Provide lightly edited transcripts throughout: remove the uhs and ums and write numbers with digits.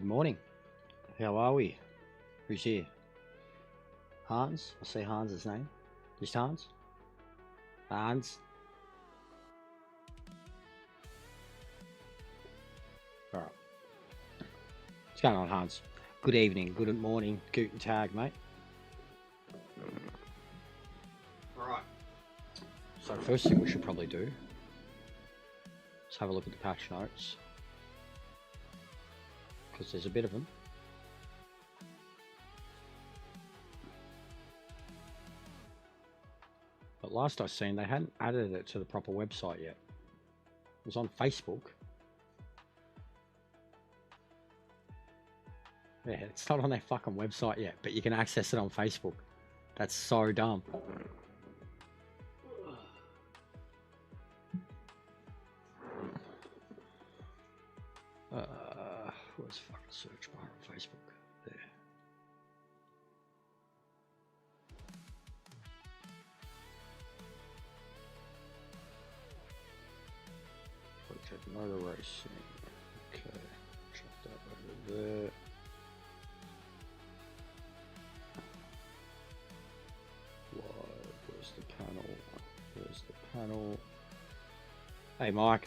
Good morning. How are we? Who's here? Hans? I see Hans's name. Just Hans? Hans? Alright. What's going on, Hans? Good evening, good morning, guten tag, mate. Alright. So first thing we should probably do is have a look at the patch notes, because there's a bit of them. But last I seen, they hadn't added it to the proper website yet. It was on Facebook. Yeah, it's not on their fucking website yet, but you can access it on Facebook. That's so dumb. Where's the fucking search bar on Facebook? There. Project Motor Racing. Okay, chuck that over there. Live. Where's the panel? Where's the panel? Hey, Mike.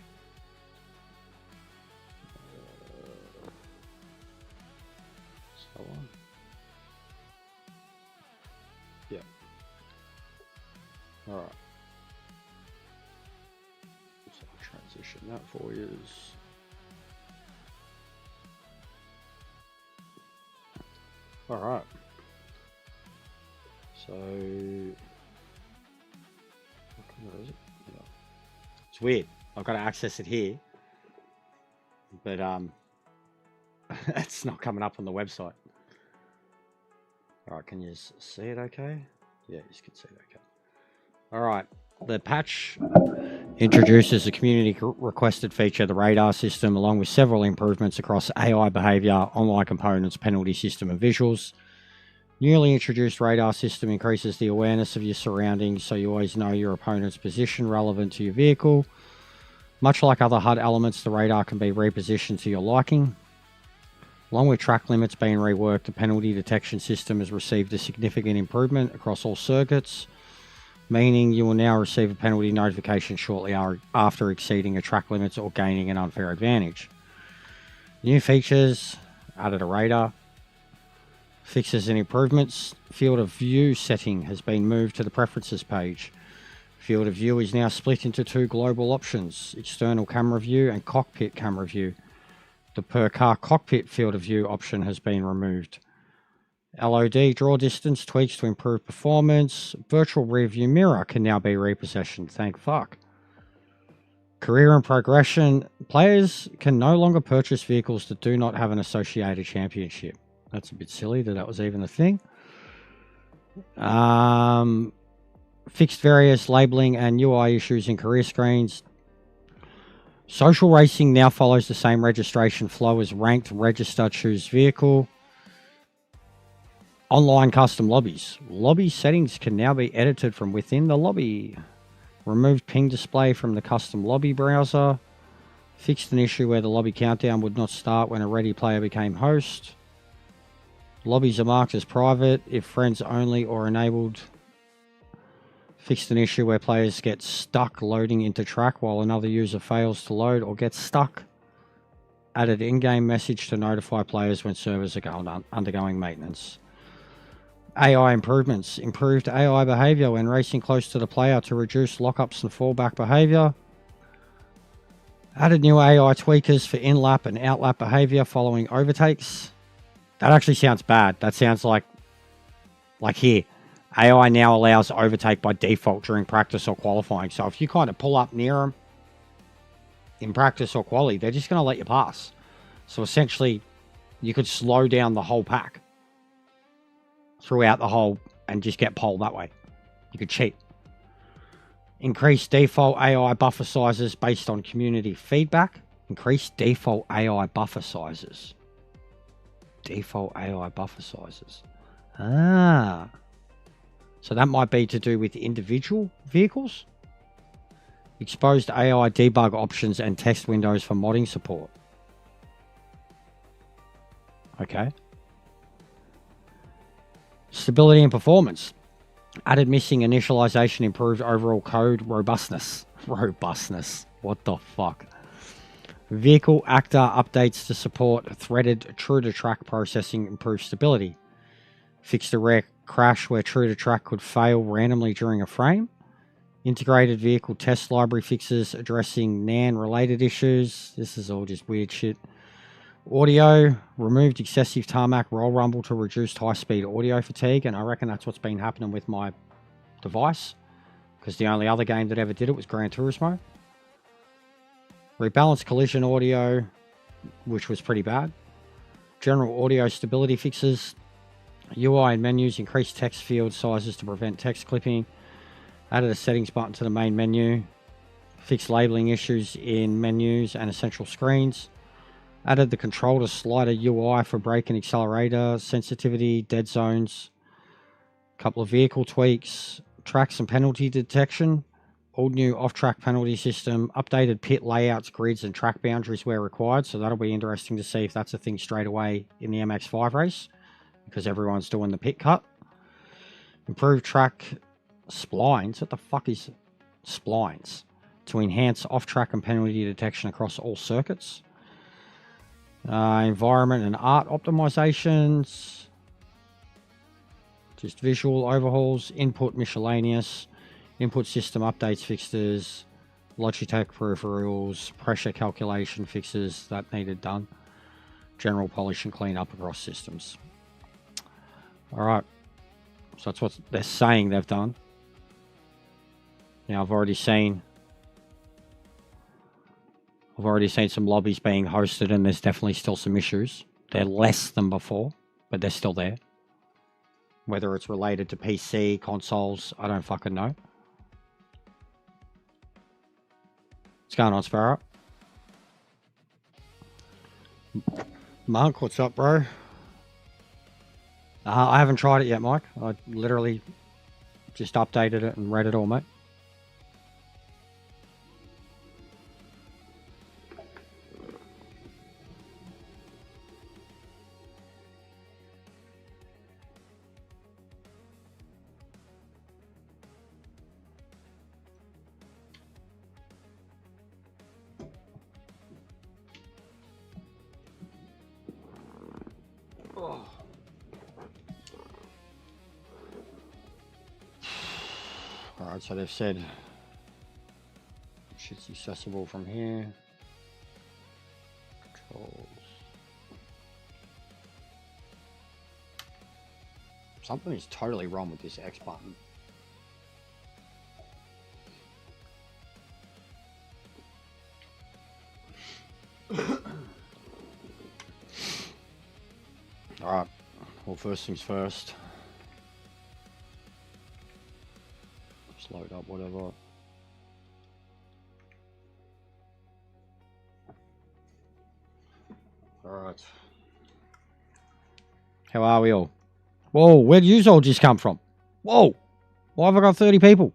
On. Yeah. All right. So I'll transition that for you. All right. So, where is it? Yeah. It's weird. I've got to access it here, but it's not coming up on the website. Alright, can you see it okay? Yeah, you can see it okay. Alright, the patch introduces a community requested feature, the radar system, along with several improvements across AI behavior, online components, penalty system, and visuals. Newly introduced radar system increases the awareness of your surroundings so you always know your opponent's position relevant to your vehicle. Much like other HUD elements, the radar can be repositioned to your liking. Along with track limits being reworked, the penalty detection system has received a significant improvement across all circuits, meaning you will now receive a penalty notification shortly after exceeding a track limit or gaining an unfair advantage. New features added a radar. Fixes and improvements. Field of view setting has been moved to the preferences page. Field of view is now split into two global options, external camera view and cockpit camera view. The per car cockpit field of view option has been removed. LOD draw distance tweaks to improve performance. Virtual rear view mirror can now be repossessioned. Thank fuck. Career and progression. Players can no longer purchase vehicles that do not have an associated championship. That's a bit silly that was even a thing. Fixed various labeling and UI issues in career screens. Social racing now follows the same registration flow as ranked register choose vehicle. Online custom lobbies. Lobby settings can now be edited from within the lobby. Removed ping display from the custom lobby browser. Fixed an issue where the lobby countdown would not start when a ready player became host. Lobbies are marked as private if friends only or enabled. Fixed an issue where players get stuck loading into track while another user fails to load or gets stuck. Added in-game message to notify players when servers are undergoing maintenance. AI improvements. Improved AI behavior when racing close to the player to reduce lockups and fallback behavior. Added new AI tweakers for in-lap and out-lap behavior following overtakes. That actually sounds bad. That sounds like here. AI now allows overtake by default during practice or qualifying. So if you kind of pull up near them in practice or quali, they're just going to let you pass. So essentially, you could slow down the whole pack throughout the whole and just get pole that way. You could cheat. Increase default AI buffer sizes based on community feedback. Increase default AI buffer sizes. Default AI buffer sizes. Ah. So that might be to do with individual vehicles. Exposed AI debug options and test windows for modding support. Okay. Stability and performance. Added missing initialization, improved overall code robustness. Robustness. What the fuck? Vehicle actor updates to support threaded true-to-track processing, improved stability. Fixed a rare crash where true-to-track could fail randomly during a frame. Integrated vehicle test library fixes addressing NAN-related issues. This is all just weird shit. Audio, removed excessive tarmac roll rumble to reduce high-speed audio fatigue, and I reckon that's what's been happening with my device, because the only other game that ever did it was Gran Turismo. Rebalanced collision audio, which was pretty bad. General audio stability fixes. UI and menus, increased text field sizes to prevent text clipping. Added a settings button to the main menu. Fixed labeling issues in menus and essential screens. Added the controller slider UI for brake and accelerator sensitivity, dead zones. A couple of vehicle tweaks. Tracks and penalty detection. All new off-track penalty system. Updated pit layouts, grids, and track boundaries where required. So that'll be interesting to see if that's a thing straight away in the MX-5 race, because everyone's doing the pit cut. Improved track splines. What the fuck is splines? To enhance off-track and penalty detection across all circuits. Environment and art optimizations. Just visual overhauls. Input miscellaneous. Input system updates fixes. Logitech peripherals. Pressure calculation fixes that needed done. General polish and clean up across systems. Alright. So that's what they're saying they've done. Now I've already seen some lobbies being hosted, and there's definitely still some issues. They're less than before, but they're still there. Whether it's related to PC, consoles, I don't fucking know. What's going on, Sparrow? Monk, what's up, bro? I haven't tried it yet, Mike. I literally just updated it and read it all, mate. Alright, so they've said shit's accessible from here. Controls. Something is totally wrong with this X button. Alright, well, first things first. Just load up whatever. Alright. How are we all? Whoa, where'd you all just come from? Whoa! Why have I got 30 people?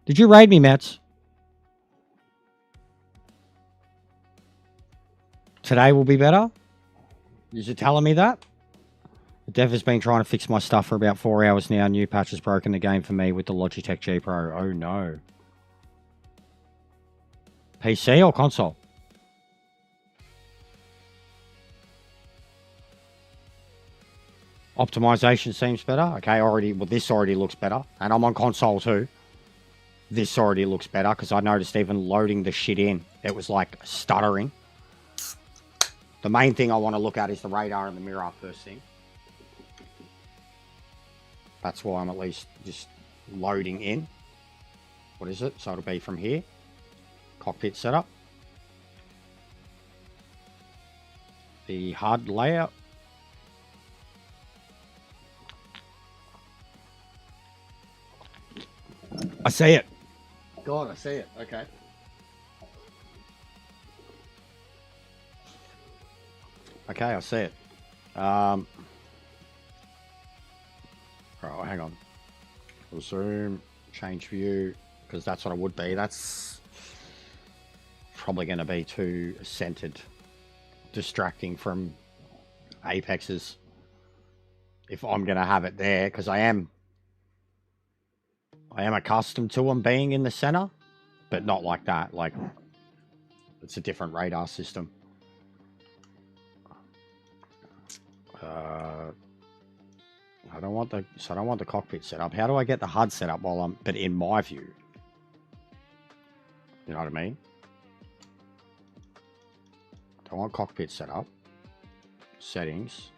Did you raid me, Mats? Today will be better? You're telling me that? Dev has been trying to fix my stuff for about 4 hours now. New patch has broken the game for me with the Logitech G Pro. Oh no. PC or console? Optimization seems better. Okay, well, this already looks better. And I'm on console too. This already looks better because I noticed even loading the shit in, it was like stuttering. The main thing I want to look at is the radar and the mirror first thing. That's why I'm at least just loading in. What is it? So it'll be from here. Cockpit setup. The HUD layout. I see it. God, I see it. Okay. Okay, I see it. Right, hang on. Zoom, change view, because that's what it would be. That's probably going to be too centered, distracting from apexes if I'm going to have it there, because I am accustomed to them being in the center, but not like that. Like, it's a different radar system. I don't want the cockpit set up. How do I get the HUD set up but in my view? You know what I mean? Don't want cockpit set up. Settings.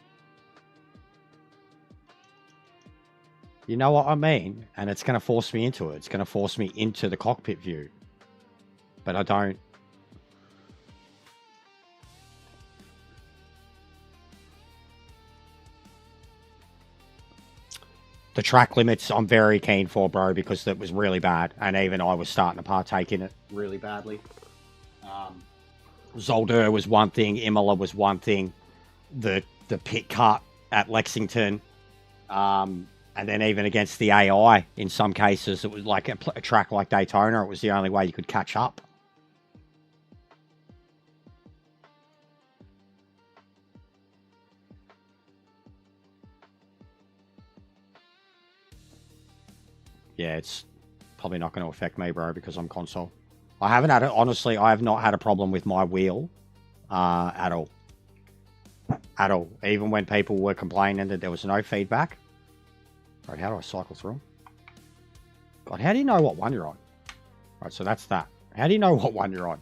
You know what I mean? And it's going to force me into it. It's going to force me into the cockpit view. But I don't. The track limits I'm very keen for, bro, because it was really bad. And even I was starting to partake in it really badly. Zolder was one thing. Imola was one thing. The pit cut at Lexington. And then even against the AI, in some cases, it was like a track like Daytona. It was the only way you could catch up. Yeah, it's probably not going to affect me, bro, because I'm console. I haven't had it. Honestly, I have not had a problem with my wheel at all. At all. Even when people were complaining that there was no feedback. Right, how do I cycle through them? God, how do you know what one you're on? Right, so that's that. How do you know what one you're on?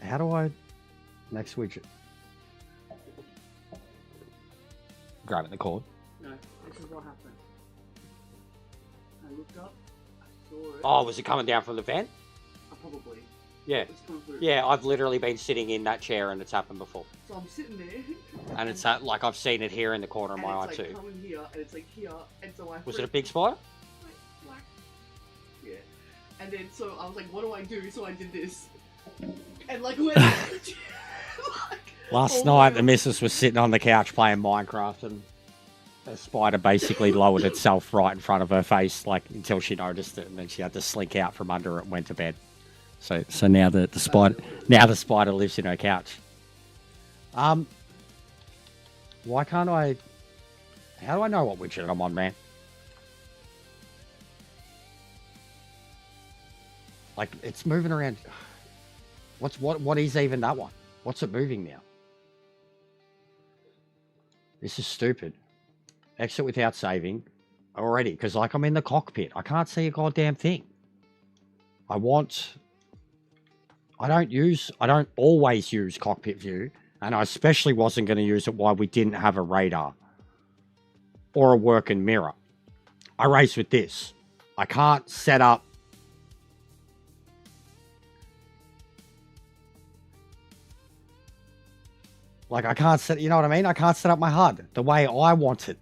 How do I... Next widget. Grab it, the cord. No, this is what happened. I looked up, I saw it. Oh, was it coming down from the vent? Probably. Yeah. It's coming through. Yeah, I've literally been sitting in that chair and it's happened before. So I'm sitting there. And it's like I've seen it here in the corner of my eye too. too. It's like coming here, and it's like here, and so I... Was it a big spider? Like, yeah. And then so I was like, what do I do? So I did this. And like, when... Last night, the missus was sitting on the couch playing Minecraft, and a spider basically lowered itself right in front of her face, like until she noticed it, and then she had to slink out from under it and went to bed. So now the spider lives in her couch. Why can't I? How do I know what widget I'm on, man? Like, it's moving around. What is even that one? What's it moving now? This is stupid. Exit without saving already, because like I'm in the cockpit. I can't see a goddamn thing. I don't always use cockpit view, and I especially wasn't going to use it while we didn't have a radar or a working mirror. I race with this. I can't set up. Like, I can't set, you know what I mean? I can't set up my HUD the way I want it,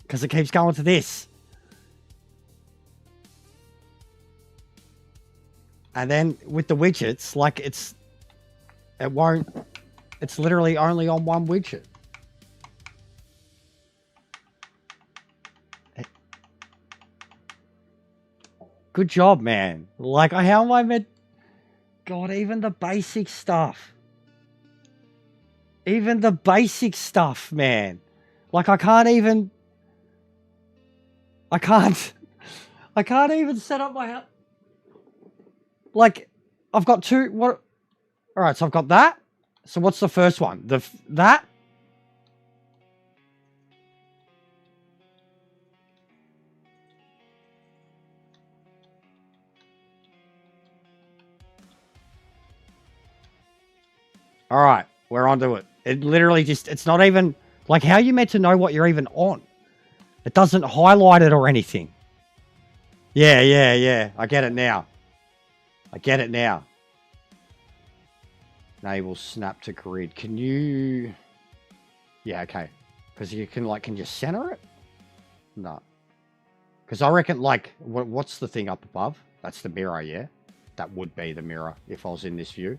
because it keeps going to this. And then with the widgets, like it's literally only on one widget. Good job, man. Like, how am I meant? God, even the basic stuff. Even the basic stuff, man. Like, I can't even set up my... Like, I've got two... What? All right, so I've got that. So what's the first one? That? All right, we're onto it. It literally just... It's not even... Like, how are you meant to know what you're even on? It doesn't highlight it or anything. Yeah. I get it now. Enable snap to grid. Can you... Yeah, okay. Because you can, like, can you center it? No. Because I reckon, like, what's the thing up above? That's the mirror, yeah? That would be the mirror if I was in this view.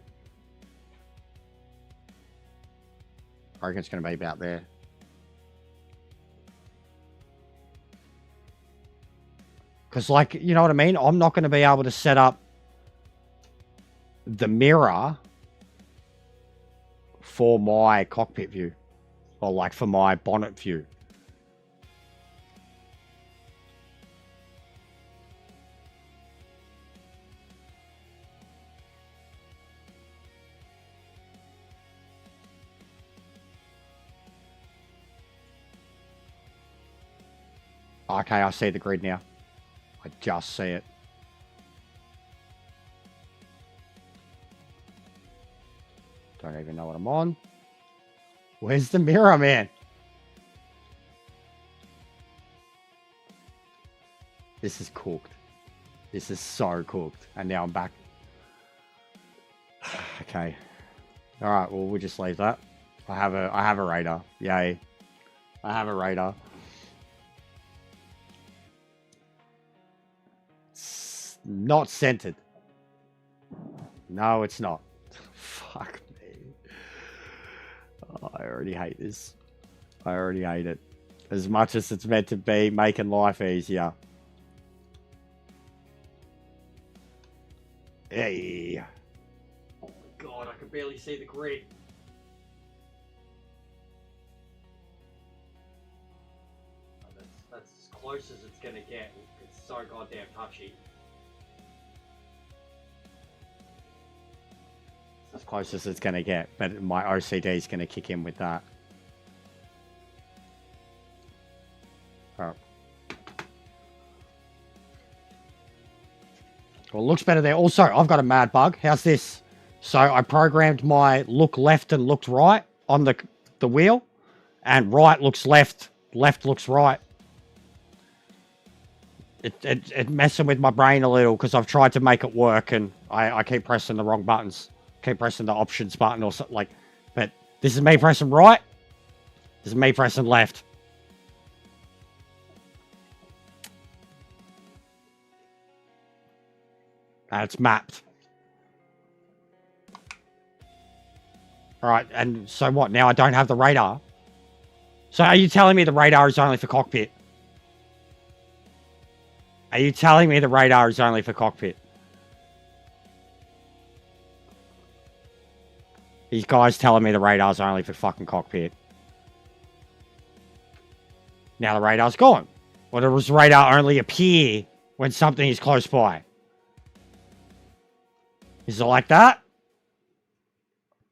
I reckon it's going to be about there. Because, like, you know what I mean? I'm not going to be able to set up the mirror for my cockpit view. Or like for my bonnet view. Okay, I see the grid now. I just see it. Don't even know what I'm on. Where's the mirror, man? This is cooked. This is so cooked. And now I'm back. Okay. Alright, well, we'll just leave that. I have a radar. Yay. I have a radar. It's not centered. No, it's not. Fuck me. Oh, I already hate this. I already hate it. As much as it's meant to be making life easier. Hey. Oh my god, I can barely see the grid. Oh, that's as close as it's gonna get. It's so goddamn touchy. As close as it's gonna get, but my OCD is gonna kick in with that. Oh. Well, it looks better there. Also, I've got a mad bug. How's this? So I programmed my look left and looked right on the wheel, and right looks left, left looks right. It messing with my brain a little because I've tried to make it work, and I keep pressing the wrong buttons. Keep pressing the options button or something like. But this is me pressing right. This is me pressing left. And it's mapped. Alright, and so what? Now I don't have the radar. So are you telling me the radar is only for cockpit? Are you telling me the radar is only for cockpit? These guys telling me the radar's only for fucking cockpit. Now the radar's gone. Or does the radar only appear when something is close by? Is it like that?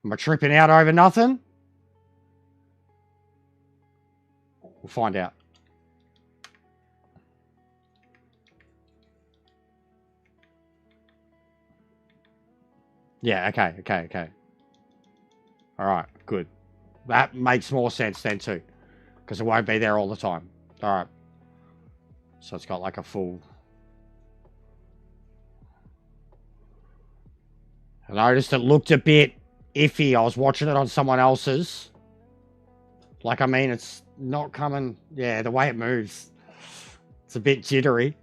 Am I tripping out over nothing? We'll find out. Yeah, okay. Alright, good. That makes more sense then too. Because it won't be there all the time. Alright. So it's got like a full... I noticed it looked a bit iffy. I was watching it on someone else's. Like, I mean, it's not coming... Yeah, the way it moves. It's a bit jittery.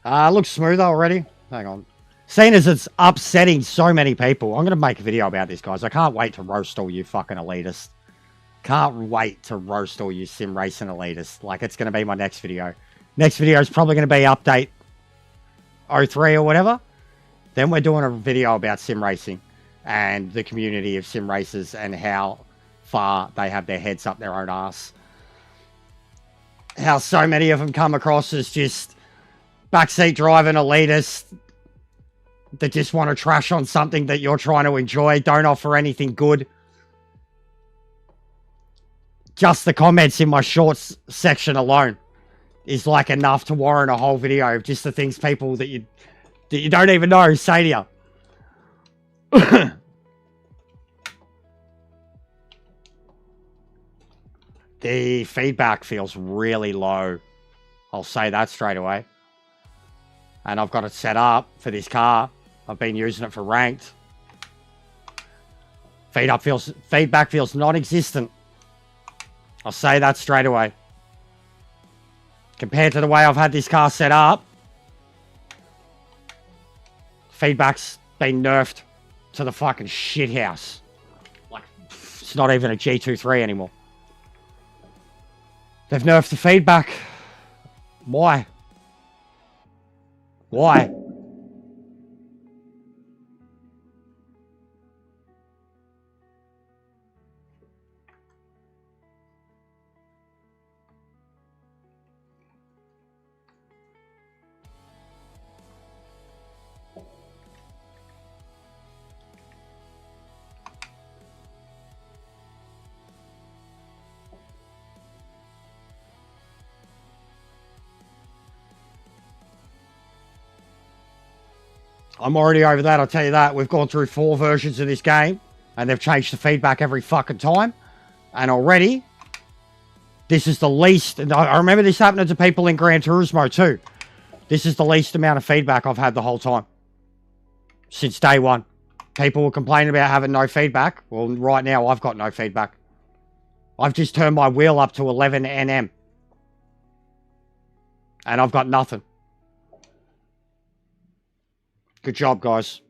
Looks smoother already. Hang on. Seeing as it's upsetting so many people, I'm going to make a video about this, guys. I can't wait to roast all you fucking elitists. Can't wait to roast all you sim racing elitists. Like, it's going to be my next video. Next video is probably going to be update 03 or whatever. Then we're doing a video about sim racing and the community of sim racers and how far they have their heads up their own ass. How so many of them come across as just backseat driving elitists that just want to trash on something that you're trying to enjoy, don't offer anything good. Just the comments in my shorts section alone is like enough to warrant a whole video of just the things people that you don't even know say to you. The feedback feels really low. I'll say that straight away. And I've got it set up for this car. I've been using it for ranked. Feedback feels non-existent. I'll say that straight away. Compared to the way I've had this car set up, feedback's been nerfed to the fucking shithouse. Like, it's not even a G23 anymore. They've nerfed the feedback. Why? Why? I'm already over that, I'll tell you that. We've gone through 4 versions of this game, and they've changed the feedback every fucking time. And already, this is the least... And I remember this happening to people in Gran Turismo too. This is the least amount of feedback I've had the whole time. Since day one. People were complaining about having no feedback. Well, right now, I've got no feedback. I've just turned my wheel up to 11 nm. And I've got nothing. Good job, guys.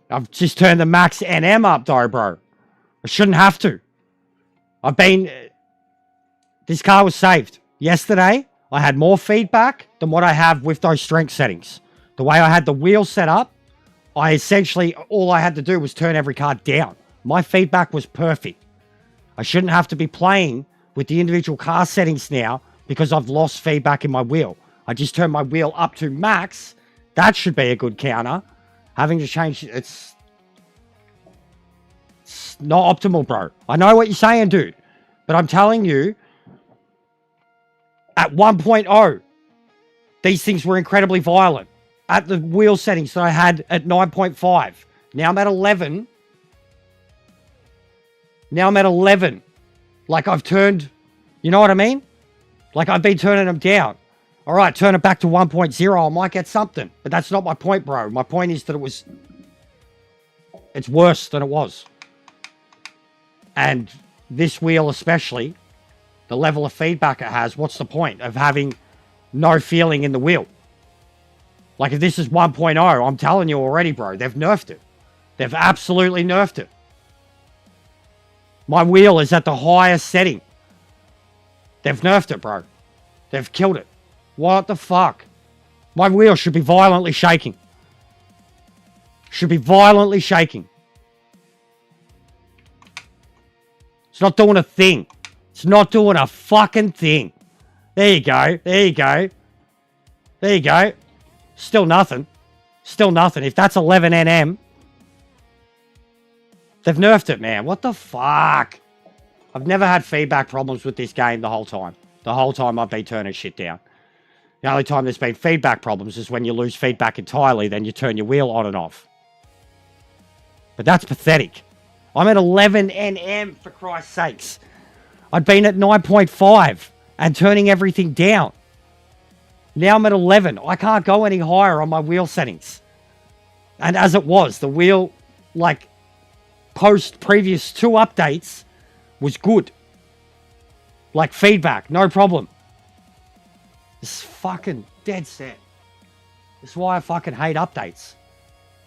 I've just turned the max NM up, though, bro. I shouldn't have to. This car was saved. Yesterday, I had more feedback than what I have with those strength settings. The way I had the wheel set up, all I had to do was turn every car down. My feedback was perfect. I shouldn't have to be playing with the individual car settings now because I've lost feedback in my wheel. I just turned my wheel up to max. That should be a good counter. Having to change... It's not optimal, bro. I know what you're saying, dude. But I'm telling you, at 1.0, these things were incredibly violent. At the wheel settings that I had at 9.5. Now I'm at 11. Now I'm at 11. Like I've turned... You know what I mean? Like I've been turning them down. All right, turn it back to 1.0. I might get something. But that's not my point, bro. My point is that it's worse than it was. And this wheel especially, the level of feedback it has, what's the point of having no feeling in the wheel? Like if this is 1.0, I'm telling you already, bro, they've nerfed it. They've absolutely nerfed it. My wheel is at the highest setting. They've nerfed it, bro. They've killed it. What the fuck? My wheel should be violently shaking. Should be violently shaking. It's not doing a thing. It's not doing a fucking thing. There you go. There you go. There you go. Still nothing. Still nothing. If that's 11 nm, they've nerfed it, man. What the fuck? I've never had feedback problems with this game the whole time. The whole time I've been turning shit down. The only time there's been feedback problems is when you lose feedback entirely, then you turn your wheel on and off. But that's pathetic. I'm at 11 nm, for Christ's sakes. I'd been at 9.5 and turning everything down. Now I'm at 11. I can't go any higher on my wheel settings. And as it was, the wheel, like, post previous 2 updates was good. Like, feedback, no problem. It's fucking dead set. That's why I fucking hate updates.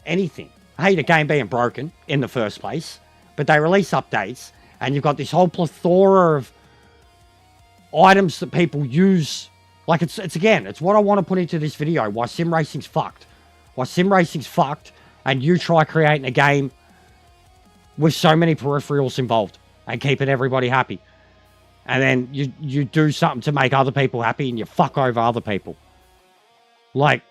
Anything. I hate a game being broken in the first place. But they release updates, and you've got this whole plethora of items that people use. Like, it's what I want to put into this video. Why sim racing's fucked. Why sim racing's fucked, and you try creating a game with so many peripherals involved and keeping everybody happy. And then you do something to make other people happy, and you fuck over other people. Like,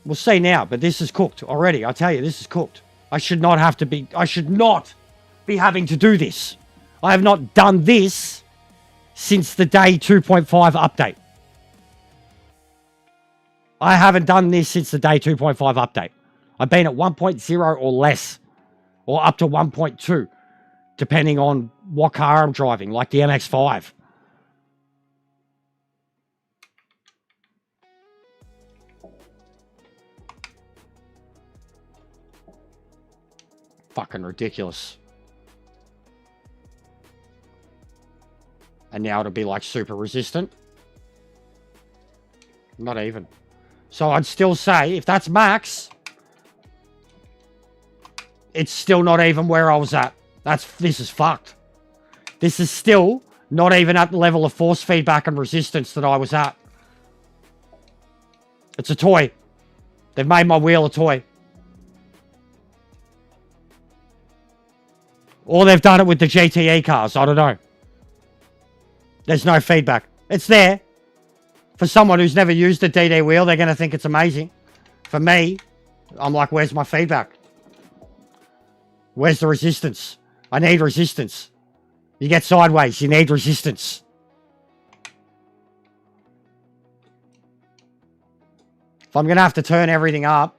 we'll see now, but this is cooked already. I tell you, this is cooked. I should not be having to do this. I have not done this since the day 2.5 update. I haven't done this since the day 2.5 update. I've been at 1.0 or less, or up to 1.2, depending on what car I'm driving, like the MX-5. Fucking ridiculous. And now it'll be like super resistant. Not even. So I'd still say, if that's max, it's still not even where I was at. This is fucked. This is still Not even at the level of force feedback and resistance that I was at. It's a toy. They've made my wheel a toy. Or they've done it with the GTE cars. I don't know. There's no feedback. It's there. For someone who's never used a DD wheel, they're going to think it's amazing. For me, I'm like, where's my feedback? Where's the resistance? I need resistance. You get sideways, you need resistance. If I'm going to have to turn everything up,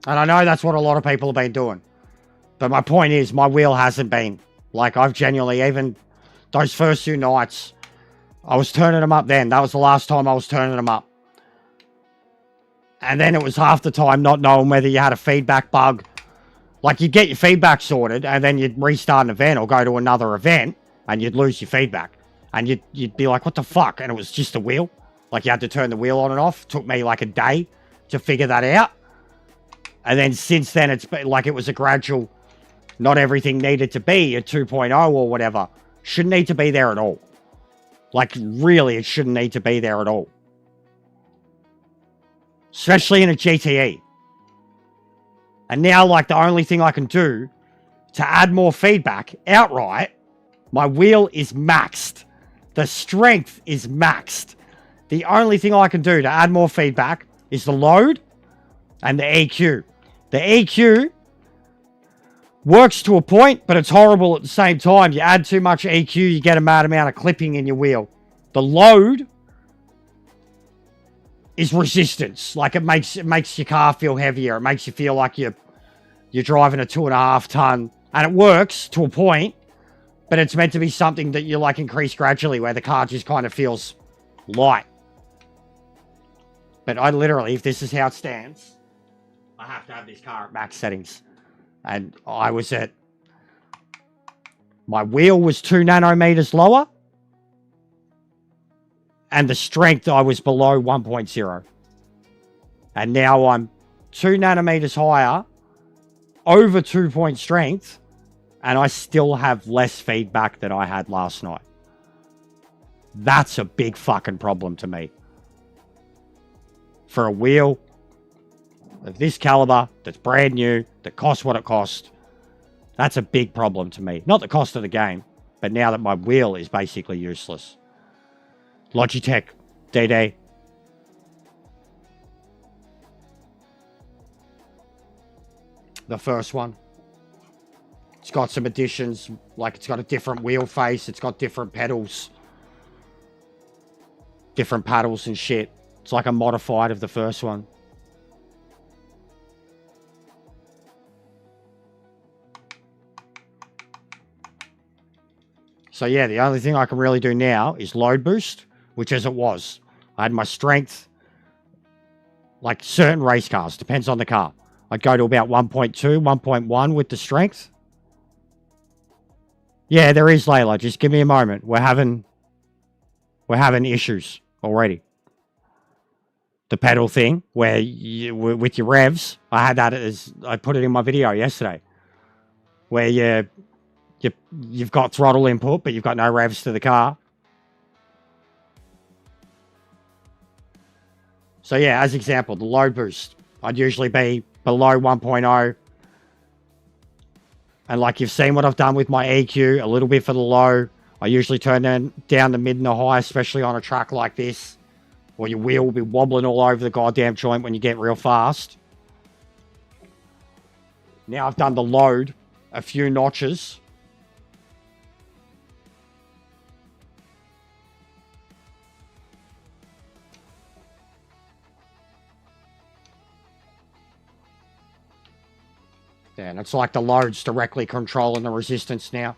and I know that's what a lot of people have been doing, but my point is, my wheel hasn't been. Like, I've genuinely, even those first few nights, I was turning them up then. That was the last time I was turning them up. And then it was half the time not knowing whether you had a feedback bug. Like, you'd get your feedback sorted, and then you'd restart an event or go to another event, and you'd lose your feedback. And you'd be like, what the fuck? And it was just a wheel. Like, you had to turn the wheel on and off. It took me like a day to figure that out. And then since then, it's been like it was a gradual, not everything needed to be a 2.0 or whatever. Shouldn't need to be there at all. Like, really, it shouldn't need to be there at all. Especially in a GTE. And now, like, the only thing I can do to add more feedback outright, my wheel is maxed. The strength is maxed. The only thing I can do to add more feedback is the load and the EQ. The EQ works to a point, but it's horrible at the same time. You add too much EQ, you get a mad amount of clipping in your wheel. The load is resistance. Like, it makes your car feel heavier. It makes you feel like you're driving a 2.5 ton, and it works to a point, but it's meant to be something that you like increase gradually, where the car just kind of feels light. But I literally, if this is how it stands, I have to have this car at max settings. And I was at, my wheel was 2 nanometers lower, and the strength, I was below 1.0. And now I'm 2 nanometers higher, over 2-point strength, and I still have less feedback than I had last night. That's a big fucking problem to me. For a wheel of this caliber, that's brand new, that costs what it cost, that's a big problem to me. Not the cost of the game, but now that my wheel is basically useless. Logitech, DD. The first one. It's got some additions, like it's got a different wheel face, it's got different pedals. Different paddles and shit. It's like a modified of the first one. So yeah, the only thing I can really do now is load boost, which as it was. I had my strength, like certain race cars, depends on the car. I'd go to about 1.2, 1.1 with the strength. Yeah, there is, Layla. Just give me a moment. We're having issues already. The pedal thing, where you, with your revs, I had that as, I put it in my video yesterday, where you've got throttle input, but you've got no revs to the car. So yeah, as example, the load boost, I'd usually be below 1.0. And like you've seen what I've done with my EQ, a little bit for the low. I usually turn down the mid and the high, especially on a track like this, or your wheel will be wobbling all over the goddamn joint when you get real fast. Now I've done the load a few notches. Yeah, and it's like the load's directly controlling the resistance now.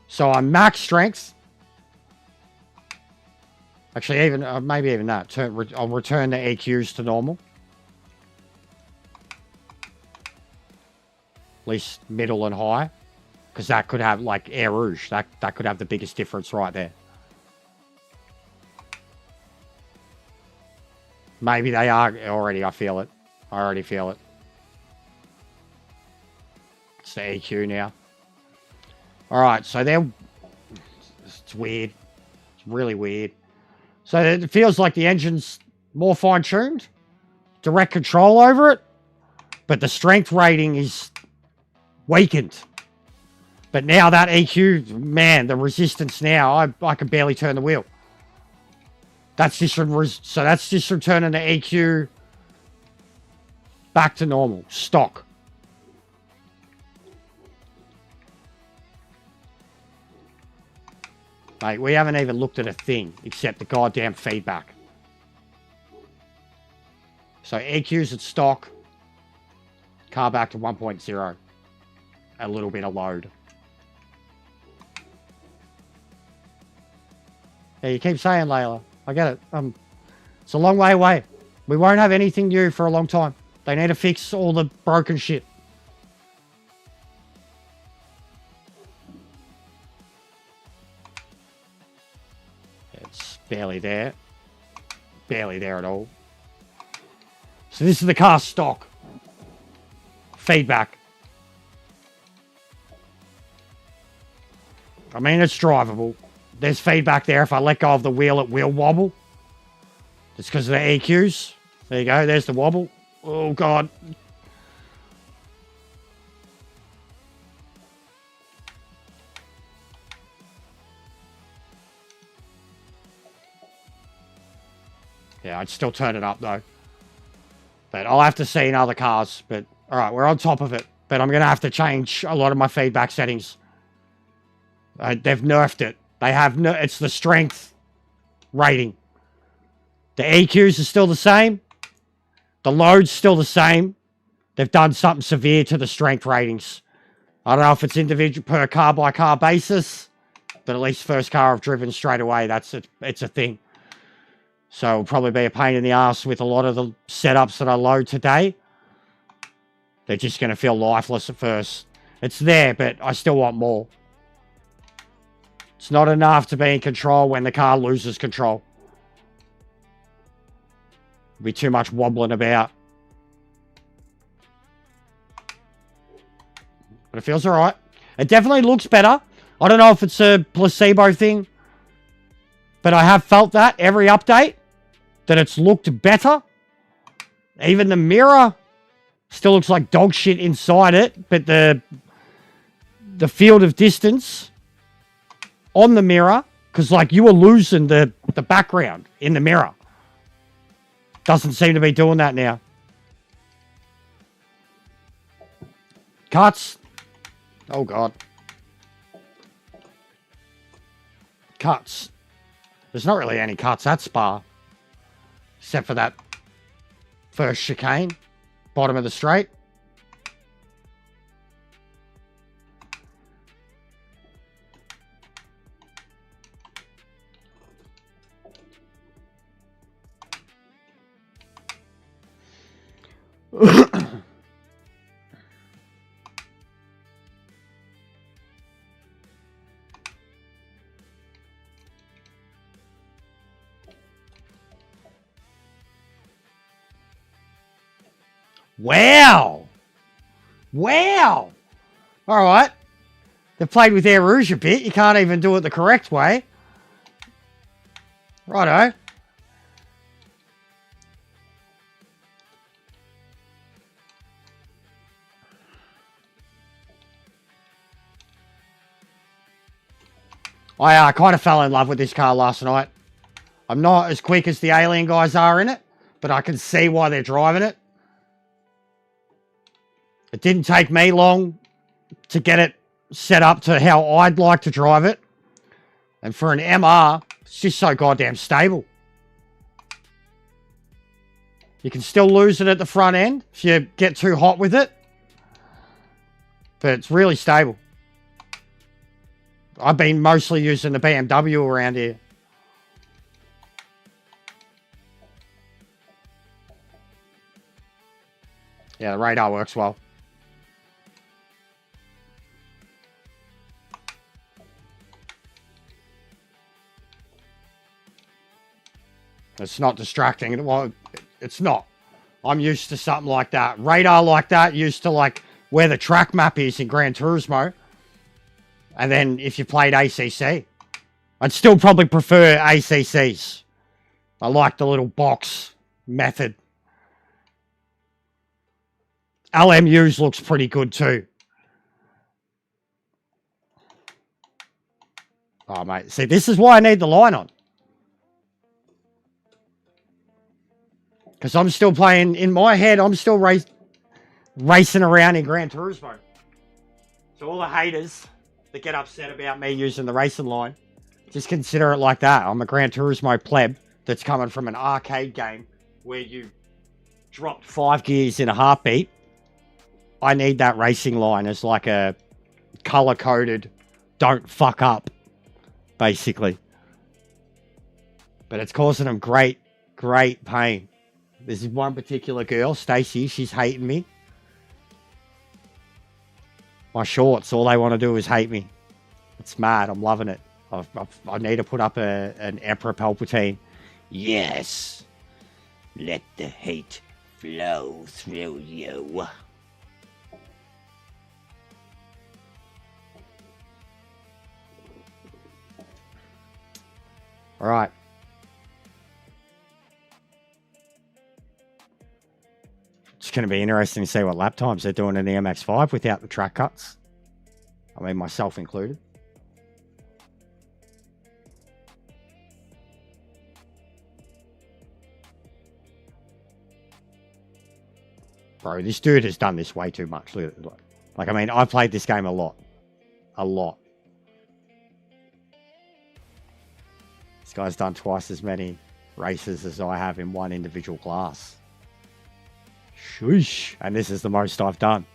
So I'm max strength. Actually, even maybe even that. I'll return the EQs to normal. At least middle and high. Because that could have, like, Air Rouge. That could have the biggest difference right there. Maybe they are already. I feel it. I already feel it. It's the EQ now. Alright, so they're... It's weird. It's really weird. So it feels like the engine's more fine-tuned. Direct control over it. But the strength rating is weakened. But now that EQ, man, the resistance now, I can barely turn the wheel. That's just so that's just returning the EQ back to normal, stock. Mate, we haven't even looked at a thing except the goddamn feedback. So EQ's at stock. Car back to 1.0. A little bit of load. Yeah, you keep saying, Layla. I get it. It's a long way away. We won't have anything new for a long time. They need to fix all the broken shit. It's barely there. Barely there at all. So this is the car stock. Feedback. I mean, it's drivable. There's feedback there. If I let go of the wheel, it will wobble. It's because of the EQs. There you go. There's the wobble. Oh, God. Yeah, I'd still turn it up, though. But I'll have to see in other cars. But, all right, we're on top of it. But I'm going to have to change a lot of my feedback settings. They've nerfed it. They have no, it's the strength rating. The EQs are still the same. The load's still the same. They've done something severe to the strength ratings. I don't know if it's individual per car by car basis, but at least first car I've driven straight away, it's a thing. So it'll probably be a pain in the ass with a lot of the setups that I load today. They're just going to feel lifeless at first. It's there, but I still want more. It's not enough to be in control when the car loses control. There'll be too much wobbling about. But it feels alright. It definitely looks better. I don't know if it's a placebo thing. But I have felt that every update. That it's looked better. Even the mirror still looks like dog shit inside it. But the field of distance on the mirror, because like you were losing the background in the mirror. Doesn't seem to be doing that now. Cuts. Oh, God. Cuts. There's not really any cuts at Spa. Except for that first chicane. Bottom of the straight. Wow. Wow. All right. They've played with Air Rouge a bit. You can't even do it the correct way. Righto. I kind of fell in love with this car last night. I'm not as quick as the alien guys are in it, but I can see why they're driving it. It didn't take me long to get it set up to how I'd like to drive it. And for an MR, it's just so goddamn stable. You can still lose it at the front end if you get too hot with it. But it's really stable. I've been mostly using the BMW around here. Yeah, the radar works well. It's not distracting. Well, it's not. I'm used to something like that. Radar like that, used to like where the track map is in Gran Turismo. And then if you played ACC. I'd still probably prefer ACCs. I like the little box method. LMUs looks pretty good too. Oh, mate. See, this is why I need the line on. Because I'm still playing, in my head, I'm still racing around in Gran Turismo. So all the haters that get upset about me using the racing line, just consider it like that. I'm a Gran Turismo pleb that's coming from an arcade game where you dropped 5 gears in a heartbeat. I need that racing line as like a color-coded, don't fuck up, basically. But it's causing them great pain. This is one particular girl, Stacy, she's hating me. My shorts, all they want to do is hate me. It's mad, I'm loving it. I need to put up an Emperor Palpatine. Yes. Let the hate flow through you. All right. It's going to be interesting to see what lap times they're doing in the MX-5 without the track cuts. I mean, myself included. Bro, this dude has done this way too much. Look at it. Like, I mean, I've played this game a lot. A lot. This guy's done twice as many races as I have in one individual class. Shush. And this is the most I've done.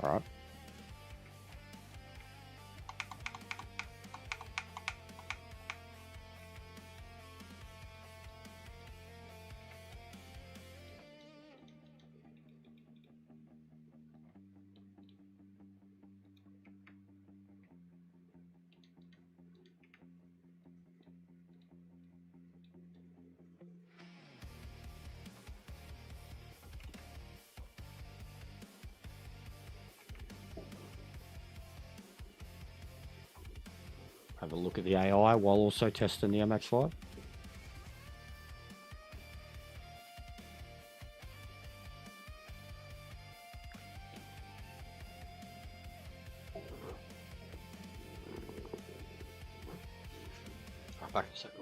All right. Have a look at the AI while also testing the MX-5. Back a second.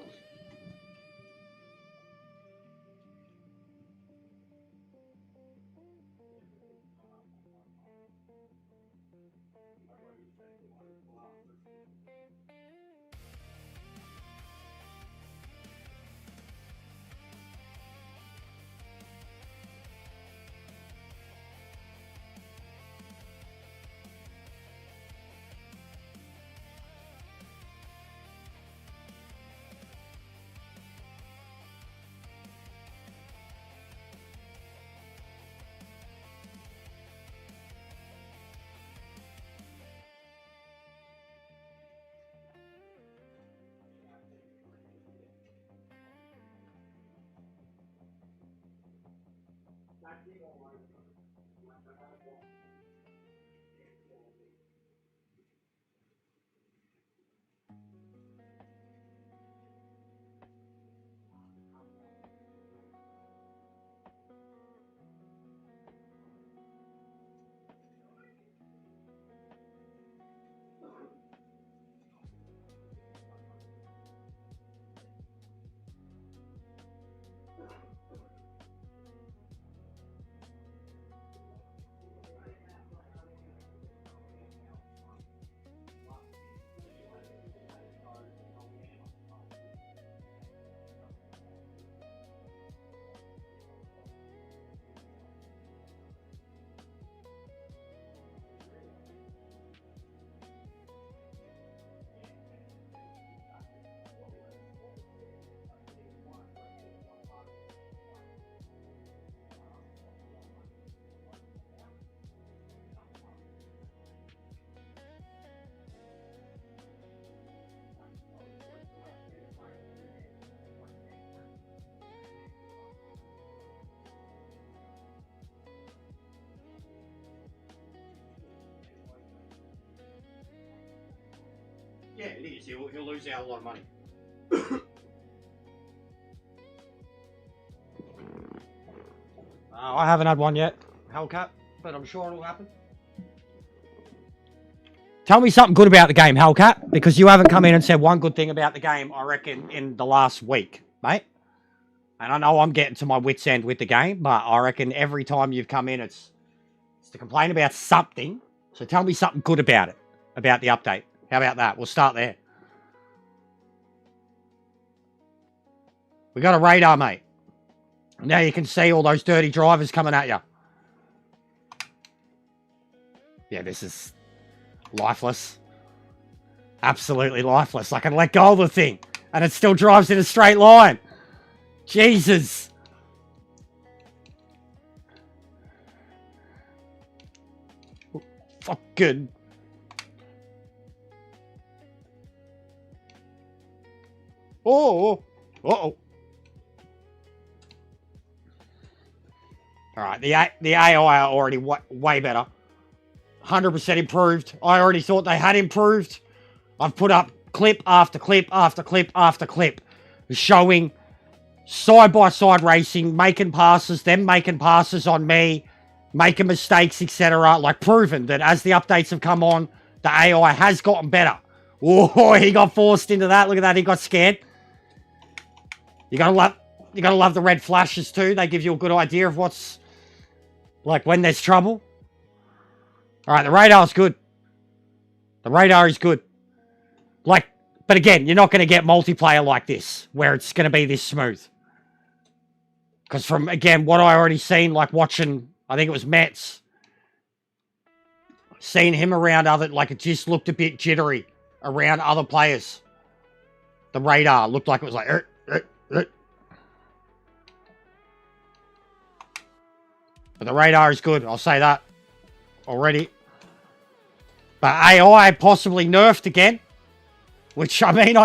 Yeah, it is. He'll lose out a lot of money. I haven't had one yet, Hellcat, but I'm sure it'll happen. Tell me something good about the game, Hellcat, because you haven't come in and said one good thing about the game, I reckon, in the last week, mate. And I know I'm getting to my wit's end with the game, but I reckon every time you've come in, it's to complain about something. So tell me something good about it, about the update. How about that? We'll start there. We got a radar, mate. Now you can see all those dirty drivers coming at you. Yeah, this is lifeless. Absolutely lifeless. I can let go of the thing, and it still drives in a straight line. Jesus. Fucking. Oh. Uh-oh. Alright, the AI are already way better. 100% improved. I already thought they had improved. I've put up clip after clip after clip after clip showing side-by-side racing, making passes, them making passes on me, making mistakes, etc. Like, proven that as the updates have come on, the AI has gotten better. Oh, he got forced into that. Look at that. He got scared. You gotta love the red flashes too. They give you a good idea of what's like when there's trouble. All right, the radar's good. The radar is good. Like, but again, you're not going to get multiplayer like this, where it's going to be this smooth. Because from, again, what I already seen, like watching, I think it was Mets, seeing him around other, like it just looked a bit jittery around other players. The radar looked like it was like, But the radar is good, I'll say that already. But AI possibly nerfed again. Which, I mean,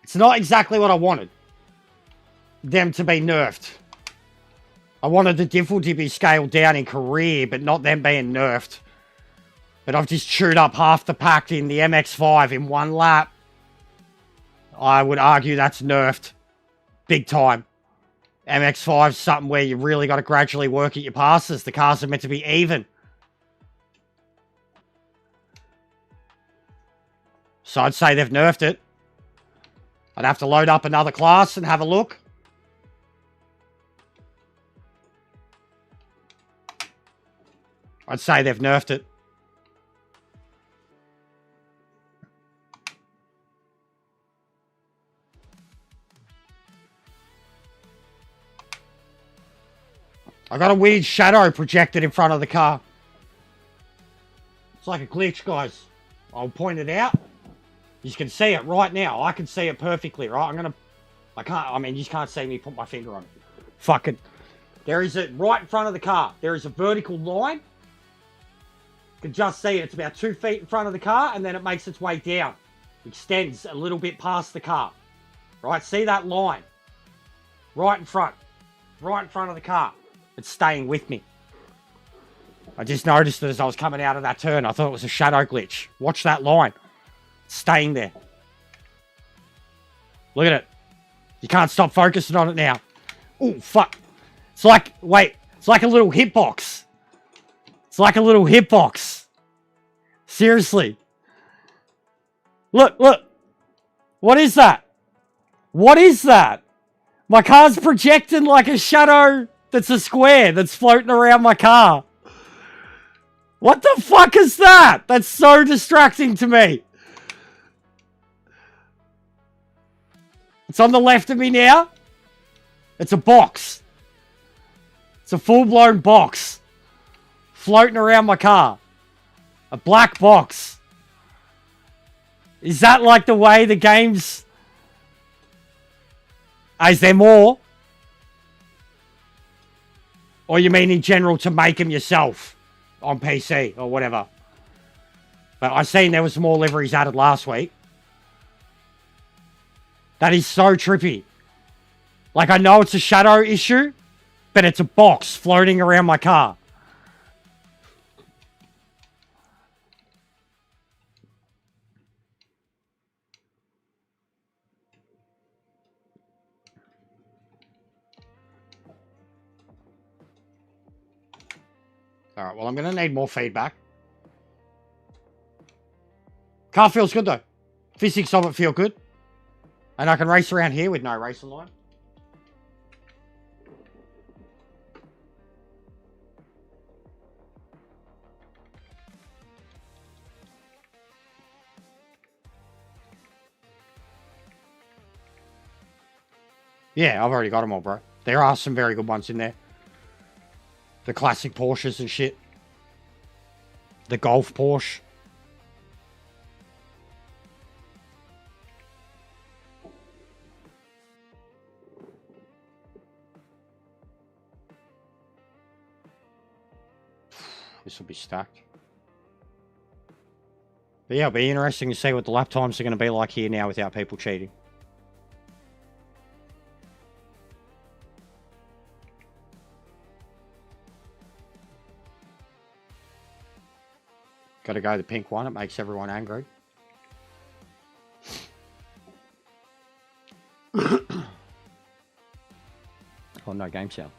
it's not exactly what I wanted. Them to be nerfed. I wanted the difficulty to be scaled down in career, but not them being nerfed. But I've just chewed up half the pack in the MX-5 in one lap. I would argue that's nerfed. Big time. MX-5 is something where you really got to gradually work at your passes. The cars are meant to be even. So I'd say they've nerfed it. I'd have to load up another class and have a look. I'd say they've nerfed it. I got a weird shadow projected in front of the car. It's like a glitch, guys. I'll point it out. You can see it right now. I can see it perfectly, right? I mean, you just can't see me put my finger on it. Fucking. There is a, right in front of the car, there is a vertical line. You can just see it. It's about 2 feet in front of the car, and then it makes its way down. Extends a little bit past the car. Right? See that line? Right in front. Right in front of the car. It's staying with me. I just noticed it as I was coming out of that turn. I thought it was a shadow glitch. Watch that line. It's staying there. Look at it. You can't stop focusing on it now. Oh, fuck. It's like, wait. It's like a little hitbox. It's like a little hitbox. Seriously. Look, look. What is that? What is that? My car's projecting like a shadow that's a square that's floating around my car. What the fuck is that? That's so distracting to me. It's on the left of me now. It's a box. It's a full-blown box. Floating around my car. A black box. Is that like the way the game's... Is there more? Or you mean in general to make them yourself on PC or whatever? But I seen there was more liveries added last week. That is so trippy. Like, I know it's a shadow issue, but it's a box floating around my car. Alright, well, I'm going to need more feedback. Car feels good, though. Physics of it feel good. And I can race around here with no racing line. Yeah, I've already got them all, bro. There are some very good ones in there. The classic Porsches and shit. The Golf Porsche. This will be stacked. But yeah, it'll be interesting to see what the lap times are going to be like here now without people cheating. Got to go the pink one. It makes everyone angry. Oh, no game sound.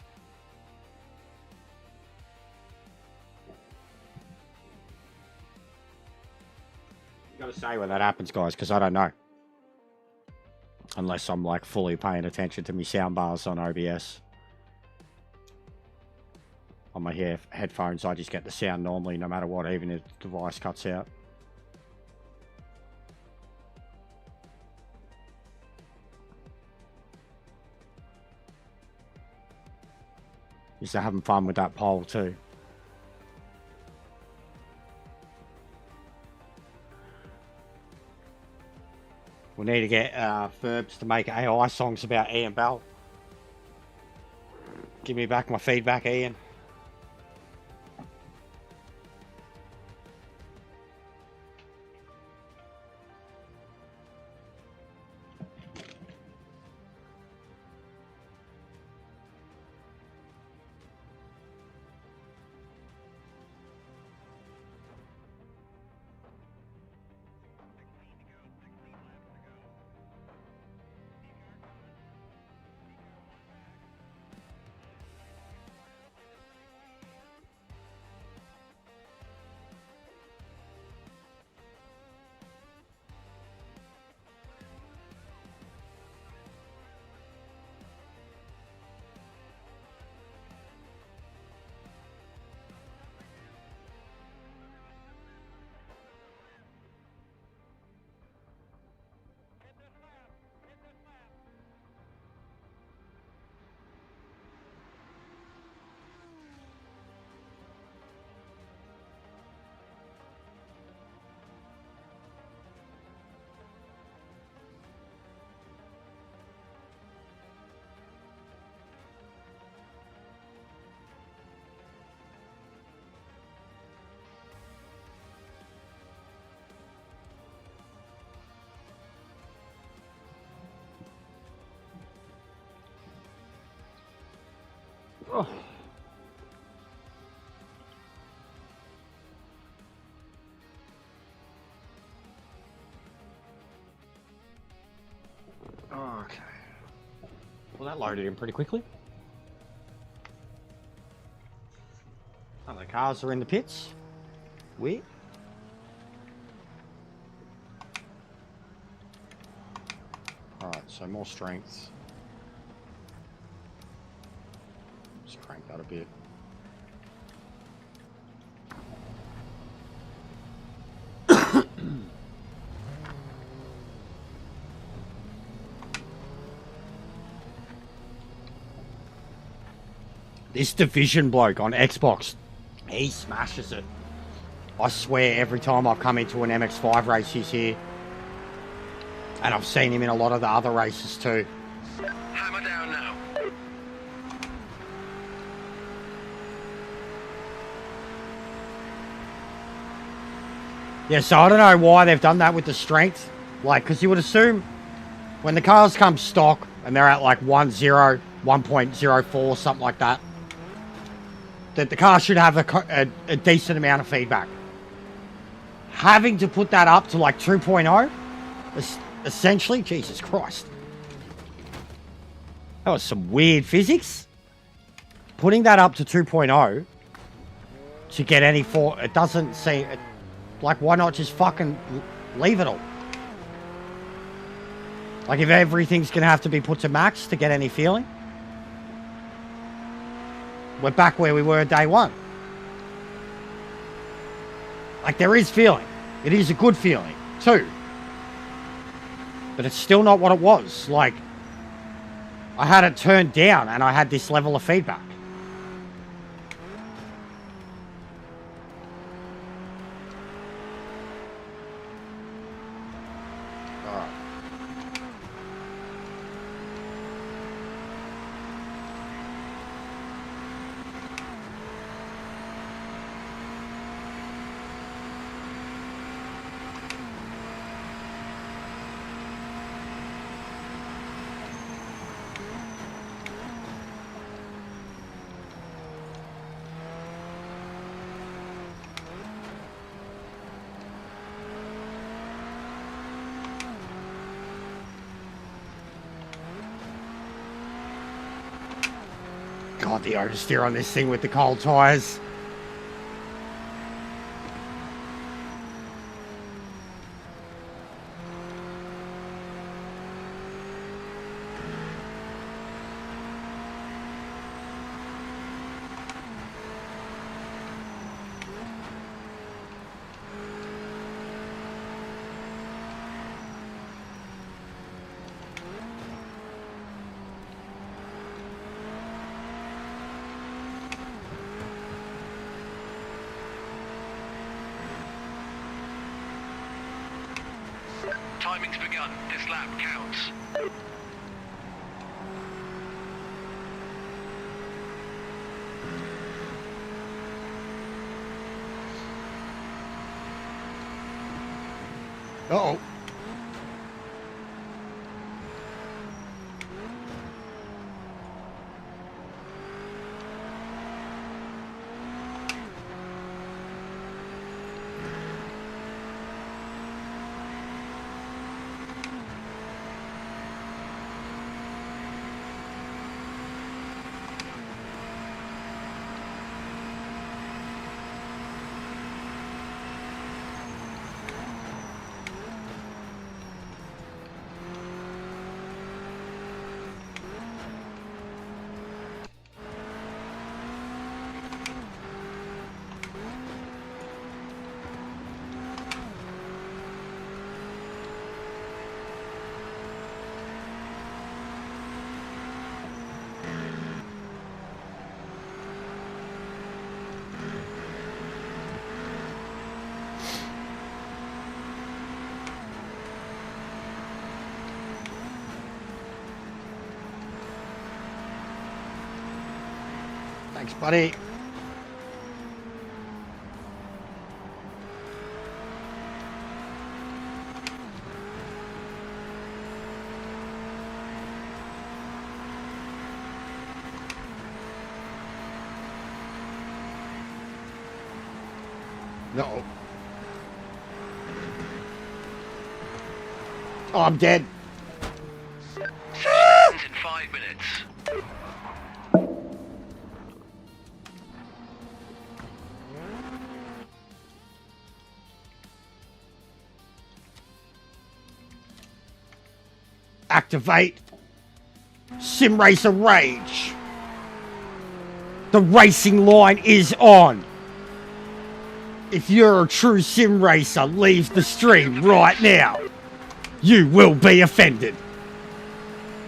Got to say when that happens, guys, because I don't know. Unless I'm like fully paying attention to my sound bars on OBS. On my headphones, I just get the sound normally, no matter what, even if the device cuts out. Just having fun with that poll too. We need to get Ferbs to make AI songs about Ian Bell. Give me back my feedback, Ian. Oh. Okay. Well, that loaded in pretty quickly. Oh, the cars are in the pits. Weird. Alright, so more strength. Just crank that a bit. This Division bloke on Xbox, he smashes it. I swear every time I've come into an MX-5 race he's here. And I've seen him in a lot of the other races too. Hammer down now. Yeah, so I don't know why they've done that with the strength. Like, because you would assume when the cars come stock and they're at like 1.0, 1.04, something like that, that the car should have a decent amount of feedback. Having to put that up to like 2.0, essentially, Jesus Christ. That was some weird physics. Putting that up to 2.0 to get any for. It doesn't seem like, why not just fucking leave it all? Like, if everything's gonna have to be put to max to get any feeling, we're back where we were day one. Like, there is feeling. It is a good feeling too, but it's still not what it was. Like, I had it turned down and I had this level of feedback. God, the oversteer on this thing with the cold tires. Timing's begun. This lap counts. Uh-oh. Thanks, buddy. No. Oh, I'm dead. In 5 minutes. Activate Sim Racer Rage. The racing line is on. If you're a true sim racer, leave the stream right now. You will be offended.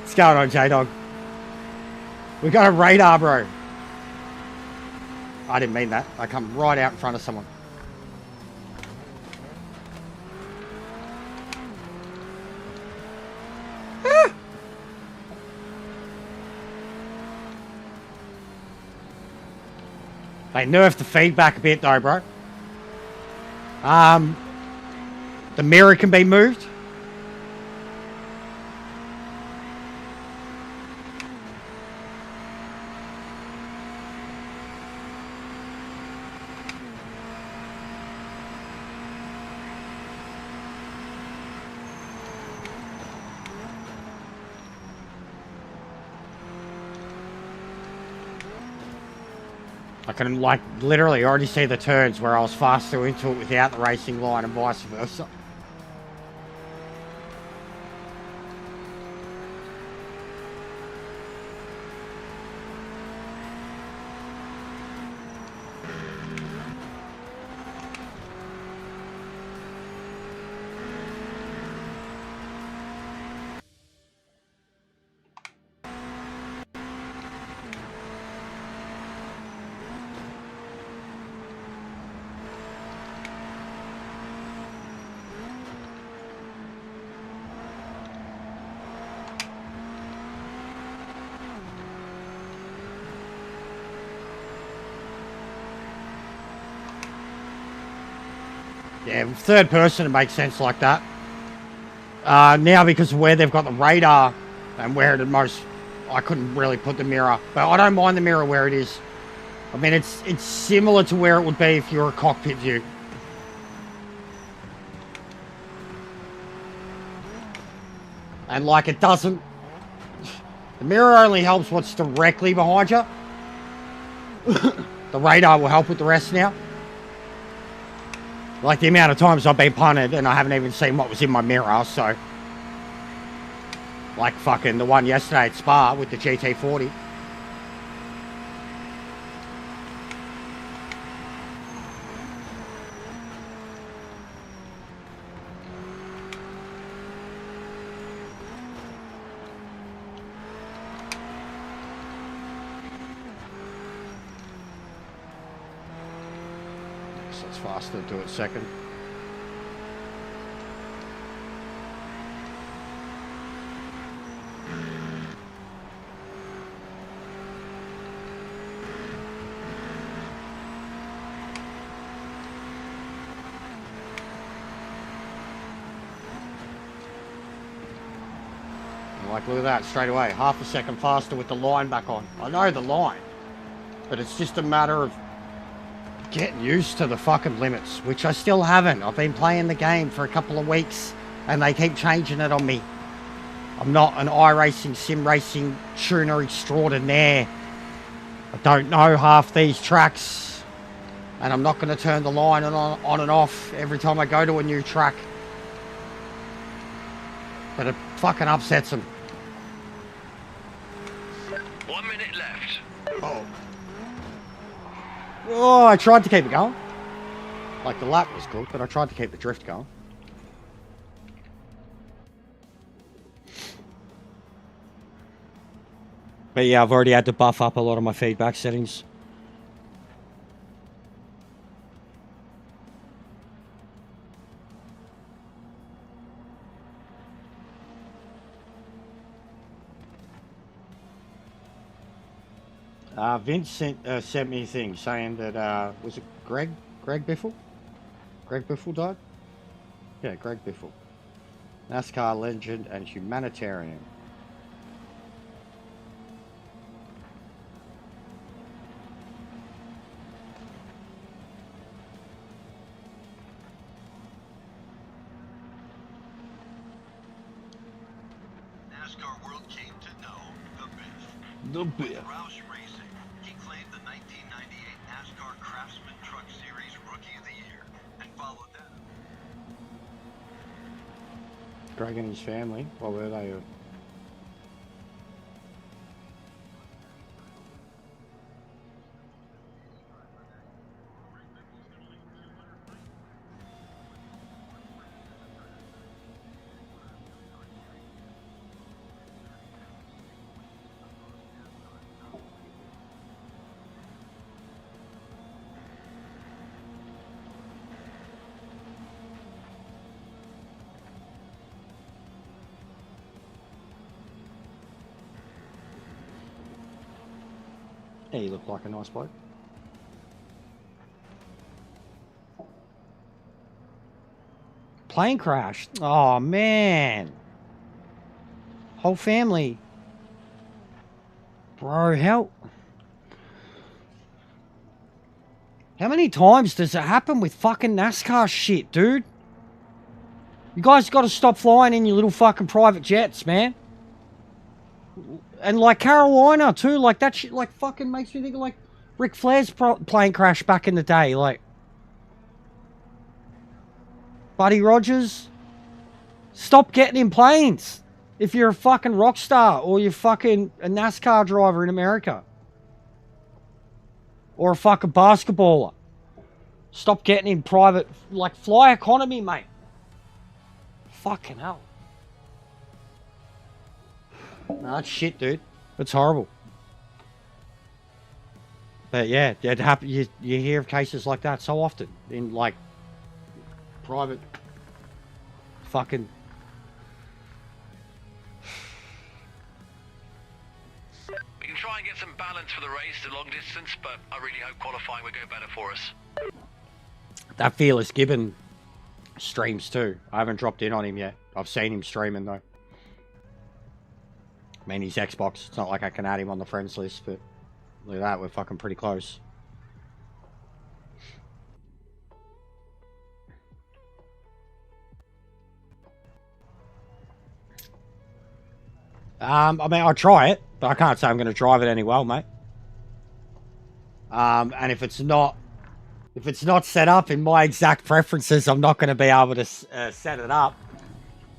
What's going on, J-Dog? We got a radar, bro. I didn't mean that. I come right out in front of someone. They nerfed the feedback a bit though, bro. The mirror can be moved. I can, like, literally already see the turns where I was faster into it without the racing line and vice versa. Yeah, third person, it makes sense like that. Now, because of where they've got the radar and where the most, I couldn't really put the mirror, but I don't mind the mirror where it is. I mean, it's similar to where it would be if you're a cockpit view. And like, it doesn't, the mirror only helps what's directly behind you. The radar will help with the rest now. Like the amount of times I've been punted and I haven't even seen what was in my mirror, so. Like fucking the one yesterday at Spa with the GT40. So it's faster to do it second. Like, look at that, straight away. Half a second faster with the line back on. I know the line, but it's just a matter of getting used to the fucking limits, which I still haven't. I've been playing the game for a couple of weeks, and they keep changing it on me. I'm not an iRacing, sim racing tuner extraordinaire. I don't know half these tracks, and I'm not going to turn the line on and off every time I go to a new track. But it fucking upsets them. 1 minute left. Oh, I tried to keep it going. Like, the lap was good, but I tried to keep the drift going. But yeah, I've already had to buff up a lot of my feedback settings. Vince sent me a thing saying that, was it Greg Biffle? Greg Biffle died? Yeah, Greg Biffle. NASCAR legend and humanitarian. NASCAR world came to know the Biff. The Biff. Roush Racing. He claimed the 1998 NASCAR Craftsman Truck Series Rookie of the Year and followed that. Greg and his family, what were they? Yeah, you look like a nice bloke. Plane crashed. Oh, man. Whole family. Bro, how many times does it happen with fucking NASCAR shit, dude? You guys got to stop flying in your little fucking private jets, man. And like Carolina too, like that shit like fucking makes me think of like Ric Flair's plane crash back in the day, like... Buddy Rogers, stop getting in planes if you're a fucking rock star or you're fucking a NASCAR driver in America. Or a fucking basketballer. Stop getting in private, like, fly economy, mate. Fucking hell. Nah, that's shit, dude. It's horrible. But yeah, it happen. You hear of cases like that so often in, like, private fucking... We can try and get some balance for the race to long distance, but I really hope qualifying will go better for us. That Fearless Gibbon streams too. I haven't dropped in on him yet. I've seen him streaming though. I mean, he's Xbox. It's not like I can add him on the friends list, but look at that. We're fucking pretty close. I mean, I'll try it, but I can't say I'm going to drive it any well, mate. And if it's not set up in my exact preferences, I'm not going to be able to set it up.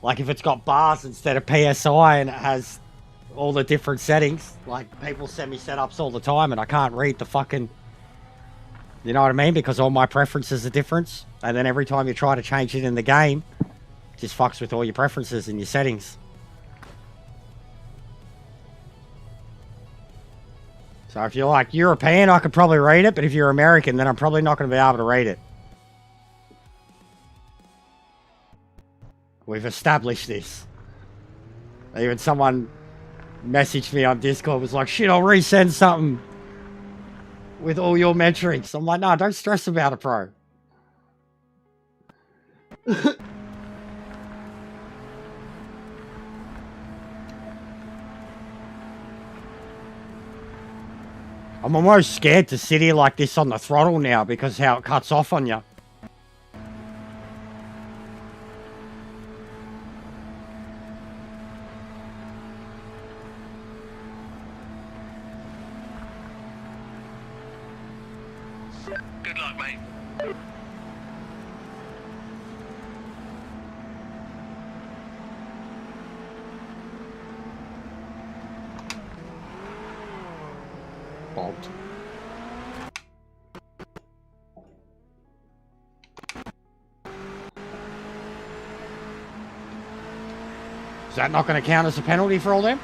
Like if it's got bars instead of PSI and it has all the different settings, like people send me setups all the time and I can't read the fucking, you know what I mean? Because all my preferences are different. And then every time you try to change it in the game, it just fucks with all your preferences and your settings. So if you're like European, I could probably read it, but if you're American, then I'm probably not going to be able to read it. We've established this. Even someone messaged me on Discord, was like, shit, I'll resend something with all your metrics. I'm like, no, don't stress about it, bro. I'm almost scared to sit here like this on the throttle now because how it cuts off on you. Good luck, mate. Bolt. Is that not going to count as a penalty for all them?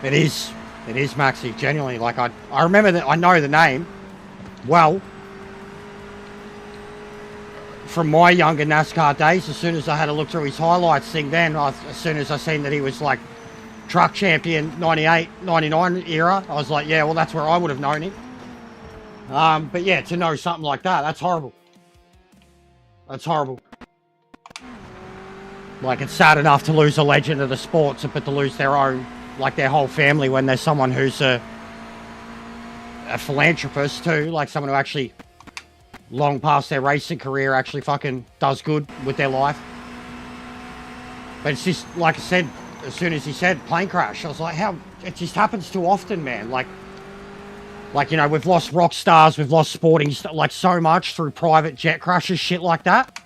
It is, Maxi, genuinely. Like, I remember that, I know the name well from my younger NASCAR days. As soon as I had a look through his highlights thing then, as soon as I seen that he was like truck champion 98, 99 era, I was like, yeah, well, that's where I would have known him. But yeah, to know something like that, that's horrible. That's horrible. Like, it's sad enough to lose a legend of the sport, but to lose their own, like their whole family, when there's someone who's a philanthropist too, like someone who actually, long past their racing career, actually fucking does good with their life. But it's just, like I said, as soon as he said plane crash, I was like, how, it just happens too often, man. Like, you know, we've lost rock stars, we've lost sporting, like, so much through private jet crashes, shit like that.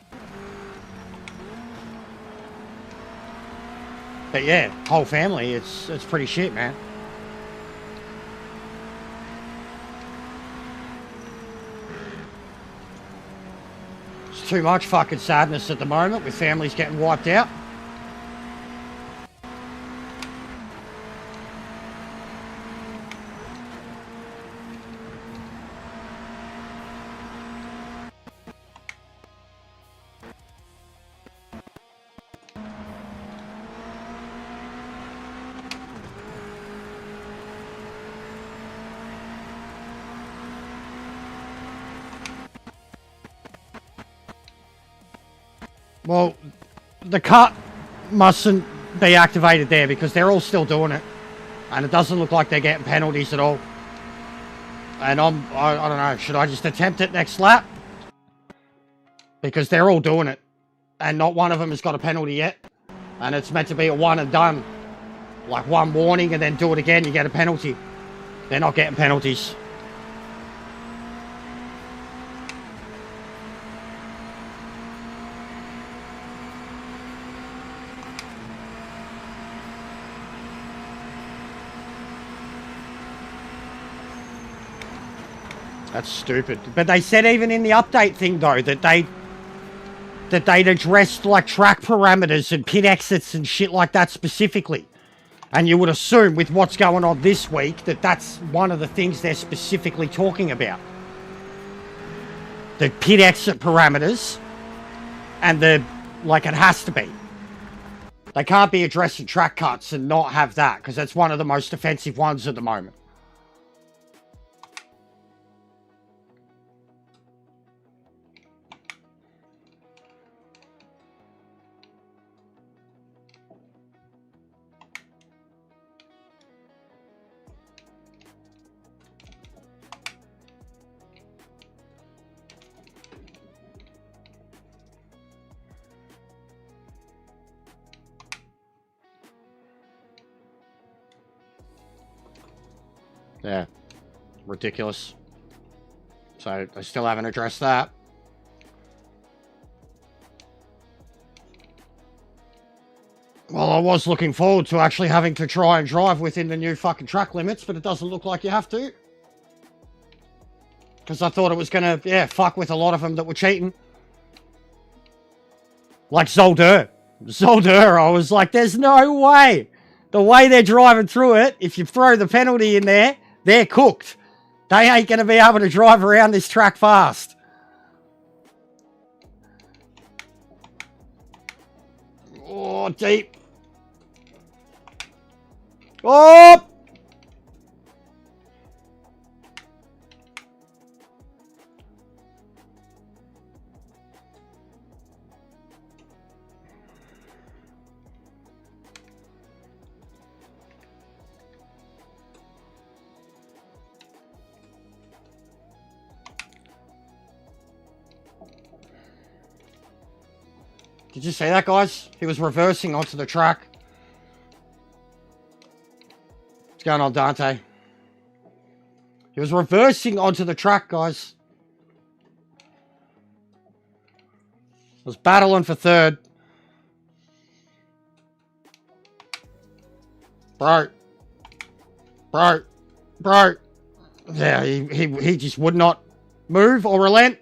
But yeah, whole family, it's pretty shit, man. It's too much fucking sadness at the moment with families getting wiped out. Well, the cut mustn't be activated there because they're all still doing it. And it doesn't look like they're getting penalties at all. And I don't know, should I just attempt it next lap? Because they're all doing it. And not one of them has got a penalty yet. And it's meant to be a one and done. Like one warning and then do it again, you get a penalty. They're not getting penalties. That's stupid. But they said even in the update thing though that they'd addressed like track parameters and pit exits and shit like that specifically. And you would assume with what's going on this week that that's one of the things they're specifically talking about. The pit exit parameters and the, like, it has to be. They can't be addressing track cuts and not have that because that's one of the most offensive ones at the moment. Yeah, ridiculous. So I still haven't addressed that. Well, I was looking forward to actually having to try and drive within the new fucking track limits, but it doesn't look like you have to. Because I thought it was going to, yeah, fuck with a lot of them that were cheating. Like Zolder. Zolder, I was like, there's no way. The way they're driving through it, if you throw the penalty in there, they're cooked. They ain't going to be able to drive around this track fast. Oh, deep. Oh! Did you see that, guys? He was reversing onto the track. What's going on, Dante? He was reversing onto the track, guys. Was battling for third. Bro. Yeah, he just would not move or relent.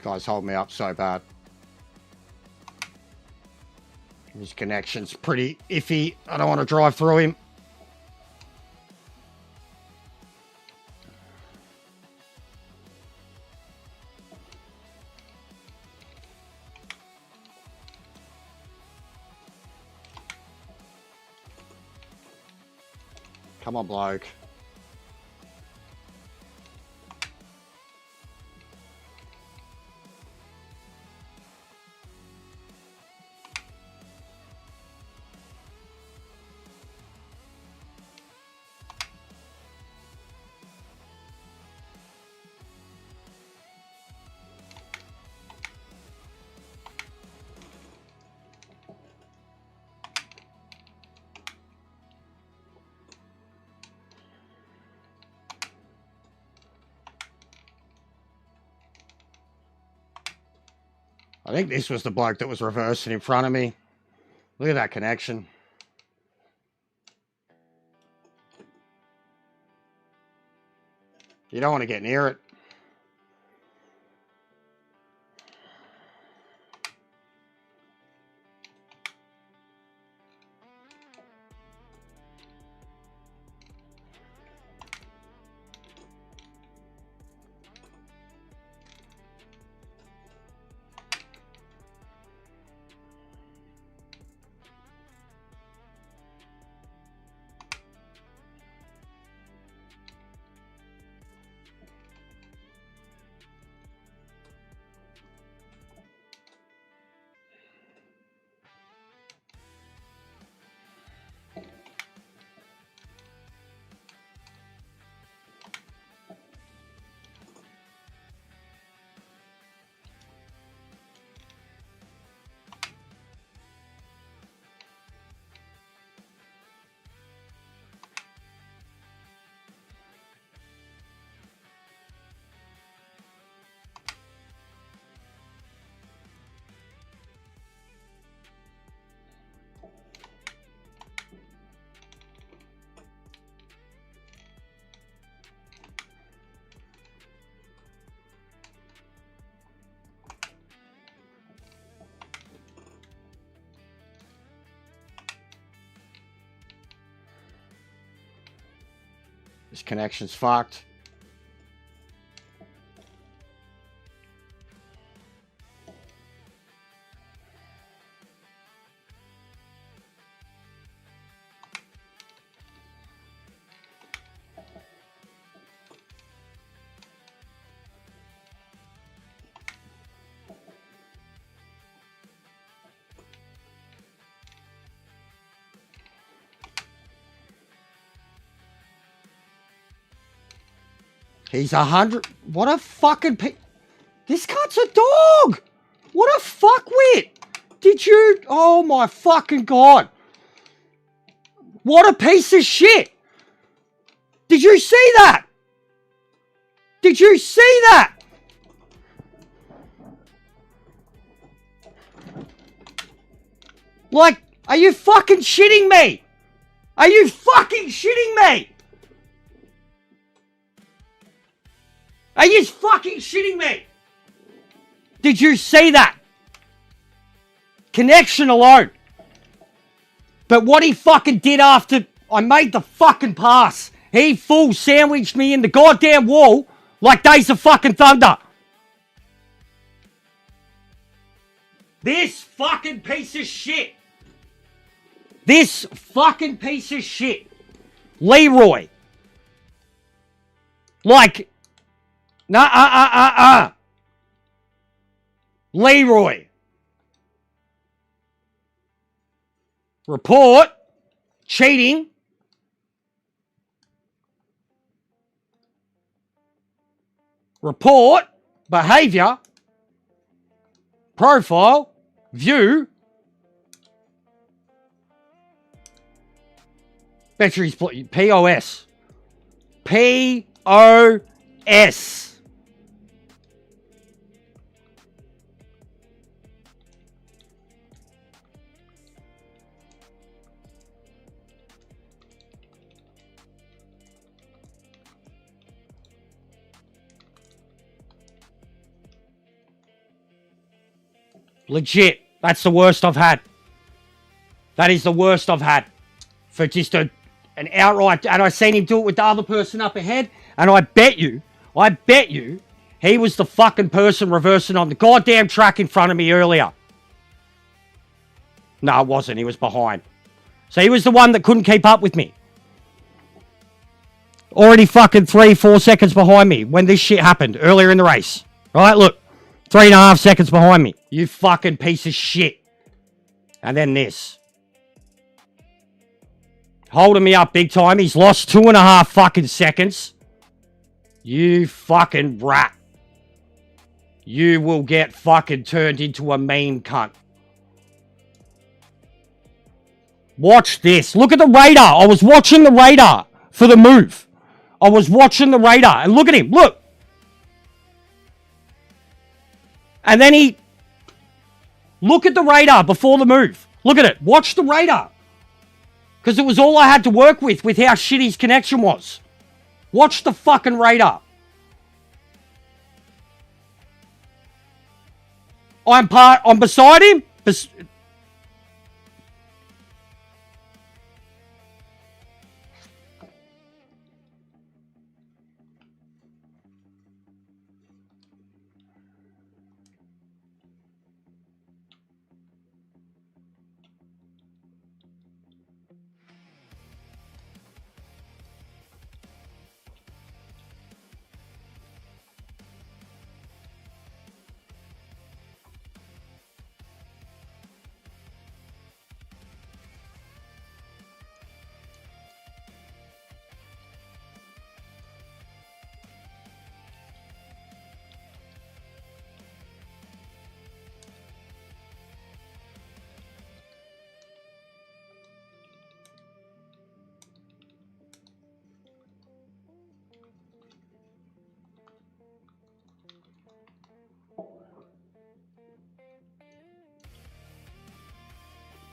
guy's holding me up so bad. His connection's pretty iffy. I don't want to drive through him. Come on, bloke. I think this was the bloke that was reversing in front of me. Look at that connection. You don't want to get near it. This connection's fucked. He's 100. What a fucking this cunt's a dog. What a fuckwit. Did you? Oh my fucking God. What a piece of shit. Did you see that? Did you see that? Like, are you fucking shitting me? Are you fucking shitting me? Are you fucking shitting me? Did you see that? Connection alone. But what he fucking did after I made the fucking pass, he full sandwiched me in the goddamn wall like Days of fucking Thunder. This fucking piece of shit. This fucking piece of shit. Leroy. Like, Leroy. Report. Cheating. Report. Behavior. Profile. View. Batteries. POS. POS. Legit. That's the worst I've had. That is the worst I've had. For just an outright... And I seen him do it with the other person up ahead. And I bet you, he was the fucking person reversing on the goddamn track in front of me earlier. No, it wasn't. He was behind. So he was the one that couldn't keep up with me. Already fucking 3-4 seconds behind me when this shit happened earlier in the race. Right, look. 3.5 seconds behind me. You fucking piece of shit. And then this. Holding me up big time. He's lost 2.5 fucking seconds. You fucking rat. You will get fucking turned into a mean cunt. Watch this. Look at the radar. I was watching the radar for the move. I was watching the radar. And look at him. Look. And then he... Look at the radar before the move. Look at it. Watch the radar. Because it was all I had to work with how shitty his connection was. Watch the fucking radar. I'm beside him.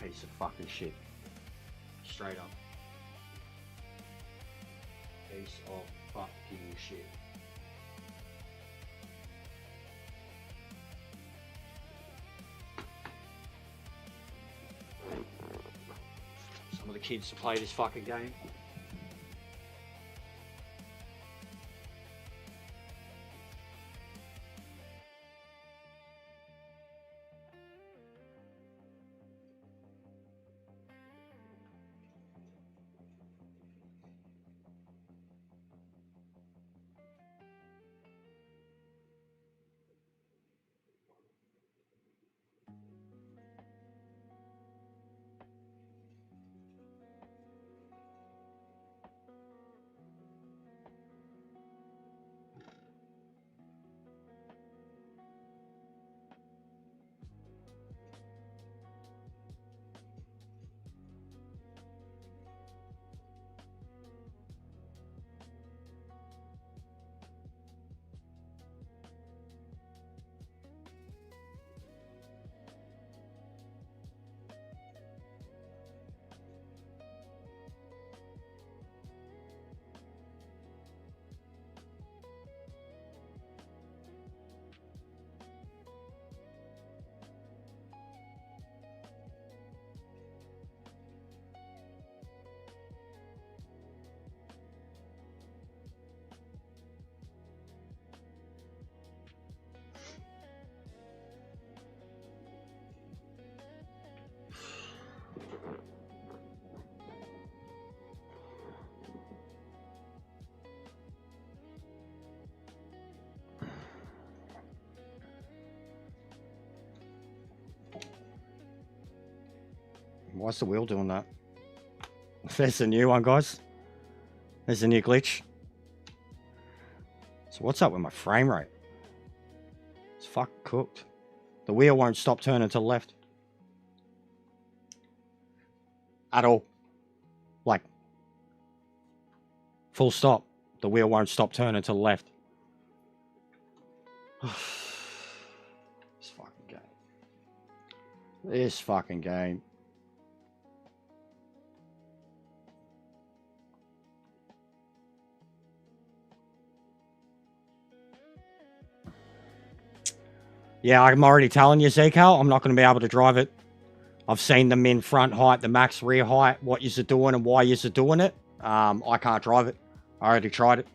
Piece of fucking shit. Straight up. Piece of fucking shit. Some of the kids to play this fucking game. Why's the wheel doing that? There's a new one, guys. There's a new glitch. So what's up with my frame rate? It's fucking cooked. The wheel won't stop turning to the left. At all. Like, full stop. The wheel won't stop turning to the left. This fucking game. This fucking game. Yeah, I'm already telling you, Zico, I'm not going to be able to drive it. I've seen the min front height, the max rear height, what you're doing and why you're doing it. I can't drive it. I already tried it.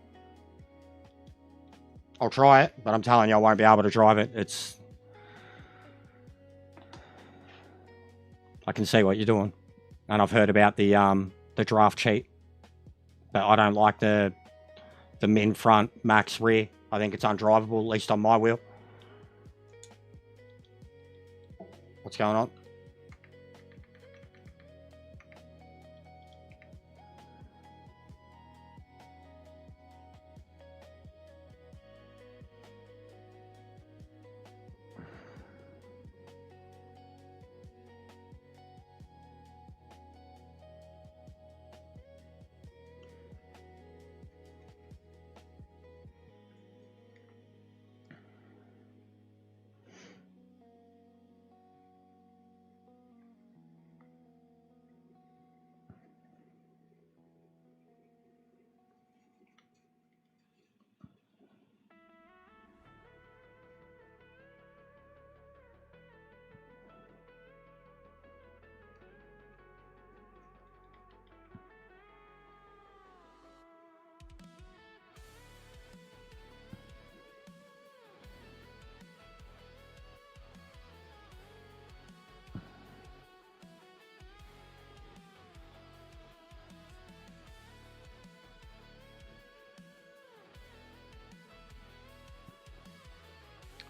I'll try it, but I'm telling you, I won't be able to drive it. It's... I can see what you're doing. And I've heard about the draft cheat. But I don't like the min front, max rear. I think it's undrivable, at least on my wheel. What's going on?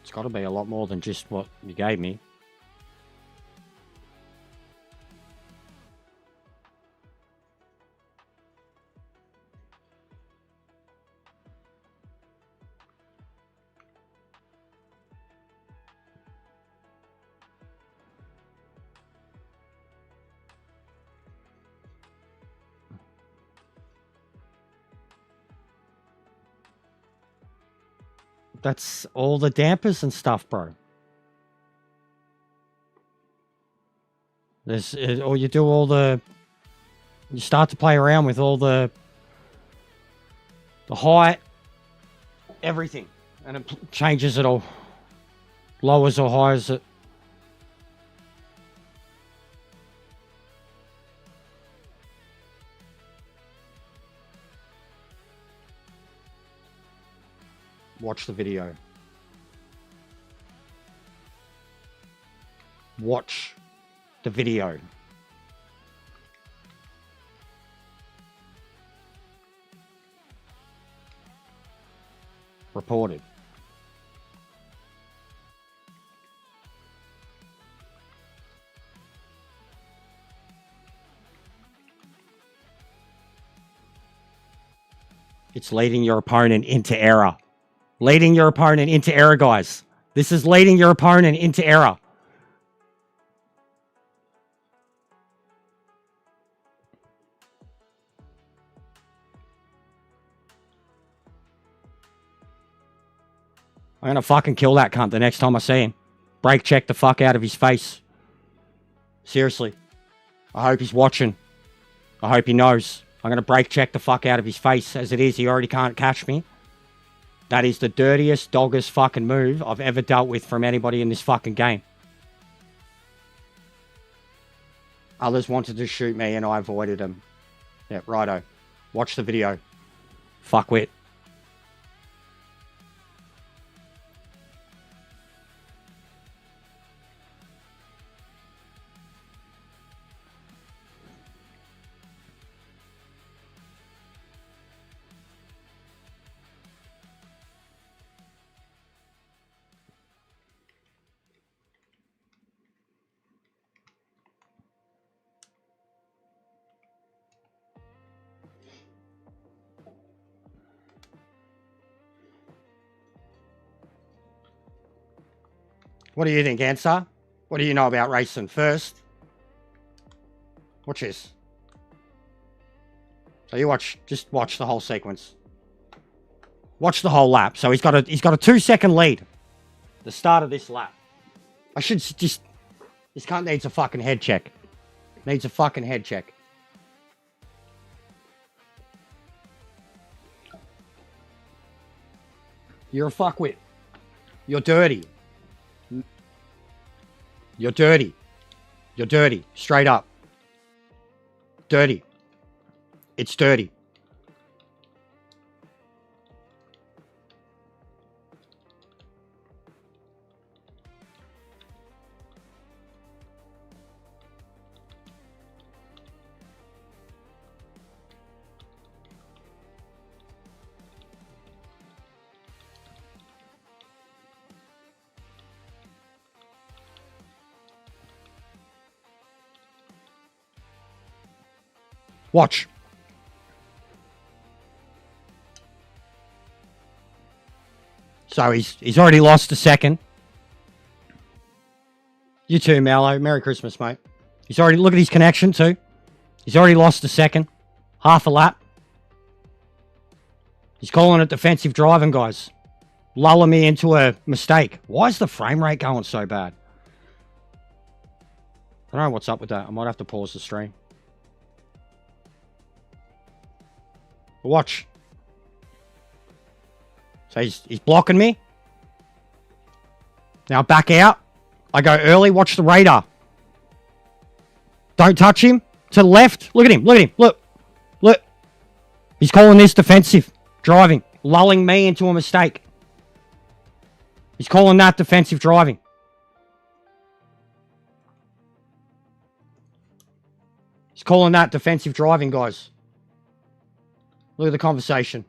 It's got to be a lot more than just what you gave me. That's all the dampers and stuff, bro. There's, or you do all the... You start to play around with all the height, everything. And it changes it all. Lowers or highs it. Watch the video. Watch the video. Reported. It's leading your opponent into error. Leading your opponent into error, guys. This is leading your opponent into error. I'm gonna fucking kill that cunt the next time I see him. Brake check the fuck out of his face. Seriously. I hope he's watching. I hope he knows. I'm gonna brake check the fuck out of his face. As it is, he already can't catch me. That is the dirtiest, doggest fucking move I've ever dealt with from anybody in this fucking game. Others wanted to shoot me and I avoided them. Yeah, righto. Watch the video. Fuckwit. What do you think, Answer? What do you know about racing first? Watch this. So you just watch the whole sequence. Watch the whole lap. So he's got a 2-second lead. The start of this lap. I should just... This cunt needs a fucking head check. Needs a fucking head check. You're a fuckwit. You're dirty. You're dirty. You're dirty. Straight up. Dirty. It's dirty. Watch. So he's already lost a second. You too, Mallow. Merry Christmas, mate. He's already... Look at his connection, too. He's already lost a second. Half a lap. He's calling it defensive driving, guys. Lulling me into a mistake. Why is the frame rate going so bad? I don't know what's up with that. I might have to pause the stream. Watch. So he's blocking me. Now back out. I go early. Watch the radar. Don't touch him. To the left. Look at him. Look at him. Look. Look. He's calling this defensive driving. Lulling me into a mistake. He's calling that defensive driving. He's calling that defensive driving, guys. Look at the conversation.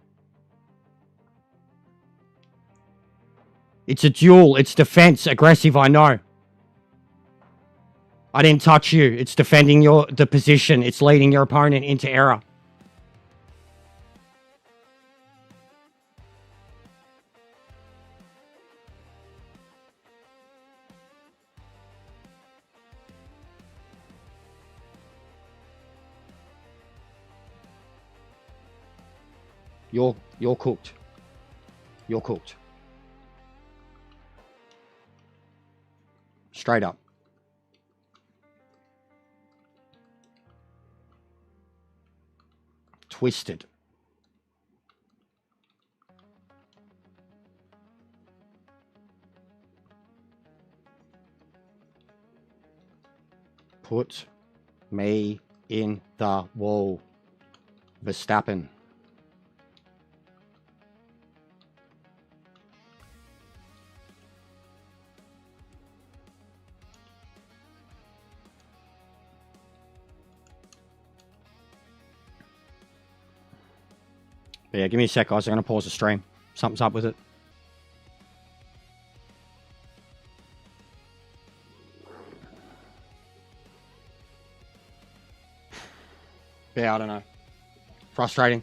It's a duel. It's defense. Aggressive, I know. I didn't touch you. It's defending the position. It's leading your opponent into error. You're cooked. You're cooked. Straight up. Twisted. Put me in the wall. Verstappen. But yeah, give me a sec, guys. I'm going to pause the stream. Something's up with it. Yeah, I don't know. Frustrating.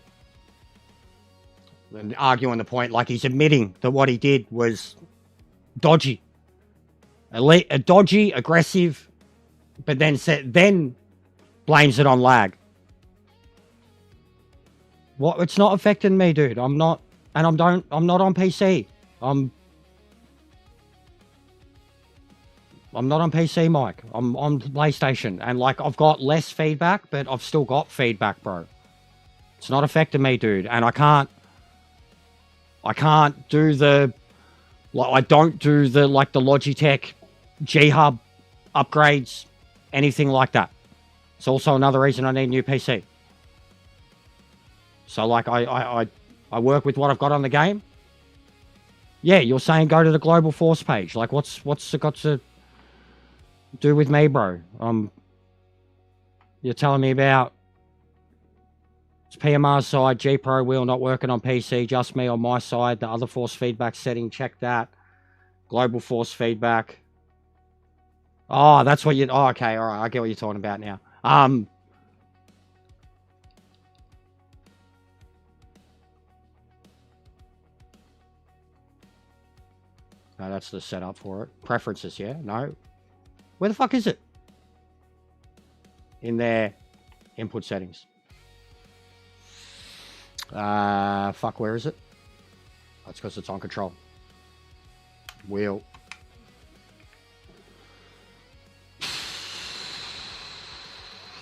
And arguing the point, like he's admitting that what he did was dodgy. A dodgy, aggressive, but then blames it on lag. What? It's not affecting me, dude. I'm not, and I'm not on PC. I'm not on PC, Mike. I'm on PlayStation, and like I've got less feedback, but I've still got feedback, bro. It's not affecting me, dude, and I can't do the, like, I don't do the, like, the Logitech G-Hub upgrades, anything like that. It's also another reason I need a new PC. So, like, I work with what I've got on the game. Yeah, you're saying go to the global force page. Like, what's it got to do with me, bro? You're telling me about it's PMR's side, G Pro wheel not working on PC, just me on my side. The other force feedback setting, check that. Global force feedback. Oh, that's what you... Oh, okay, all right. I get what you're talking about now. No, that's the setup for it. Preferences, yeah? No. Where the fuck is it? In their input settings. Fuck, where is it? That's because it's on control. Wheel.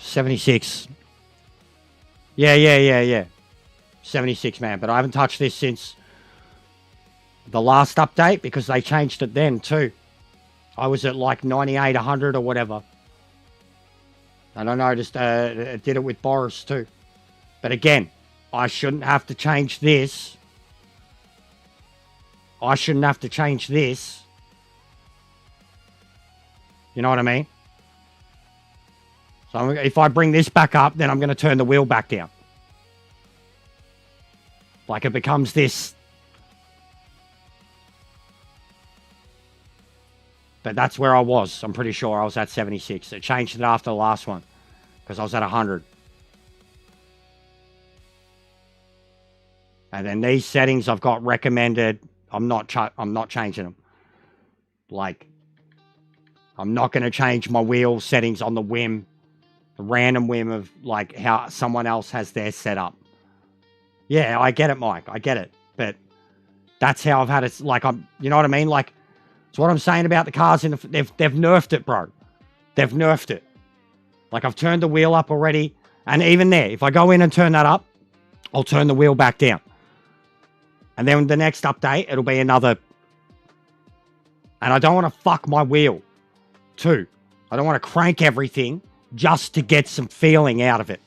$76. Yeah. 76, man. But I haven't touched this since the last update because they changed it then too. I was at like 98, 100 or whatever. And I noticed I did it with Boris too. But again, I shouldn't have to change this. I shouldn't have to change this. You know what I mean? So if I bring this back up, then I'm going to turn the wheel back down. Like it becomes this. But that's where I was. I'm pretty sure I was at 76. It changed it after the last one because I was at 100. And then these settings I've got recommended. I'm not changing them. Like, I'm not going to change my wheel settings on the whim, the random whim of like how someone else has their setup. Yeah, I get it, Mike. I get it. But that's how I've had it. Like, you know what I mean? Like, it's what I'm saying about the cars. They've nerfed it, bro. They've nerfed it. Like, I've turned the wheel up already. And even there, if I go in and turn that up, I'll turn the wheel back down. And then the next update, it'll be another. And I don't want to fuck my wheel, too. I don't want to crank everything just to get some feeling out of it.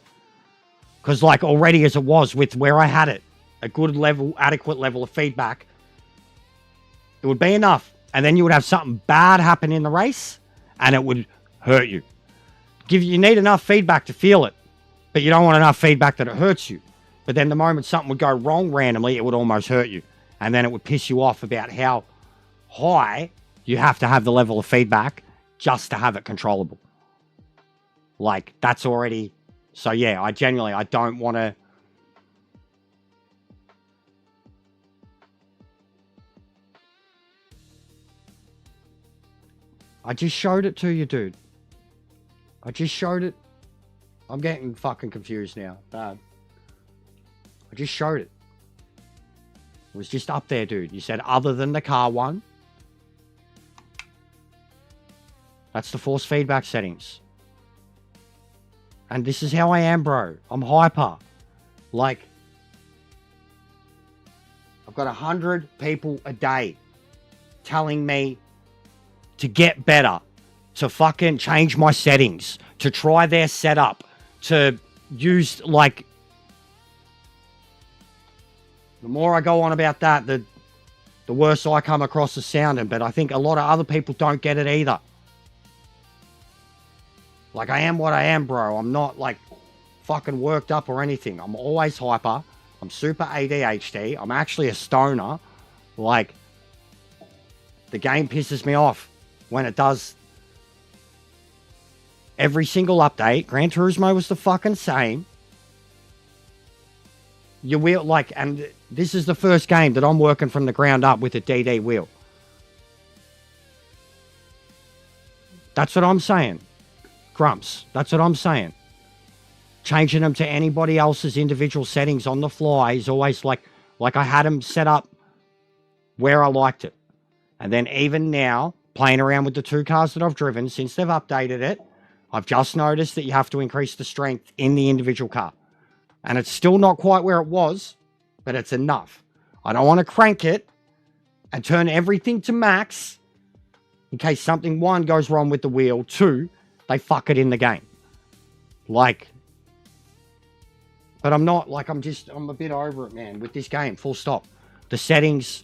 Because, like, already as it was with where I had it, a good level, adequate level of feedback, it would be enough. And then you would have something bad happen in the race, and it would hurt you. You need enough feedback to feel it, but you don't want enough feedback that it hurts you. But then the moment something would go wrong randomly, it would almost hurt you. And then it would piss you off about how high you have to have the level of feedback just to have it controllable. Like, that's already... So, yeah, I don't want to... I just showed it to you, dude. I just showed it. I'm getting fucking confused now. I just showed it. It was just up there, dude. You said other than the car one. That's the force feedback settings. And this is how I am, bro. I'm hyper. Like, I've got 100 people a day telling me to get better, to fucking change my settings, to try their setup, to use, like... The more I go on about that, the worse I come across as sounding. But I think a lot of other people don't get it either. Like, I am what I am, bro. I'm not, like, fucking worked up or anything. I'm always hyper. I'm super ADHD. I'm actually a stoner. Like, the game pisses me off when it does. Every single update, Gran Turismo was the fucking same. Your wheel, like, and this is the first game that I'm working from the ground up with a DD wheel. That's what I'm saying. Grumps. That's what I'm saying. Changing them to anybody else's individual settings on the fly is always like I had them set up where I liked it. And then even now, playing around with the two cars that I've driven since they've updated it, I've just noticed that you have to increase the strength in the individual car. And it's still not quite where it was, but it's enough. I don't want to crank it and turn everything to max in case something, one, goes wrong with the wheel, two, they fuck it in the game. Like, but I'm not, like, I'm a bit over it, man, with this game, full stop. The settings,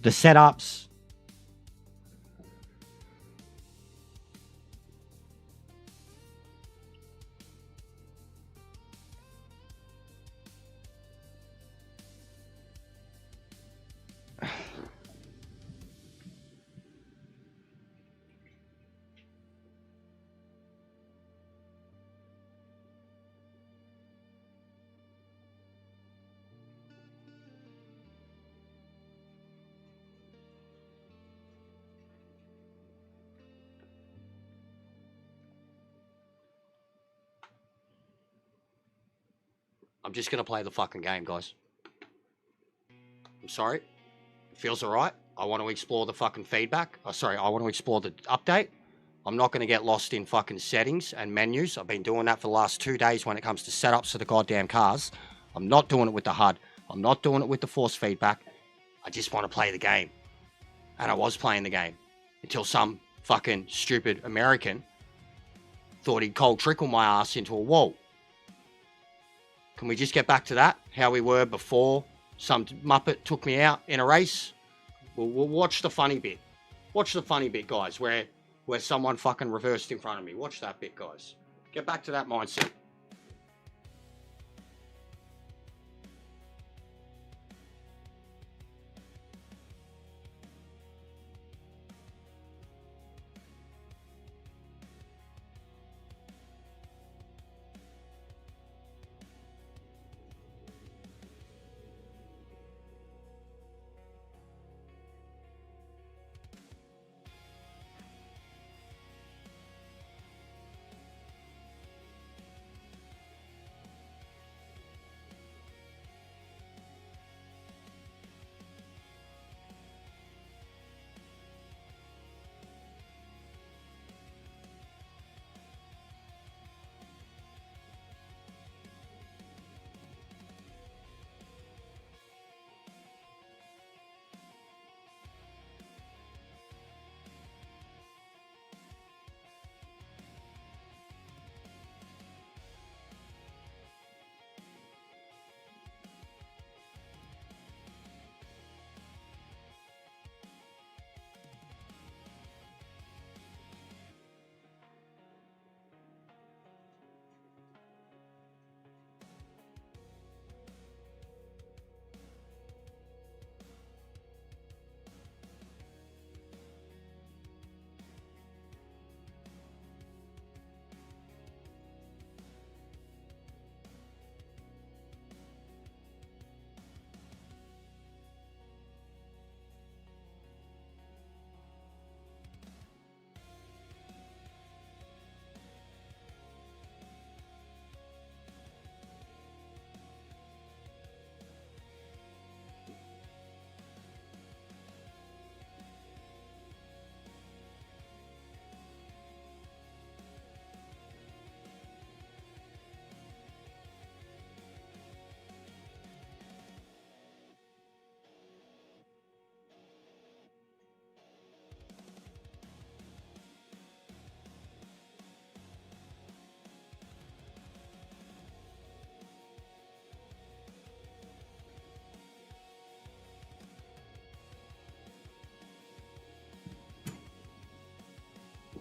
the setups. I'm just going to play the fucking game, guys. I'm sorry. It feels alright. I want to explore the fucking feedback. I want to explore the update. I'm not going to get lost in fucking settings and menus. I've been doing that for the last 2 days when it comes to setups for the goddamn cars. I'm not doing it with the HUD. I'm not doing it with the force feedback. I just want to play the game. And I was playing the game until some fucking stupid American thought he'd cold trickle my ass into a wall. Can we just get back to that? How we were before some muppet took me out in a race? We'll watch the funny bit. Watch the funny bit, guys, where someone fucking reversed in front of me. Watch that bit, guys. Get back to that mindset.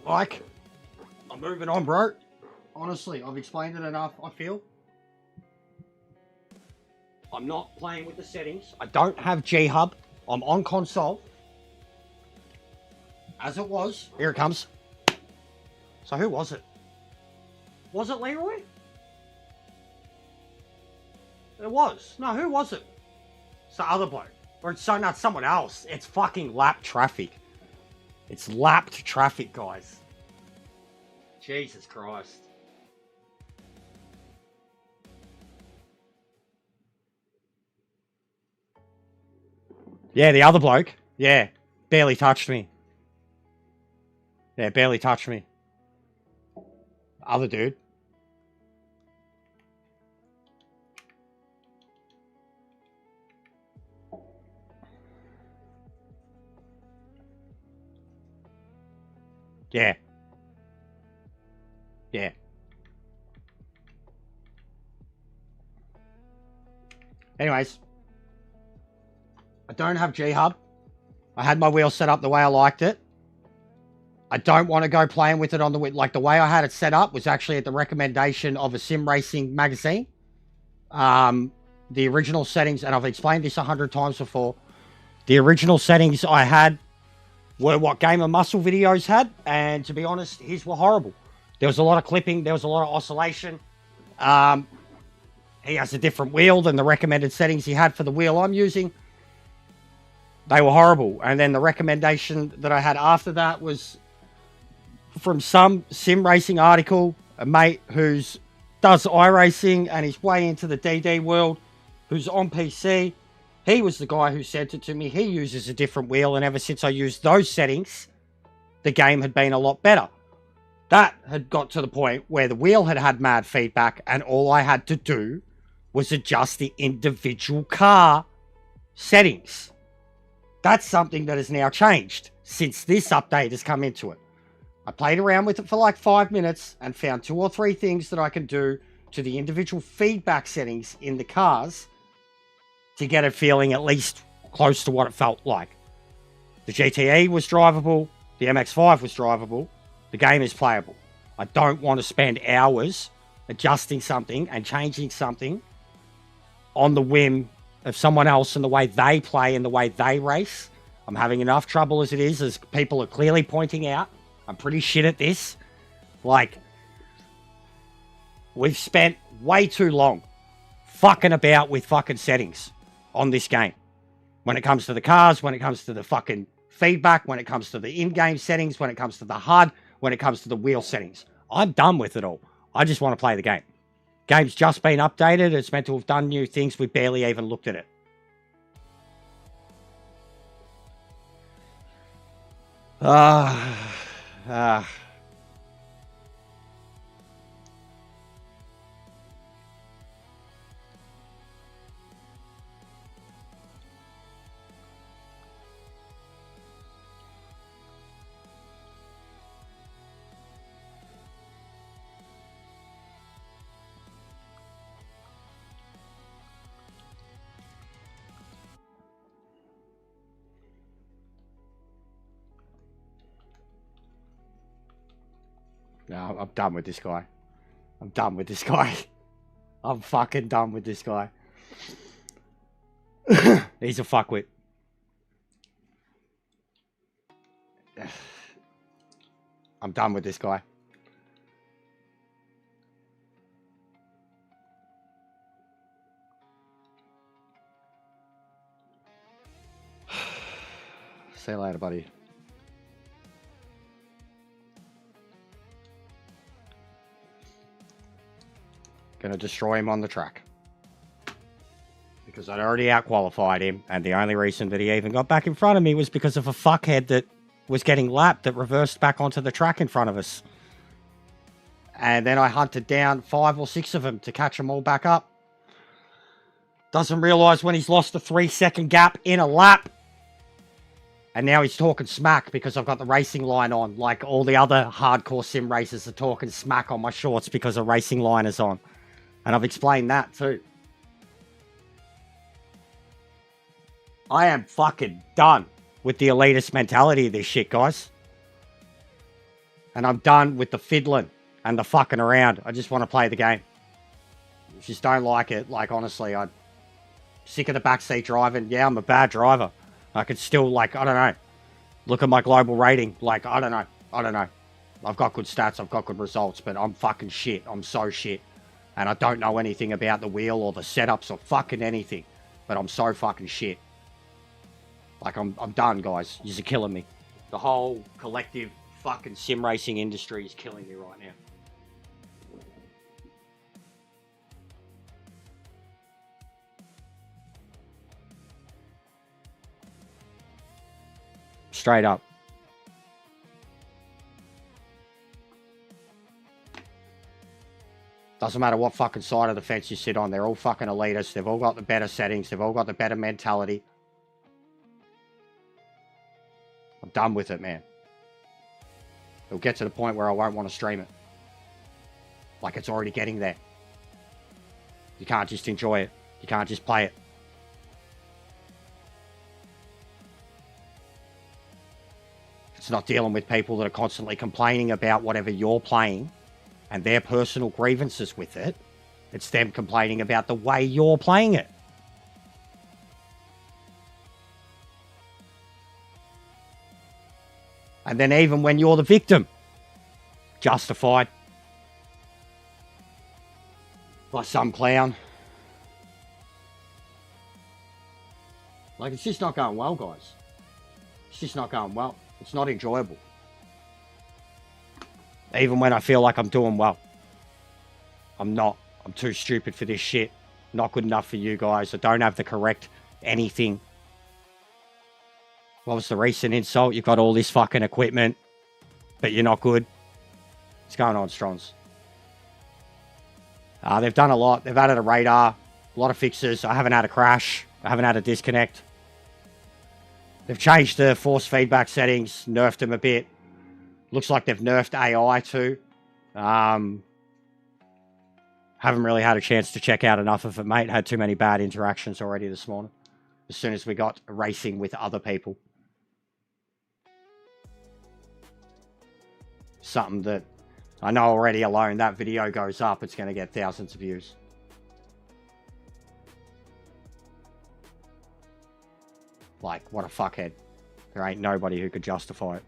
Like, I'm moving on, bro. Honestly, I've explained it enough, I feel. I'm not playing with the settings. I don't have G-Hub. I'm on console. As it was. Here it comes. So who was it? Was it Leroy? It was. No, who was it? It's the other bloke. Or it's not someone else. It's fucking lap traffic. It's lapped traffic, guys. Jesus Christ. Yeah, the other bloke. Yeah, barely touched me. Yeah, barely touched me. Other dude. Yeah. Yeah. Anyways. I don't have G-Hub. I had my wheel set up the way I liked it. I don't want to go playing with it on the... Like, the way I had it set up was actually at the recommendation of a sim racing magazine. The original settings, and I've explained this 100 times before. The original settings I had were what Game of Muscle videos had, and to be honest, his were horrible. There was a lot of clipping, there was a lot of oscillation. He has a different wheel than the recommended settings he had for the wheel I'm using. They were horrible. And then the recommendation that I had after that was from some sim racing article, a mate who's does iRacing and is way into the DD world, who's on PC. He was the guy who sent it to me. He uses a different wheel, and ever since I used those settings, the game had been a lot better. That had got to the point where the wheel had had mad feedback, and all I had to do was adjust the individual car settings. That's something that has now changed since this update has come into it. I played around with it for like 5 minutes and found 2 or 3 things that I can do to the individual feedback settings in the cars to get it feeling at least close to what it felt like. The GTE was drivable. The MX-5 was drivable. The game is playable. I don't want to spend hours adjusting something and changing something on the whim of someone else and the way they play and the way they race. I'm having enough trouble as it is, as people are clearly pointing out. I'm pretty shit at this. Like, we've spent way too long fucking about with fucking settings on this game. When it comes to the cars, when it comes to the fucking feedback, when it comes to the in-game settings, when it comes to the HUD, when it comes to the wheel settings. I'm done with it all. I just want to play the game. Game's just been updated. It's meant to have done new things. We barely even looked at it. No, I'm done with this guy. I'm done with this guy. I'm fucking done with this guy. He's a fuckwit. I'm done with this guy. See you later, buddy. Gonna destroy him on the track. Because I'd already outqualified him, and the only reason that he even got back in front of me was because of a fuckhead that was getting lapped that reversed back onto the track in front of us. And then I hunted down 5 or 6 of them to catch them all back up. Doesn't realise when he's lost a 3-second gap in a lap. And now he's talking smack because I've got the racing line on, like all the other hardcore sim racers are talking smack on my shorts because a racing line is on. And I've explained that too. I am fucking done with the elitist mentality of this shit, guys. And I'm done with the fiddling and the fucking around. I just want to play the game. I just don't like it. Like, honestly, I'm sick of the backseat driving. Yeah, I'm a bad driver. I could still, like, I don't know. Look at my global rating. Like, I don't know. I've got good stats. I've got good results. But I'm fucking shit. I'm so shit. And I don't know anything about the wheel or the setups or fucking anything. But I'm so fucking shit. Like, I'm done, guys. You're killing me. The whole collective fucking sim racing industry is killing me right now. Straight up. Doesn't matter what fucking side of the fence you sit on. They're all fucking elitists. They've all got the better settings. They've all got the better mentality. I'm done with it, man. It'll get to the point where I won't want to stream it. Like, it's already getting there. You can't just enjoy it. You can't just play it. It's not dealing with people that are constantly complaining about whatever you're playing and their personal grievances with it. It's them complaining about the way you're playing it. And then even when you're the victim, justified by some clown. Like, it's just not going well, guys. It's just not going well. It's not enjoyable. Even when I feel like I'm doing well. I'm not. I'm too stupid for this shit. Not good enough for you guys. I don't have the correct anything. What was the recent insult? You've got all this fucking equipment, but you're not good. What's going on, Strons? They've done a lot. They've added a radar. A lot of fixes. I haven't had a crash. I haven't had a disconnect. They've changed the force feedback settings. Nerfed them a bit. Looks like they've nerfed AI too. Haven't really had a chance to check out enough of it, mate. Had too many bad interactions already this morning. As soon as we got racing with other people. Something that I know already alone, that video goes up, it's going to get thousands of views. Like, what a fuckhead. There ain't nobody who could justify it.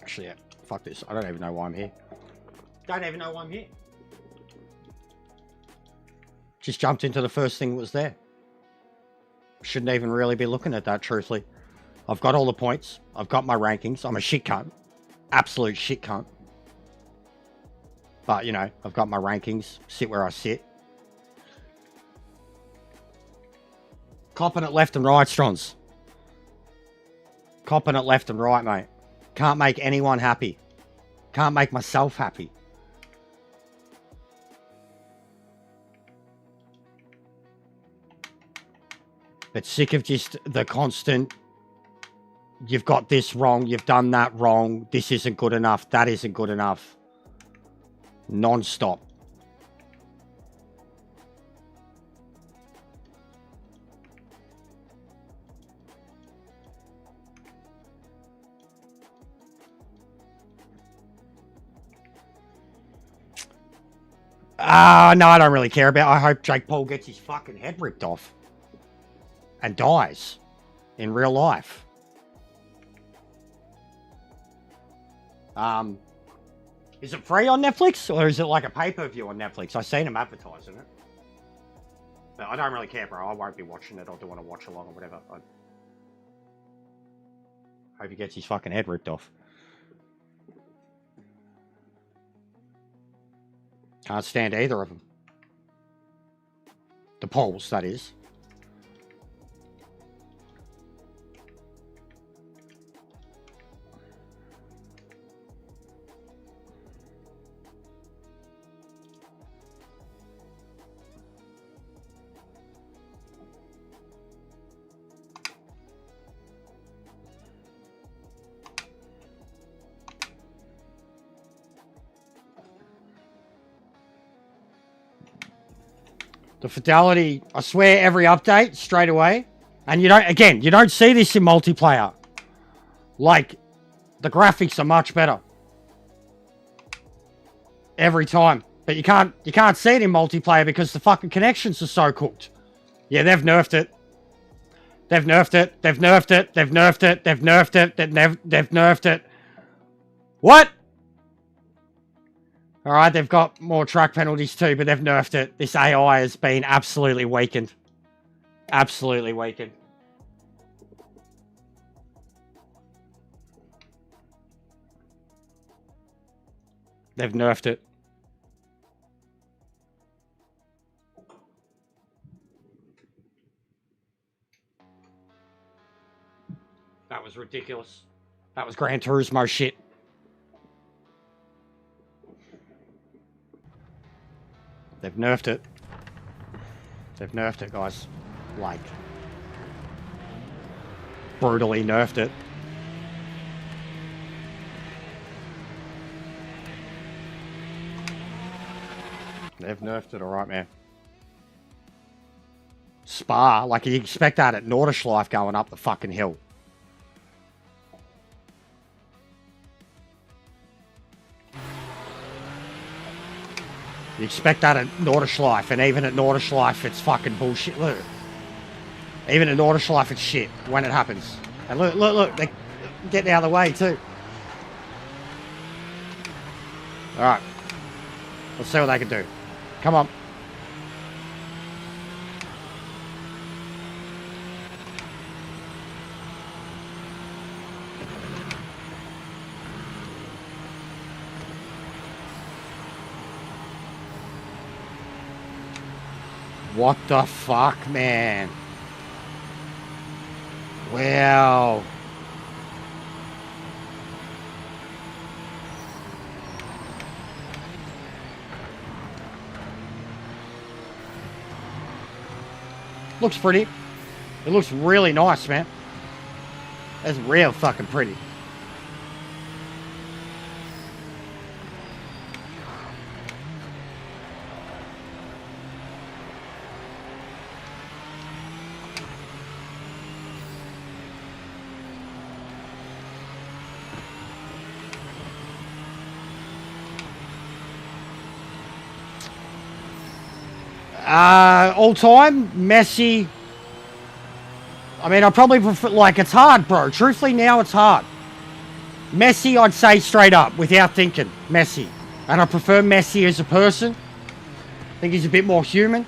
Actually, yeah, fuck this. I don't even know why I'm here. Don't even know why I'm here. Just jumped into the first thing that was there. Shouldn't even really be looking at that, truthfully. I've got all the points. I've got my rankings. I'm a shit cunt. Absolute shit cunt. But, you know, I've got my rankings. Sit where I sit. Copping it left and right, Strons. Copping it left and right, mate. Can't make anyone happy. Can't make myself happy. But sick of just the constant, you've got this wrong, you've done that wrong, this isn't good enough, that isn't good enough. Non-stop. No, I don't really care about. I hope Jake Paul gets his fucking head ripped off. And dies. In real life. Is it free on Netflix? Or is it like a pay-per-view on Netflix? I've seen him advertising it. But I don't really care, bro. I won't be watching it. I don't want to watch along or whatever. I hope he gets his fucking head ripped off. Can't stand either of them. The Pauls, that is. The fidelity, I swear, every update straight away. And you don't see this in multiplayer. Like, the graphics are much better. Every time. But you can't see it in multiplayer because the fucking connections are so cooked. Yeah, they've nerfed it. They've nerfed it. They've nerfed it. They've nerfed it. They've nerfed it. They've nerfed it. What? Alright, they've got more track penalties too, but they've nerfed it. This AI has been absolutely weakened. Absolutely weakened. They've nerfed it. That was ridiculous. That was Gran Turismo shit. They've nerfed it. They've nerfed it, guys. Like, brutally nerfed it. They've nerfed it, alright, man. Spa, like you expect that at Nordschleife going up the fucking hill. You expect that at Nordschleife, and even at Nordschleife, it's fucking bullshit. Look. Even in Nordschleife, it's shit when it happens. And look, they're getting out of the way too. Alright. Let's see what they can do. Come on. What the fuck, man? Wow. Looks pretty. It looks really nice, man. That's real fucking pretty. All time, Messi. I mean, I probably prefer, like, it's hard, bro. Truthfully, now it's hard. Messi, I'd say straight up, without thinking, Messi. And I prefer Messi as a person. I think he's a bit more human.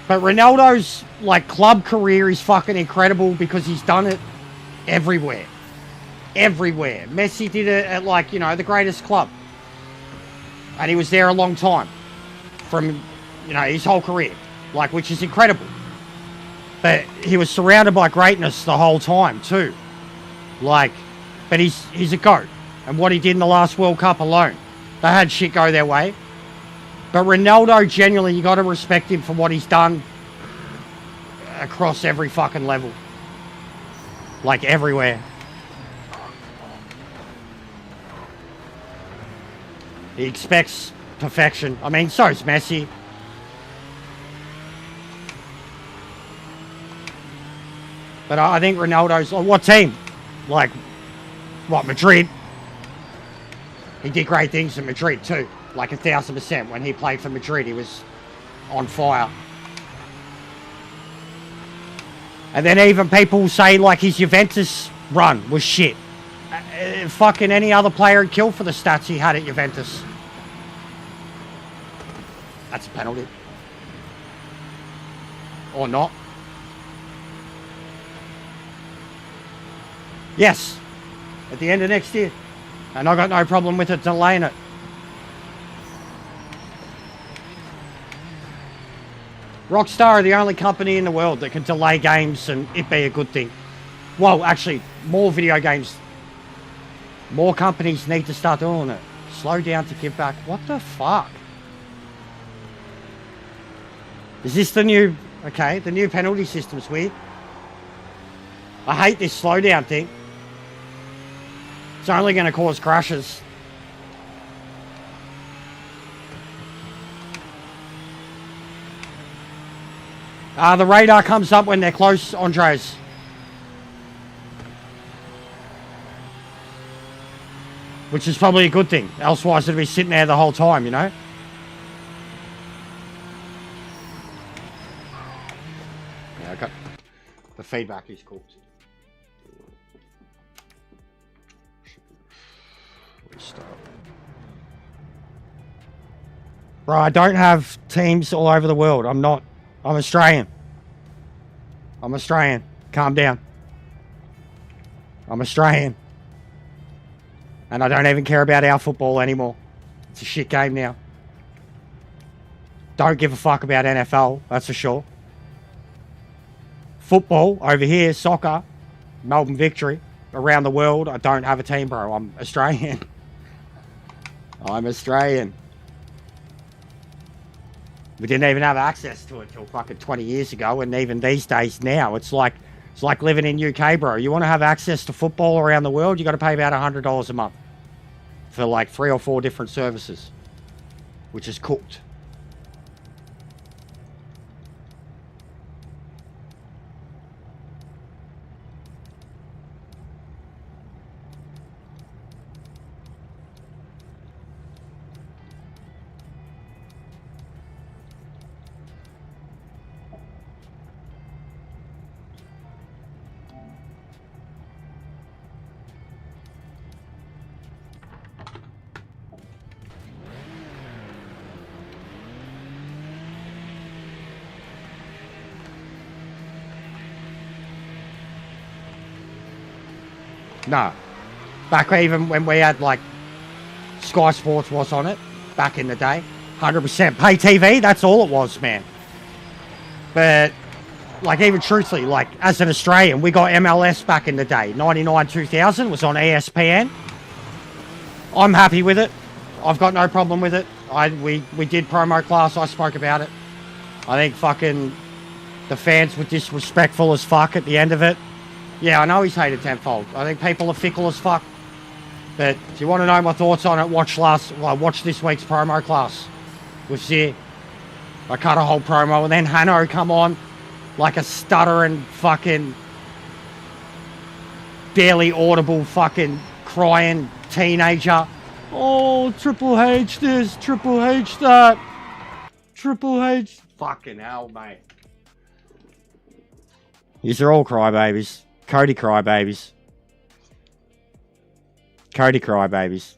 But Ronaldo's, like, club career is fucking incredible because he's done it everywhere. Everywhere. Messi did it at, like, you know, the greatest club. And he was there a long time. From, you know, his whole career, like, which is incredible. But he was surrounded by greatness the whole time too. Like, but he's a GOAT. And what he did in the last World Cup alone, they had shit go their way. But Ronaldo, genuinely, you got to respect him for what he's done across every fucking level, like everywhere. He expects perfection. I mean, so's Messi. But I think Ronaldo's... what team? Like, what, Madrid? He did great things in Madrid too. Like 1,000%. When he played for Madrid, he was on fire. And then even people say, like, his Juventus run was shit. Fucking any other player would kill for the stats he had at Juventus. That's a penalty. Or not. Yes. At the end of next year. And I got no problem with it delaying it. Rockstar are the only company in the world that can delay games and it be a good thing. Well, actually, more video games. More companies need to start doing it. Slow down to give back. What the fuck? Is this the new... okay, the new penalty system's weird. I hate this slowdown thing. It's only going to cause crashes. The radar comes up when they're close, Andres. Which is probably a good thing. Elsewise, it'd be sitting there the whole time, you know? Yeah, okay. The feedback is cooked. Restart. Bro, I don't have teams all over the world. I'm Australian. I'm Australian. Calm down. I'm Australian. And I don't even care about our football anymore. It's a shit game now. Don't give a fuck about NFL, that's for sure. Football, over here, soccer, Melbourne Victory. Around the world, I don't have a team, bro. I'm Australian. I'm Australian. We didn't even have access to it till fucking 20 years ago, and even these days now, it's like living in UK, bro. You want to have access to football around the world, you got to pay about $100 a month for like 3 or 4 different services, which is cooked. No. Back even when we had, like, Sky Sports was on it, back in the day. 100% pay TV, that's all it was, man. But, like, even truthfully, like, as an Australian, we got MLS back in the day. 99, 2000 was on ESPN. I'm happy with it. I've got no problem with it. We did promo class, I spoke about it. I think fucking the fans were disrespectful as fuck at the end of it. Yeah, I know he's hated tenfold. I think people are fickle as fuck. But if you want to know my thoughts on it, watch this week's promo class with Zir. I cut a whole promo, and then Hanno come on like a stuttering fucking barely audible fucking crying teenager. Oh, Triple H this, Triple H that, Triple H. Fucking hell, mate. These are all crybabies. Cody crybabies. Cody crybabies.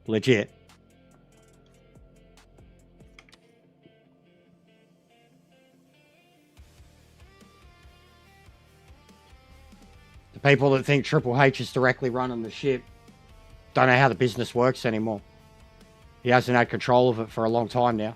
Legit. The people that think Triple H is directly running the ship don't know how the business works anymore. He hasn't had control of it for a long time now.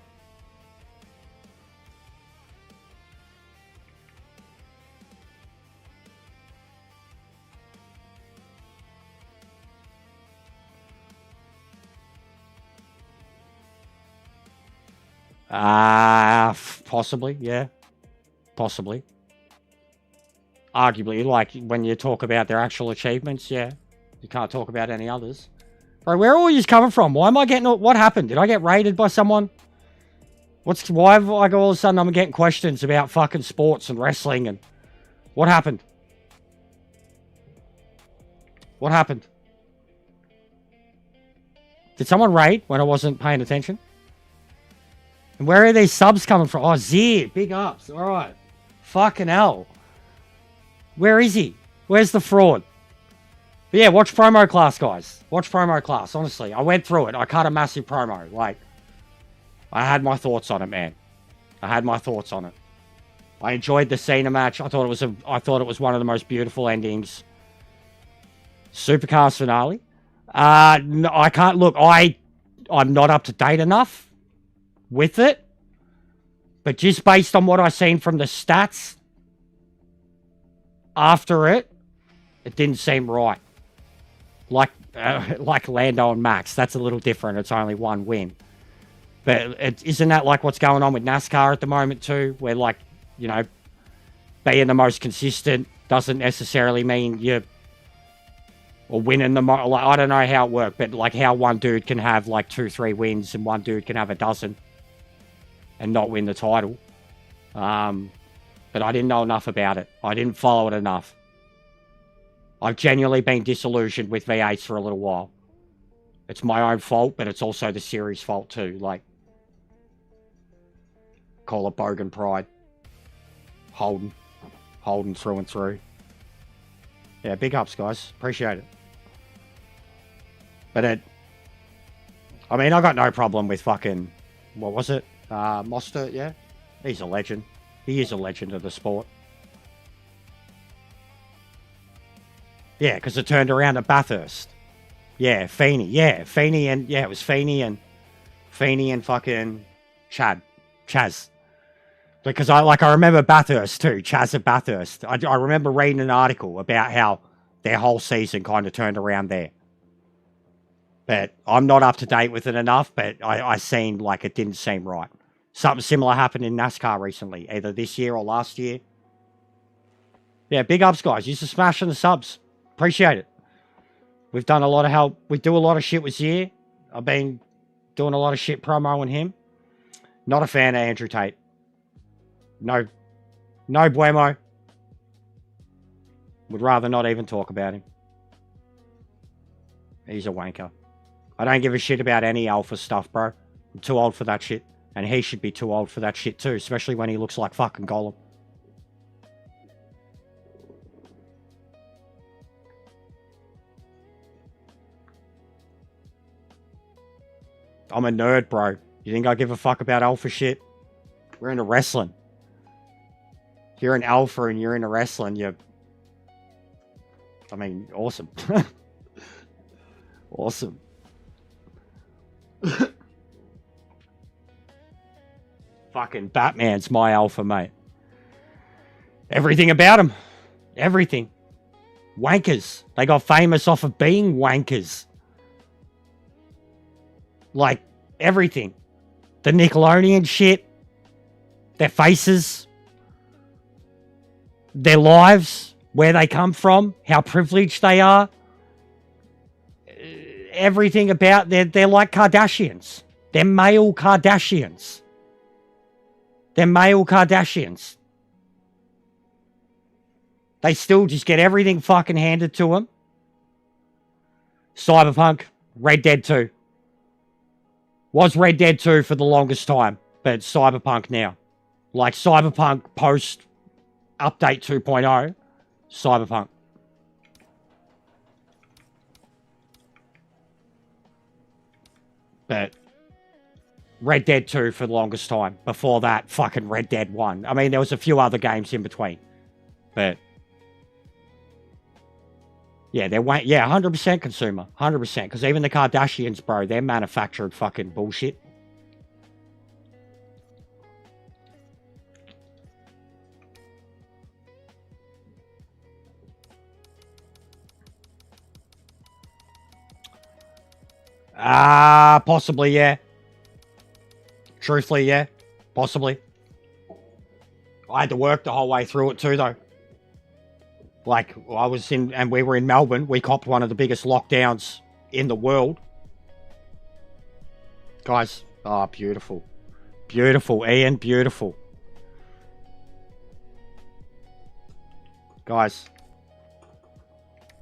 Possibly, yeah. Possibly. Arguably, like, when you talk about their actual achievements, yeah. You can't talk about any others. Bro, where are all you coming from? Why am I getting... What happened? Did I get raided by someone? Why have I got all of a sudden I'm getting questions about fucking sports and wrestling and... What happened? What happened? Did someone raid when I wasn't paying attention? And where are these subs coming from? Oh, Zir, big ups. All right. Fucking hell. Where is he? Where's the fraud? But yeah, watch promo class, guys. Watch promo class, honestly. I went through it. I cut a massive promo. Like, I had my thoughts on it, man. I had my thoughts on it. I enjoyed the Cena match. I thought it was one of the most beautiful endings. Supercars finale. No, I can't look. I'm not up to date enough with it, but just based on what I've seen from the stats after it didn't seem right. Like Lando and Max, that's a little different. It's only one win, but isn't that like what's going on with NASCAR at the moment too? Where, like, you know, being the most consistent doesn't necessarily mean you're or winning the most. Like, I don't know how it works, but like how one dude can have like 2-3 wins and one dude can have a dozen and not win the title. But I didn't know enough about it. I didn't follow it enough. I've genuinely been disillusioned with V8s for a little while. It's my own fault, but it's also the series' fault too. Like, call it bogan pride. Holden through and through. Yeah, big ups, guys. Appreciate it. But I mean, I got no problem with fucking, what was it? Mostert, yeah? He's a legend. He is a legend of the sport. Yeah, because it turned around at Bathurst. Yeah, Feeney. Yeah, Feeney and... Yeah, it was Feeney and fucking Chaz. Because I remember Bathurst too. Chaz at Bathurst. I remember reading an article about how their whole season kind of turned around there. But I'm not up to date with it enough, but I seen like it didn't seem right. Something similar happened in NASCAR recently, either this year or last year. Yeah, big ups, guys. Use the smash and the subs. Appreciate it. We've done a lot of help. We do a lot of shit with Zir. I've been doing a lot of shit promoing him. Not a fan of Andrew Tate. No bueno. Would rather not even talk about him. He's a wanker. I don't give a shit about any alpha stuff, bro. I'm too old for that shit. And he should be too old for that shit too, especially when he looks like fucking Gollum. I'm a nerd, bro. You think I give a fuck about alpha shit? We're into wrestling. If you're an alpha and you're into wrestling, I mean, awesome. Awesome. Fucking Batman's my alpha, mate. Everything about him. Everything. Wankers. They got famous off of being wankers. Like, everything. The Nickelodeon shit. Their faces. Their lives. Where they come from. How privileged they are. Everything about... They're like Kardashians. They're male Kardashians. They're male Kardashians. They still just get everything fucking handed to them. Cyberpunk. Red Dead 2. Was Red Dead 2 for the longest time. But it's Cyberpunk now. Like Cyberpunk post update 2.0. Cyberpunk. But Red Dead 2 for the longest time. Before that, fucking Red Dead 1. I mean, there was a few other games in between. But yeah, they're 100% consumer. 100%. Because even the Kardashians, bro, they're manufactured fucking bullshit. Possibly, yeah. Truthfully, yeah. Possibly. I had to work the whole way through it too, though. Like, I was in, and we were in Melbourne. We copped one of the biggest lockdowns in the world. Guys, beautiful. Beautiful, Ian, beautiful. Guys.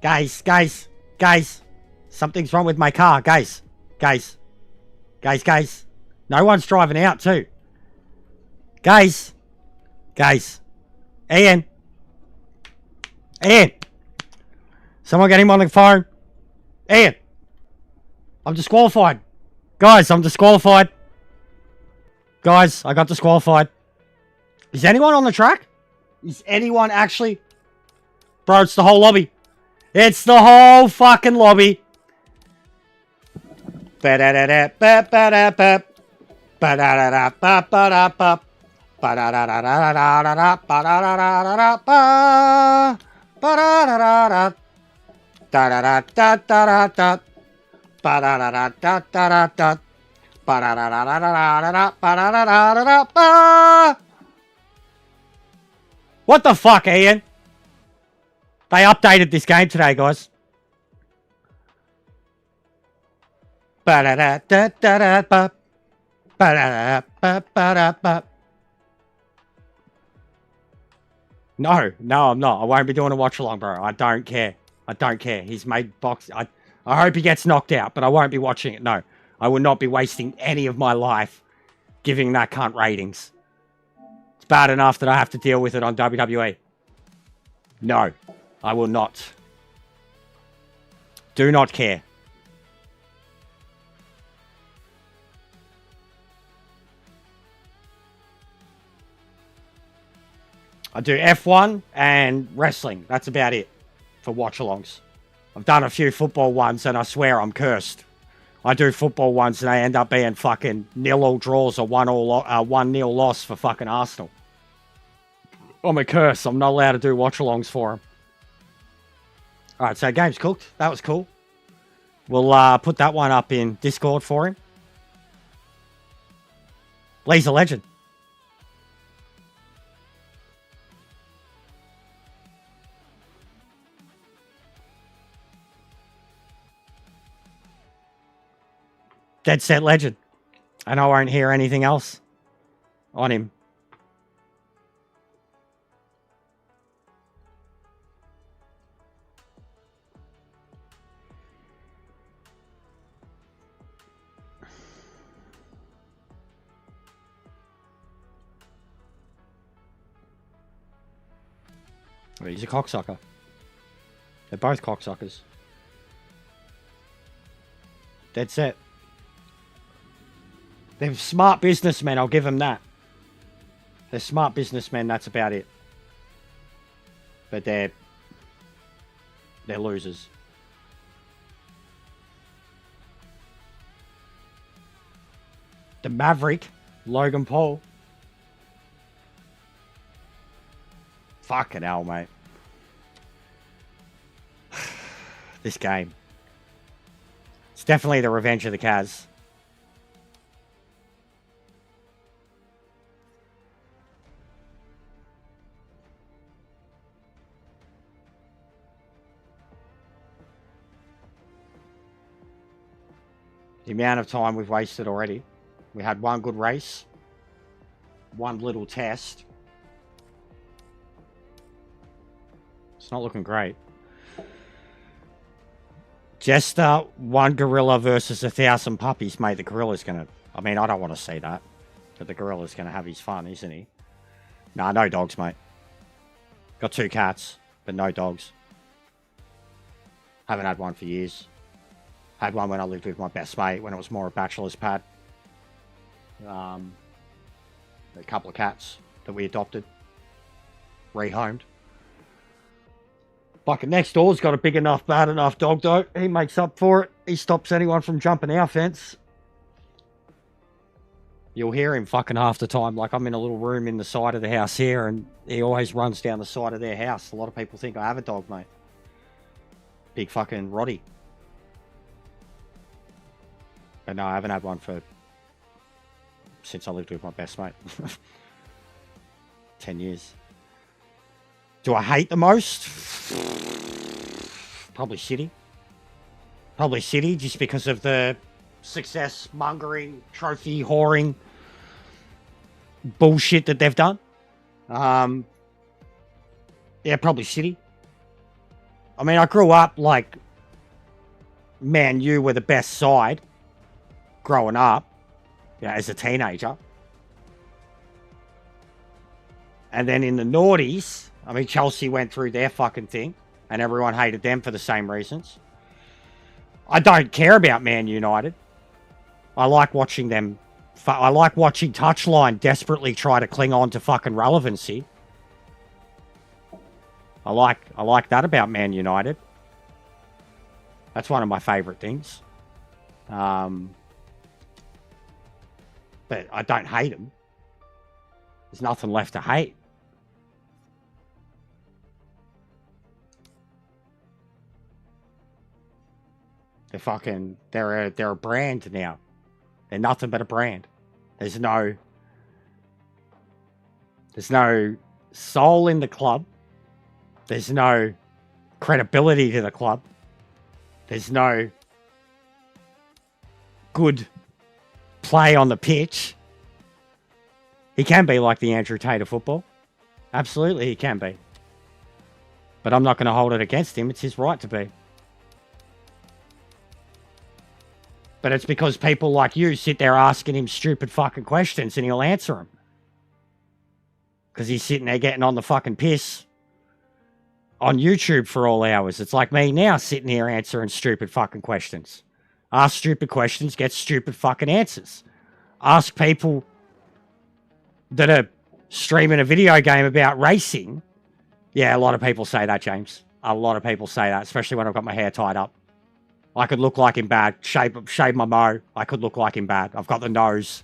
Guys. Something's wrong with my car, guys. Guys. No one's driving out, too. Guys. Ian. Someone get him on the phone. Ian. I'm disqualified. Guys, I'm disqualified. Guys, I got disqualified. Is anyone on the track? Is anyone actually... Bro, it's the whole lobby. It's the whole fucking lobby. What the fuck, Ian? They updated this game today, guys. No, I'm not. I won't be doing a watch along, bro. I don't care. He's made box. I hope he gets knocked out, but I won't be watching it. No, I will not be wasting any of my life giving that cunt ratings. It's bad enough that I have to deal with it on WWE. No, I will not. Do not care. I do F1 and wrestling. That's about it for watch-alongs. I've done a few football ones, and I swear I'm cursed. I do football ones, and they end up being fucking 0-0 draws or 1-0 loss for fucking Arsenal. I'm a curse. I'm not allowed to do watch-alongs for them. All right, so game's cooked. That was cool. We'll put that one up in Discord for him. Lee's a legend. Dead set legend. And I won't hear anything else on him. He's a cocksucker. They're both cocksuckers. Dead set. They're smart businessmen, I'll give them that. They're smart businessmen, that's about it. But they're They're losers. The Maverick, Logan Paul. Fucking hell, mate. This game. It's definitely the revenge of the Cavs. The amount of time we've wasted already. We had one good race. One little test. It's not looking great. Jester, one gorilla versus 1,000 puppies. Mate, the gorilla's going to... I mean, I don't want to say that. But the gorilla's going to have his fun, isn't he? Nah, no dogs, mate. Got 2 cats, but no dogs. Haven't had one for years. Had one when I lived with my best mate, when it was more a bachelor's pad. A couple of cats that we adopted. Rehomed. Fucking next door's got a big enough, bad enough dog, though. He makes up for it. He stops anyone from jumping our fence. You'll hear him fucking half the time. Like, I'm in a little room in the side of the house here, and he always runs down the side of their house. A lot of people think I have a dog, mate. Big fucking Roddy. But no, I haven't had one for... since I lived with my best mate. 10 years. Do I hate the most? Probably City. Probably City, just because of the success mongering, trophy whoring bullshit that they've done. Yeah, probably City. I mean, I grew up like Man U were the best side growing up, yeah, as a teenager. And then in the noughties, I mean, Chelsea went through their fucking thing, and everyone hated them for the same reasons. I don't care about Man United. I like watching them. I like watching Touchline desperately try to cling on to fucking relevancy. I like that about Man United. That's one of my favourite things. But I don't hate them. There's nothing left to hate. They're a brand now. They're nothing but a brand. There's no soul in the club. There's no credibility to the club. There's no good play on the pitch. He can be like the Andrew Tate of football. Absolutely, he can be. But I'm not going to hold it against him. It's his right to be. But it's because people like you sit there asking him stupid fucking questions and he'll answer them. Because he's sitting there getting on the fucking piss on YouTube for all hours. It's like me now sitting here answering stupid fucking questions. Ask stupid questions, get stupid fucking answers. Ask people that are streaming a video game about racing. Yeah, a lot of people say that, James. A lot of people say that, especially when I've got my hair tied up. I could look like him bad. Shave my mo. I could look like him bad. I've got the nose.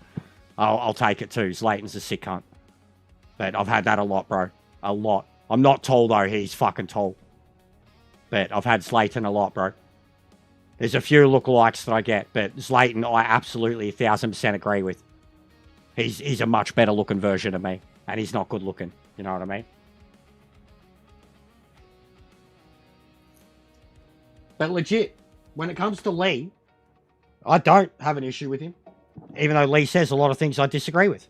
I'll take it too. Zlatan's a sick cunt. But I've had that a lot, bro. A lot. I'm not tall, though. He's fucking tall. But I've had Zlatan a lot, bro. There's a few lookalikes that I get. But Zlatan, I absolutely 1,000% agree with. He's a much better looking version of me. And he's not good looking. You know what I mean? But legit, when it comes to Lee, I don't have an issue with him. Even though Lee says a lot of things I disagree with.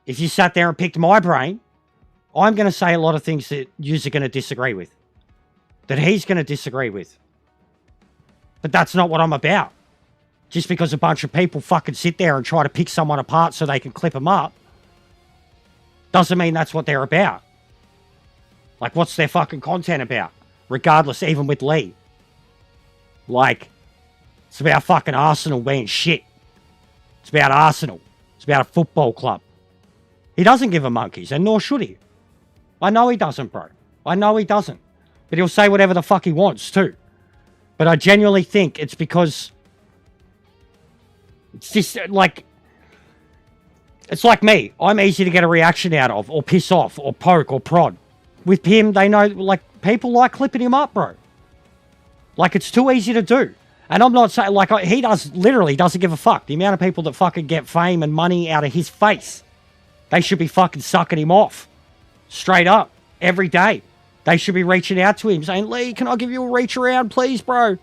If you sat there and picked my brain, I'm going to say a lot of things that you're going to disagree with. That he's going to disagree with. But that's not what I'm about. Just because a bunch of people fucking sit there and try to pick someone apart so they can clip them up, doesn't mean that's what they're about. Like, what's their fucking content about? Regardless, even with Lee. Like, it's about fucking Arsenal being shit. It's about Arsenal. It's about a football club. He doesn't give a monkeys, and nor should he. I know he doesn't, bro. I know he doesn't. But he'll say whatever the fuck he wants too. But I genuinely think it's because it's just like, it's like me. I'm easy to get a reaction out of, or piss off, or poke, or prod. With him, they know, like, people like clipping him up, bro. Like, it's too easy to do. And I'm not saying, like, he literally doesn't give a fuck. The amount of people that fucking get fame and money out of his face, they should be fucking sucking him off. Straight up. Every day. They should be reaching out to him saying, Lee, can I give you a reach around, please, bro?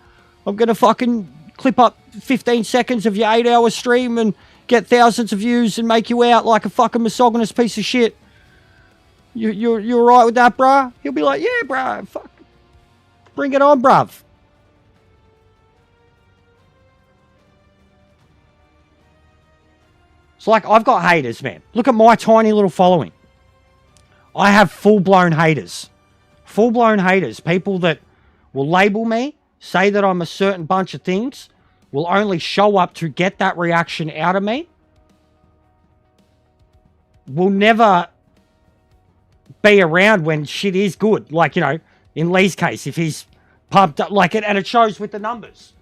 I'm going to fucking clip up 15 seconds of your 8-hour stream and get thousands of views and make you out like a fucking misogynist piece of shit. You're alright with that, bruh? He'll be like, yeah, bruh. Fuck. Bring it on, bruv. It's like, I've got haters, man. Look at my tiny little following. I have full-blown haters. Full-blown haters. People that will label me, say that I'm a certain bunch of things, will only show up to get that reaction out of me, will never be around when shit is good. Like, you know, in Lee's case, if he's pumped up, like it, and it shows with the numbers,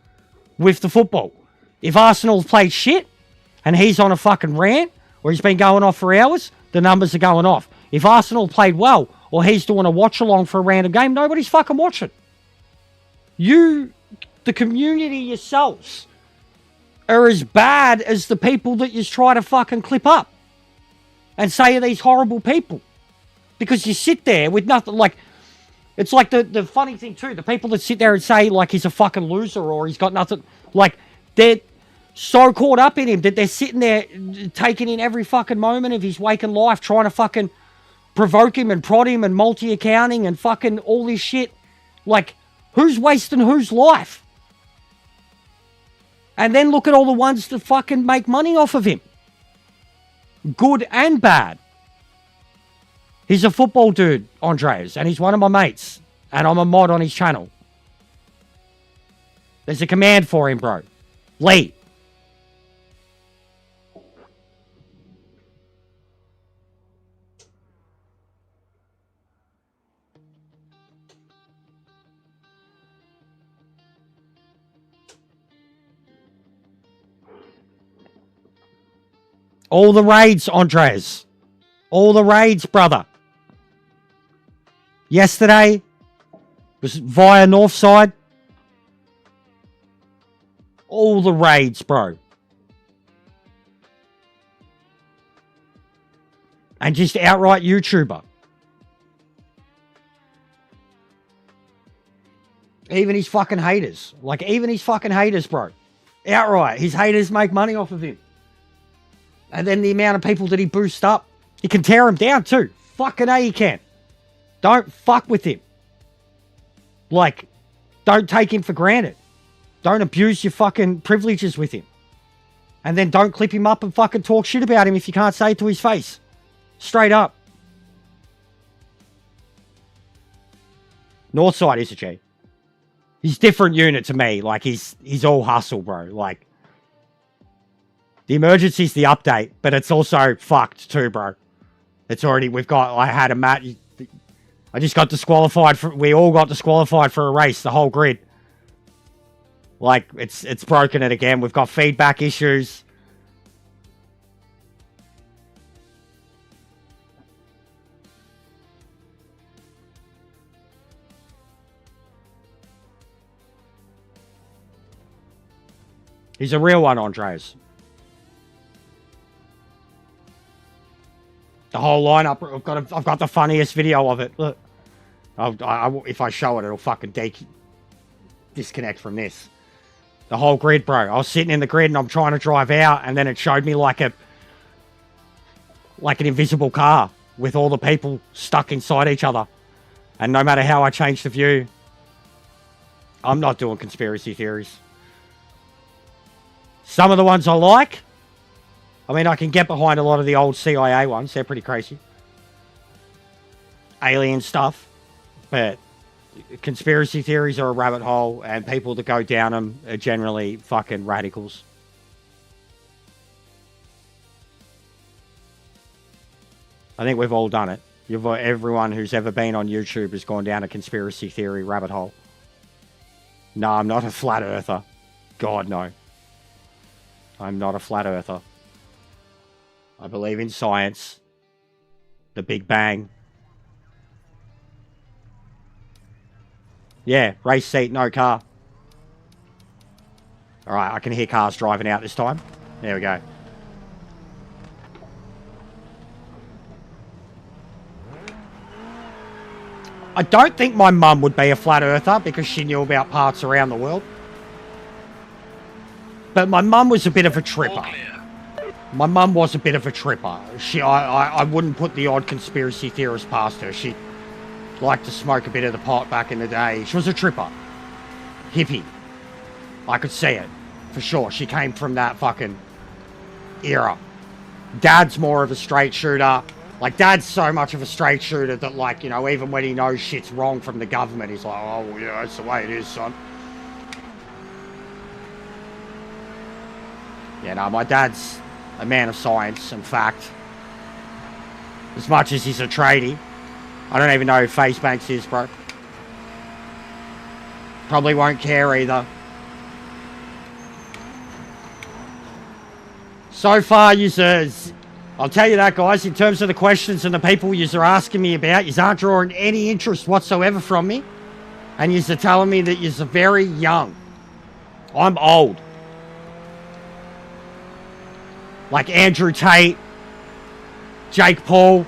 with the football. If Arsenal's played shit, and he's on a fucking rant, or he's been going off for hours, the numbers are going off. If Arsenal played well, or he's doing a watch-along for a random game, nobody's fucking watching. You, the community yourselves, are as bad as the people that you try to fucking clip up and say are these horrible people. Because you sit there with nothing, like, it's like the funny thing too, the people that sit there and say, like, he's a fucking loser or he's got nothing, like, they're so caught up in him that they're sitting there taking in every fucking moment of his waking life, trying to fucking provoke him and prod him and multi-accounting and fucking all this shit. Like, who's wasting whose life? And then look at all the ones that fucking make money off of him. Good and bad. He's a football dude, Andres, and he's one of my mates. And I'm a mod on his channel. There's a command for him, bro. Lee. All the raids, Andres. All the raids, brother. Yesterday was via Northside. All the raids, bro. And just outright YouTuber. Even his fucking haters. Like, even his fucking haters, bro. Outright. His haters make money off of him. And then the amount of people that he boosts up, he can tear him down too. Fucking A, he can. Don't fuck with him. Like, don't take him for granted. Don't abuse your fucking privileges with him. And then don't clip him up and fucking talk shit about him if you can't say it to his face. Straight up. Northside is a G. He's different unit to me. Like, he's all hustle, bro. Like, the emergency's the update, but it's also fucked too, bro. It's already, I had a match. I just got disqualified we all got disqualified for a race, the whole grid. Like, it's broken it again. We've got feedback issues. He's a real one, Andres. The whole lineup, I've got the funniest video of it. Look, if I show it, it'll fucking disconnect from this. The whole grid, bro. I was sitting in the grid and I'm trying to drive out, and then it showed me like an invisible car with all the people stuck inside each other. And no matter how I change the view, I'm not doing conspiracy theories. Some of the ones I like. I mean, I can get behind a lot of the old CIA ones. They're pretty crazy. Alien stuff. But conspiracy theories are a rabbit hole, and people that go down them are generally fucking radicals. I think we've all done it. Everyone who's ever been on YouTube has gone down a conspiracy theory rabbit hole. No, I'm not a flat earther. God, no. I'm not a flat earther. I believe in science. The Big Bang. Yeah, race seat, no car. Alright, I can hear cars driving out this time. There we go. I don't think my mum would be a flat earther because she knew about parts around the world. But my mum was a bit of a tripper. My mum was a bit of a tripper. I wouldn't put the odd conspiracy theorist past her. She liked to smoke a bit of the pot back in the day. She was a tripper. Hippie. I could see it. For sure. She came from that fucking era. Dad's more of a straight shooter. Like, Dad's so much of a straight shooter that, like, you know, even when he knows shit's wrong from the government, he's like, oh, well, yeah, that's the way it is, son. Yeah, no, my dad's a man of science and fact. As much as he's a tradie. I don't even know who Facebanks is, bro. Probably won't care either. So far, users, I'll tell you that, guys, in terms of the questions and the people you're asking me about, you aren't drawing any interest whatsoever from me. And you're telling me that you're very young. I'm old. Like Andrew Tate, Jake Paul.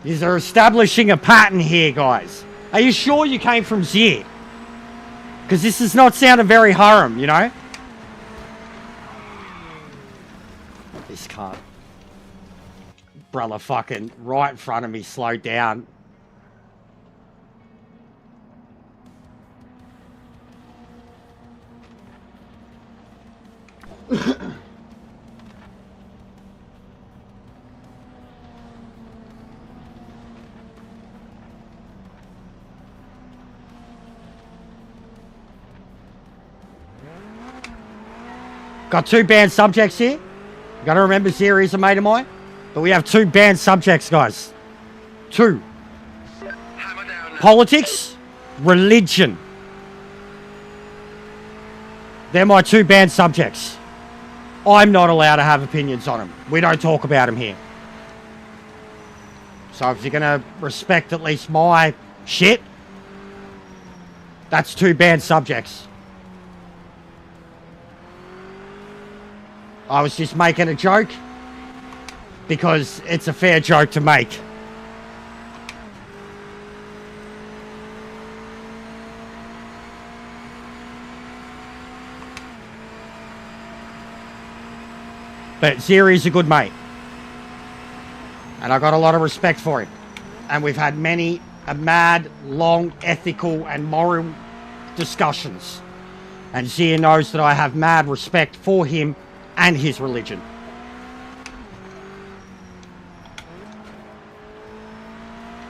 You're establishing a pattern here, guys. Are you sure you came from Zir? Because this is not sounding very harem, you know? This cunt. Brother fucking right in front of me, slowed down. Got 2 banned subjects here. Gotta remember Ziri is a mate of mine. But we have 2 banned subjects, guys. 2. Politics, religion. They're my 2 banned subjects. I'm not allowed to have opinions on them. We don't talk about them here. So if you're gonna respect at least my shit, that's 2 banned subjects. I was just making a joke because it's a fair joke to make. But Ziri's a good mate. And I got a lot of respect for him. And we've had many mad, long, ethical and moral discussions. And Zir knows that I have mad respect for him and his religion.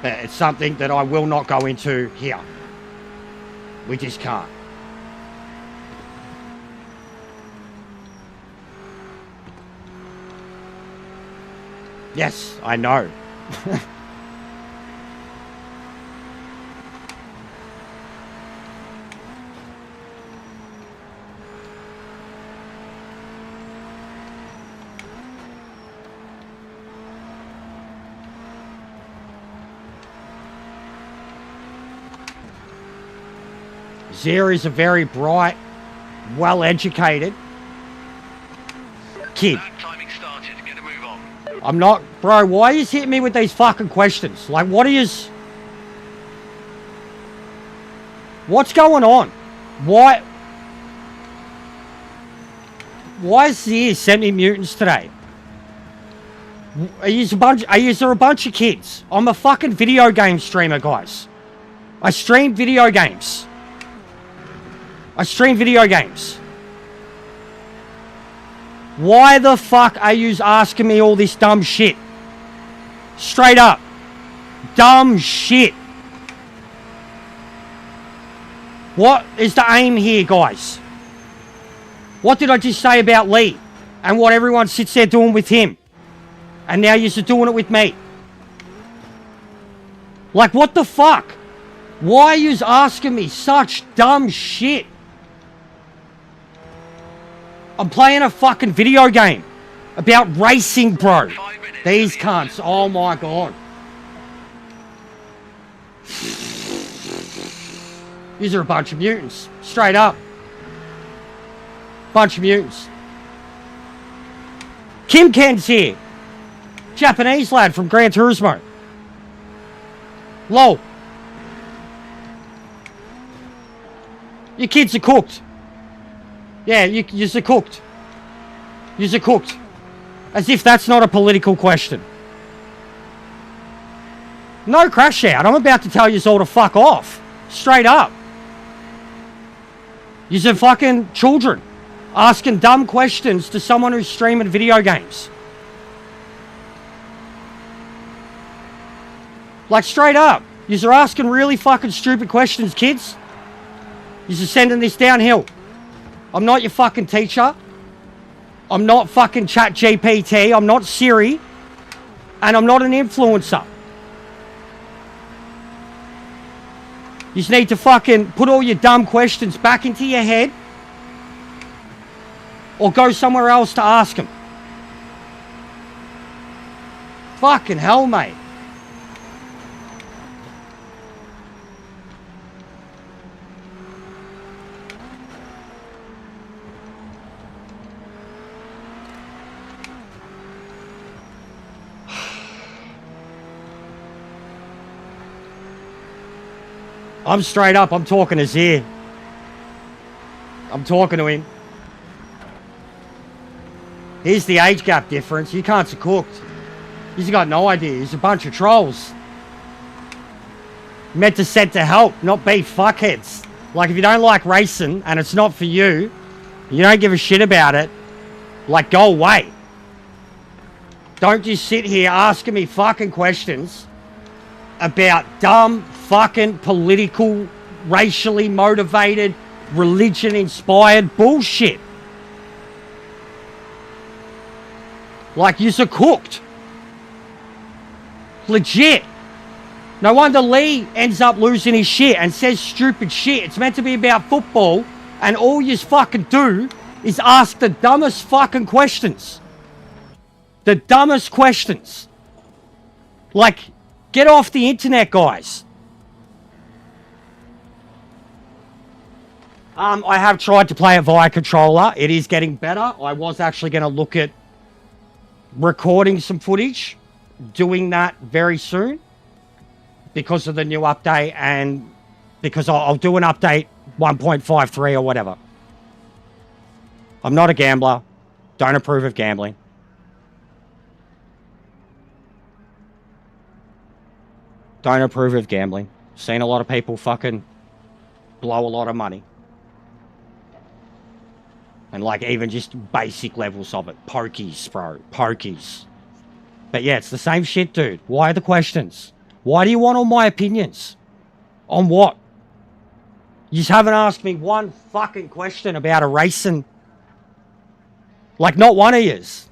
But it's something that I will not go into here. We just can't. Yes, I know. Zir is a very bright, well-educated kid. Timing started. Get a move on. I'm not... Bro, why are you hitting me with these fucking questions? Like, what are you... What's going on? Why is Zir sending mutants today? Are you a bunch of kids? I'm a fucking video game streamer, guys. I stream video games. Why the fuck are you asking me all this dumb shit? Straight up. Dumb shit. What is the aim here, guys? What did I just say about Lee? And what everyone sits there doing with him? And now you're doing it with me. Like, what the fuck? Why are you asking me such dumb shit? I'm playing a fucking video game about racing, bro. 5 minutes. These cunts, oh my god. These are a bunch of mutants. Straight up. Bunch of mutants. Kim Ken's here. Japanese lad from Gran Turismo. Lol. Your kids are cooked. Yeah, you're cooked. You're cooked. As if that's not a political question. No crash out. I'm about to tell you all to fuck off. Straight up. You're fucking children asking dumb questions to someone who's streaming video games. Like, straight up. You're asking really fucking stupid questions, kids. You're sending this downhill. I'm not your fucking teacher. I'm not fucking Chat GPT. I'm not Siri. And I'm not an influencer. You just need to fucking put all your dumb questions back into your head. Or go somewhere else to ask them. Fucking hell, mate. I'm straight up, I'm talking to Zir. I'm talking to him. Here's the age gap difference. You can't are cooked. He's got no idea. He's a bunch of trolls. Meant to set to help, not be fuckheads. Like, if you don't like racing and it's not for you, you don't give a shit about it, like, go away. Don't just sit here asking me fucking questions about dumb fucking political, racially motivated, religion-inspired bullshit. Like, you're cooked. Legit. No wonder Lee ends up losing his shit and says stupid shit. It's meant to be about football, and all you fucking do is ask the dumbest fucking questions. The dumbest questions. Like, get off the internet, guys. I have tried to play it via controller. It is getting better. I was actually going to look at recording some footage, doing that very soon because of the new update, and because I'll do an update 1.53 or whatever. I'm not a gambler. Don't approve of gambling. Don't approve of gambling. Seen a lot of people fucking blow a lot of money. And like even just basic levels of it. Pokies, bro. Pokies. But yeah, it's the same shit, dude. Why are the questions? Why do you want all my opinions? On what? You just haven't asked me one fucking question about a racing. Like, not one of yous.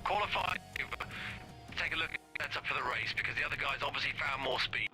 qualify. Take a look at that's up for the race because the other guys obviously found more speed.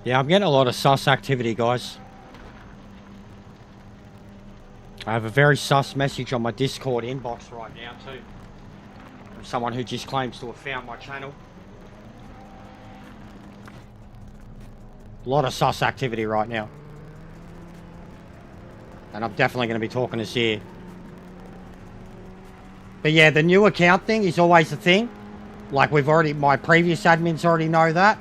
Yeah, I'm getting a lot of sus activity, guys. I have a very sus message on my Discord inbox right now, too. From someone who just claims to have found my channel. A lot of sus activity right now. And I'm definitely going to be talking this year. But yeah, the new account thing is always a thing. Like my previous admins already know that.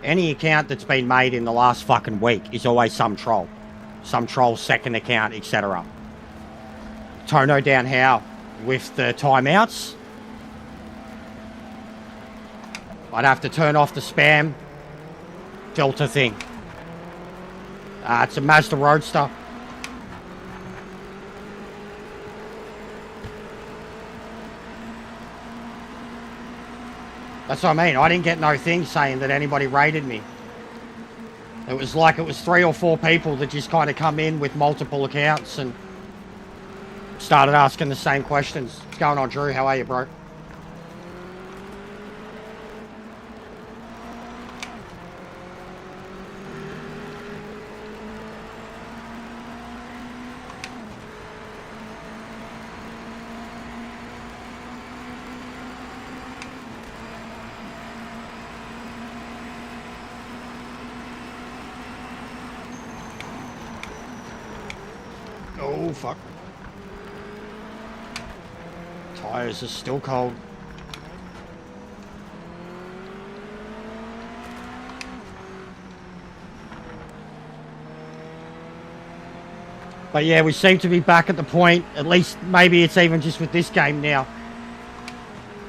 Any account that's been made in the last fucking week is always some troll. Some troll's second account, etc. Tono down how with the timeouts. I'd have to turn off the spam filter thing. It's a Mazda Roadster. That's what I mean. I didn't get no thing saying that anybody raided me. It was like it was 3 or 4 people that just kind of come in with multiple accounts and started asking the same questions. What's going on, Drew? How are you, bro? Oh, fuck. Tires are still cold. But yeah, we seem to be back at the point, at least maybe it's even just with this game now.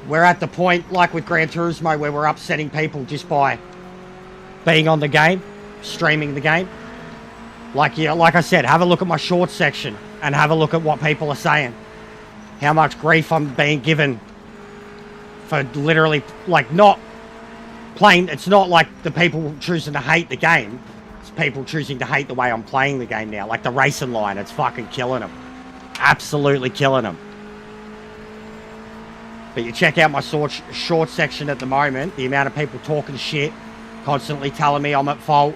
We're at the point, like with Gran Turismo, where we're upsetting people just by being on the game, streaming the game. Like I said, have a look at my short section and have a look at what people are saying. How much grief I'm being given for literally, like, not playing. It's not like the people choosing to hate the game. It's people choosing to hate the way I'm playing the game now. Like the racing line, it's fucking killing them. Absolutely killing them. But you check out my short section at the moment, the amount of people talking shit, constantly telling me I'm at fault.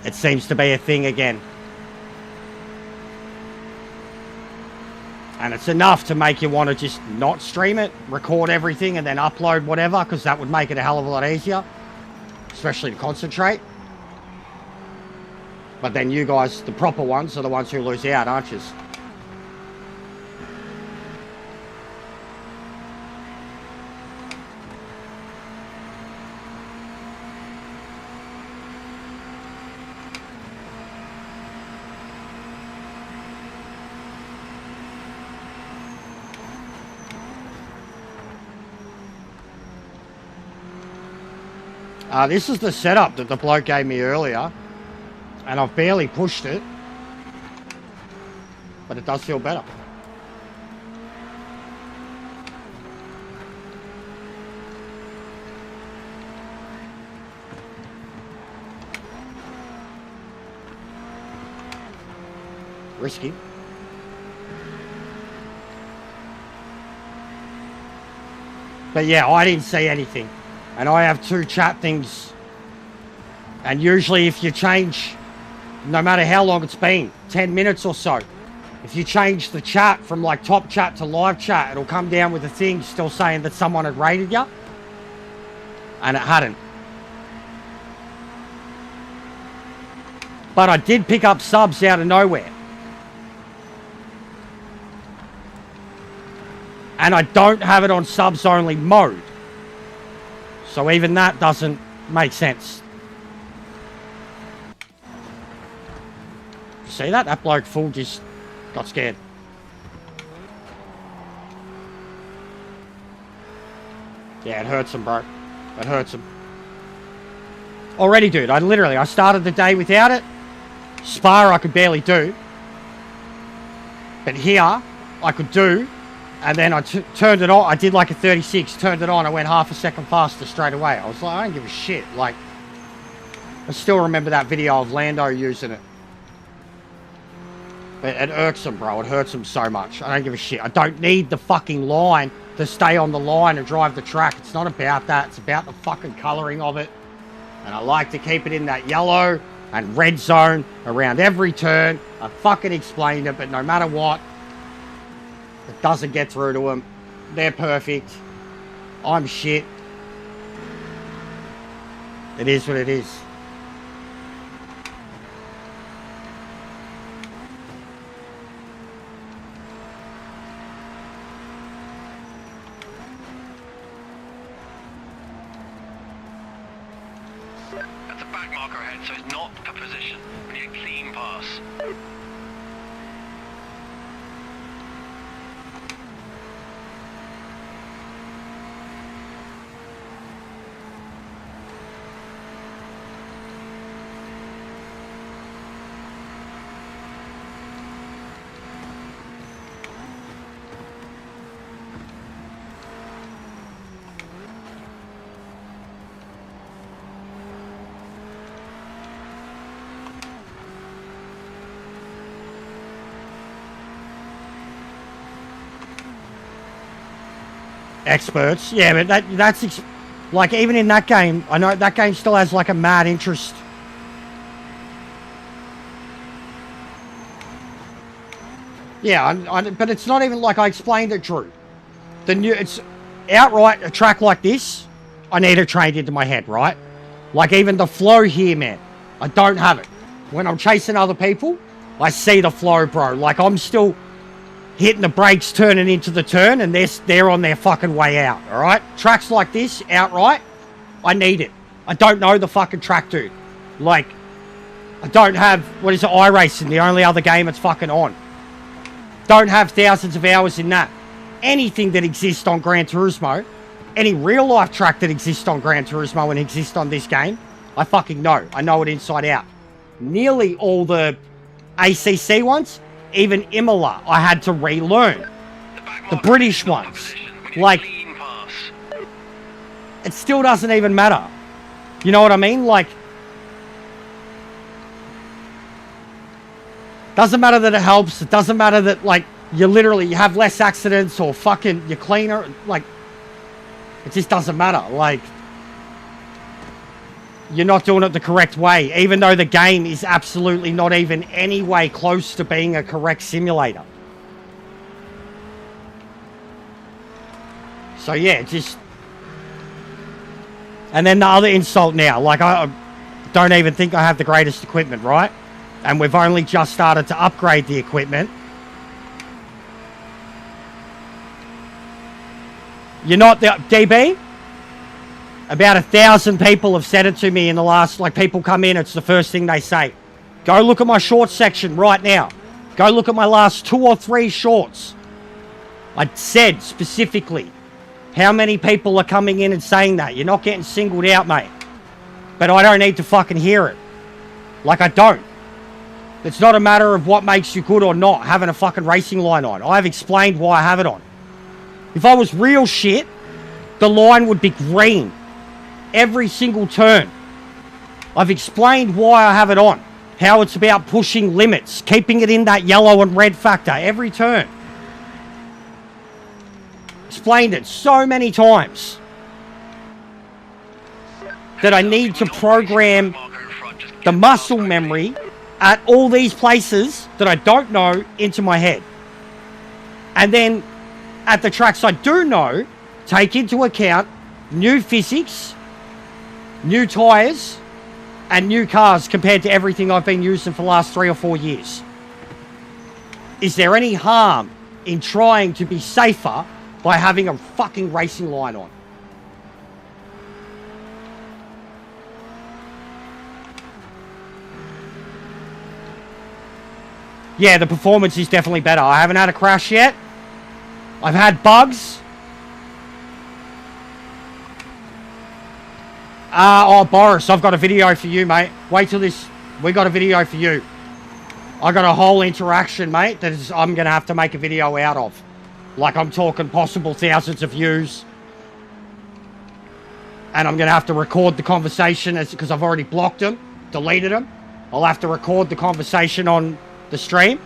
It seems to be a thing again. And it's enough to make you want to just not stream it, record everything, and then upload whatever, because that would make it a hell of a lot easier. Especially to concentrate. But then you guys, the proper ones, are the ones who lose out, aren't you? This is the setup that the bloke gave me earlier, and I've barely pushed it, but it does feel better. Risky. But yeah, I didn't see anything. And I have 2 chat things. And usually if you change, no matter how long it's been, 10 minutes or so, if you change the chat from like top chat to live chat, it'll come down with a thing still saying that someone had rated you. And it hadn't. But I did pick up subs out of nowhere. And I don't have it on subs only mode. So even that doesn't make sense. See that? That bloke full just got scared. Yeah, it hurts him, bro. It hurts him. Already, dude. I started the day without it. Spar I could barely do. But here, I could do. And then I turned it on. I did like a 36, turned it on. I went half a second faster straight away. I was like, I don't give a shit. Like, I still remember that video of Lando using it. But it irks him, bro. It hurts him so much. I don't give a shit. I don't need the fucking line to stay on the line and drive the track. It's not about that. It's about the fucking colouring of it. And I like to keep it in that yellow and red zone around every turn. I fucking explained it, but no matter what, it doesn't get through to them. They're perfect. I'm shit. It is what it is. That's a back marker ahead, so it's not a position. We need a clean pass. Experts, yeah, but that's like even in that game, I know that game still has like a mad interest. Yeah, but it's not even like I explained it, Drew. It's outright a track like this. I need it trained into my head, right? Like even the flow here, man. I don't have it. When I'm chasing other people, I see the flow, bro. Like I'm still hitting the brakes, turning into the turn, and they're on their fucking way out, all right? Tracks like this, outright, I need it. I don't know the fucking track, dude. Like, I don't have, what is it, iRacing, the only other game it's fucking on. Don't have thousands of hours in that. Anything that exists on Gran Turismo, any real-life track that exists on Gran Turismo and exists on this game, I fucking know. I know it inside out. Nearly all the ACC ones, even Imola, I had to relearn. The British ones. Like, it still doesn't even matter. You know what I mean? Like, doesn't matter that it helps. It doesn't matter that, like, you have less accidents or fucking you're cleaner. Like, it just doesn't matter. Like, you're not doing it the correct way, even though the game is absolutely not even any way close to being a correct simulator. So yeah, just... And then the other insult now, like I don't even think I have the greatest equipment, right? And we've only just started to upgrade the equipment. You're not the DB? About 1,000 people have said it to me in the last, like people come in, it's the first thing they say. Go look at my shorts section right now. Go look at my last 2 or 3 shorts. I said specifically how many people are coming in and saying that. You're not getting singled out, mate. But I don't need to fucking hear it. Like I don't. It's not a matter of what makes you good or not having a fucking racing line on. I've explained why I have it on. If I was real shit, the line would be green. Every single turn. I've explained why I have it on. How it's about pushing limits. Keeping it in that yellow and red factor every turn. Explained it so many times. That I need to program the muscle memory at all these places that I don't know into my head. And then at the tracks I do know, take into account new physics, new tyres, and new cars compared to everything I've been using for the last 3 or 4 years. Is there any harm in trying to be safer by having a fucking racing line on? Yeah, the performance is definitely better. I haven't had a crash yet. I've had bugs. Oh, Boris, I've got a video for you, mate. Wait till this... We got a video for you. I got a whole interaction, mate, that is, I'm going to have to make a video out of. Like, I'm talking possible thousands of views. And I'm going to have to record the conversation because I've already blocked them, deleted them. I'll have to record the conversation on the stream.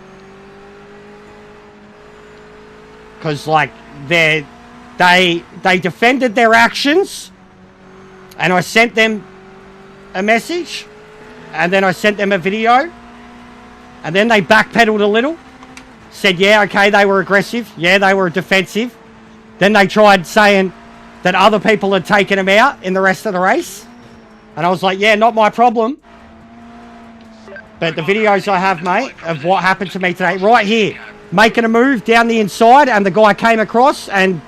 Because, like, they defended their actions. And I sent them a message. And then I sent them a video. And then they backpedaled a little. Said, yeah, okay, they were aggressive. Yeah, they were defensive. Then they tried saying that other people had taken them out in the rest of the race. And I was like, yeah, not my problem. But the videos I have, mate, of what happened to me today, right here, making a move down the inside, and the guy came across, and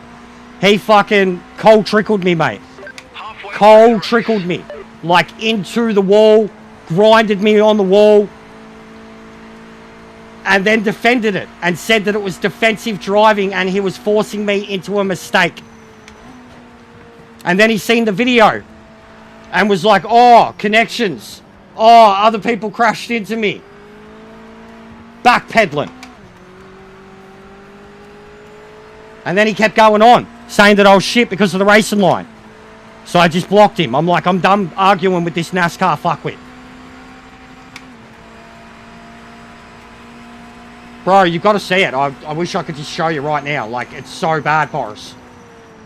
he fucking cold trickled me, mate. Cold trickled me. Like, into the wall, grinded me on the wall, and then defended it, and said that it was defensive driving, and he was forcing me into a mistake. And then he seen the video, and was like, oh, connections. Oh, other people crashed into me. Backpedaling. And then he kept going on, saying that I was shit because of the racing line. So I just blocked him. I'm like, I'm done arguing with this NASCAR fuckwit. Bro, you've got to see it. I wish I could just show you right now. Like, it's so bad, Boris.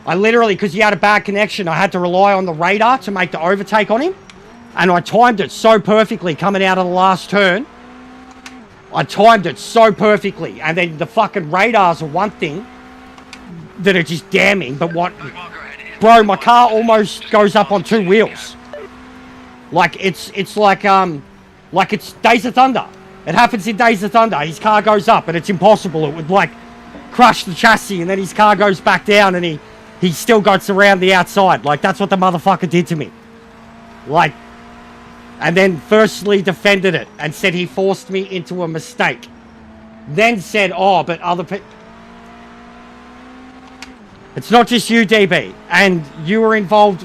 I literally, because he had a bad connection, I had to rely on the radar to make the overtake on him. And I timed it so perfectly coming out of the last turn. I timed it so perfectly. And then the fucking radars are one thing that are just damning. But what... Bro, my car almost goes up on 2 wheels. Like, it's it's Days of Thunder. It happens in Days of Thunder. His car goes up and it's impossible. It would, like, crush the chassis. And then his car goes back down and he still goes around the outside. Like, that's what the motherfucker did to me. Like... And then firstly defended it and said he forced me into a mistake. Then said, oh, but other people... It's not just you, DB. And you were involved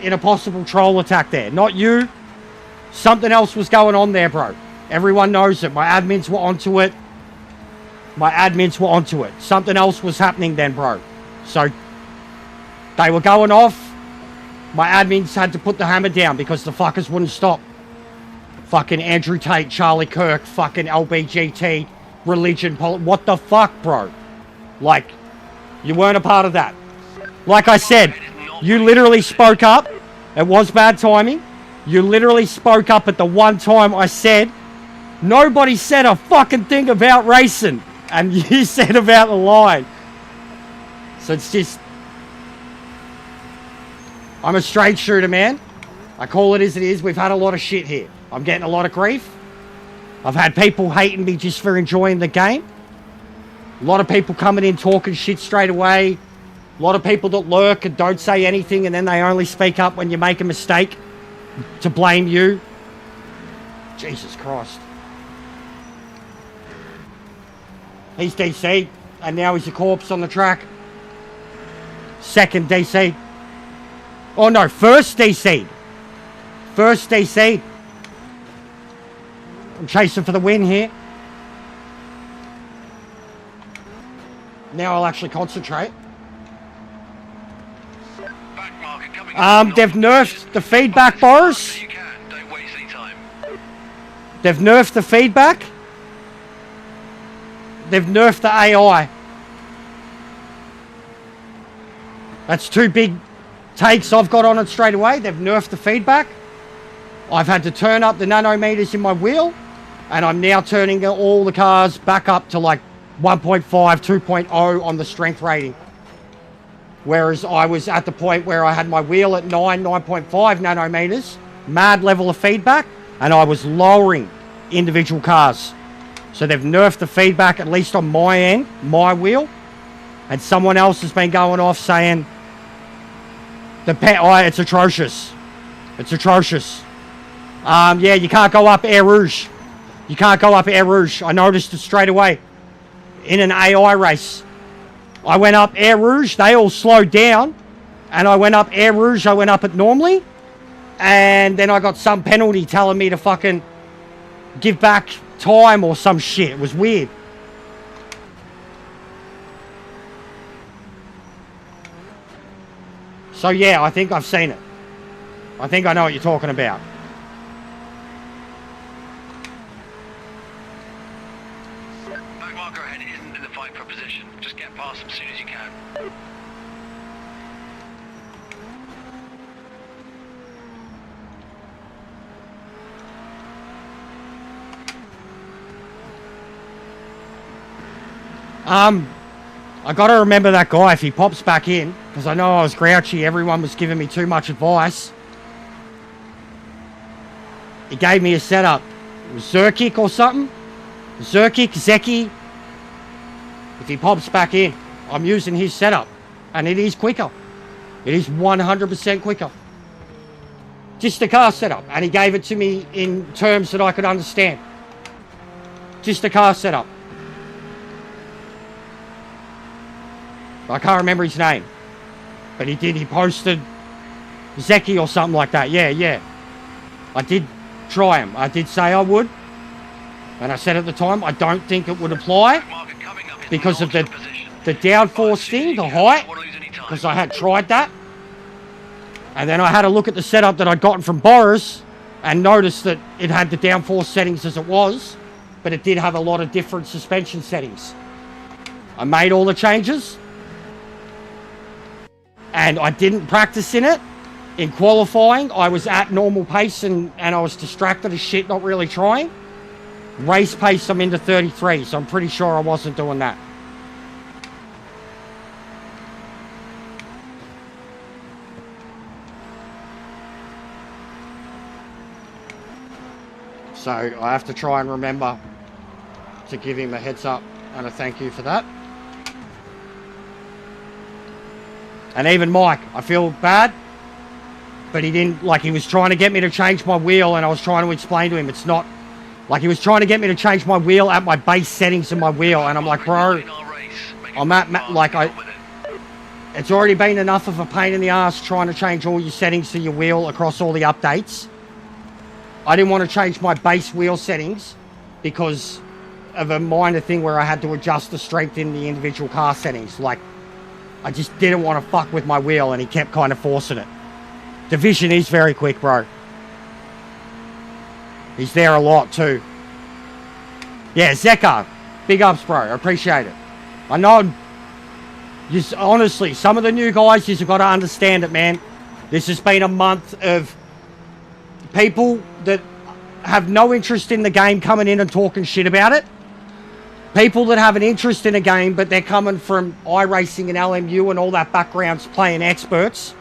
in a possible troll attack there. Not you. Something else was going on there, bro. Everyone knows it. My admins were onto it. Something else was happening then, bro. So, they were going off. My admins had to put the hammer down because the fuckers wouldn't stop. Fucking Andrew Tate, Charlie Kirk, fucking LBGT, religion, what the fuck, bro? Like, you weren't a part of that. Like I said, you literally spoke up. It was bad timing. You literally spoke up at the one time I said, nobody said a fucking thing about racing. And you said about the line. So it's just... I'm a straight shooter, man. I call it as it is. We've had a lot of shit here. I'm getting a lot of grief. I've had people hating me just for enjoying the game. A lot of people coming in talking shit straight away. A lot of people that lurk and don't say anything and then they only speak up when you make a mistake to blame you. Jesus Christ. He's DC and now he's a corpse on the track. Second DC. Oh no, first DC. First DC. I'm chasing for the win here. Now I'll actually concentrate. They've nerfed the feedback, Boris. They've nerfed the feedback. They've nerfed the AI. That's 2 big takes I've got on it straight away. They've nerfed the feedback. I've had to turn up the nanometers in my wheel. And I'm now turning all the cars back up to like 1.5, 2.0 on the strength rating. Whereas I was at the point where I had my wheel at 9.5 nanometers, mad level of feedback, and I was lowering individual cars. So they've nerfed the feedback, at least on my end, my wheel. And someone else has been going off saying, it's atrocious. It's atrocious. Yeah, you can't go up Air Rouge. You can't go up Air Rouge. I noticed it straight away in an AI race. I went up Air Rouge, they all slowed down, and I went up Air Rouge, I went up it normally, and then I got some penalty telling me to fucking give back time or some shit. It was weird. So yeah, I think I've seen it. I think I know what you're talking about. Marker ahead isn't in the fight for position. Just get past them as soon as you can. I gotta remember that guy if he pops back in, because I know I was grouchy, everyone was giving me too much advice. He gave me a setup. It was Zerkic or something. Zerkic, Zeki. If he pops back in, I'm using his setup. And it is quicker. It is 100% quicker. Just a car setup. And he gave it to me in terms that I could understand. Just a car setup. I can't remember his name. But he did. He posted Zeki or something like that. Yeah. I did try him. I did say I would. And I said at the time, I don't think it would apply because of the downforce thing, the height, because I had tried that. And then I had a look at the setup that I'd gotten from Boris and noticed that it had the downforce settings as it was, but it did have a lot of different suspension settings. I made all the changes and I didn't practice in it. In qualifying, I was at normal pace and I was distracted as shit, not really trying. Race pace, I'm into 33, so I'm pretty sure I wasn't doing that. So I have to try and remember to give him a heads up and a thank you for that. And even Mike, I feel bad, but he didn't, like, he was trying to get me to change my wheel and I was trying to explain to him it's not, like, he was trying to get me to change my wheel at my base settings of my wheel, and I'm like, bro, I'm at, like, it's already been enough of a pain in the ass trying to change all your settings to your wheel across all the updates. I didn't want to change my base wheel settings because of a minor thing where I had to adjust the strength in the individual car settings. Like, I just didn't want to fuck with my wheel, and he kept kind of forcing it. Division is very quick, bro. He's there a lot too. Yeah, Zeka, big ups, bro. I appreciate it. I know, just honestly, some of the new guys, you've got to understand it, man. This has been a month of people that have no interest in the game coming in and talking shit about it. People that have an interest in a game, but they're coming from iRacing and LMU and all that backgrounds playing experts.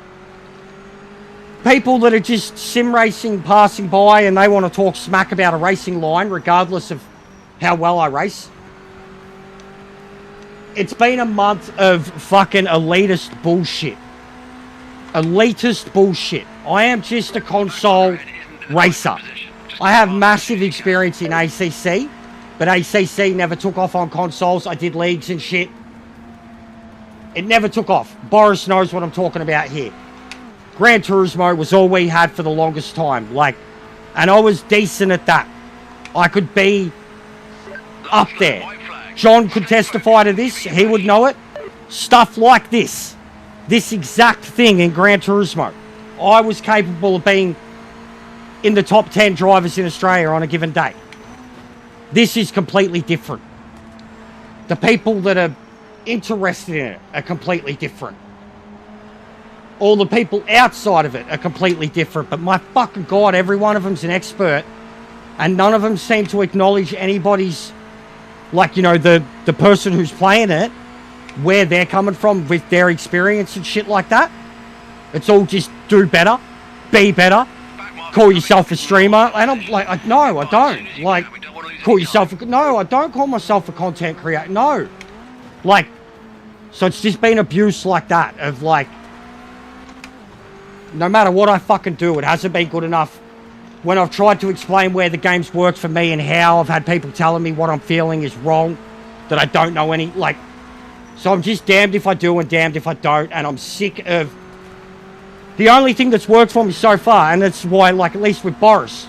People that are just sim racing, passing by, and they want to talk smack about a racing line, regardless of how well I race. It's been a month of fucking elitist bullshit. Elitist bullshit. I am just a console racer. I have massive experience in ACC, but ACC never took off on consoles. I did leagues and shit. It never took off. Boris knows what I'm talking about here. Gran Turismo was all we had for the longest time. Like, and I was decent at that. I could be up there. John could testify to this. He would know it. Stuff like this. This exact thing in Gran Turismo. I was capable of being in the top 10 drivers in Australia on a given day. This is completely different. The people that are interested in it are completely different. All the people outside of it are completely different. But my fucking God, every one of them's an expert And none of them seem to acknowledge anybody's, like, you know, the person who's playing it, where they're coming from with their experience and shit like that. It's all just do better, be better, call yourself a streamer. And I'm like, no, I don't. Like, call yourself no, I don't call myself a content creator. No. Like, so it's just been abuse like that of like, no matter what I fucking do, it hasn't been good enough. When I've tried to explain where the game's worked for me and how, I've had people telling me what I'm feeling is wrong, that I don't know any, like, so I'm just damned if I do and damned if I don't, and I'm sick of, the only thing that's worked for me so far, and that's why, like, at least with Boris,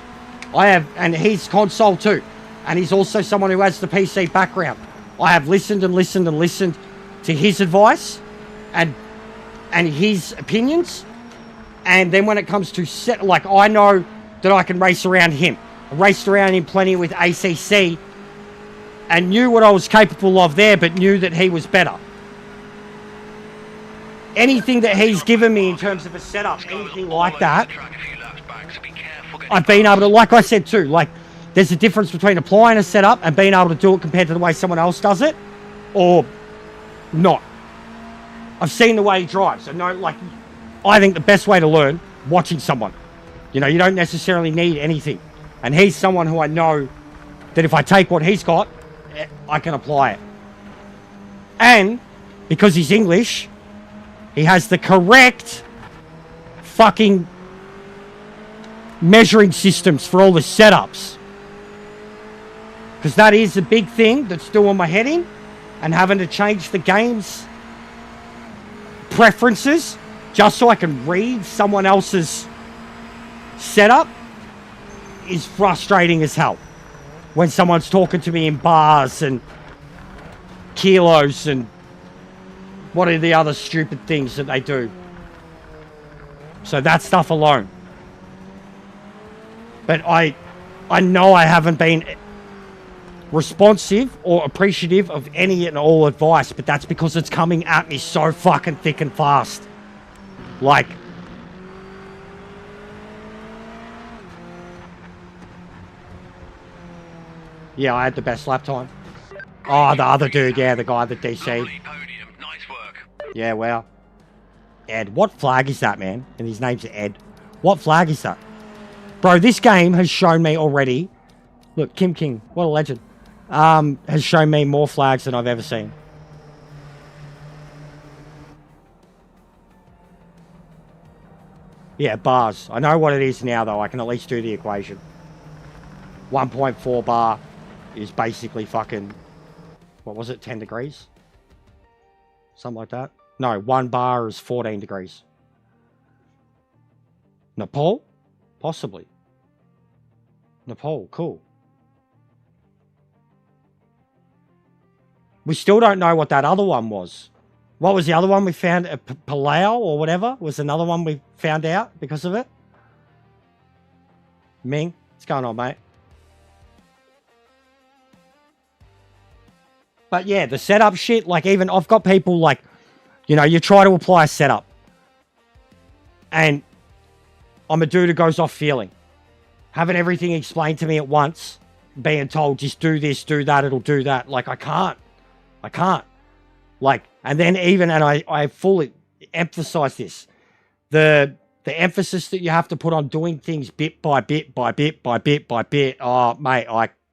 I have, and he's console too, and he's also someone who has the PC background. I have listened and listened and listened to his advice and his opinions, and then when it comes to set, like, I know that I can race around him. I raced around him plenty with ACC and knew what I was capable of there, but knew that he was better. Anything that he's given me in terms of a setup, anything like that, I've been able to, like I said too, like, there's a difference between applying a setup and being able to do it compared to the way someone else does it, or not. I've seen the way he drives. I know, like, I think the best way to learn, watching someone. You know, you don't necessarily need anything. And he's someone who I know that if I take what he's got, I can apply it. And because he's English, he has the correct fucking measuring systems for all the setups. Because that is a big thing that's doing my head in, and having to change the game's preferences just so I can read someone else's setup is frustrating as hell. When someone's talking to me in bars and kilos and what are the other stupid things that they do. So that stuff alone. But I know I haven't been responsive or appreciative of any and all advice, but that's because it's coming at me so fucking thick and fast. Like, yeah, I had the best lap time. Oh, the other dude, yeah, the guy that DC'd. Yeah, well. Ed, what flag is that, man? And his name's Ed. What flag is that? Bro, this game has shown me already. Look, Kim King, what a legend. Has shown me more flags than I've ever seen. Yeah, bars. I know what it is now, though. I can at least do the equation. 1.4 bar is basically fucking... What was it? 10 degrees? Something like that. No, 1 bar is 14 degrees. Nepal? Possibly. Nepal, cool. We still don't know what that other one was. What was the other one we found? Palau or whatever was another one we found out because of it. Ming, what's going on, mate? But yeah, the setup shit, like even I've got people like, you know, you try to apply a setup and I'm a dude who goes off feeling. Having everything explained to me at once, being told just do this, do that, it'll do that. Like I can't. Like, and then even, and I fully emphasize this, the emphasis that you have to put on doing things bit by bit by bit by bit by bit. Oh, mate,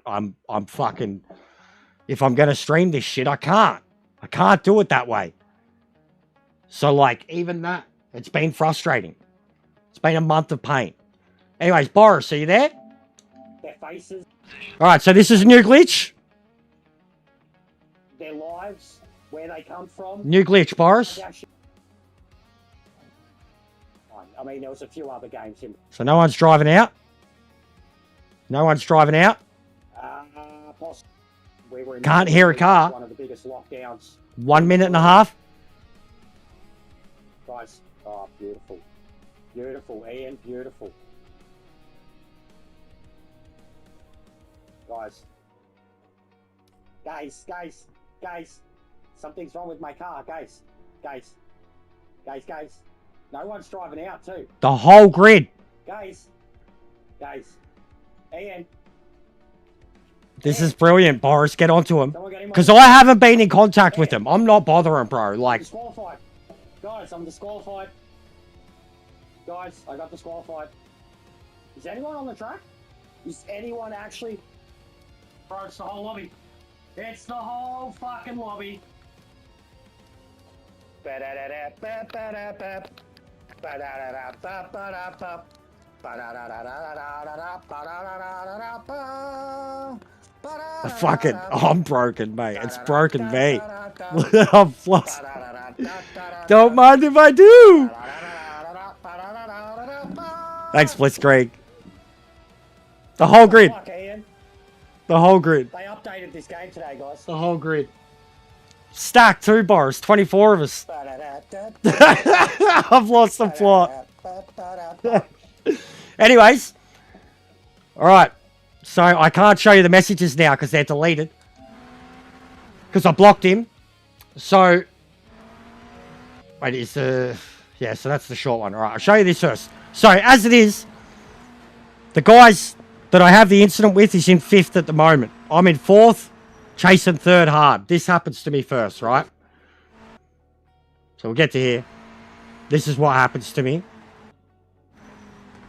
I'm fucking, if I'm going to stream this shit, I can't do it that way. So like, even that, it's been frustrating. It's been a month of pain. Anyways, Boris, are you there? Their faces, All right, so this is a new glitch. their lives, where they come from. New glitch, Boris. I mean, there was a few other games in. So no one's driving out. No one's driving out. We were in Can't hear a car. One of the biggest lockdowns. 1 minute and a half. Guys, oh, beautiful. Beautiful, Ian, beautiful. Guys. Something's wrong with my car, guys. No one's driving out too. The whole grid. Guys. Ian, This is brilliant, Boris. Get onto him. Someone get him Because on. I haven't been in contact with him. I'm not bothering, bro. Like, Disqualified. Guys, I'm disqualified. Guys, I got disqualified. Is anyone on the track? Is anyone actually? Bro, it's the whole lobby. It's the whole fucking lobby. fucking, I'm broken, mate. It's broken me. I'm lost. Don't mind if I do. Thanks, Blitzkrieg. The whole grid. Fuck, Ian. The whole grid. They updated this game today, guys. The whole grid. Stacked too, Boris. 24 of us. I've lost the plot. Anyways. Alright. So I can't show you the messages now because they're deleted. Because I blocked him. So. Wait, is the. Yeah, so that's the short one. Alright, I'll show you this first. So, as it is, the guys that I have the incident with is in 5th at the moment. I'm in 4th, chasing 3rd hard. This happens to me first, right? So we'll get to here. This is what happens to me.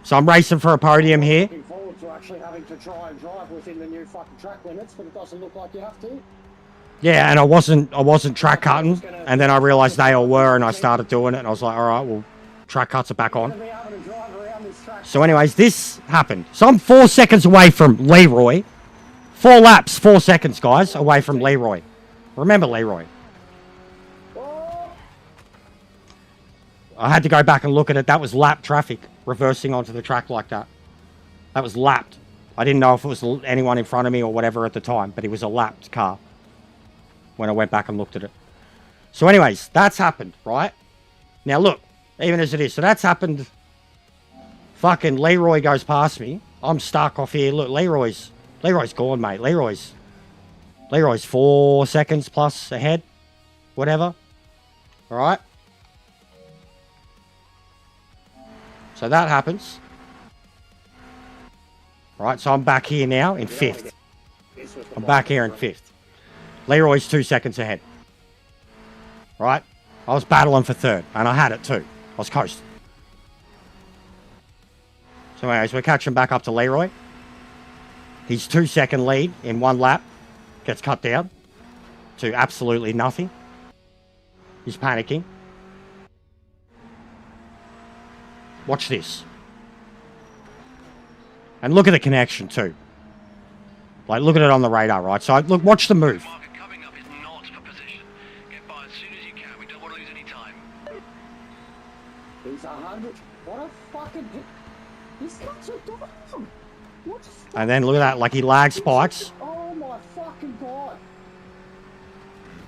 So I'm racing for a podium here. Looking forward to actually having to try and drive within the new fucking track limits, but it doesn't look like you have to. Yeah, and I wasn't track cutting, and then I realised they all were, and I started doing it, and I was like, all right, well, track cuts are back on. Gonna be able to drive around this track. So anyways, this happened. So I'm 4 seconds away from Leroy. 4 laps, 4 seconds, guys, away from Leroy. Remember Leroy. Oh, I had to go back and look at it. That was lap traffic, reversing onto the track like that. That was lapped. I didn't know if it was anyone in front of me or whatever at the time, but it was a lapped car when I went back and looked at it. So anyways, that's happened, right? Now look, even as it is. So that's happened. Fucking Leroy goes past me. I'm stuck off here. Look, Leroy's gone, mate. Leroy's 4 seconds plus ahead. Whatever. Alright. So that happens. Alright, so I'm back here now in 5th. this was the I'm back here in 5th. Leroy's 2 seconds ahead. Right? I was battling for 3rd, and I had it too. I was coasting. So anyways, we're catching back up to Leroy. His 2 second lead in 1 lap gets cut down to absolutely nothing. He's panicking. Watch this. And look at the connection too. Like, look at it on the radar, right? So, look, watch the move. Marker coming up is not for position. Get by as soon as you can. We don't want to lose any time. He's 100. What a fucking hit. These guys are dumb. What the fuck? And then look at that, like he lag spikes. Oh my fucking god.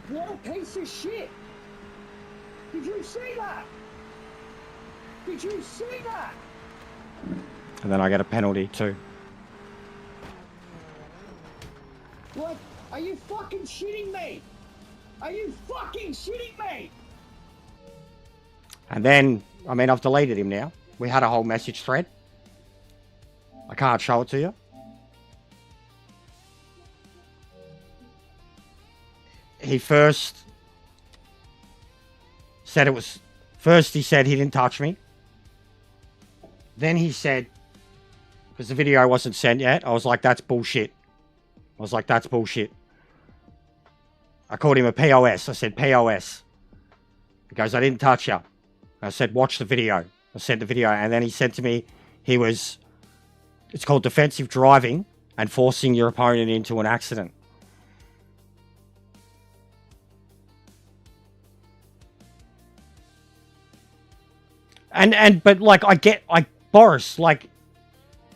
What a piece of shit. Did you see that? Did you see that? And then I get a penalty too. Like, are you fucking shitting me? Are you fucking shitting me? And then, I mean, I've deleted him now. We had a whole message thread. I can't show it to you. He first said it was... First he said he didn't touch me. Then he said... Because the video wasn't sent yet. I was like, that's bullshit. I was like, that's bullshit. I called him a POS. I said, POS. He goes, I didn't touch you. I said, watch the video. I sent the video. And then he said to me, he was... It's called defensive driving and forcing your opponent into an accident. But like, Boris, like,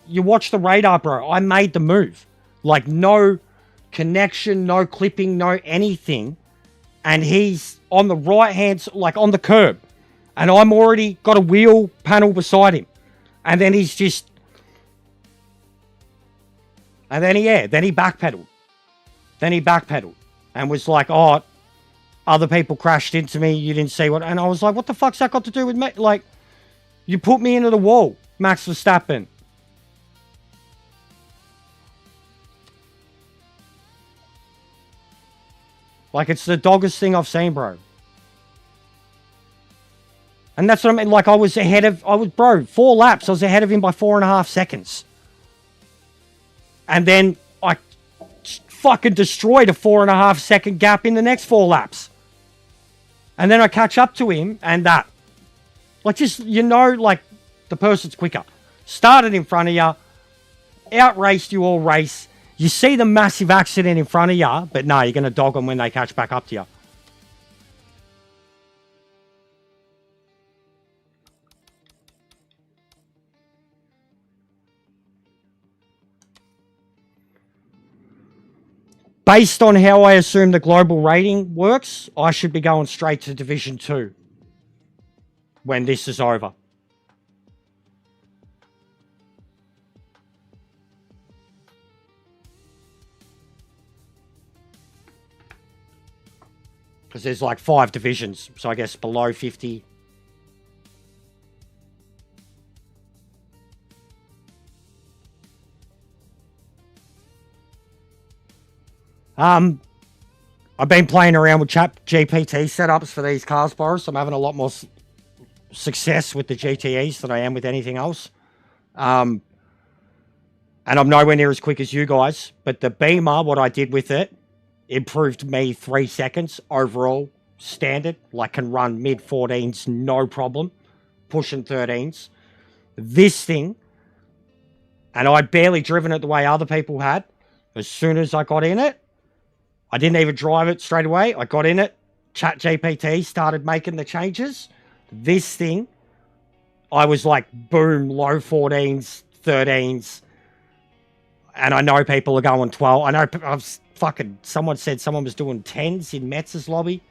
you watch the radar, bro. I made the move. Like, no connection, no clipping, no anything. And he's on the right hand, like on the curb. And I'm already got a wheel panel beside him. And then he's just... And then he backpedaled. And was like, oh, other people crashed into me. You didn't see what... And I was like, what the fuck's that got to do with me? Like, you put me into the wall, Max Verstappen. Like, it's the doggest thing I've seen, bro. And that's what I mean. Like, I was, bro, 4 laps. I was ahead of him by 4.5 seconds. And then I fucking destroyed a 4.5 second gap in the next 4 laps. And then I catch up to him and that. Like, just, you know, like, the person's quicker. Started in front of you. Outraced you all race. You see the massive accident in front of you, but no, you're going to dog them when they catch back up to you. Based on how I assume the global rating works, I should be going straight to Division 2 when this is over. Because there's like 5 divisions, so I guess below 50. I've been playing around with Chat GPT setups for these cars, Boris. I'm having a lot more success with the GTEs than I am with anything else. And I'm nowhere near as quick as you guys. But the Beamer, what I did with it, improved me 3 seconds overall standard. Like, can run mid-14s, no problem. Pushing 13s. This thing, and I'd barely driven it the way other people had. As soon as I got in it, I didn't even drive it straight away. I got in it. Chat GPT started making the changes. This thing, I was like, boom, low 14s, 13s. And I know people are going 12. I know someone said someone was doing 10s in Metz's lobby.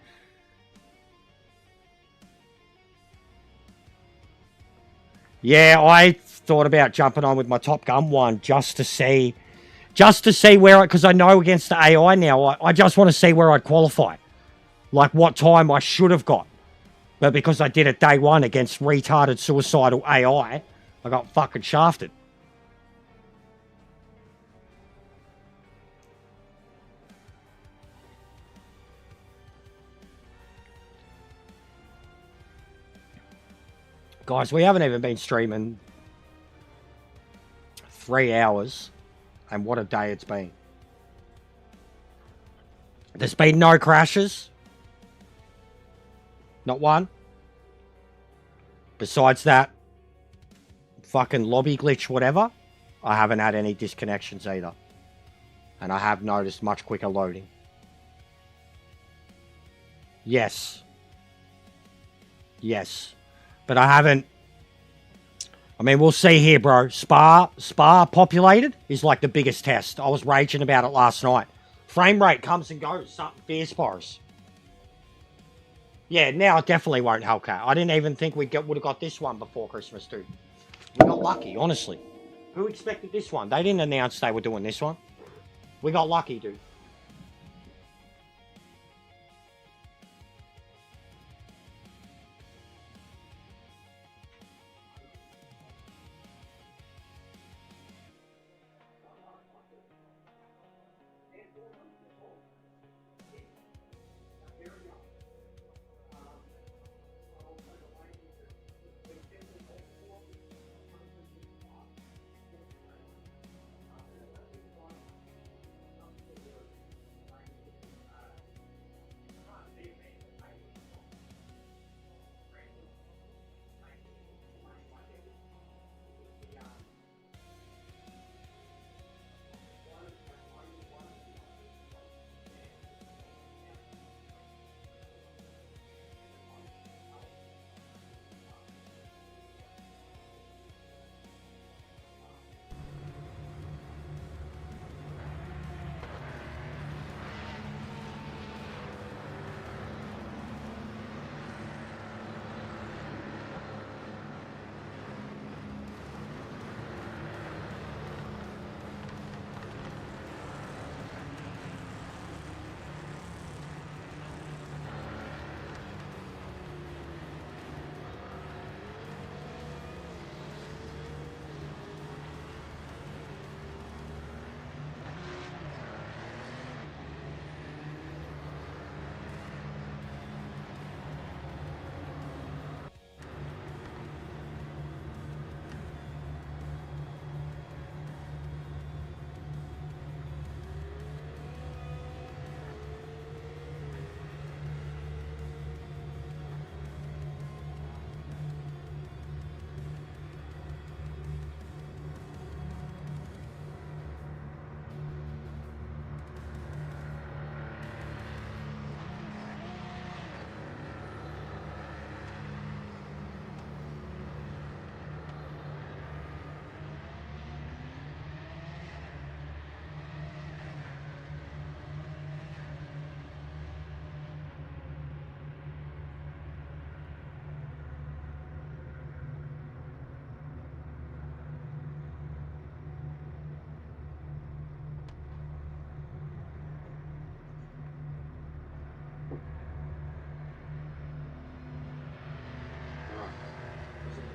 Yeah, I thought about jumping on with my Top Gun one just to see where, because I know against the AI now, I just want to see where I'd qualify. Like what time I should have got. But because I did it day one against retarded suicidal AI, I got fucking shafted. Guys, we haven't even been streaming 3 hours. And what a day it's been. There's been no crashes. Not one. Besides that, fucking lobby glitch, whatever, I haven't had any disconnections either. And I have noticed much quicker loading. Yes. Yes. But I haven't... I mean, we'll see here, bro. Spa populated is like the biggest test. I was raging about it last night. Frame rate comes and goes. Something fierce for us. Yeah, now it definitely won't, Hellcat. I didn't even think would have got this one before Christmas, dude. We got lucky, honestly. Who expected this one? They didn't announce they were doing this one. We got lucky, dude.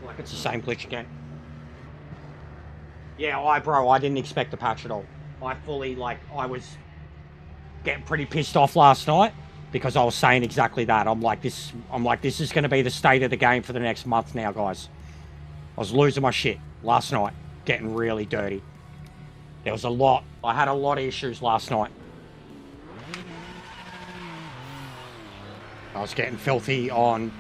Like it's the same glitch again. Yeah, bro, I didn't expect the patch at all. I fully, like, I was getting pretty pissed off last night because I was saying exactly that. I'm like, this is going to be the state of the game for the next month now, guys. I was losing my shit last night, getting really dirty. There was I had a lot of issues last night. I was getting filthy on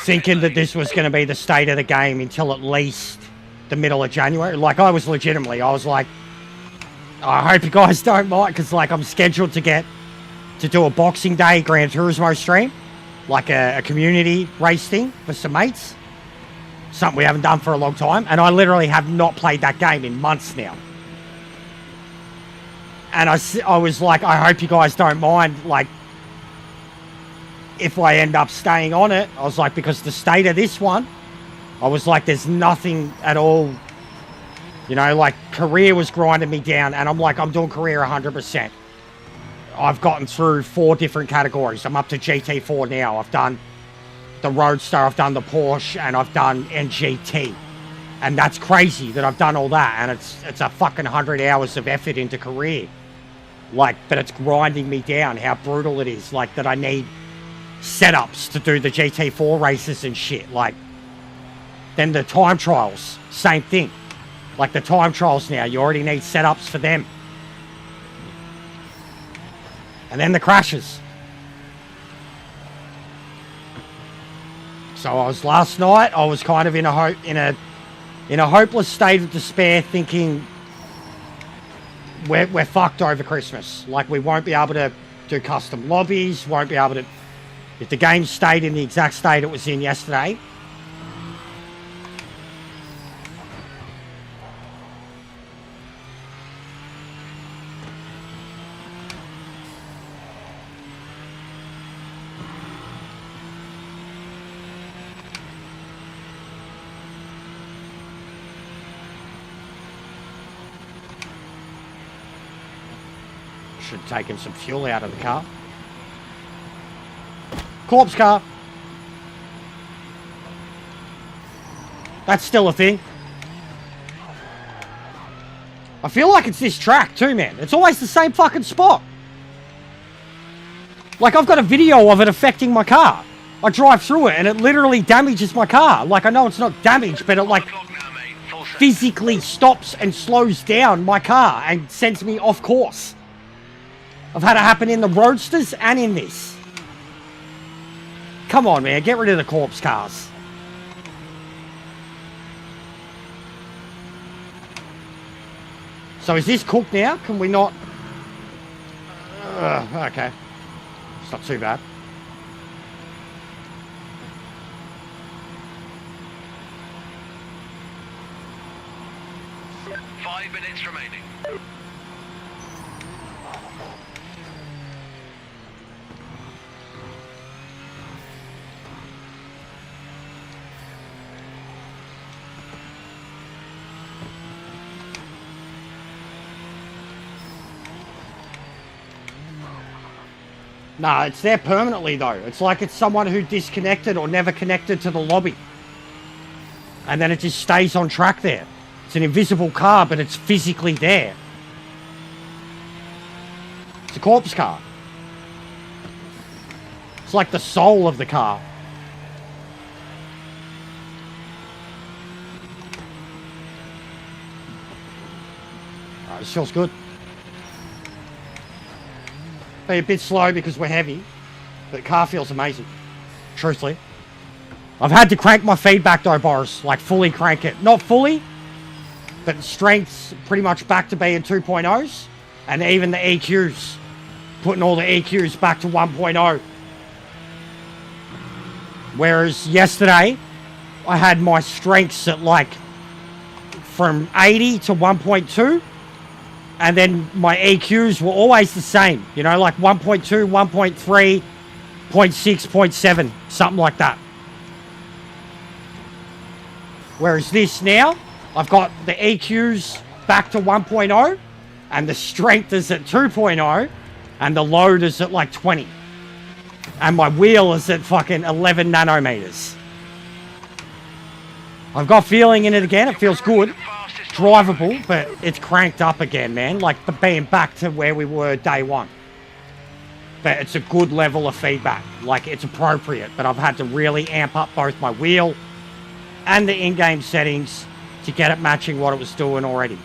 thinking that this was going to be the state of the game until at least the middle of January. Like, I was like, I hope you guys don't mind, because, like, I'm scheduled to do a Boxing Day Gran Turismo stream, like a community race thing with some mates. Something we haven't done for a long time, and I literally have not played that game in months now. And I was like, I hope you guys don't mind, like, if I end up staying on it. I was like, because the state of this one, I was like, there's nothing at all, you know, like, career was grinding me down, and I'm like, I'm doing career 100%. I've gotten through 4 different categories. I'm up to GT4 now. I've done the Roadster, I've done the Porsche, and I've done NGT. And that's crazy that I've done all that, and it's a fucking 100 hours of effort into career. Like, but it's grinding me down, how brutal it is. Like, that I need setups to do the GT4 races and shit. Like, then the time trials, same thing. Like, the time trials now, you already need setups for them. And then the crashes. So last night I was kind of in a hopeless state of despair, thinking we're fucked over Christmas. Like, we won't be able to do custom lobbies, won't be able to, if the game stayed in the exact state it was in yesterday. Should have taken some fuel out of the car. Corpse car. That's still a thing. I feel like it's this track too, man. It's always the same fucking spot. Like, I've got a video of it affecting my car. I drive through it and it literally damages my car. Like, I know it's not damaged, but it, like, physically stops and slows down my car and sends me off course. I've had it happen in the Roadsters and in this. Come on, man. Get rid of the corpse cars. So is this cooked now? Can we not... okay. It's not too bad. Five minutes remaining. Nah, it's there permanently, though. It's like it's someone who disconnected or never connected to the lobby. And then it just stays on track there. It's an invisible car, but it's physically there. It's a corpse car. It's like the soul of the car. Alright, this feels good. Be a bit slow because we're heavy, but the car feels amazing, truthfully. I've had to crank my feedback though, Boris, like fully crank it. Not fully, but strength's pretty much back to being 2.0s, and even the EQs, putting all the EQs back to 1.0. Whereas yesterday, I had my strengths at like from 80 to 1.2. And then my EQs were always the same, you know, like 1.2, 1.3, 0.6, 0.7, something like that. Whereas this now, I've got the EQs back to 1.0, and the strength is at 2.0, and the load is at like 20. And my wheel is at fucking 11 nanometers. I've got feeling in it again. It feels good. Drivable, but it's cranked up again, man. Like the being back to where we were day one. But it's a good level of feedback. Like, it's appropriate, but I've had to really amp up both my wheel and the in-game settings to get it matching what it was doing already.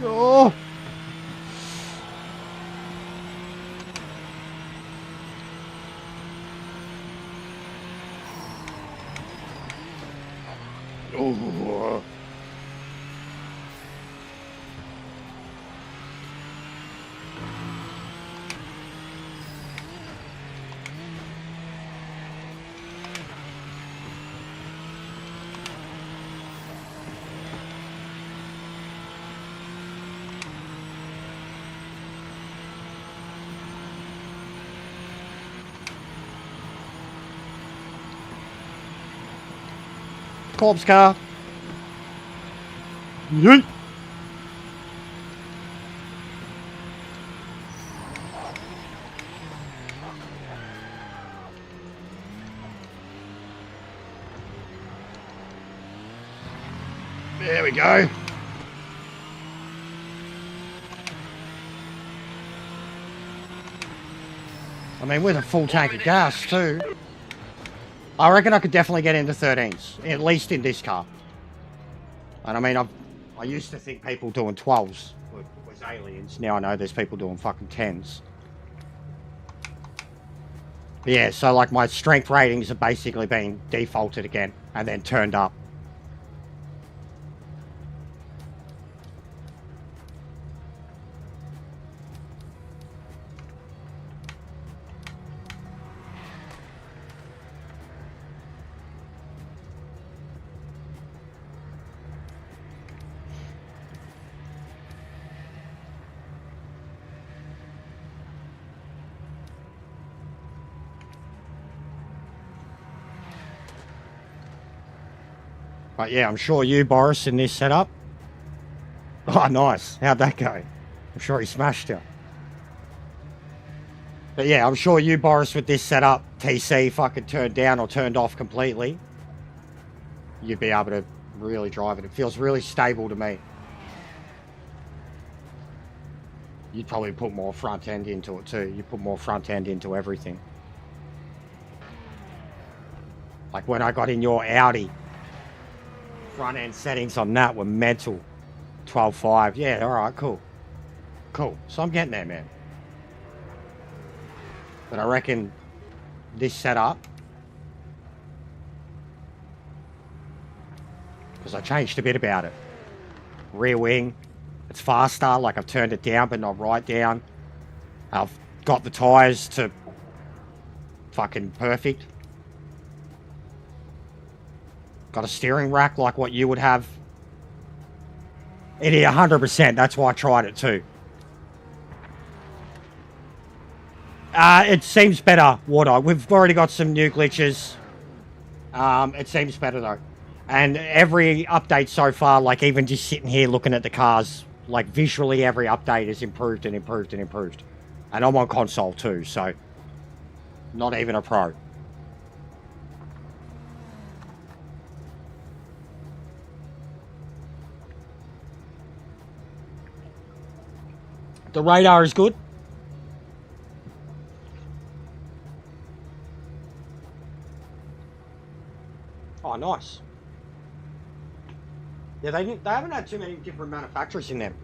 Oh. Oh. Corpse car. Yeet. There we go. I mean, with a full tank of gas too. I reckon I could definitely get into 13s, at least in this car. And I mean, I used to think people doing 12s was aliens. Now I know there's people doing fucking 10s. But yeah, so like my strength ratings are basically being defaulted again and then turned up. But yeah, I'm sure you, Boris, in this setup. Oh, nice. How'd that go? I'm sure he smashed you. But yeah, I'm sure you, Boris, with this setup, TC fucking turned down or turned off completely, you'd be able to really drive it. It feels really stable to me. You'd probably put more front end into it too. You put more front end into everything. Like when I got in your Audi, front end settings on that were mental. 12.5. Yeah, alright, cool. Cool. So I'm getting there, man. But I reckon this setup, because I changed a bit about it. Rear wing, it's faster, like I've turned it down but not right down. I've got the tyres to fucking perfect. Got a steering rack like what you would have. It is 100%, that's why I tried it too. It seems better, Water. We've already got some new glitches. It seems better though. And every update so far, like even just sitting here looking at the cars, like visually every update is improved and improved and improved. And I'm on console too, so not even a pro. The radar is good. Oh, nice. Yeah, they haven't had too many different manufacturers in them.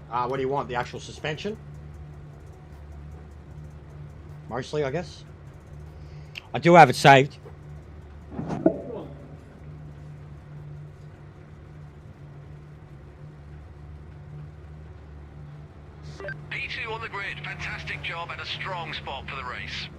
What do you want? The actual suspension? Mostly, I guess. I do have it saved. P2 on the grid. Fantastic job and a strong spot for the race.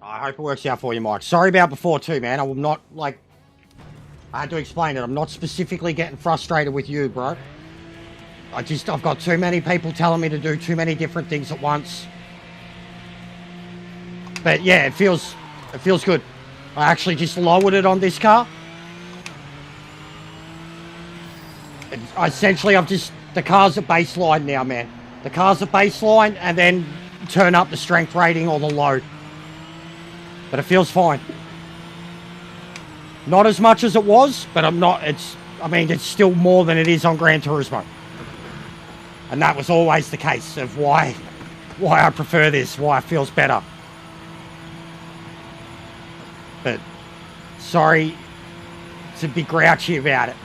I hope it works out for you, Mike. Sorry about before too, man. I'm not, like... I had to explain it. I'm not specifically getting frustrated with you, bro. I've got too many people telling me to do too many different things at once. But yeah, it feels good. I actually just lowered it on this car. Essentially, the car's at baseline now, man. The car's at baseline, and then turn up the strength rating or the load. But it feels fine. Not as much as it was, but it's still more than it is on Gran Turismo. And that was always the case of why I prefer this, why it feels better. But sorry to be grouchy about it.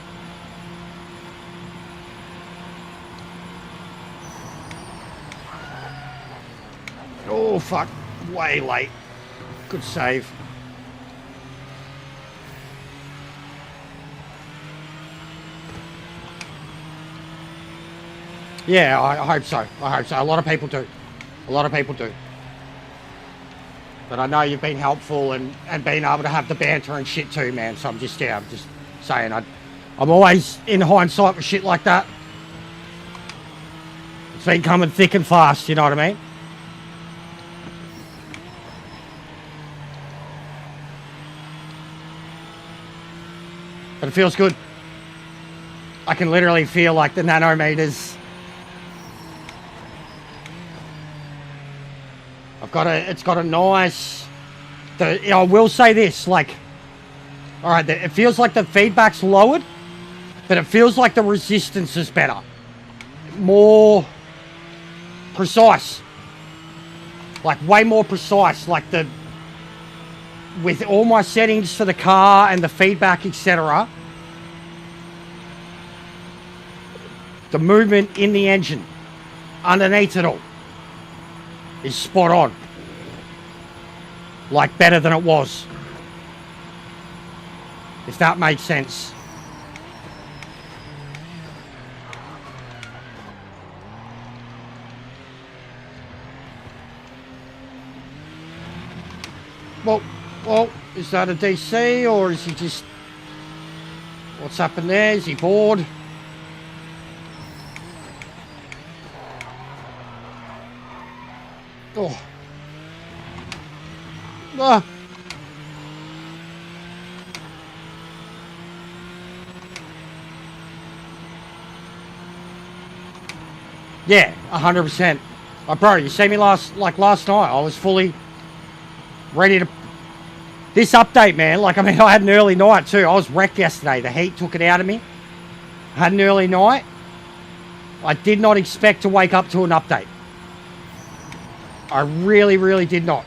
Oh, fuck. Way late. Good save. Yeah, I hope so. I hope so. A lot of people do. A lot of people do. But I know you've been helpful and being able to have the banter and shit too, man. So I'm just saying, I'm always in hindsight with shit like that. It's been coming thick and fast, you know what I mean? But it feels good. I can literally feel like the nanometers. It's got a nice, I will say this, like, all right, it feels like the feedback's lowered, but it feels like the resistance is better. More precise. Like, way more precise. Like, with all my settings for the car and the feedback, etc., the movement in the engine, underneath it all, is spot on. Like, better than it was. If that makes sense. Well, is that a DC, or is he just... What's happened there? Is he bored? Oh. Ah. Yeah, 100%. Bro, you see me last night, I was fully ready to... This update, man, like, I mean, I had an early night too. I was wrecked yesterday. The heat took it out of me. I had an early night. I did not expect to wake up to an update. I really, really did not.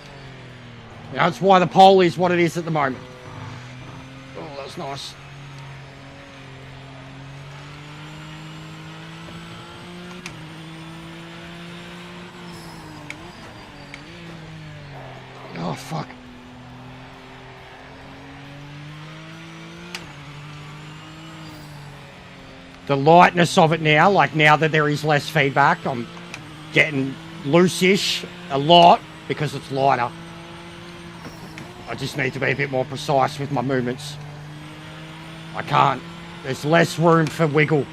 You know, that's why the poll is what it is at the moment. Oh, that's nice. Oh, fuck. The lightness of it now, like now that there is less feedback, I'm getting loose-ish a lot because it's lighter. I just need to be a bit more precise with my movements. I can't. There's less room for wiggle.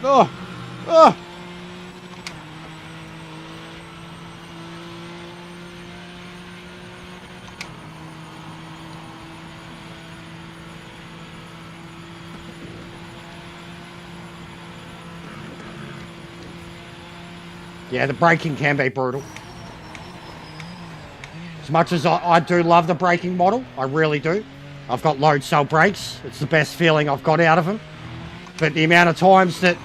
Oh, oh. Yeah, the braking can be brutal. As much as I do love the braking model, I really do. I've got load cell brakes. It's the best feeling I've got out of them. But the amount of times that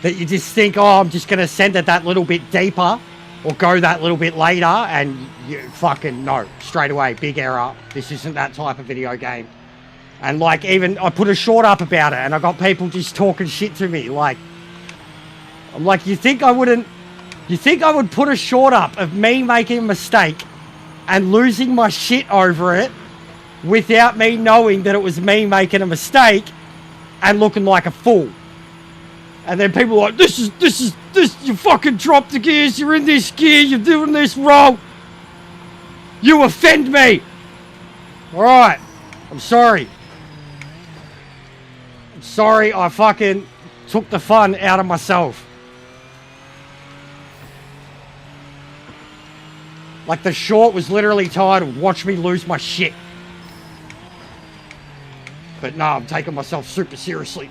you just think, oh, I'm just going to send it that little bit deeper or go that little bit later, and you fucking no, straight away, big error. This isn't that type of video game. And like, even I put a short up about it and I got people just talking shit to me. Like, I'm like, you think I would put a short up of me making a mistake and losing my shit over it without me knowing that it was me making a mistake and looking like a fool? And then people are like, this, you fucking dropped the gears, you're in this gear, you're doing this wrong. You offend me. Alright, I'm sorry. I'm sorry I fucking took the fun out of myself. Like, the short was literally titled, watch me lose my shit. But no, I'm taking myself super seriously.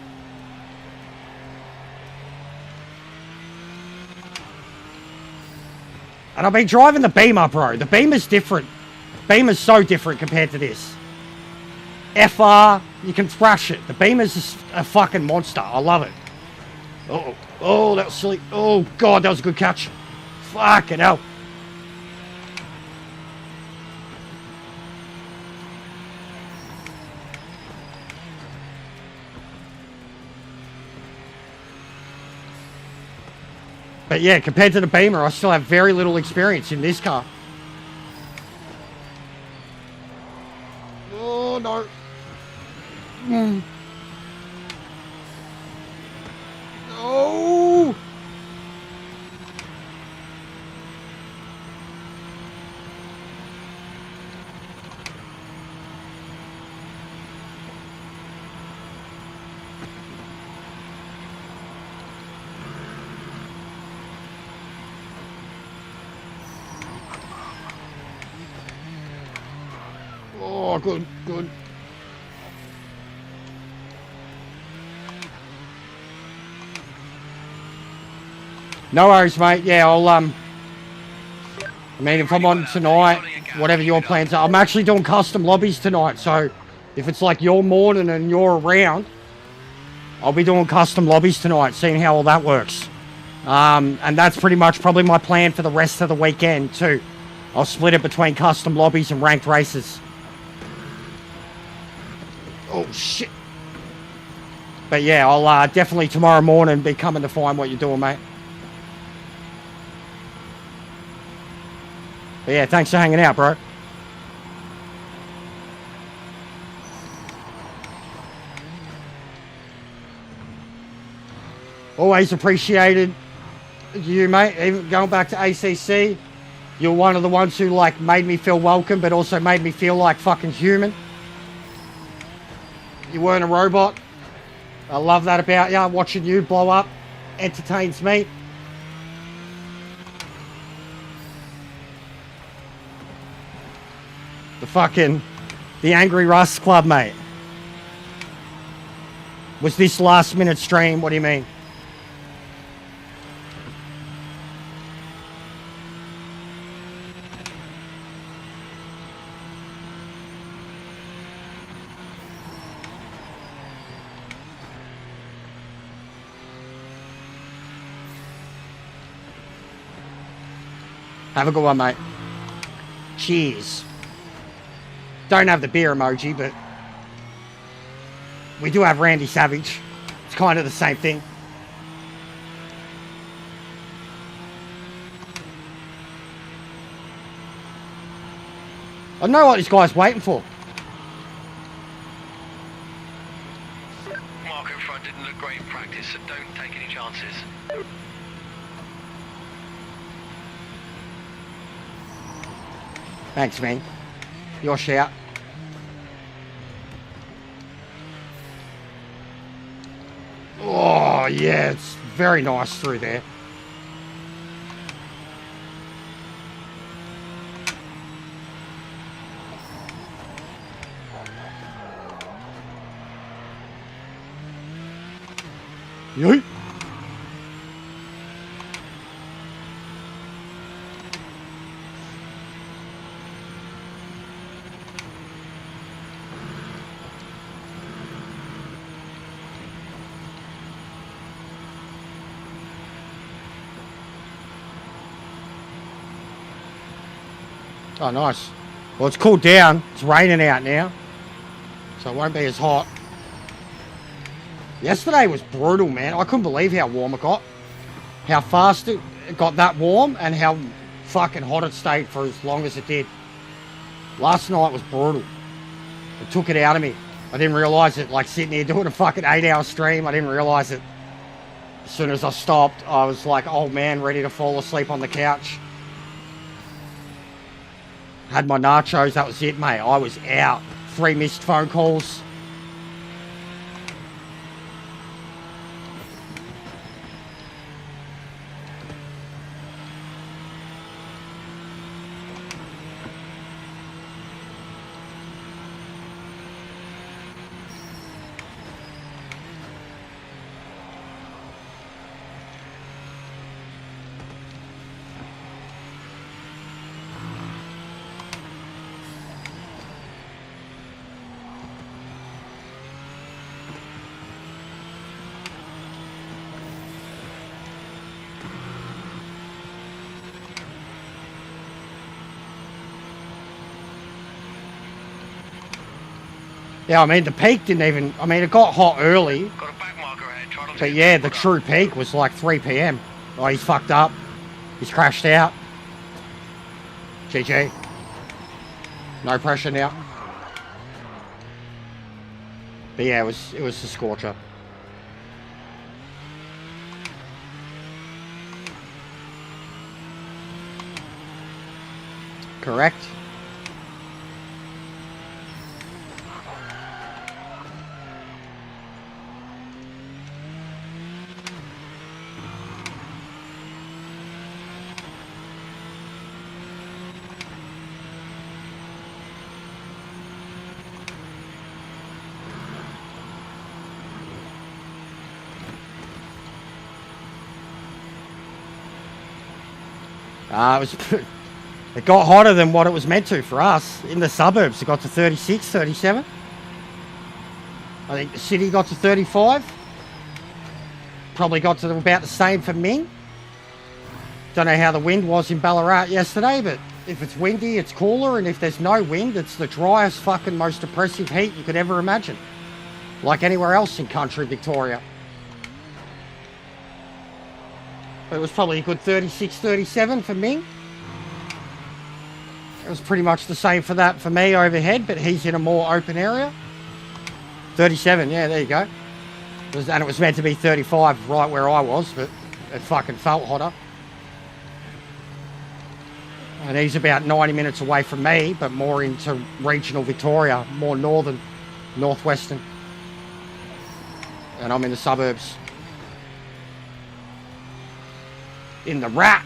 And I've been driving the Beamer, bro. The Beamer's different. Beamer's so different compared to this. FR, you can thrash it. The Beamer's a fucking monster. I love it. Uh-oh. Oh, that was silly. Oh, God, that was a good catch. Fucking hell. But yeah, compared to the Beamer, I still have very little experience in this car. Oh, no. Oh! Oh, good, good. No worries, mate. Yeah, I mean, if I'm on tonight, whatever your plans are, I'm actually doing custom lobbies tonight, so if it's like your morning and you're around, I'll be doing custom lobbies tonight, seeing how all that works. And that's pretty much probably my plan for the rest of the weekend, too. I'll split it between custom lobbies and ranked races. Oh, shit. But yeah, I'll definitely tomorrow morning be coming to find what you're doing, mate. But yeah, thanks for hanging out, bro. Always appreciated you, mate. Even going back to ACC, you're one of the ones who, like, made me feel welcome, but also made me feel like fucking human. You weren't a robot. I love that about you. Watching you blow up entertains me. The Angry Russ Club, mate. Was this last minute stream? What do you mean? Have a good one, mate. Cheers. Don't have the beer emoji, but we do have Randy Savage. It's kind of the same thing. I don't know what this guy's waiting for. Mark in front didn't look great in practice, so don't take any chances. Thanks, man. Your shout. Oh, yeah, it's very nice through there. Yeet. Oh, nice. Well, it's cooled down. It's raining out now, so it won't be as hot. Yesterday was brutal, man. I couldn't believe how warm it got. How fast it got that warm and how fucking hot it stayed for as long as it did. Last night was brutal. It took it out of me. I didn't realise it. Like sitting here doing a fucking 8-hour stream, I didn't realise it. As soon as I stopped, I was like, old man, ready to fall asleep on the couch. Had my nachos, that was it, mate. I was out. 3 missed phone calls. Yeah, I mean, the peak didn't even... I mean, it got hot early. Got a back marker ahead. Try not to But get yeah, the caught up. true peak was like 3 p.m. Oh, he's fucked up. He's crashed out. GG. No pressure now. But yeah, it was a scorcher. Correct. It got hotter than what it was meant to for us. In the suburbs, it got to 36, 37. I think the city got to 35. Probably got to about the same for Ming. Don't know how the wind was in Ballarat yesterday, but if it's windy, it's cooler, and if there's no wind, it's the driest, fucking most oppressive heat you could ever imagine. Like anywhere else in country Victoria. But it was probably a good 36, 37 for Ming. It was pretty much the same for that for me overhead, but he's in a more open area. 37, yeah, there you go. And it was meant to be 35 right where I was, but it fucking felt hotter. And he's about 90 minutes away from me, but more into regional Victoria, more northern, northwestern. And I'm in the suburbs. In the rat.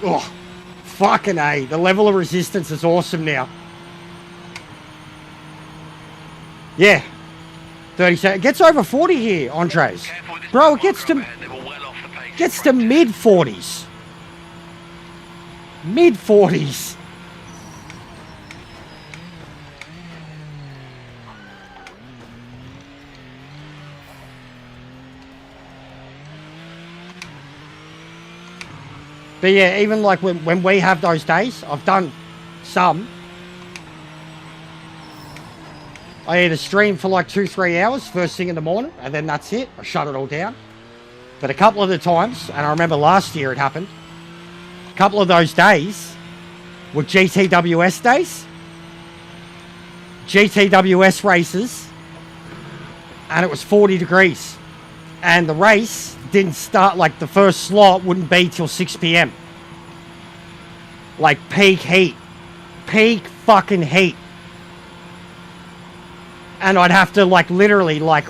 Oh, fucking A. The level of resistance is awesome now. Yeah. 30 seconds. It gets over 40 here, Andres. Bro, it gets to mid 40s. Mid 40s. But yeah, even like when we have those days, I've done some. I either stream for like 2-3 hours first thing in the morning, and then that's it. I shut it all down. But a couple of the times, and I remember last year it happened, a couple of those days were GTWS days. GTWS races, and it was 40 degrees. And the race didn't start, like the first slot wouldn't be till 6 p.m. Like peak heat. Peak fucking heat. And I'd have to like literally like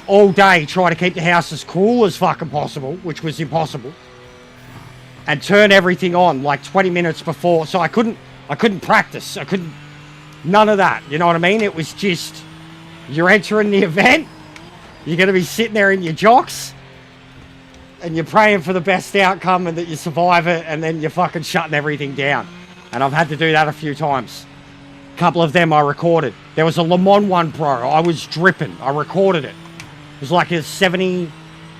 all day try to keep the house as cool as fucking possible, which was impossible. And turn everything on like 20 minutes before. So I couldn't practice. None of that. You know what I mean? It was just, you're entering the event. You're going to be sitting there in your jocks. And you're praying for the best outcome and that you survive it. And then you're fucking shutting everything down. And I've had to do that a few times. A couple of them I recorded. There was a Le Mans one, bro. I was dripping. I recorded it. It was like a 70,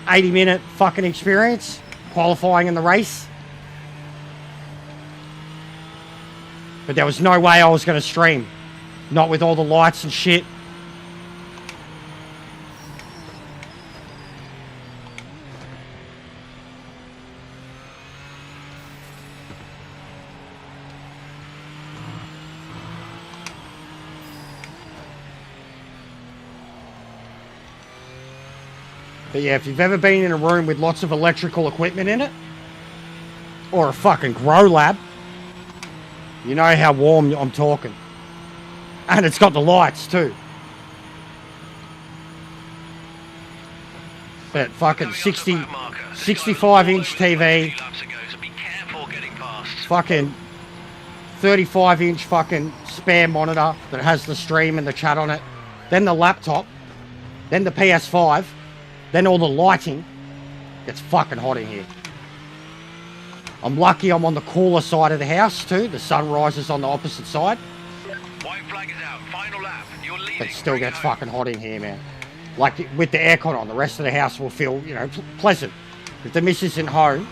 80 minute fucking experience. Qualifying in the race. But there was no way I was going to stream. Not with all the lights and shit. But yeah, if you've ever been in a room with lots of electrical equipment in it, or a fucking grow lab, you know how warm I'm talking. And it's got the lights too. But fucking 65-inch TV, fucking 35-inch fucking spare monitor that has the stream and the chat on it, then the laptop, then the PS5, then all the lighting. It's fucking hot in here. I'm lucky I'm on the cooler side of the house too. The sun rises on the opposite side. White flag is out. Final lap. You're leading. It still gets fucking hot in here, man. Like with the aircon on, the rest of the house will feel, you know, pleasant. If the missus isn't home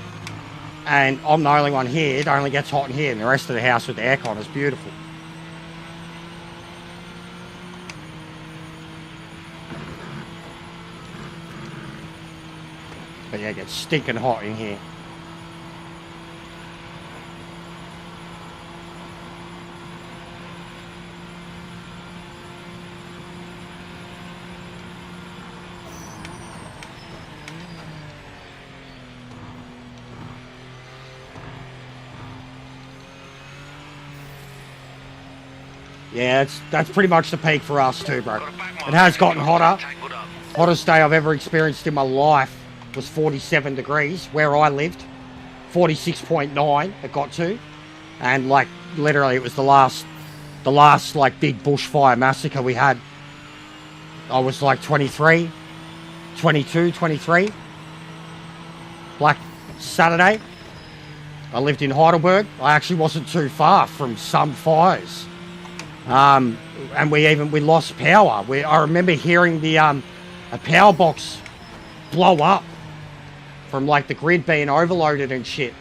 and I'm the only one here, it only gets hot in here, and the rest of the house with the aircon is beautiful. But yeah, it gets stinking hot in here. Yeah, that's pretty much the peak for us too, bro. It has gotten hotter. Hottest day I've ever experienced in my life was 47 degrees where I lived. 46.9 it got to. And like literally it was the last like big bushfire massacre we had. I was like 23, 22, 23. Black Saturday. I lived in Heidelberg. I actually wasn't too far from some fires. And we lost power. I remember hearing the a power box blow up from like the grid being overloaded and shit.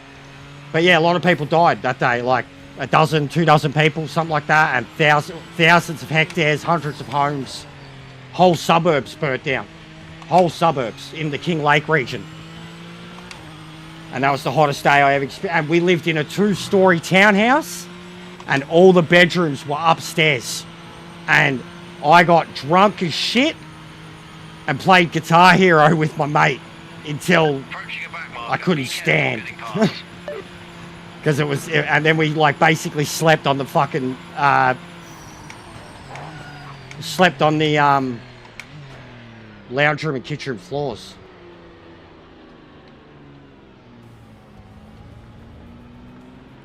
But yeah, a lot of people died that day, like 12 people, something like that, and thousands of hectares, hundreds of homes, whole suburbs burnt down, whole suburbs in the King Lake region. And that was the hottest day I ever experienced. And we lived in a 2-story townhouse, and all the bedrooms were upstairs. And I got drunk as shit and played Guitar Hero with my mate until I couldn't stand. Because it was, and then we like basically slept on the fucking, lounge room and kitchen floors.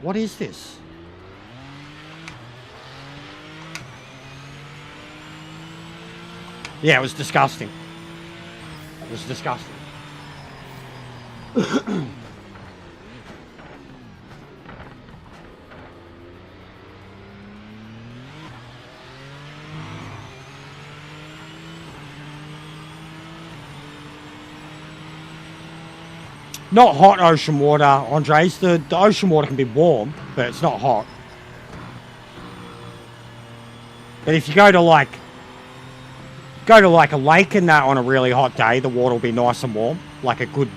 What is this? Yeah, it was disgusting. It was disgusting. Not hot ocean water, Andres. The ocean water can be warm, but it's not hot. But if you go to like a lake and that on a really hot day, the water will be nice and warm, like a good,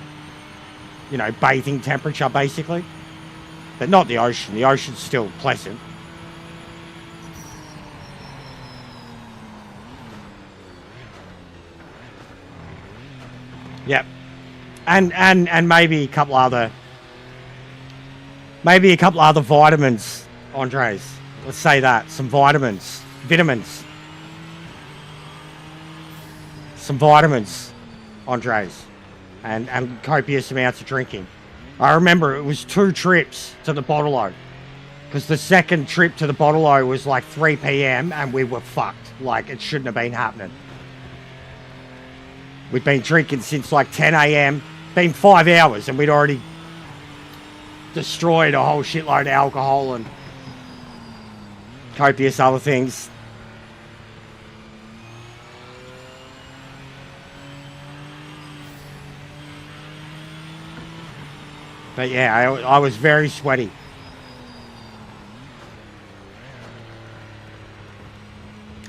you know, bathing temperature basically. But not the ocean. The ocean's still pleasant. Yep. And maybe a couple other vitamins, Andres. Let's say that. Some vitamins. Some vitamins, Andres. And copious amounts of drinking. I remember it was 2 trips to the bottle-o. Because the second trip to the bottle-o was like 3 p.m. and we were fucked. Like, it shouldn't have been happening. We'd been drinking since like 10 a.m. Been 5 hours and we'd already destroyed a whole shitload of alcohol and copious other things. But yeah, I was very sweaty.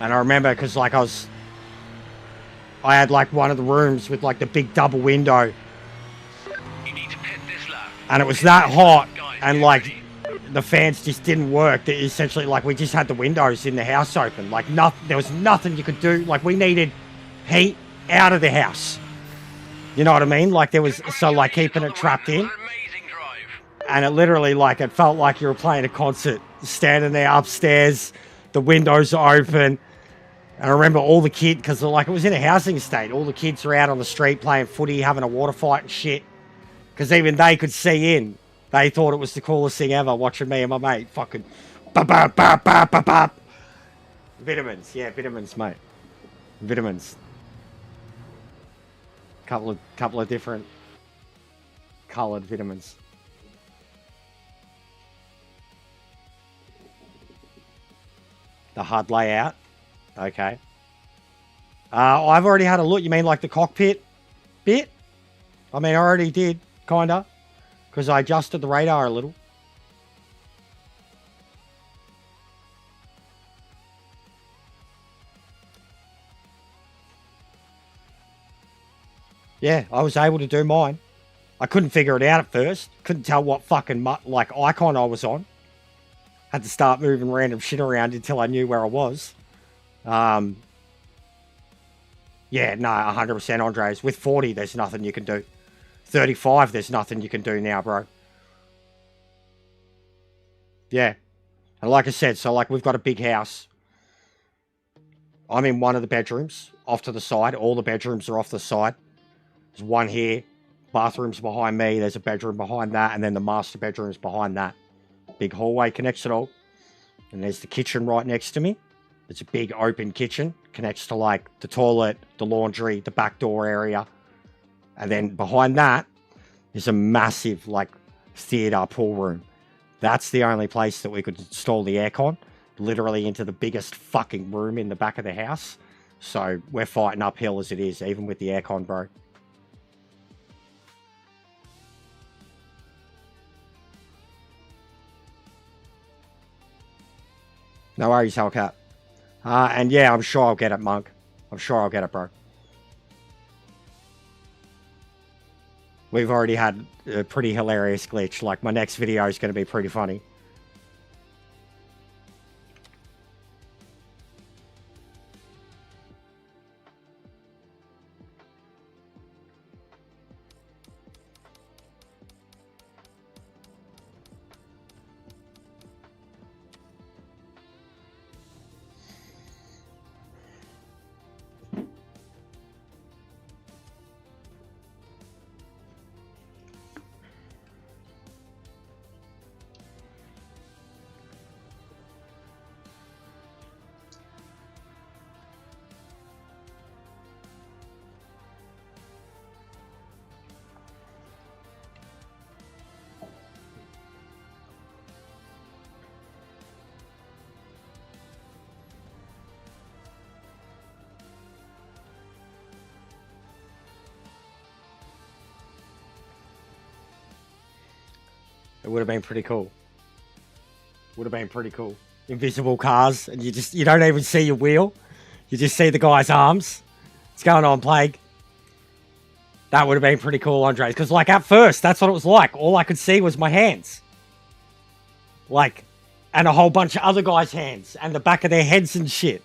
And I remember because like I had like one of the rooms with like the big double window. You need to pit this lap. And it was that hot and like the fans just didn't work. That essentially like we just had the windows in the house open. Like there was nothing you could do. Like we needed heat out of the house. You know what I mean? Like there was, so like keeping it trapped in. And it literally like, it felt like you were playing a concert, standing there upstairs, the windows are open. And I remember all the kids, because like it was in a housing estate, all the kids were out on the street playing footy, having a water fight and shit. Because even they could see in. They thought it was the coolest thing ever, watching me and my mate fucking bop. Vitamins, yeah, vitamins, mate. Vitamins. Couple of different coloured vitamins. The HUD layout. Okay. I've already had a look. You mean like the cockpit bit? I mean, I already did, kinda. Because I adjusted the radar a little. Yeah, I was able to do mine. I couldn't figure it out at first. Couldn't tell what fucking like icon I was on. Had to start moving random shit around until I knew where I was. Yeah, no, 100% Andres. With 40, there's nothing you can do. 35, there's nothing you can do now, bro. Yeah. And like I said, so like we've got a big house. I'm in one of the bedrooms, off to the side. All the bedrooms are off the side. There's one here. Bathroom's behind me. There's a bedroom behind that. And then the master bedroom's behind that. Big hallway connects it all. And there's the kitchen right next to me. It's a big open kitchen. Connects to like the toilet, the laundry, the back door area. And then behind that is a massive like theatre pool room. That's the only place that we could install the aircon. Literally into the biggest fucking room in the back of the house. So we're fighting uphill as it is, even with the aircon, bro. No worries, Hellcat. And yeah, I'm sure I'll get it, Monk. I'm sure I'll get it, bro. We've already had a pretty hilarious glitch. Like, my next video is going to be pretty funny. It would have been pretty cool. Would have been pretty cool. Invisible cars, and you don't even see your wheel. You just see the guy's arms. What's going on, Plague? That would have been pretty cool, Andres. Because, like, at first, that's what it was like. All I could see was my hands. Like, and a whole bunch of other guys' hands. And the back of their heads and shit.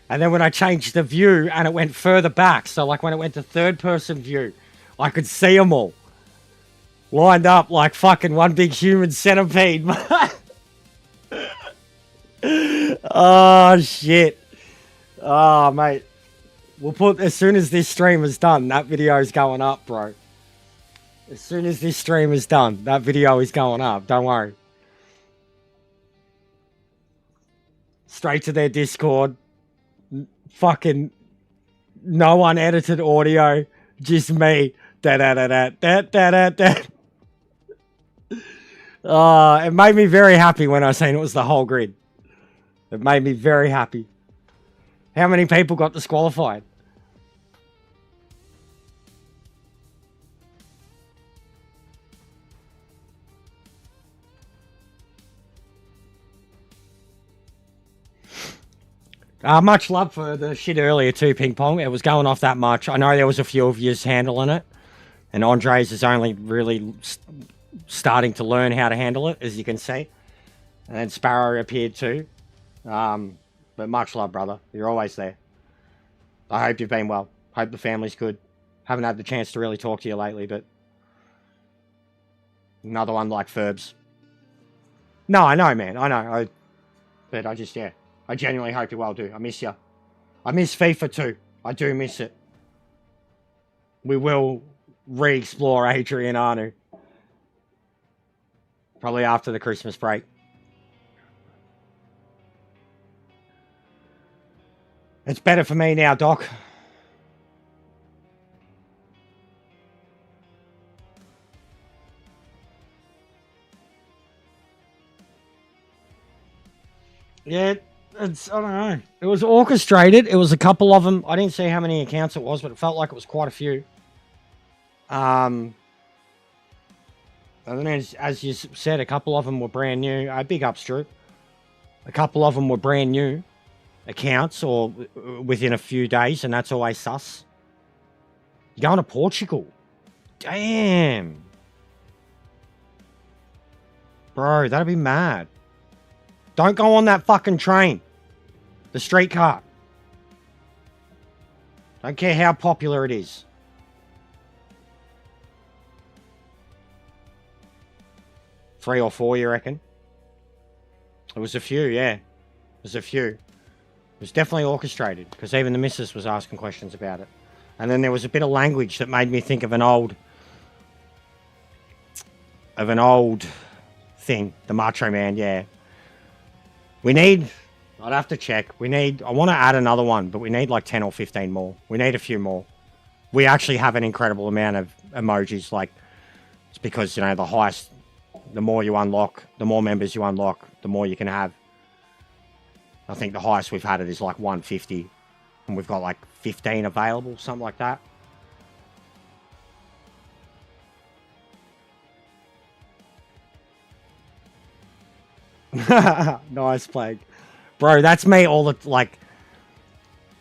And then when I changed the view, and it went further back. So, like, when it went to third-person view, I could see them all. Lined up like fucking one big human centipede. Oh, shit. Oh, mate. We'll put, as soon as this stream is done, that video is going up, bro. As soon as this stream is done, that video is going up. Don't worry. Straight to their Discord. Fucking no unedited audio. Just me. Da-da-da-da-da-da-da-da. It made me very happy when I seen it was the whole grid. It made me very happy. How many people got disqualified? Much love for the shit earlier too, Ping Pong. It was going off that much. I know there was a few of yous handling it. And Andres is only really starting to learn how to handle it, as you can see. And then Sparrow appeared too. But much love, brother. You're always there. I hope you've been well. Hope the family's good. Haven't had the chance to really talk to you lately, but... Another one like Ferbs. No, I know, man. I know. But I just, yeah. I genuinely hope you're well, dude. I miss you. I miss FIFA too. I do miss it. We will re-explore Adrian Anu. Probably after the Christmas break. It's better for me now, Doc. Yeah, it's, I don't know. It was orchestrated. It was a couple of them. I didn't see how many accounts it was, but it felt like it was quite a few. And then as you said, a couple of them were brand new. Big ups, Drew. A couple of them were brand new accounts or within a few days, and that's always sus. You're going to Portugal. Damn. Bro, that'd be mad. Don't go on that fucking train. The streetcar. Don't care how popular it is. Three or four, you reckon? It was a few, yeah. It was a few. It was definitely orchestrated, because even the missus was asking questions about it. And then there was a bit of language that made me think of an old thing. The Macho Man, yeah. We need... I'd have to check. I want to add another one, but we need like 10 or 15 more. We need a few more. We actually have an incredible amount of emojis. Like, it's because, you know, the highest... The more you unlock, the more members you unlock, the more you can have. I think the highest we've had it is like 150. And we've got like 15 available, something like that. Nice, Plague. Bro, that's me all the, like...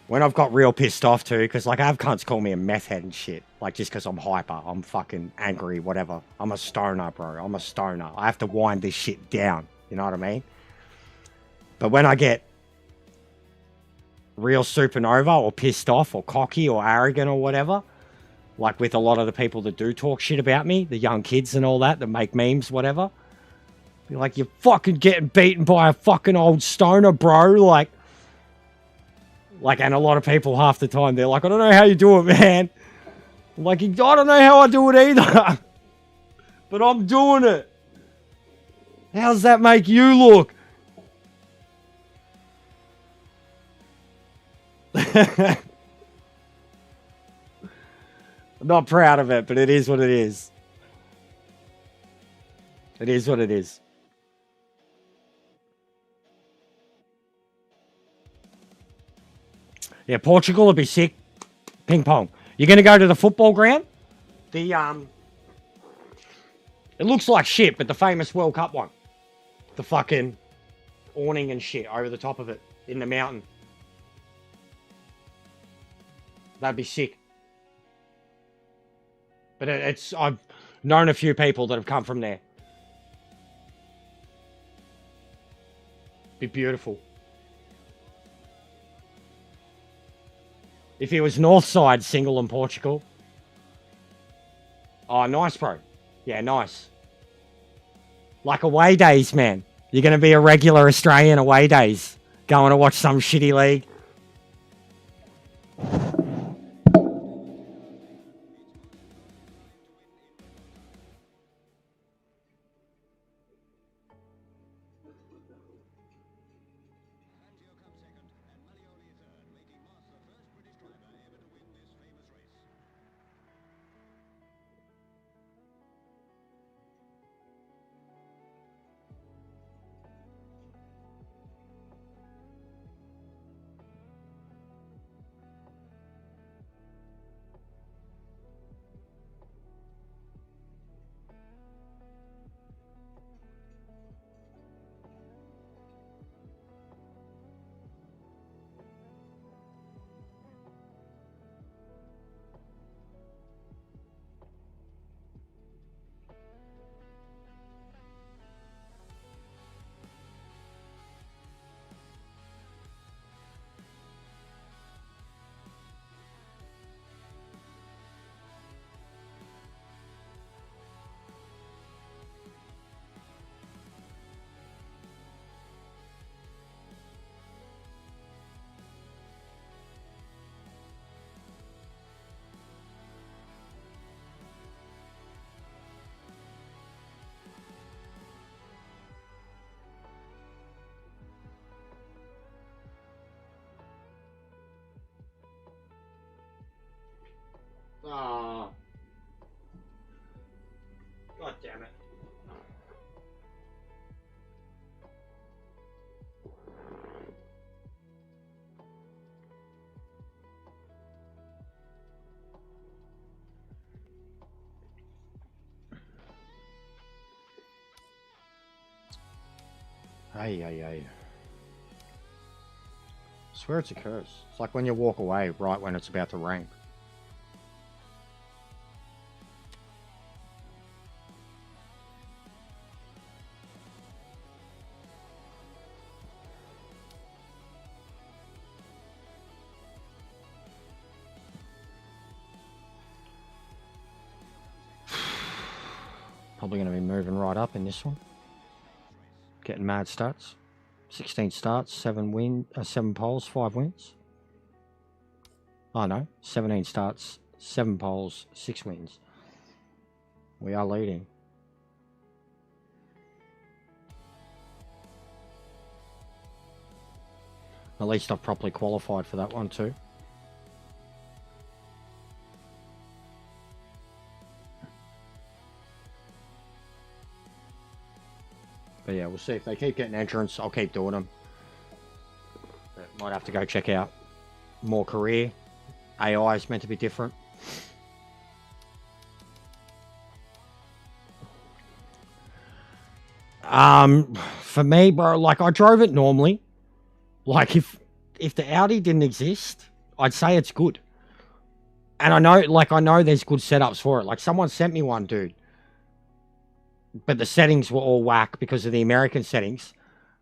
When I've got real pissed off too, because like I have cunts call me a meth head and shit. Like just because I'm hyper, I'm fucking angry, whatever. I'm a stoner, bro. I'm a stoner. I have to wind this shit down. You know what I mean? But when I get real supernova or pissed off or cocky or arrogant or whatever, like with a lot of the people that do talk shit about me, the young kids and all that make memes, whatever. Be like, you're fucking getting beaten by a fucking old stoner, bro. Like, and a lot of people half the time, they're like, I don't know how you do it, man. I'm like, I don't know how I do it either. But I'm doing it. How does that make you look? I'm not proud of it, but it is what it is. It is what it is. Yeah, Portugal would be sick. Ping pong. You're going to go to the football ground? It's It looks like shit, but the famous World Cup one. The fucking awning and shit over the top of it in the mountain. That'd be sick. But I've known a few people that have come from there. Be beautiful. If it was north side, single in Portugal. Oh, nice, bro. Yeah, nice. Like away days, man. You're going to be a regular Australian away days. Going to watch some shitty league. Ah. God damn it. Hey. I swear it's a curse. It's like when you walk away right when it's about to rain. Probably going to be moving right up in this one. Getting mad starts. 16 starts, 7 poles, 5 wins. Oh no, 17 starts, 7 poles, 6 wins. We are leading. At least I've properly qualified for that one too. But yeah, we'll see. If they keep getting entrants, I'll keep doing them. But might have to go check out more career. AI is meant to be different. For me, bro, like I drove it normally. Like if the Audi didn't exist, I'd say it's good. And I know there's good setups for it. Like someone sent me one, dude. But the settings were all whack because of the American settings.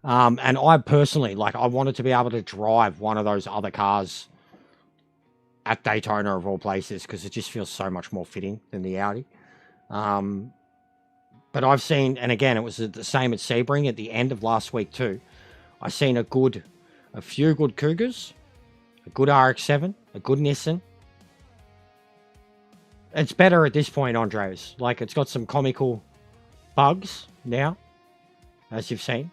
And I personally, I wanted to be able to drive one of those other cars at Daytona of all places because it just feels so much more fitting than the Audi. But I've seen, and again, it was the same at Sebring at the end of last week too. I seen a few good Cougars, a good RX-7, a good Nissan. It's better at this point, Andres. Like it's got some comical bugs now, as you've seen.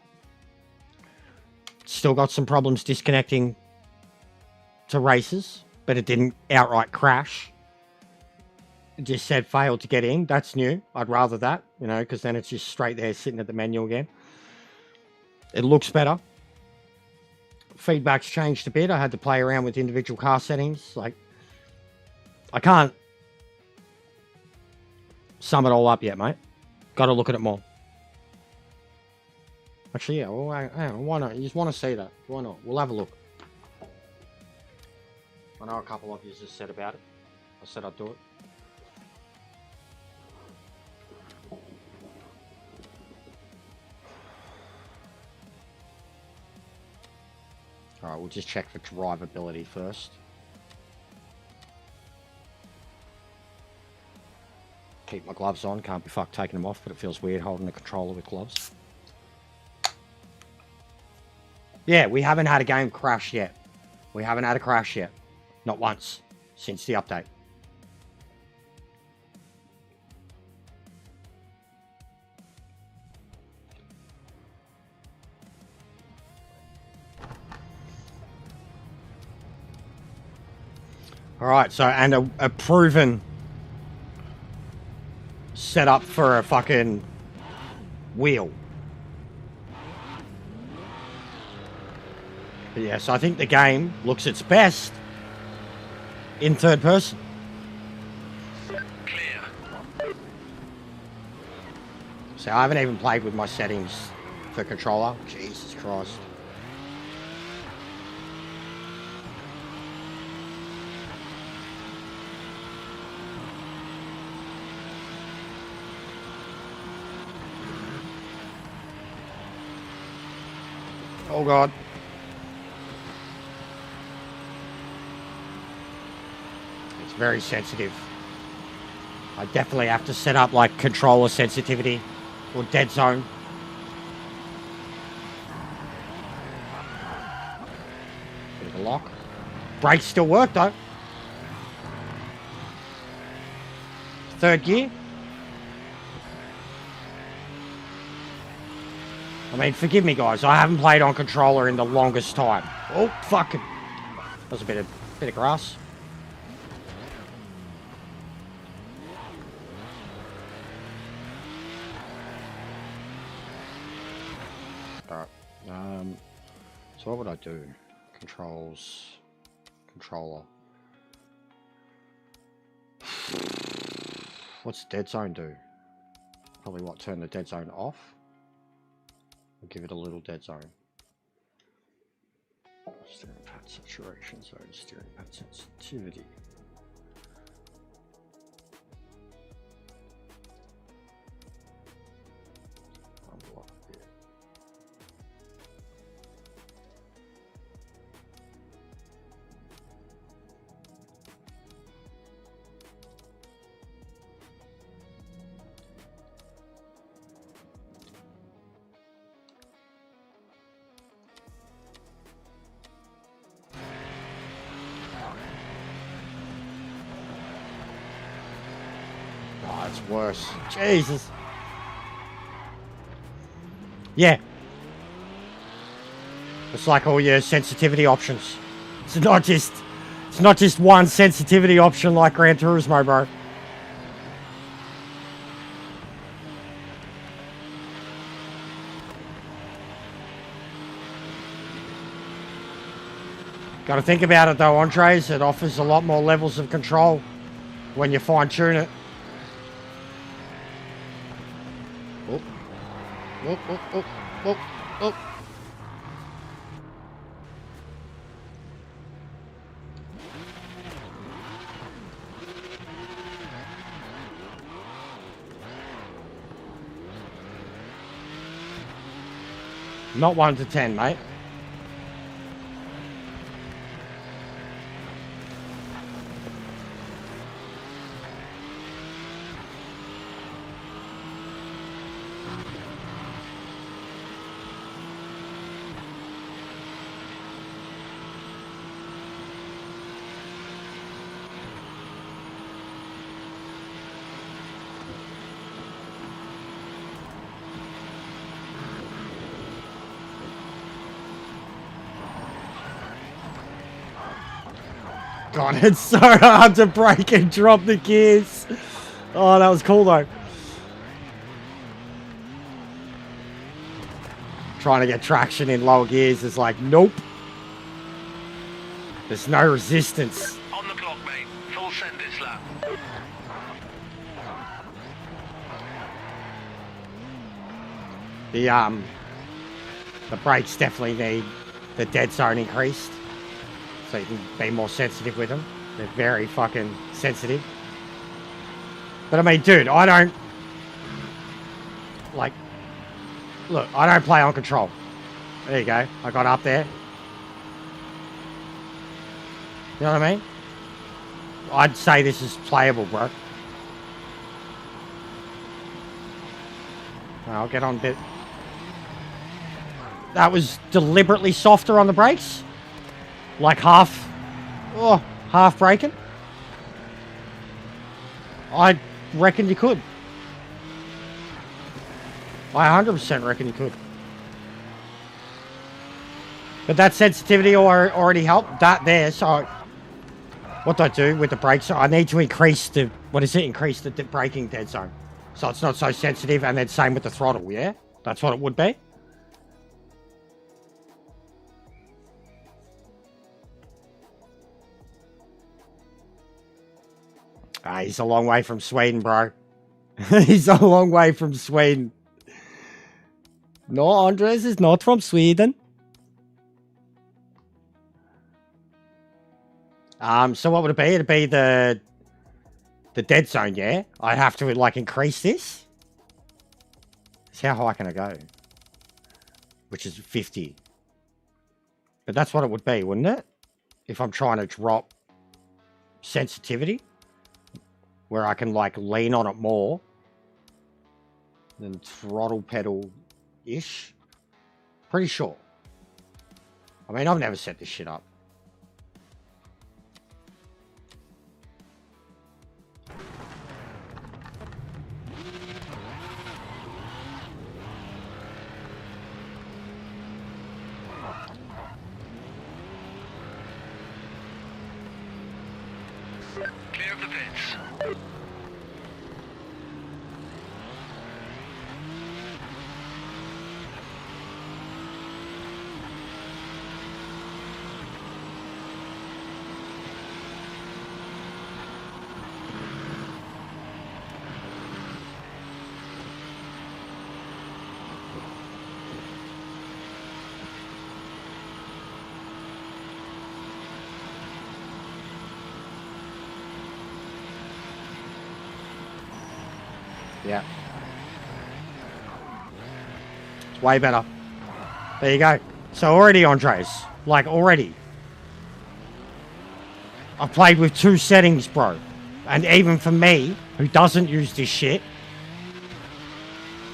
Still got some problems disconnecting to races, but it didn't outright crash. It just said failed to get in. That's new. I'd rather that, because then it's just straight there sitting at the menu again. It looks better. Feedback's changed a bit. I had to play around with individual car settings. Like, I can't sum it all up yet, mate. Got to look at it more. Actually, yeah. Well, hang on. Why not? You just want to see that? Why not? We'll have a look. I know a couple of you just said about it. I said I'd do it. Alright, we'll just check for drivability first. Keep my gloves on, can't be fucked taking them off, but it feels weird holding the controller with gloves. Yeah, we haven't had a game crash yet. We haven't had a crash yet. Not once, since the update. Alright, so, and a proven setup for a fucking wheel. But yeah, so I think the game looks its best in third person. Clear. So I haven't even played with my settings for controller. Jesus Christ. Oh God. It's very sensitive. I definitely have to set up like controller sensitivity or dead zone. Bit of a lock. Brakes still work though. Third gear. I mean, forgive me, guys. I haven't played on controller in the longest time. Oh, fucking! That was a bit of grass. All right. So what would I do? Controls, controller. What's dead zone do? Probably what? Turn the dead zone off. I'll give it a little dead zone. Steering pad saturation zone, steering pad sensitivity. Unblock there. Oh, it's worse. Jesus. Yeah. It's like all your sensitivity options. It's not just one sensitivity option like Gran Turismo, bro. Got to think about it though, Andres. It offers a lot more levels of control when you fine tune it. Oh. Oh, oh, oh, oh, oh. Not 1 to 10, mate. God, it's so hard to brake and drop the gears. Oh, that was cool though. Trying to get traction in lower gears is like, nope. There's no resistance. On the clock, mate. Full send this lap. The brakes definitely need the dead zone increased, so you can be more sensitive with them. They're very fucking sensitive. But I mean, dude, I don't like. Look, I don't play on control. There you go. I got up there. You know what I mean? I'd say this is playable, bro. I'll get on a bit. That was deliberately softer on the brakes. Like half braking. I reckon you could. I 100% reckon you could. But that sensitivity already helped. That there, so what do I do with the brakes? So I need to increase the, increase the braking dead zone. So it's not so sensitive, and then same with the throttle, yeah? That's what it would be. He's a long way from Sweden, bro. He's a long way from Sweden. No, Andres is not from Sweden. So what would it be? It'd be the dead zone, yeah? I'd have to, like, increase this. So how high can I go? Which is 50. But that's what it would be, wouldn't it? If I'm trying to drop sensitivity, where I can, like, lean on it more than throttle pedal-ish. Pretty sure. I mean, I've never set this shit up. Clear of the pits. Yeah. It's way better. There you go. So already, Andres. Like, already. I've played with 2 settings, bro. And even for me, who doesn't use this shit.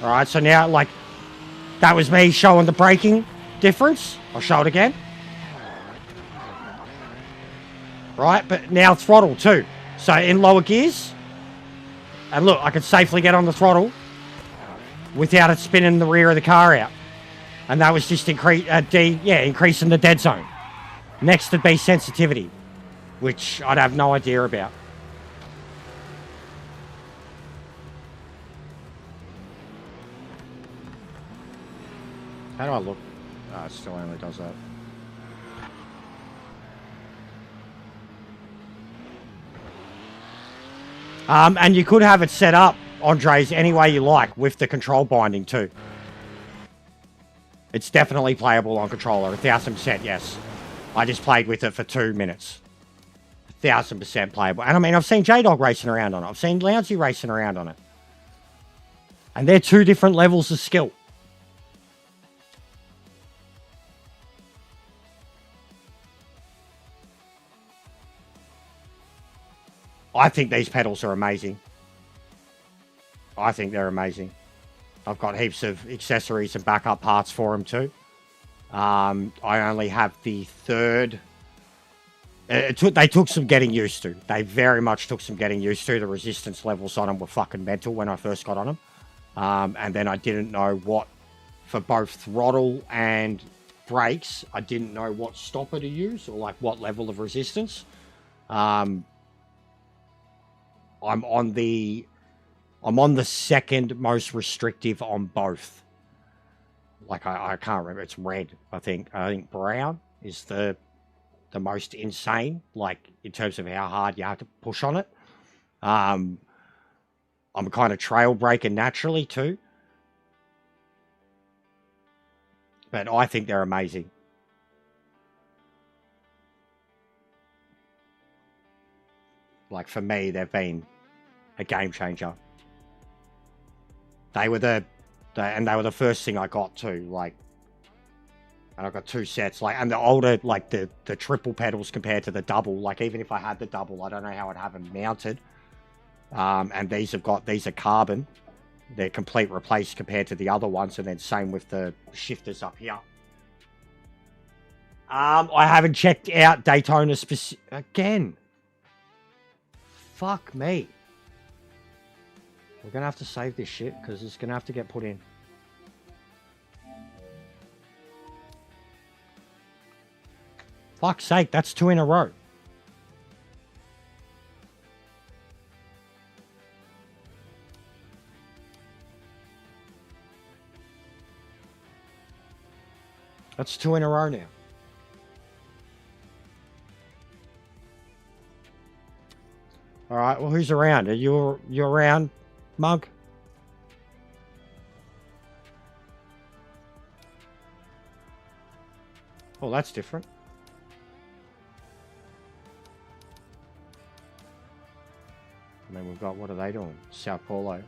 Alright, so now, like, that was me showing the braking difference. I'll show it again. Right, but now throttle too. So in lower gears. And look, I can safely get on the throttle without it spinning the rear of the car out. And that was just increasing the dead zone. Next would be sensitivity, which I'd have no idea about. How do I look? Oh, it still only does that. And you could have it set up, Andres, any way you like with the control binding too. It's definitely playable on controller, 1000%, yes. I just played with it for 2 minutes. 1000% playable. And I mean, I've seen J-Dog racing around on it. I've seen Lounsey racing around on it. And they're 2 different levels of skill. I think these pedals are amazing. I think they're amazing. I've got heaps of accessories and backup parts for them too. I only have the 3rd. They took some getting used to. They very much took some getting used to. The resistance levels on them were fucking mental when I first got on them. And then I didn't know what, for both throttle and brakes, I didn't know what stopper to use or like what level of resistance. I'm on the 2nd most restrictive on both. Like I can't remember. It's red. I think brown is the most insane. Like in terms of how hard you have to push on it. I'm kind of trail braking naturally too. But I think they're amazing. Like, for me, they've been a game changer. They were the first thing I got too. Like, and I got 2 sets. Like, and the older, like the triple pedals compared to the double. Like, even if I had the double, I don't know how I'd have them mounted. And these are carbon. They're complete replace compared to the other ones, and then same with the shifters up here. I haven't checked out Daytona again. Fuck me. We're gonna have to save this shit because it's gonna have to get put in. Fuck's sake, that's 2 in a row. That's 2 in a row now. All right, well, who's around? Are you around, Monk? Oh, that's different. And then we've got, what are they doing? Sao Paulo.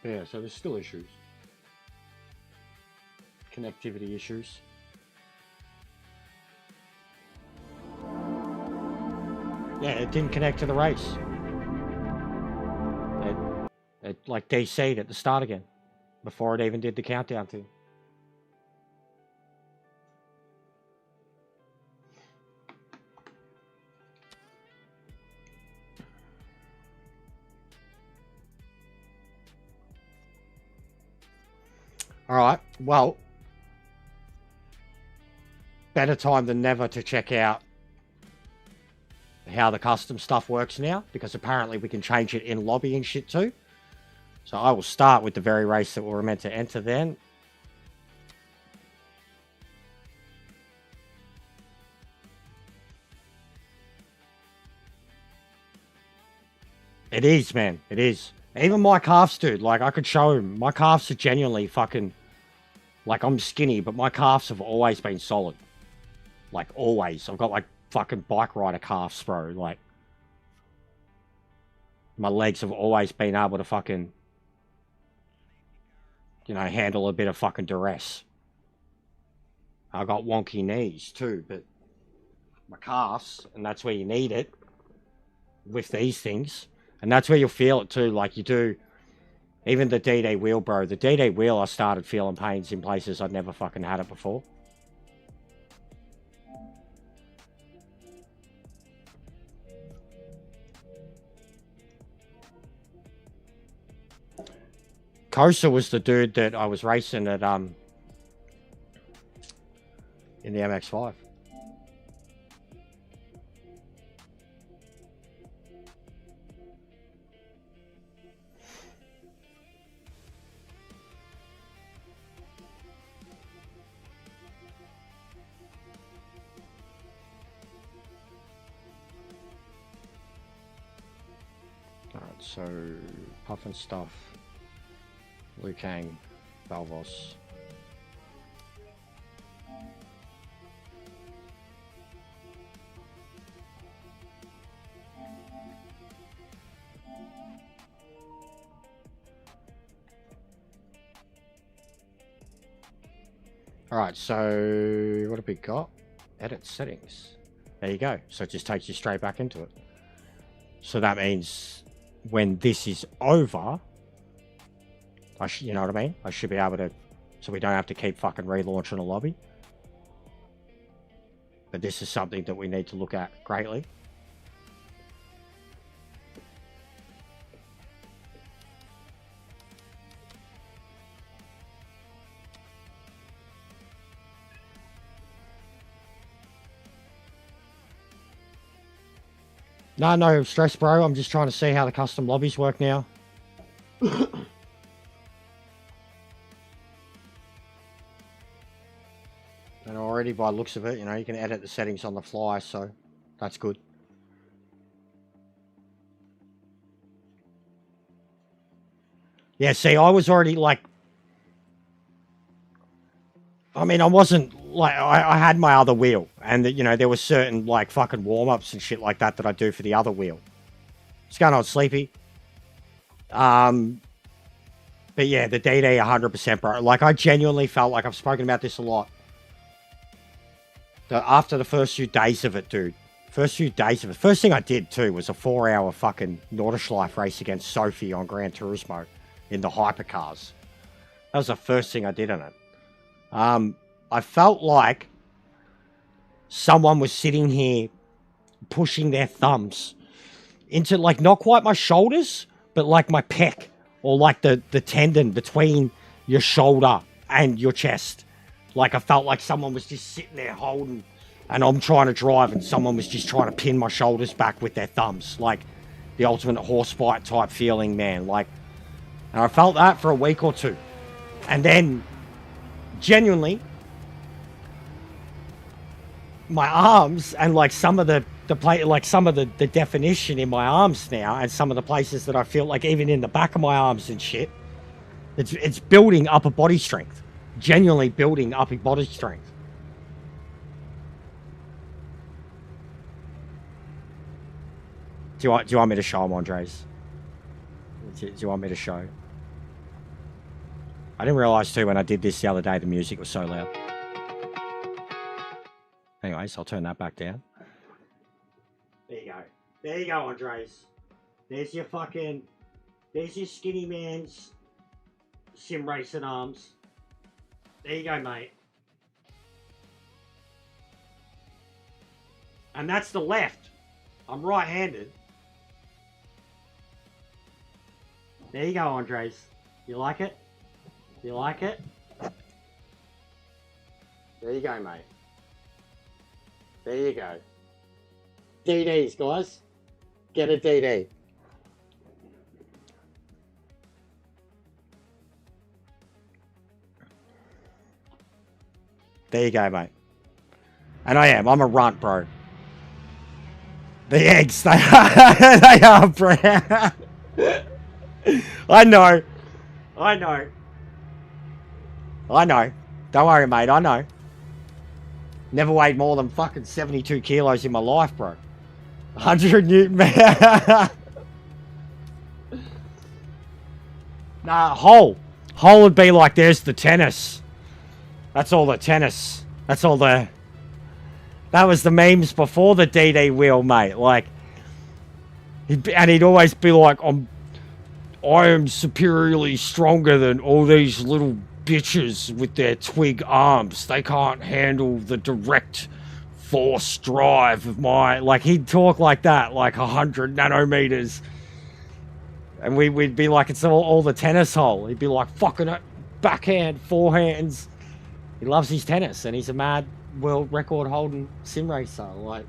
Yeah, so there's still issues. Connectivity issues. Yeah, it didn't connect to the race. It like DC'd at the start again, before it even did the countdown thing. All right, well, better time than never to check out how the custom stuff works now, because apparently we can change it in lobby and shit too. So I will start with the very race that we were meant to enter then. It is, man. It is. Even my calves, dude. Like, I could show him. My calves are genuinely fucking... Like, I'm skinny, but my calves have always been solid. Like, always. I've got, like, fucking bike rider calves, bro. Like, my legs have always been able to fucking... You know, handle a bit of fucking duress. I got wonky knees, too, but... My calves, and that's where you need it. With these things. And that's where you'll feel it, too. Like, you do... Even the DD wheel, bro. The DD wheel, I started feeling pains in places I'd never fucking had it before. Kosa was the dude that I was racing at, in the MX-5. Alright, so Puff and Stuff, Liu Kang, Valvos. Alright, so what have we got? Edit settings. There you go. So it just takes you straight back into it. So that means when this is over, you know what I mean? I should be able to, so we don't have to keep fucking relaunching a lobby. But this is something that we need to look at greatly. No stress, bro. I'm just trying to see how the custom lobbies work now. And already by the looks of it, you know, you can edit the settings on the fly, so that's good. Yeah, see, I was already like, I mean, I wasn't like, I had my other wheel, and you know, there was certain like fucking warm-ups and shit like that that I do for the other wheel. What's going on, Sleepy? But yeah, the DD 100%, bro. Like, I genuinely felt like, I've spoken about this a lot. After the first few days of it, dude. First thing I did, too, was a 4-hour fucking Nordschleife race against Sophie on Gran Turismo in the hypercars. That was the first thing I did in it. I felt like someone was sitting here pushing their thumbs into, like, not quite my shoulders, but like my pec, or like the tendon between your shoulder and your chest. Like, I felt like someone was just sitting there holding, and I'm trying to drive, and someone was just trying to pin my shoulders back with their thumbs. Like, the ultimate horse fight type feeling, man. Like, and I felt that for a week or two. And then, genuinely, my arms and like some of the definition in my arms now, and some of the places that I feel like even in the back of my arms and shit, it's building upper body strength. Genuinely building upper body strength. Do you want me to show them, Andres? Do you want me to show? I didn't realize too when I did this the other day the music was so loud. Anyways, I'll turn that back down. There you go, Andres. There's your skinny man's sim racing arms. There you go, mate. And that's the left. I'm right-handed. There you go, Andres. You like it? You like it? There you go, mate. There you go. DDs, guys. Get a DD. There you go, mate. And I'm a runt, bro. The eggs, they are brown. I know. Don't worry, mate, I know. Never weighed more than fucking 72 kilos in my life, bro. 100 Newton, man. Nah, Hole would be like, there's the tennis. That's all the tennis. That's all the... That was the memes before the DD wheel, mate. Like, he'd always be like, I am superiorly stronger than all these little bitches with their twig arms. They can't handle the direct force drive of my... Like, he'd talk like that, like 100 nanometers. And we'd be like, it's all the tennis hole. He'd be like, fucking it, backhand, forehands. He loves his tennis, and he's a mad world record holding sim racer. Like,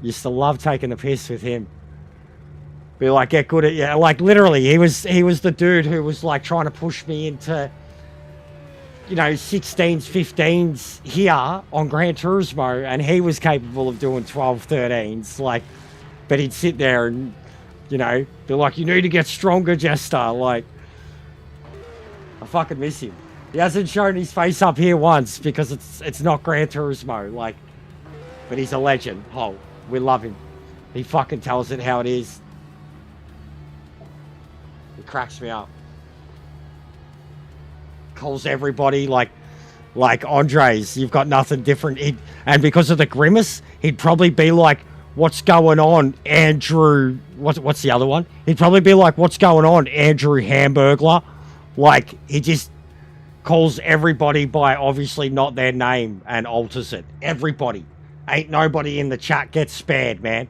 used to love taking the piss with him. Be like, get good at, yeah, like literally he was the dude who was like trying to push me into, you know, 16s, 15s here on Gran Turismo, and he was capable of doing 12, 13s, like, but he'd sit there and, you know, be like, you need to get stronger, Jester. Like, I fucking miss him. He hasn't shown his face up here once because it's not Gran Turismo, like, but he's a legend. Oh, we love him. He fucking tells it how it is. It cracks me up. Calls everybody like Andres, you've got nothing different. And because of the grimace, he'd probably be like, what's going on, Andrew? What's the other one? He'd probably be like, what's going on, Andrew Hamburglar? Like, he just calls everybody by obviously not their name and alters it. Everybody. Ain't nobody in the chat gets spared, man.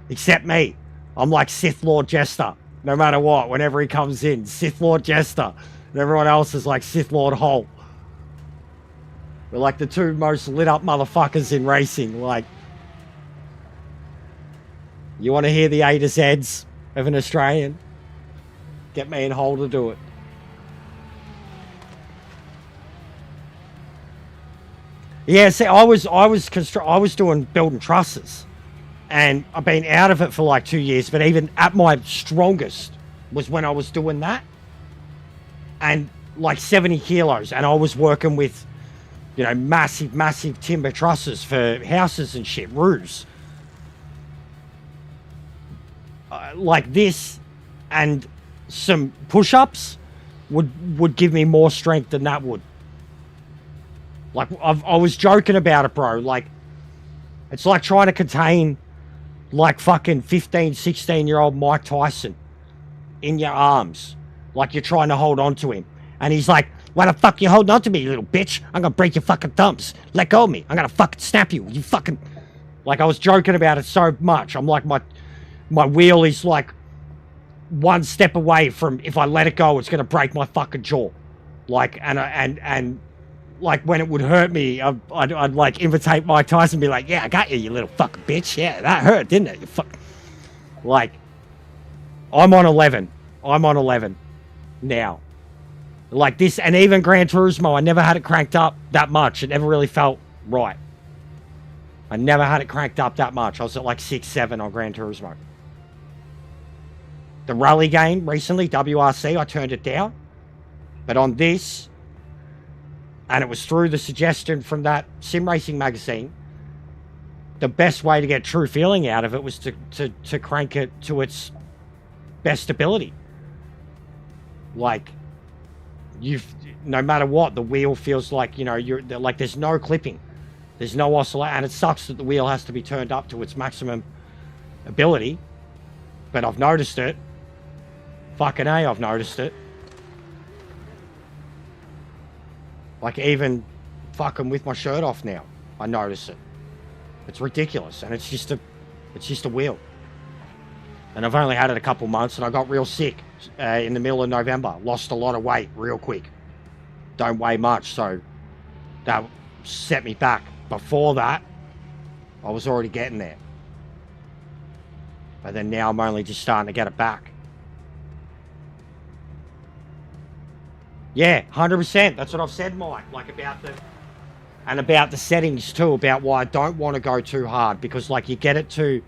Except me. I'm like Sith Lord Jester. No matter what, whenever he comes in, Sith Lord Jester. And everyone else is like Sith Lord Hole. We're like the two most lit up motherfuckers in racing. Like, You want to hear the A to Z's of an Australian? Get me and Hole to do it. Yeah, see, I was doing building trusses, and I've been out of it for like 2 years. But even at my strongest was when I was doing that, and like 70 kilos, and I was working with, you know, massive timber trusses for houses and shit, roofs. Like this, and some push-ups would give me more strength than that would. Like, I was joking about it, bro. Like, it's like trying to contain, like, fucking 15, 16-year-old Mike Tyson in your arms. Like, you're trying to hold on to him. And he's like, why the fuck you holding on to me, you little bitch? I'm gonna break your fucking thumbs. Let go of me. I'm gonna fucking snap you. You fucking... Like, I was joking about it so much. I'm like, my wheel is, like, one step away from, if I let it go, it's gonna break my fucking jaw. Like, and like, when it would hurt me, I'd like imitate Mike Tyson and be like, yeah, I got you, you little fucking bitch. Yeah, that hurt, didn't it? You fuck. Like, I'm on 11. I'm on 11 now. Like this, and even Gran Turismo, I never had it cranked up that much. It never really felt right. I never had it cranked up that much. I was at like 6, 7 on Gran Turismo. The rally game recently, WRC, I turned it down. But on this, and it was through the suggestion from that sim racing magazine, the best way to get true feeling out of it was to crank it to its best ability. Like, no matter what, the wheel feels like, you know, like there's no clipping, there's no oscillation, and it sucks that the wheel has to be turned up to its maximum ability, but I've noticed it. Fucking A, I've noticed it. Like, even fucking with my shirt off now, I notice it. It's ridiculous, and it's just a wheel. And I've only had it a couple months, and I got real sick in the middle of November. Lost a lot of weight real quick. Don't weigh much, so that set me back. Before that, I was already getting there. But then now I'm only just starting to get it back. Yeah, 100%. That's what I've said, Mike. Like, about the settings too, about why I don't want to go too hard, because like you get it to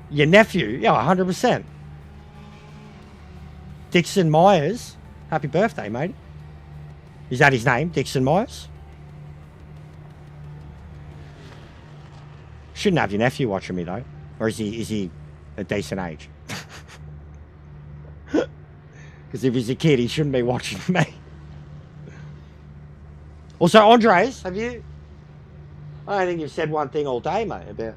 your nephew. Yeah, 100%. Dixon Myers. Happy birthday, mate. Is that his name, Dixon Myers? Shouldn't have your nephew watching me though. Or is he a decent age? Because if he's a kid, he shouldn't be watching me. Also, Andres, have you... I don't think you've said one thing all day, mate, about...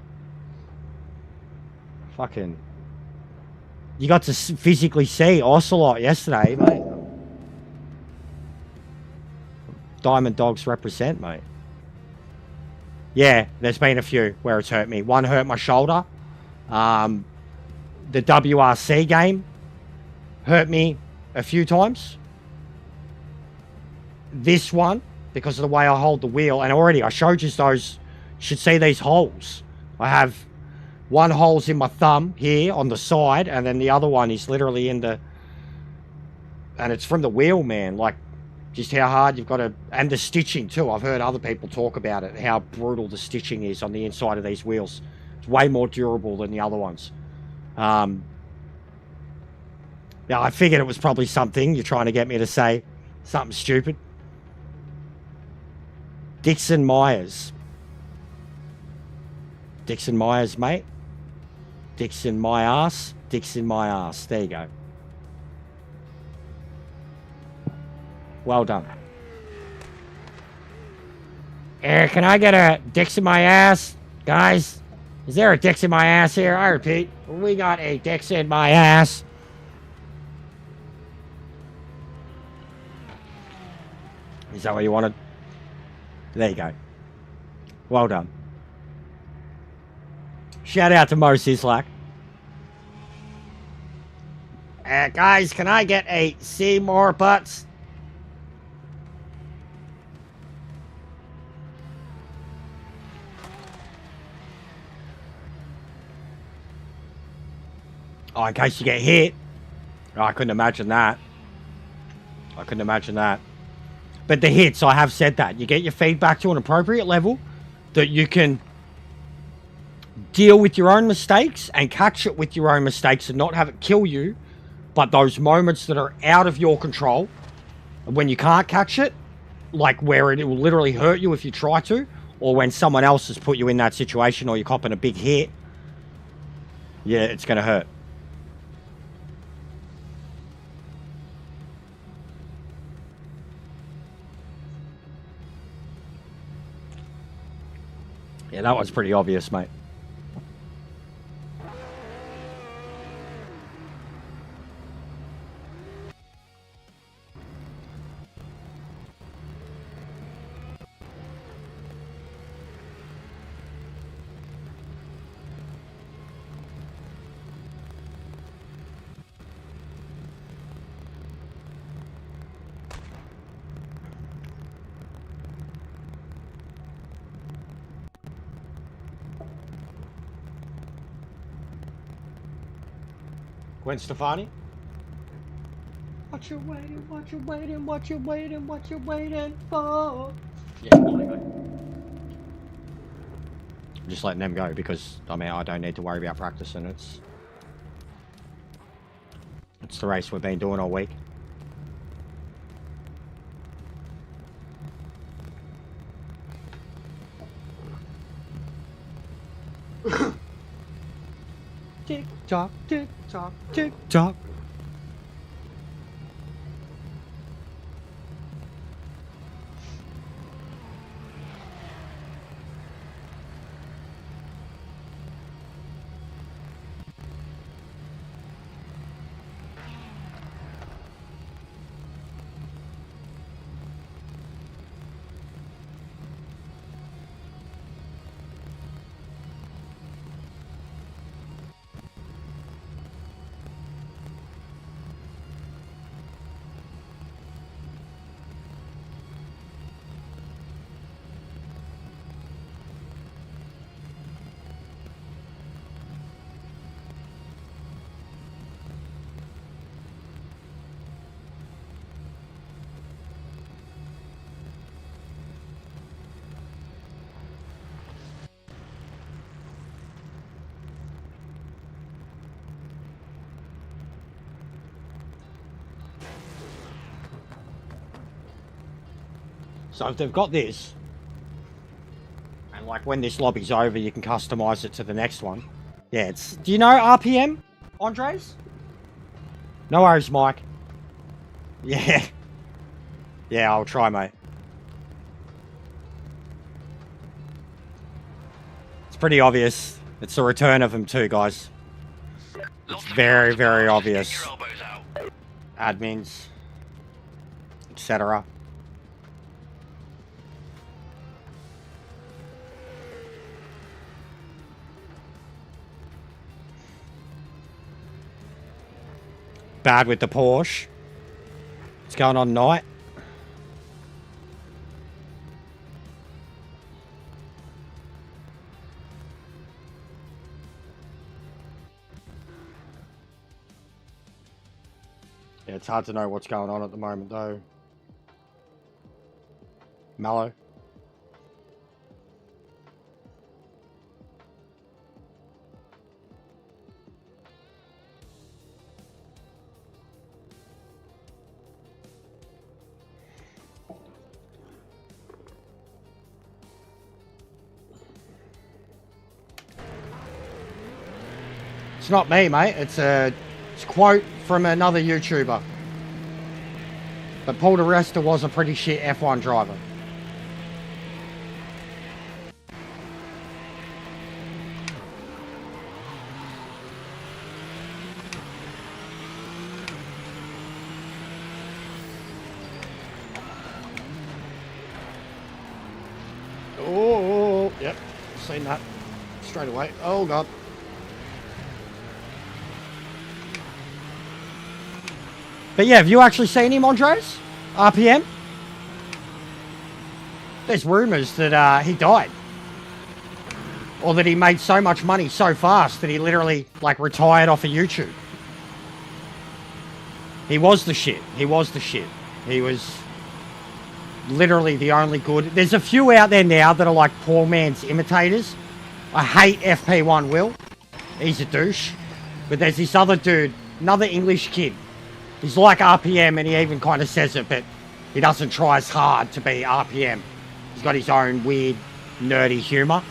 Fucking... You got to physically see Ocelot yesterday, mate. Diamond Dogs represent, mate. Yeah, there's been a few where it's hurt me. One hurt my shoulder. The WRC game hurt me a few times. This one, because of the way I hold the wheel, and already I showed you those, you should see these holes. I have one hole's in my thumb here on the side, and then the other one is literally in the, and it's from the wheel, man. Like, just how hard you've got to, and the stitching too. I've heard other people talk about it, how brutal the stitching is on the inside of these wheels. It's way more durable than the other ones. Yeah, I figured it was probably something you're trying to get me to say, something stupid. Dixon Myers. Dixon Myers, mate. Dixon my ass. Dixon my ass. There you go. Well done. Can I get a Dixon my ass? Guys, is there a Dixon my ass here? I repeat, we got a Dixon my ass. Is that what you wanted? There you go. Well done. Shout out to Mo Sislak. Guys, can I get a see more butts? Oh, in case you get hit. Oh, I couldn't imagine that. I couldn't imagine that. But the hits, I have said that. You get your feedback to an appropriate level that you can deal with your own mistakes and catch it with your own mistakes and not have it kill you. But those moments that are out of your control, when you can't catch it, like where it will literally hurt you if you try to, or when someone else has put you in that situation or you're copping a big hit, yeah, it's going to hurt. Yeah, that was pretty obvious, mate. Gwen Stefani? What you waiting, what you waiting, what you waiting, what you waiting for? Yeah, I'm just letting them go because, I mean, I don't need to worry about practicing. It's the race we've been doing all week. Tick tock, tick tock, tick tock. So if they've got this, and like when this lobby's over, you can customize it to the next one. Yeah, it's... Do you know RPM, Andres? No worries, Mike. Yeah. Yeah, I'll try, mate. It's pretty obvious. It's the return of them too, guys. It's very, very obvious. Admins, etc. Bad with the Porsche. What's going on, Knight? Yeah, it's hard to know what's going on at the moment, though. Mallow. It's not me, mate. It's a quote from another YouTuber. But Paul DeResta was a pretty shit F1 driver. Oh, yep. Seen that straight away. Oh, God. But yeah, have you actually seen him, Andres? RPM? There's rumours that he died. Or that he made so much money so fast that he literally, like, retired off of YouTube. He was the shit. He was the shit. He was literally the only good. There's a few out there now that are like poor man's imitators. I hate FP1 Will. He's a douche. But there's this other dude, another English kid. He's like RPM and he even kind of says it, but he doesn't try as hard to be RPM. He's got his own weird, nerdy humour.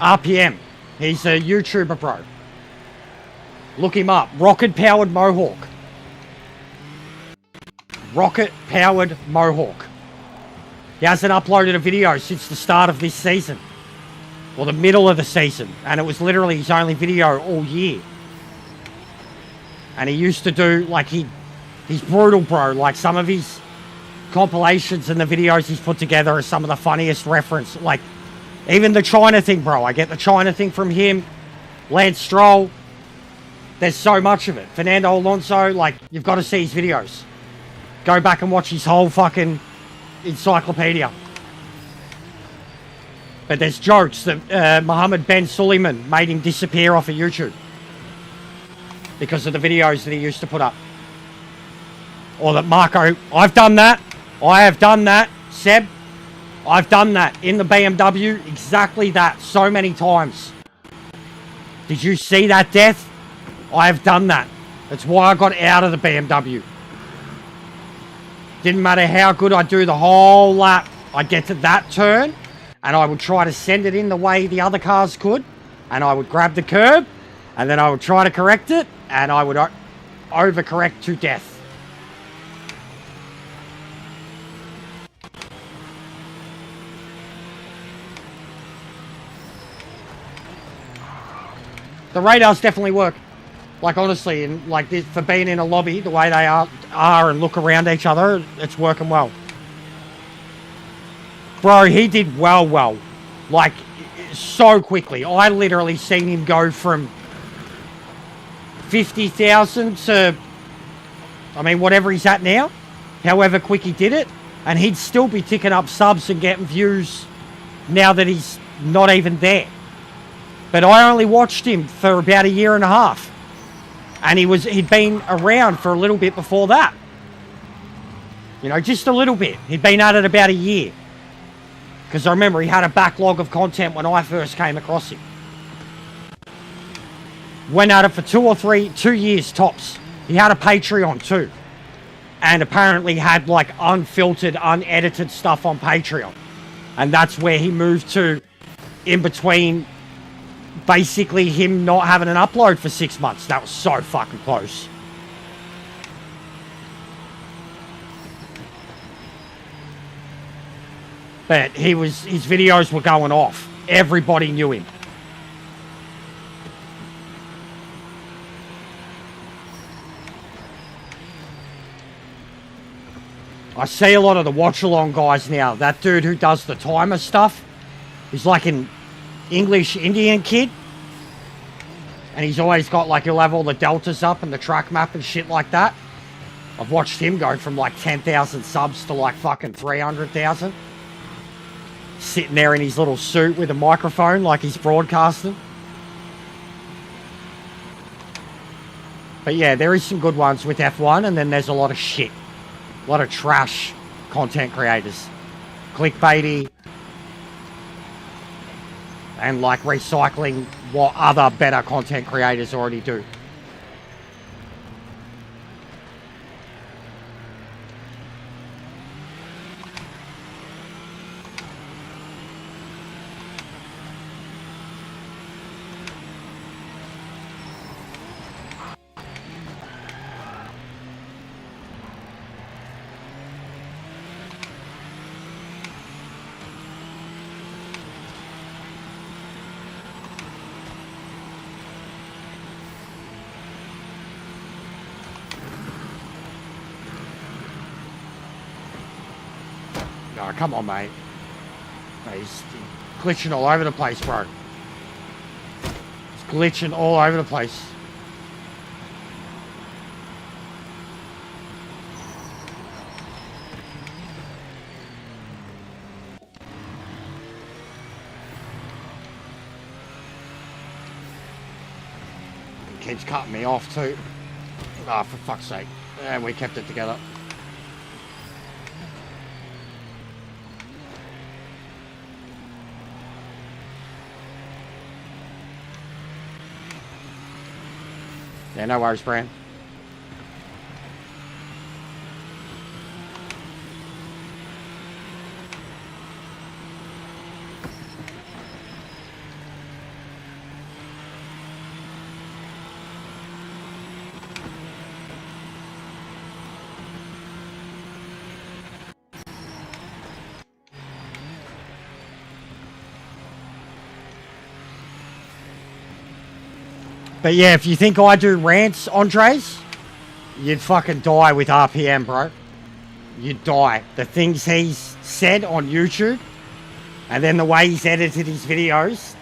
RPM. He's a YouTuber, bro. Look him up. Rocket-powered Mohawk. Rocket-powered Mohawk. He hasn't uploaded a video since the start of this season. Or the middle of the season. And it was literally his only video all year. And he used to do, like, he's brutal, bro. Like, some of his compilations and the videos he's put together are some of the funniest reference. Like, even the China thing, bro. I get the China thing from him. Lance Stroll. There's so much of it. Fernando Alonso, like, you've got to see his videos. Go back and watch his whole fucking encyclopedia. But there's jokes that Mohammed Ben Suleiman made him disappear off of YouTube. Because of the videos that he used to put up. Or that Marco, I've done that. I have done that. Seb, I've done that in the BMW. Exactly that. So many times. Did you see that death? I have done that. That's why I got out of the BMW. Didn't matter how good I do the whole lap. I'd get to that turn and I would try to send it in the way the other cars could. And I would grab the curb and then I would try to correct it and I would overcorrect to death. The radars definitely work. Like, honestly, and like this, for being in a lobby, the way they are and look around each other, it's working well. Bro, he did well. Like, so quickly. I literally seen him go from 50,000 to, I mean, whatever he's at now. However quick he did it. And he'd still be ticking up subs and getting views now that he's not even there. But I only watched him for about a year and a half. And he'd been around for a little bit before that. You know, just a little bit. He'd been at it about a year. Because I remember he had a backlog of content when I first came across him. Went at it for 2 years tops. He had a Patreon too. And apparently had like unfiltered, unedited stuff on Patreon. And that's where he moved to in between basically him not having an upload for 6 months. That was so fucking close. But his videos were going off. Everybody knew him. I see a lot of the watch-along guys now. That dude who does the timer stuff, he's like an English Indian kid. And he's always got like, he'll have all the deltas up and the track map and shit like that. I've watched him go from like 10,000 subs to like fucking 300,000. Sitting there in his little suit with a microphone like he's broadcasting. But yeah, there is some good ones with F1 and then there's a lot of shit. A lot of trash content creators. Clickbaity. And like recycling what other better content creators already do. Oh, come on, mate. He's glitching all over the place, bro. It's glitching all over the place. keeps cutting me off too. Oh, for fuck's sake. And we kept it together. Yeah, no worries, Bran. But yeah, if you think I do rants, Andres, you'd fucking die with RPM, bro. You'd die. The things he's said on YouTube, and then the way he's edited his videos.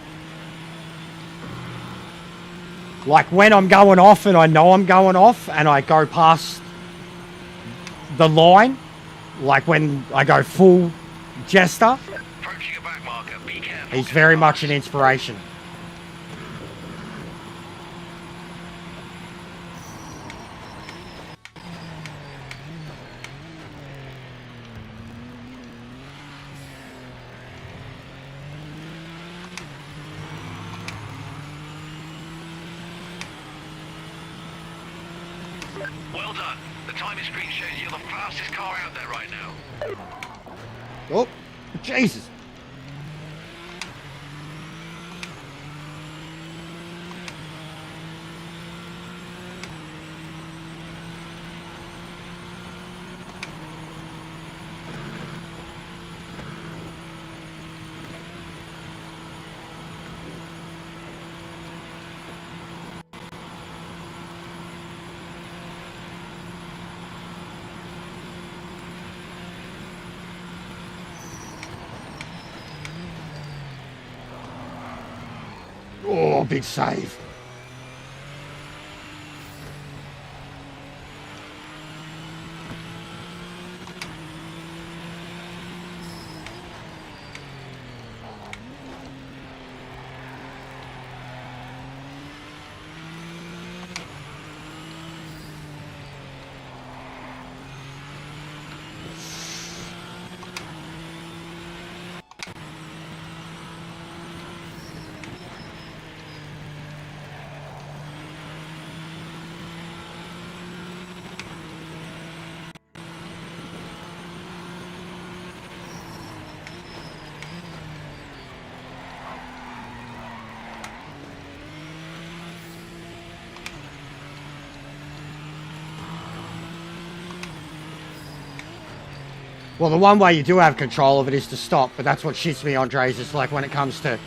Like when I'm going off and I know I'm going off and I go past the line, like when I go full jester, Approaching a back marker. Be careful. he's very much an inspiration. Well done. The timing screen shows you're the fastest car out there right now. Oh, Jesus. Oh, big save. Well, the one way you do have control of it is to stop, but that's what shits me, Andres. It's like when it comes to,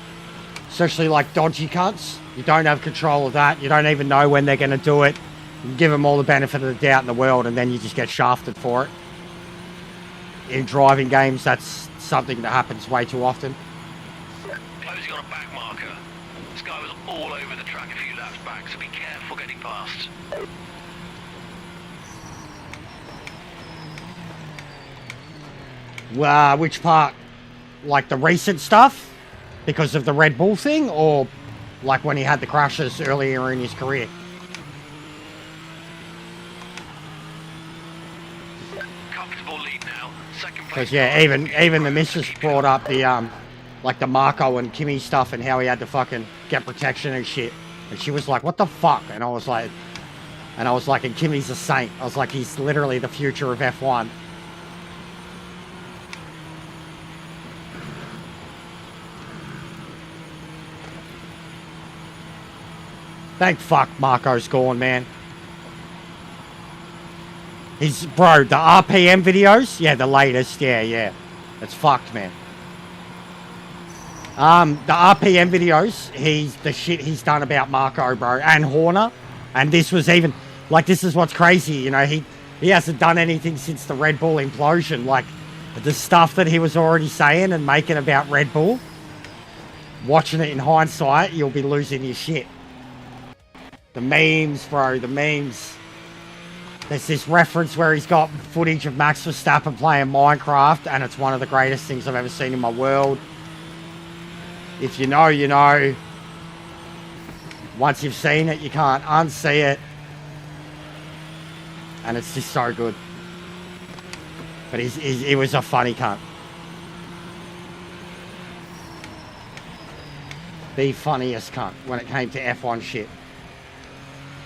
especially like dodgy cuts, you don't have control of that. You don't even know when they're going to do it. You give them all the benefit of the doubt in the world, and then you just get shafted for it. In driving games, that's something that happens way too often. Closing on a back marker. This guy was all over the track a few laps back, so be careful getting past. Which part? Like the recent stuff? Because of the Red Bull thing? Or like when he had the crashes earlier in his career? Comfortable lead now. Second place. Because yeah, even the missus brought up the like the Marco and Kimmy stuff and how he had to fucking get protection and shit. And she was like, what the fuck? And I was like, and Kimmy's a saint. I was like, he's literally the future of F1. Thank fuck Marco's gone, man. He's, bro, the RPM videos? Yeah, the latest, yeah. It's fucked, man. The RPM videos, the shit he's done about Marco, bro, and Horner. And this was even, like, this is what's crazy, you know, he hasn't done anything since the Red Bull implosion. Like, the stuff that he was already saying and making about Red Bull, watching it in hindsight, you'll be losing your shit. The memes, bro, the memes. There's this reference where he's got footage of Max Verstappen playing Minecraft, and it's one of the greatest things I've ever seen in my world. If you know, you know. Once you've seen it, you can't unsee it. And it's just so good. But he was a funny cunt. The funniest cunt when it came to F1 shit.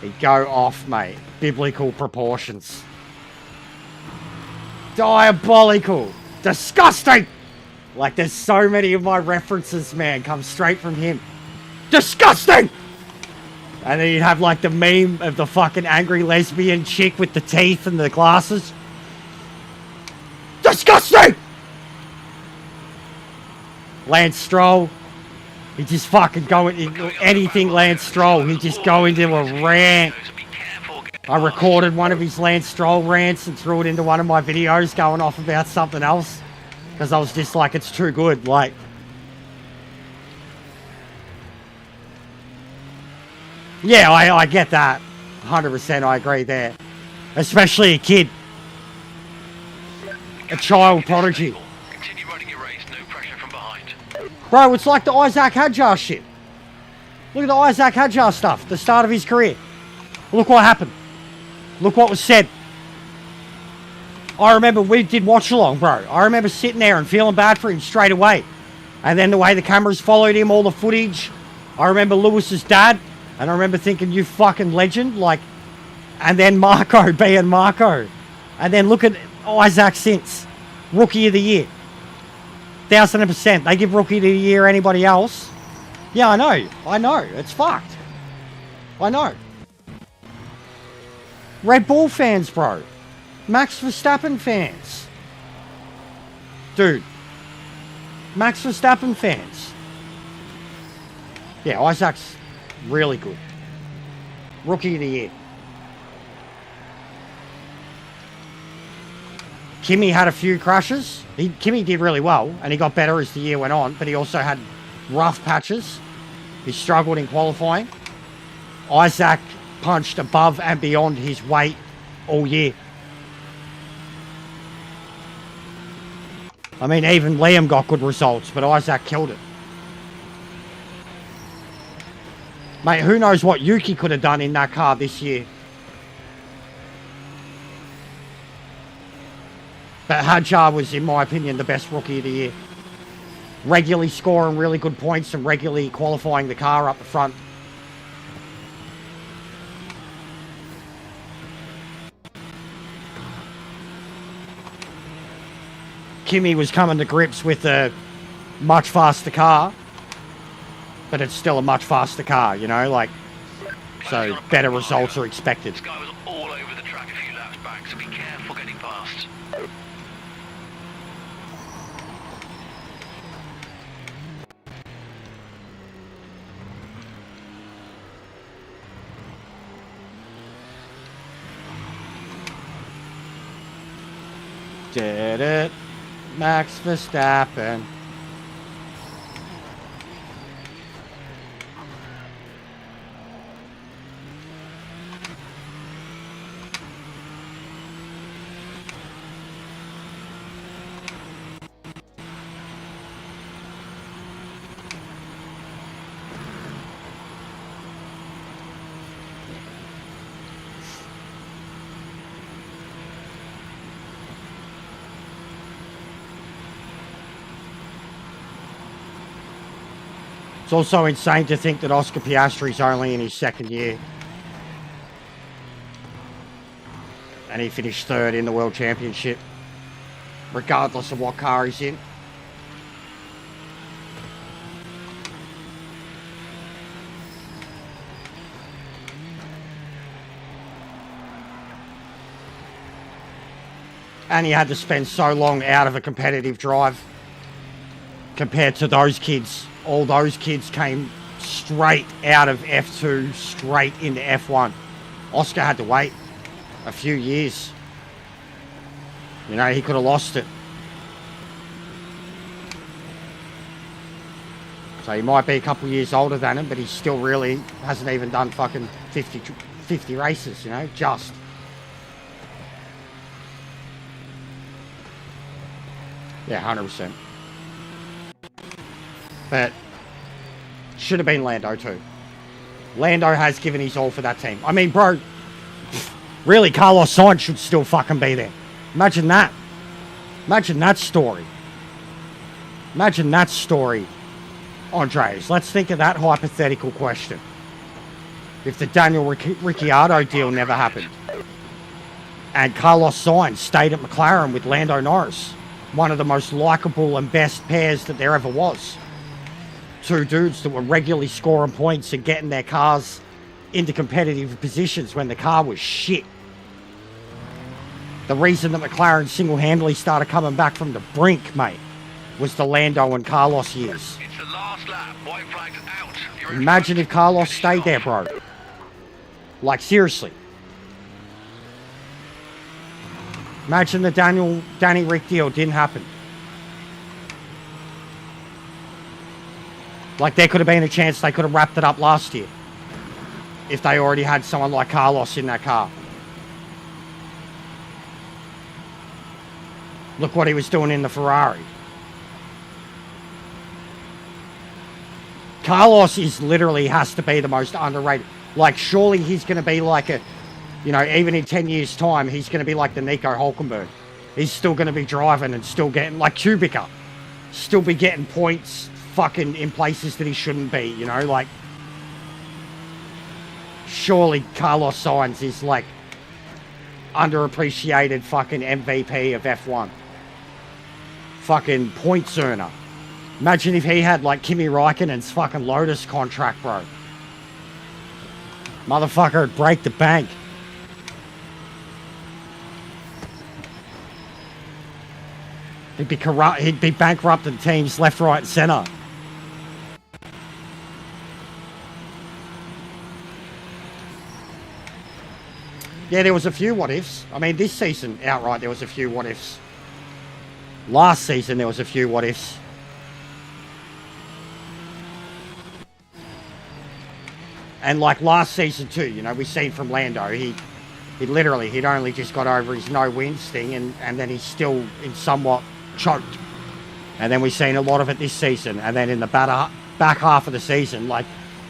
He'd go off, mate. Biblical proportions. Diabolical. Disgusting! Like, there's so many of my references, man, come straight from him. Disgusting! And then you'd have, like, the meme of the fucking angry lesbian chick with the teeth and the glasses. Disgusting! Lance Stroll. He just fucking go into anything Lance Stroll. He just go into a rant. I recorded one of his Lance Stroll rants and threw it into one of my videos going off about something else. Because I was just like, it's too good. Like, yeah, I get that. 100% I agree there. Especially a kid. A child prodigy. Continue running your race, no pressure from behind. Bro, it's like the Isaac Hadjar shit. Look at the Isaac Hadjar stuff. The start of his career. Look what happened. Look what was said. I remember we did watch along, bro. I remember sitting there and feeling bad for him straight away. And then the way the cameras followed him, all the footage. I remember Lewis's dad. And I remember thinking, you fucking legend. Like, and then Marco being Marco. And then look at Isaac since. Rookie of the year. 1000%. They give Rookie of the Year anybody else. Yeah, I know. I know. It's fucked. I know. Red Bull fans, bro. Max Verstappen fans. Dude. Max Verstappen fans. Yeah, Isaac's really good. Rookie of the Year. Kimi had a few crashes. Kimi did really well, and he got better as the year went on, but he also had rough patches. He struggled in qualifying. Isaac punched above and beyond his weight all year. I mean, even Liam got good results, but Isaac killed it. Mate, who knows what Yuki could have done in that car this year. But Hadjar was, in my opinion, the best rookie of the year. Regularly scoring really good points and regularly qualifying the car up the front. Kimi was coming to grips with a much faster car. But it's still a much faster car, you know, like, so better results are expected. This guy was all over the track a few laps back, so be careful getting past. Did it, Max Verstappen. It's also insane to think that Oscar Piastri's only in his second year. And he finished third in the World Championship, regardless of what car he's in. And he had to spend so long out of a competitive drive compared to those kids. All those kids came straight out of F2, straight into F1. Oscar had to wait a few years. You know, he could have lost it. So he might be a couple years older than him, but he still really hasn't even done fucking 50 races, you know, just. Yeah, 100%. But should have been Lando too. Lando has given his all for that team. I mean, bro, really, Carlos Sainz should still fucking be there. Imagine that. Imagine that story. Imagine that story, Andres. Let's think of that hypothetical question. If the Daniel Ricciardo deal never happened, and Carlos Sainz stayed at McLaren with Lando Norris, one of the most likable and best pairs that there ever was. Two dudes that were regularly scoring points and getting their cars into competitive positions when the car was shit. The reason that McLaren single-handedly started coming back from the brink, mate, was the Lando and Carlos years. It's the last lap. White flag's out. You're in Imagine front. if Carlos Finish stayed off. there, bro. Like, seriously. Imagine the Danny Rick deal didn't happen. Like, there could have been a chance they could have wrapped it up last year if they already had someone like Carlos in that car. Look what he was doing in the Ferrari. Carlos is literally has to be the most underrated. Like, surely he's going to be like a, you know, even in 10 years' time, he's going to be like the Nico Hulkenberg. He's still going to be driving and still getting, like Kubica, still be getting points fucking in places that he shouldn't be, you know, like, surely Carlos Sainz is like underappreciated fucking MVP of F1. Fucking points earner. Imagine if he had like Kimi Räikkönen's fucking Lotus contract, bro. Motherfucker would break the bank. He'd be bankrupting teams left, right, and center. Yeah, there was a few what ifs. I mean, this season outright there was a few what ifs. Last season there was a few what ifs. And like last season too, you know, we seen from Lando, he'd only just got over his no wins thing, and then he's still in somewhat choked. And then we've seen a lot of it this season, and then in the back half of the season, like,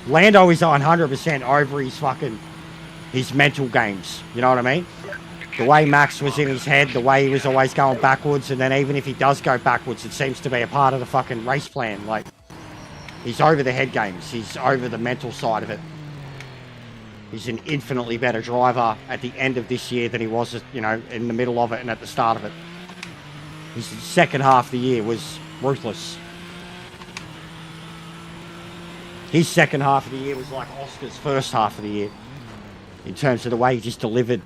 Lando is 100% over his mental games, you know what I mean? The way Max was in his head, the way he was always going backwards, and then even if he does go backwards, it seems to be a part of the fucking race plan. Like, he's over the head games, he's over the mental side of it. He's an infinitely better driver at the end of this year than he was, you know, in the middle of it and at the start of it. His second half of the year was ruthless. His second half of the year was like Oscar's first half of the year, in terms of the way he just delivered.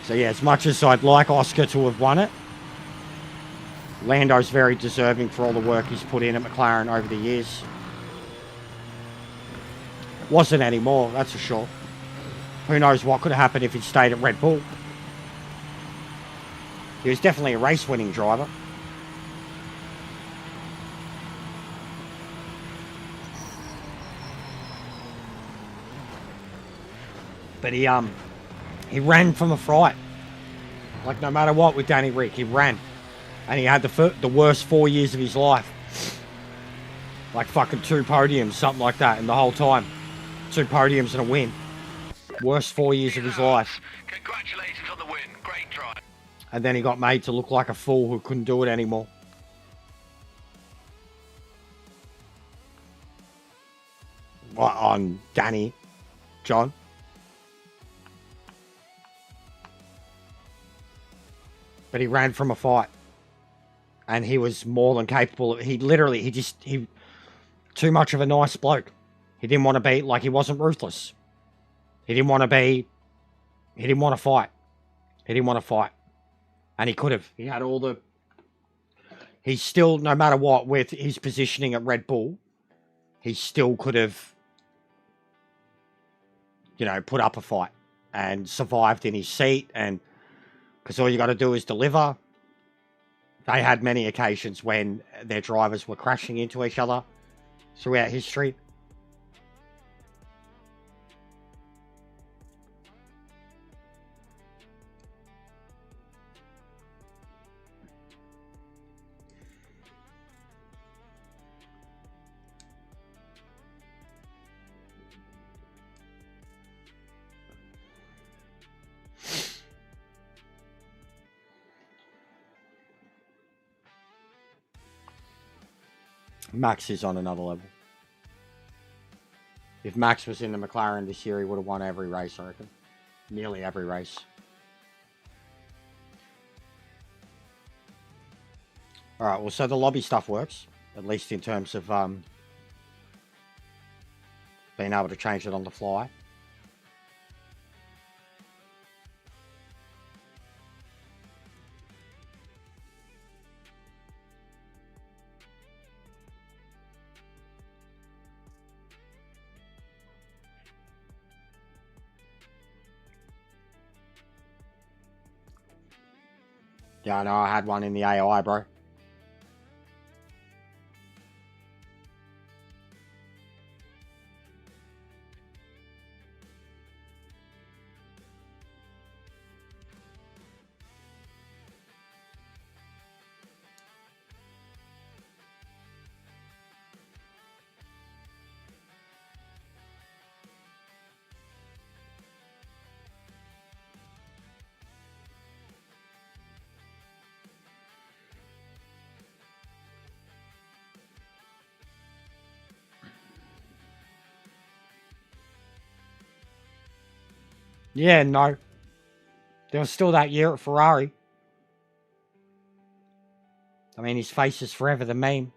So yeah, as much as I'd like Oscar to have won it, Lando's very deserving for all the work he's put in at McLaren over the years. Wasn't anymore, that's for sure. Who knows what could have happened if he'd stayed at Red Bull. He was definitely a race-winning driver. But he ran from a fright. Like, no matter what with Danny Rick, he ran. And he had the worst 4 years of his life. Like fucking 2 podiums, something like that, in the whole time. 2 podiums and a win. Worst 4 years of his life. Congratulations on the win. Great drive. And then he got made to look like a fool who couldn't do it anymore. What, on Danny? John? But he ran from a fight. And he was more than capable of, he too much of a nice bloke. He didn't want to be, like, he wasn't ruthless. He didn't want to fight. He didn't want to fight. And he could have. He had all the, he still, no matter what, with his positioning at Red Bull, he still could have, you know, put up a fight and survived in his seat. And because all you got to do is deliver. They had many occasions when their drivers were crashing into each other throughout history. Max is on another level. If Max was in the McLaren this year, he would have won every race, I reckon. Nearly every race. Alright, well, so the lobby stuff works. At least in terms of being able to change it on the fly. Yeah, I know, I had one in the AI, bro. Yeah, no. There was still that year at Ferrari. I mean, his face is forever the meme.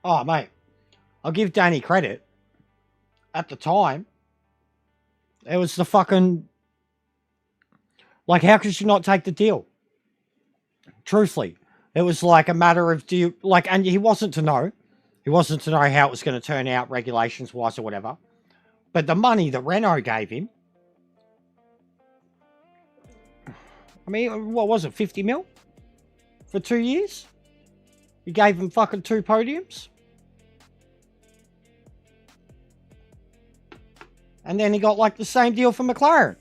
Oh, mate. I'll give Danny credit. At the time, it was the fucking... Like, how could you not take the deal? Truthfully. It was like a matter of, do you... Like, and he wasn't to know. He wasn't to know how it was going to turn out regulations-wise or whatever. But the money that Renault gave him... I mean, what was it? 50 mil? For 2 years? He gave him fucking 2 podiums? And then he got like the same deal for McLaren.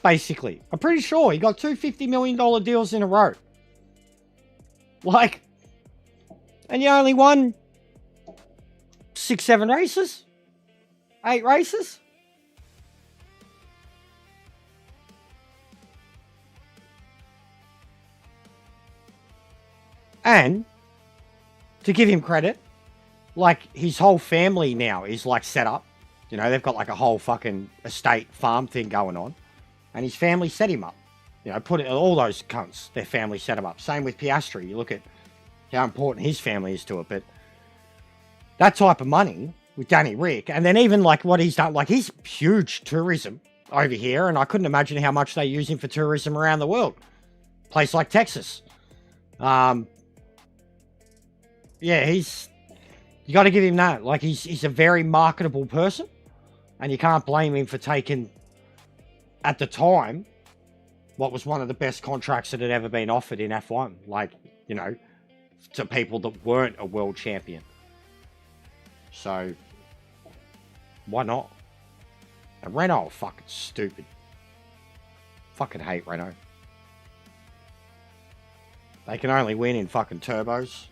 Basically. I'm pretty sure he got 2 $50 million deals in a row. Like, and you only won 6, 7 races? 8 races? And, to give him credit, like, his whole family now is like set up. You know, they've got like a whole fucking estate farm thing going on. And his family set him up. You know, put it, all those cunts, their family set him up. Same with Piastri. You look at how important his family is to it. But that type of money with Danny Rick, and then even like what he's done, like he's huge tourism over here. And I couldn't imagine how much they use him for tourism around the world. Place like Texas. Yeah, you got to give him that. Like he's a very marketable person. And you can't blame him for taking, at the time, what was one of the best contracts that had ever been offered in F1. Like, you know, to people that weren't a world champion. So, why not? And Renault are fucking stupid. Fucking hate Renault. They can only win in fucking turbos.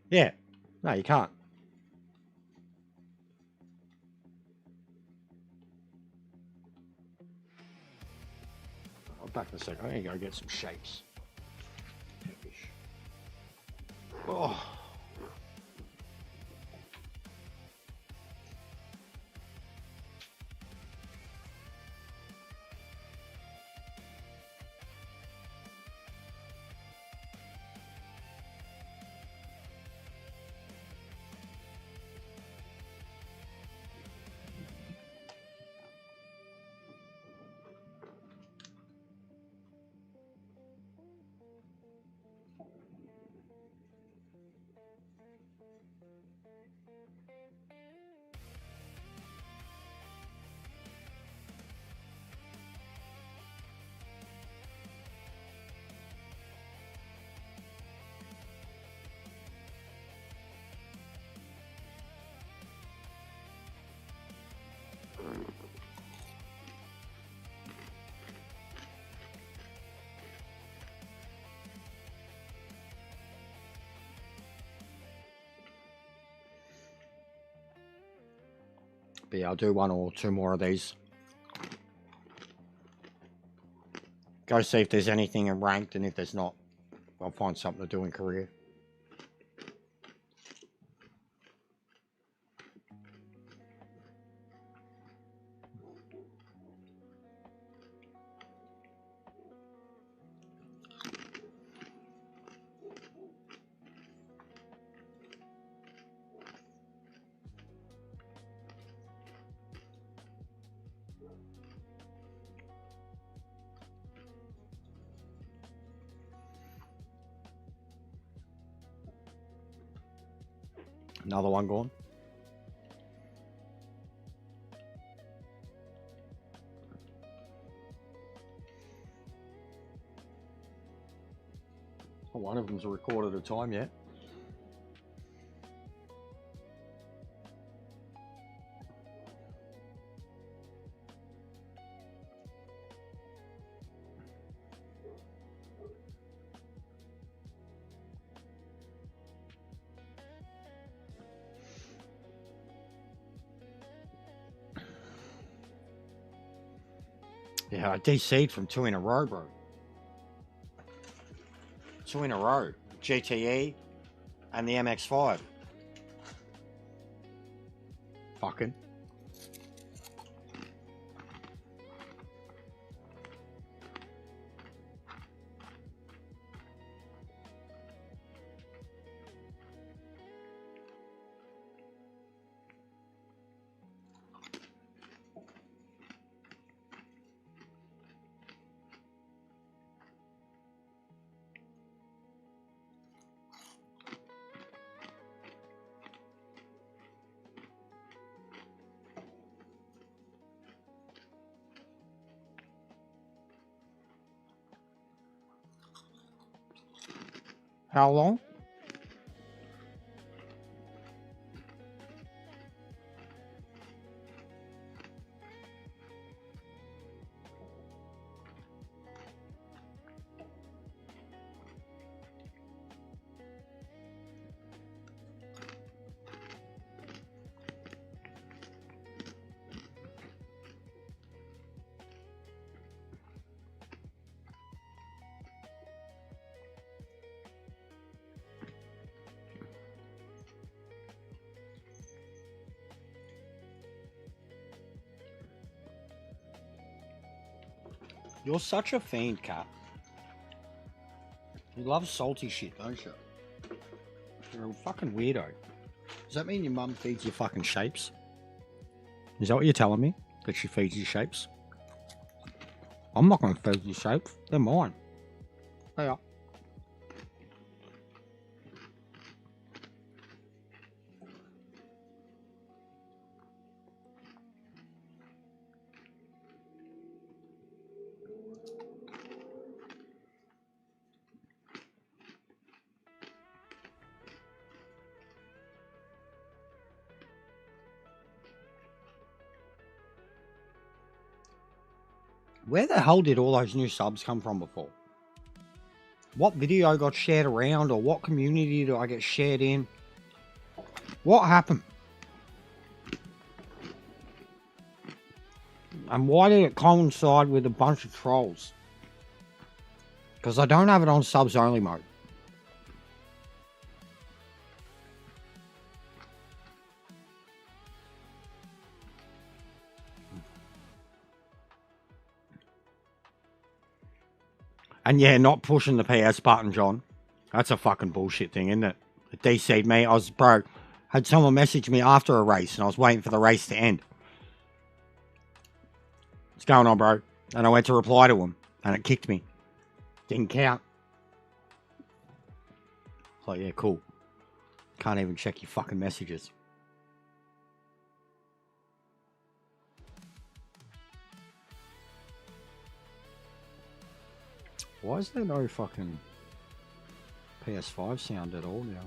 Yeah. No, you can't. I'll back in a second. I'm going to go get some shapes. Oh. But yeah, I'll do 1 or 2 more of these. Go see if there's anything in ranked, and if there's not, I'll find something to do in career. Another one gone. Oh, one of them's a record at a time yet. Yeah, I DC'd from 2 in a row, bro. 2 in a row. GTE and the MX-5. Fucking. How long? You're such a fiend, Cat. You love salty shit, don't you? You're a fucking weirdo. Does that mean your mum feeds you fucking shapes? Is that what you're telling me? That she feeds you shapes? I'm not going to feed you shapes. They're mine. They are. Where the hell did all those new subs come from before? What video got shared around, or what community did I get shared in? What happened? And why did it coincide with a bunch of trolls? Because I don't have it on subs only mode. And yeah, not pushing the PS button, John. That's a fucking bullshit thing, isn't it? It DC'd me. I was broke. Had someone message me after a race, and I was waiting for the race to end. What's going on, bro? And I went to reply to him, and it kicked me. Didn't count. It's like, yeah, cool. Can't even check your fucking messages. Why is there no fucking PS5 sound at all now?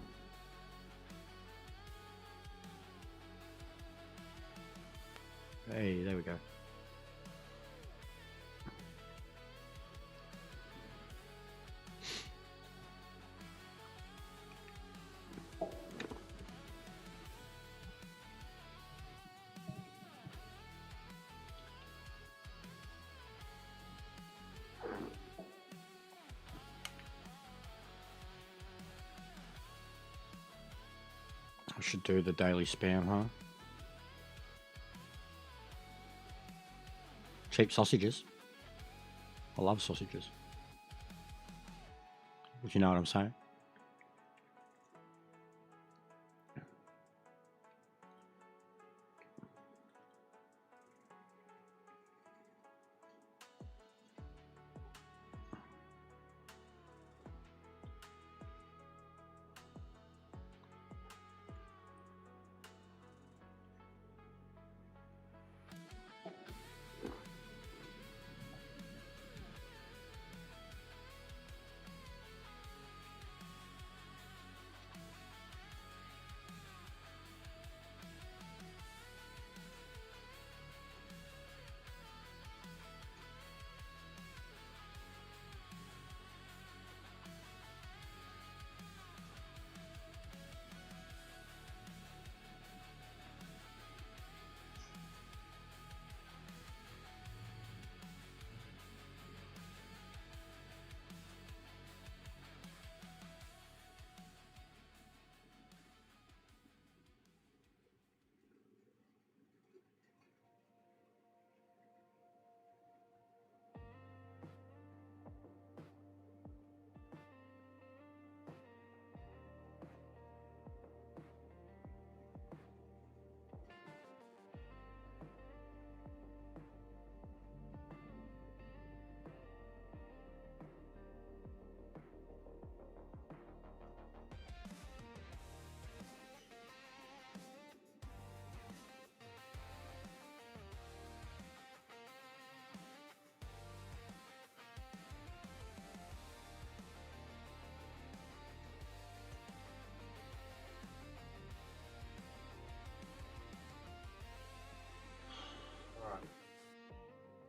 Hey, there we go. I should do the daily spam, huh? Cheap sausages. I love sausages. If you know what I'm saying.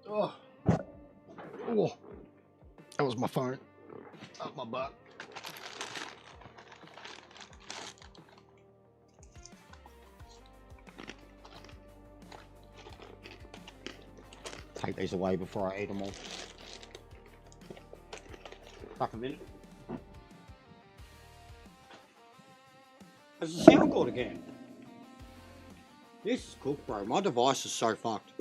Oh. Oh. That was my phone. Up my butt. Take these away before I eat them all. Back a minute. Has the sound good again? This is cooked, bro. My device is so fucked.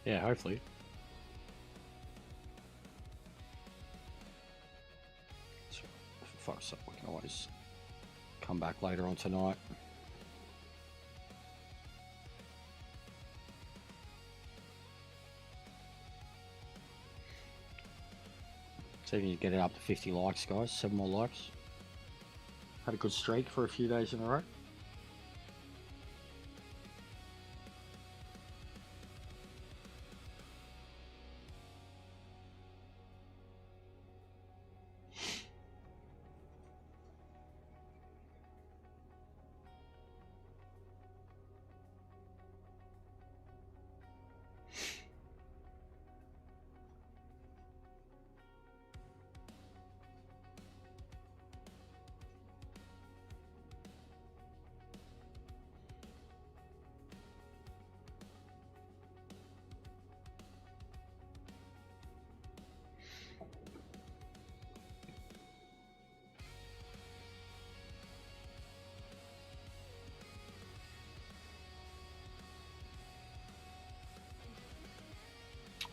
Yeah, hopefully. So, for fuck's sake, we can always come back later on tonight. See if you can get it up to 50 likes, guys. 7 more likes. Had a good streak for a few days in a row.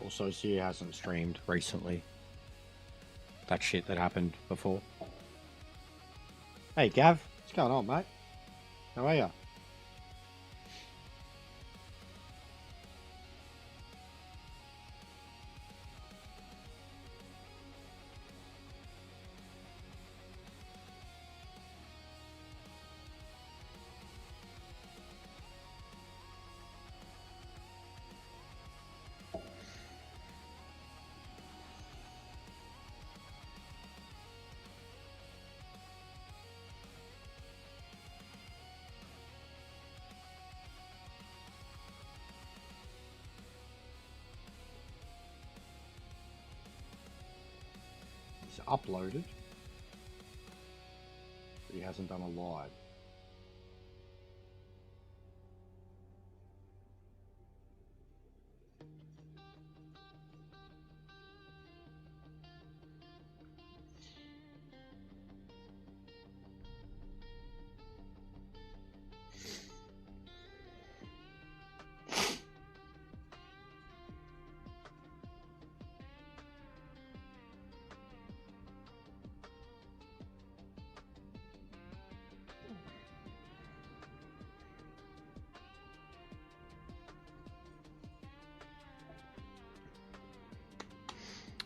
Also, Zia hasn't streamed recently. That shit that happened before. Hey, Gav. What's going on, mate? How are ya? He's uploaded, but he hasn't done a live.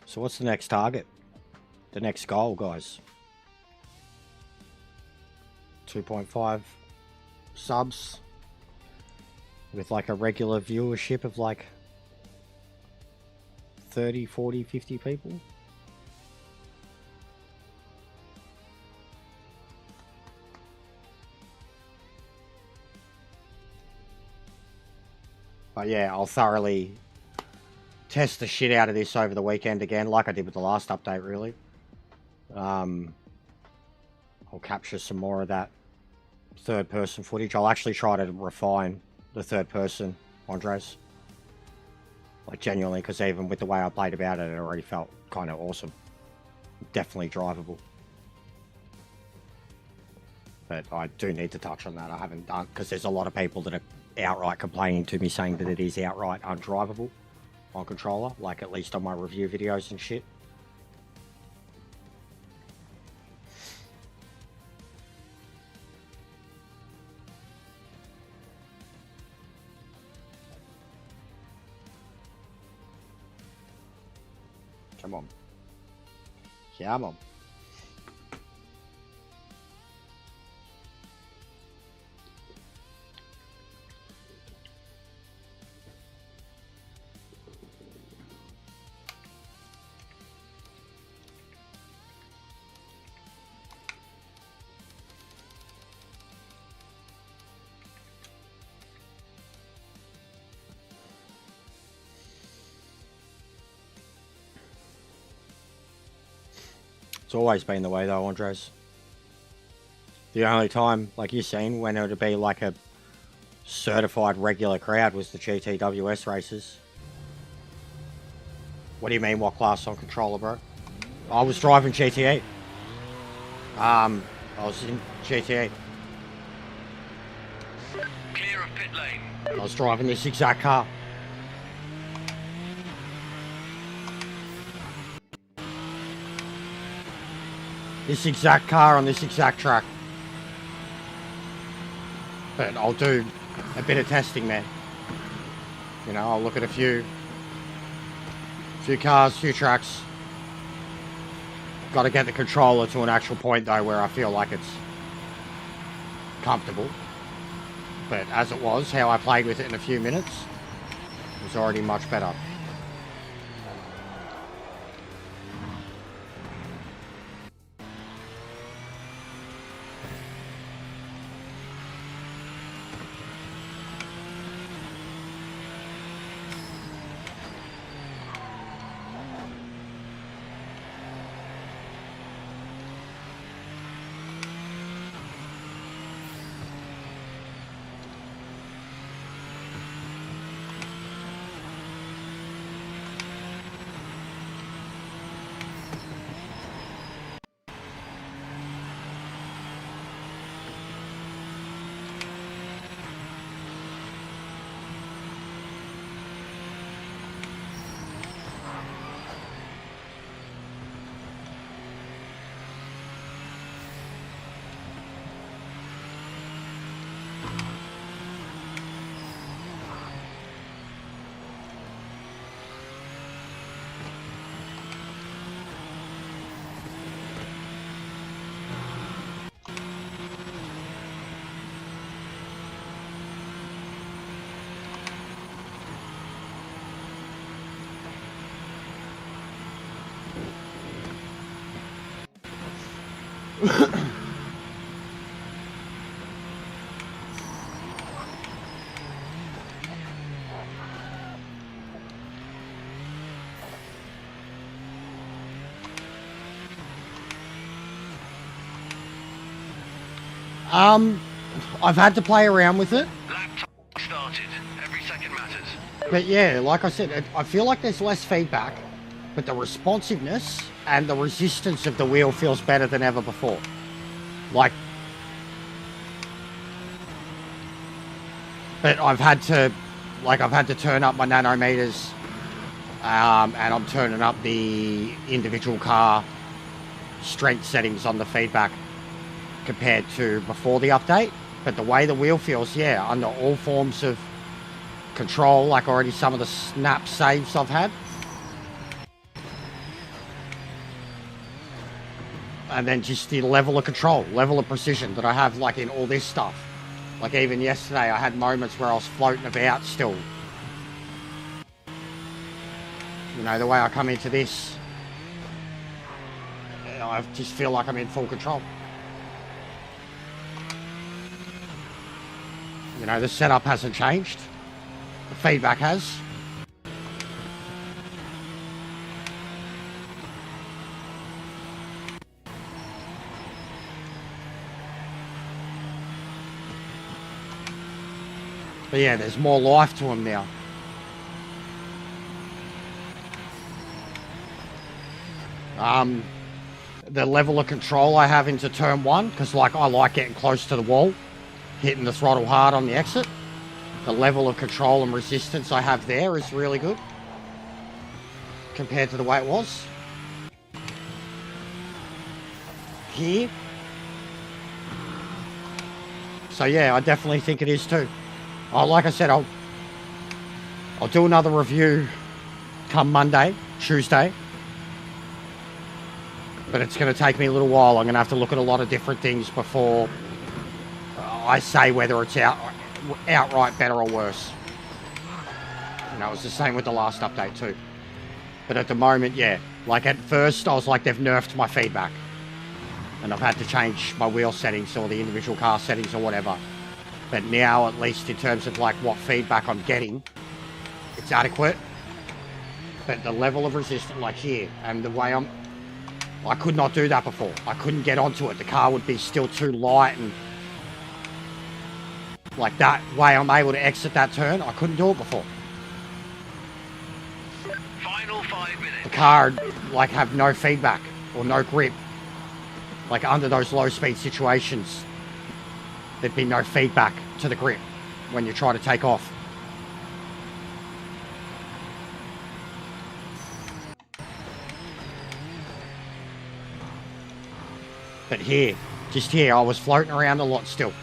So what's the next target? The next goal, guys? 2.5 subs with like a regular viewership of like 30, 40, 50 people. But yeah, I'll thoroughly test the shit out of this over the weekend again, like I did with the last update, really. I'll capture some more of that third-person footage. I'll actually try to refine the third-person Andres. Like, genuinely, because even with the way I played about it, it already felt kind of awesome. Definitely drivable. But I do need to touch on that. I haven't done, because there's a lot of people that are outright complaining to me saying that it is outright undrivable on controller, like at least on my review videos and shit. Come on. Come on. It's always been the way though, Andres. The only time, like you've seen, when it would be like a certified regular crowd was the GTWS races. What do you mean, what class on controller, bro? I was driving GTE. I was in GTE. Clear of pit lane. I was driving this exact car. this exact car on this exact track. But I'll do a bit of testing, man. You know, I'll look at a few cars, few tracks. Got to get the controller to an actual point though where I feel like it's comfortable. But as it was, how I played with it in a few minutes was already much better. I've had to play around with it. Laptop started. Every second matters. But yeah, like I said, I feel like there's less feedback, but the responsiveness and the resistance of the wheel feels better than ever before. Like, but I've had to turn up my nanometers, and I'm turning up the individual car strength settings on the feedback compared to before the update. But the way the wheel feels, yeah, under all forms of control, like already some of the snap saves I've had. And then just the level of control, level of precision that I have like in all this stuff. Like even yesterday I had moments where I was floating about still. You know, the way I come into this, I just feel like I'm in full control. You know, the setup hasn't changed. The feedback has. But yeah, there's more life to them now. The level of control I have into turn one, because like I like getting close to the wall, hitting the throttle hard on the exit. The level of control and resistance I have there is really good compared to the way it was here. So yeah, I definitely think it is too. Like I said, I'll do another review come Monday, Tuesday. But it's going to take me a little while. I'm going to have to look at a lot of different things before I say whether it's outright better or worse. You know, it's the same with the last update too. But at the moment, yeah. Like at first, I was like, they've nerfed my feedback. And I've had to change my wheel settings or the individual car settings or whatever. But now, at least in terms of like what feedback I'm getting, it's adequate. But the level of resistance, like here, and the way I could not do that before. I couldn't get onto it. The car would be still too light, and like that way I'm able to exit that turn, I couldn't do it before. Final 5 minutes. The car like have no feedback or no grip. Like under those low speed situations, there'd be no feedback to the grip when you try to take off. But here, just here, I was floating around a lot still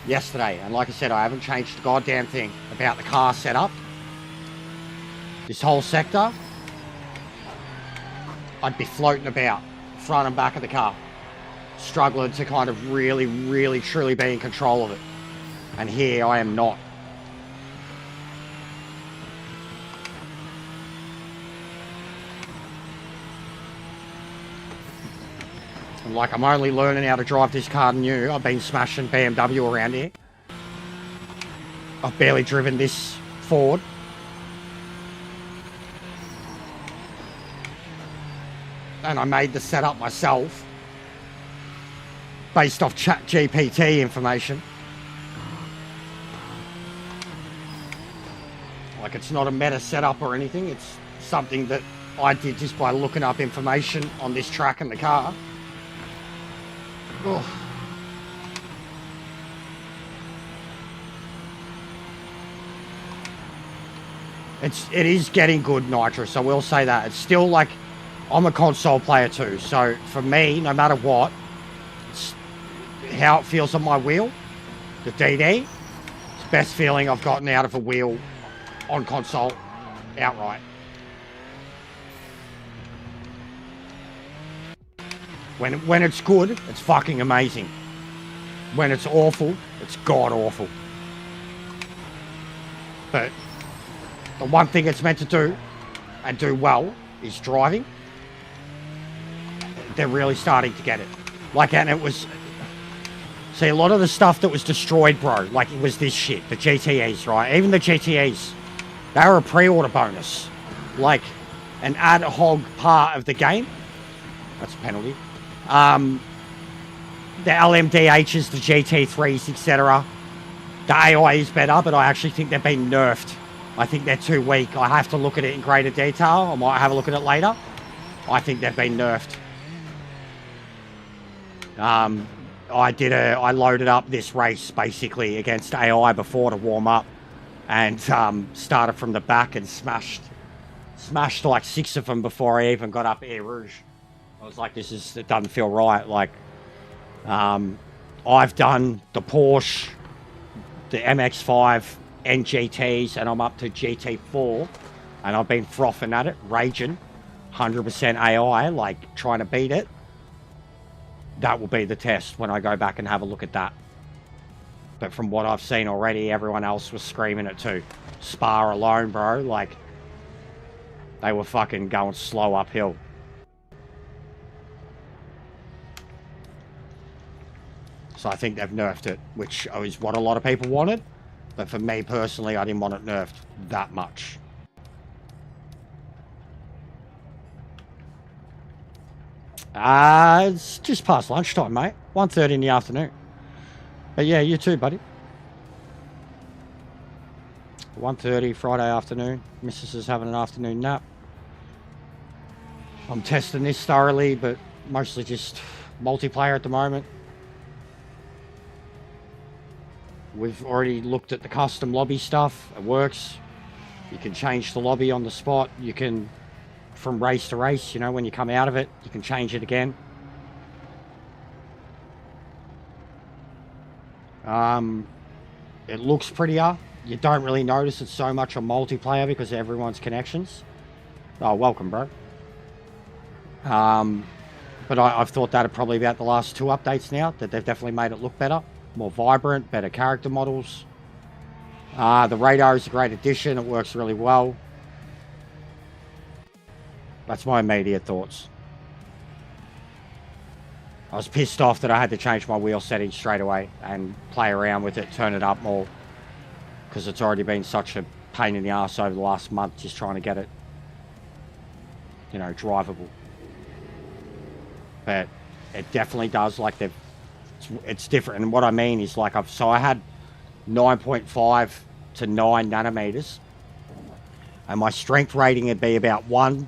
yesterday. And like I said, I haven't changed the goddamn thing about the car setup. This whole sector, I'd be floating about front and back of the car, struggling to kind of really, really, truly be in control of it. And here I am not. And like, I'm only learning how to drive this car new. I've been smashing BMW around here. I've barely driven this Ford. And I made the setup myself based off ChatGPT information. Like, it's not a meta setup or anything. It's something that I did just by looking up information on this track and the car. Oh. It is getting good, Nitrous. I will say that. It's still like, I'm a console player too. So for me, no matter what, it's how it feels on my wheel, the DD, it's the best feeling I've gotten out of a wheel on console outright. When it's good, it's fucking amazing. When it's awful, it's god awful. But the one thing it's meant to do, and do well, is driving. They're really starting to get it. Like, and it was... See, a lot of the stuff that was destroyed, bro, like, it was this shit. The GTEs, right? Even the GTEs, they were a pre-order bonus. Like, an ad hoc part of the game. That's a penalty. The LMDHs, the GT3s, etc. The AI is better, but I actually think they've been nerfed. I think they're too weak. I have to look at it in greater detail. I might have a look at it later. I think they've been nerfed. I loaded up this race basically against AI before to warm up, and started from the back and smashed like 6 of them before I even got up Air Rouge. I was like, it doesn't feel right. Like, I've done the Porsche, the MX-5 NGTs, and I'm up to GT4, and I've been frothing at it, raging, 100% AI, like trying to beat it. That will be the test when I go back and have a look at that. But from what I've seen already, everyone else was screaming it too. Spa alone, bro, like, they were fucking going slow uphill. So I think they've nerfed it, which is what a lot of people wanted. But for me personally, I didn't want it nerfed that much. It's just past lunchtime, mate. 1:30 in the afternoon. But yeah, you too, buddy. 1:30 Friday afternoon. Missus is having an afternoon nap. I'm testing this thoroughly, but mostly just multiplayer at the moment. We've already looked at the custom lobby stuff. It works. You can change the lobby on the spot. You can, from race to race, you know, when you come out of it, you can change it again. It looks prettier. You don't really notice it so much on multiplayer because of everyone's connections. Oh, welcome, bro. But I've thought that probably about the last 2 updates now, that they've definitely made it look better. More vibrant, better character models. The radar is a great addition. It works really well. That's my immediate thoughts. I was pissed off that I had to change my wheel settings straight away and play around with it, turn it up more, because it's already been such a pain in the ass over the last month just trying to get it, you know, drivable. But it definitely does, like, it's different. And what I mean is, like, I had 9.5 to 9 nanometers, and my strength rating would be about 1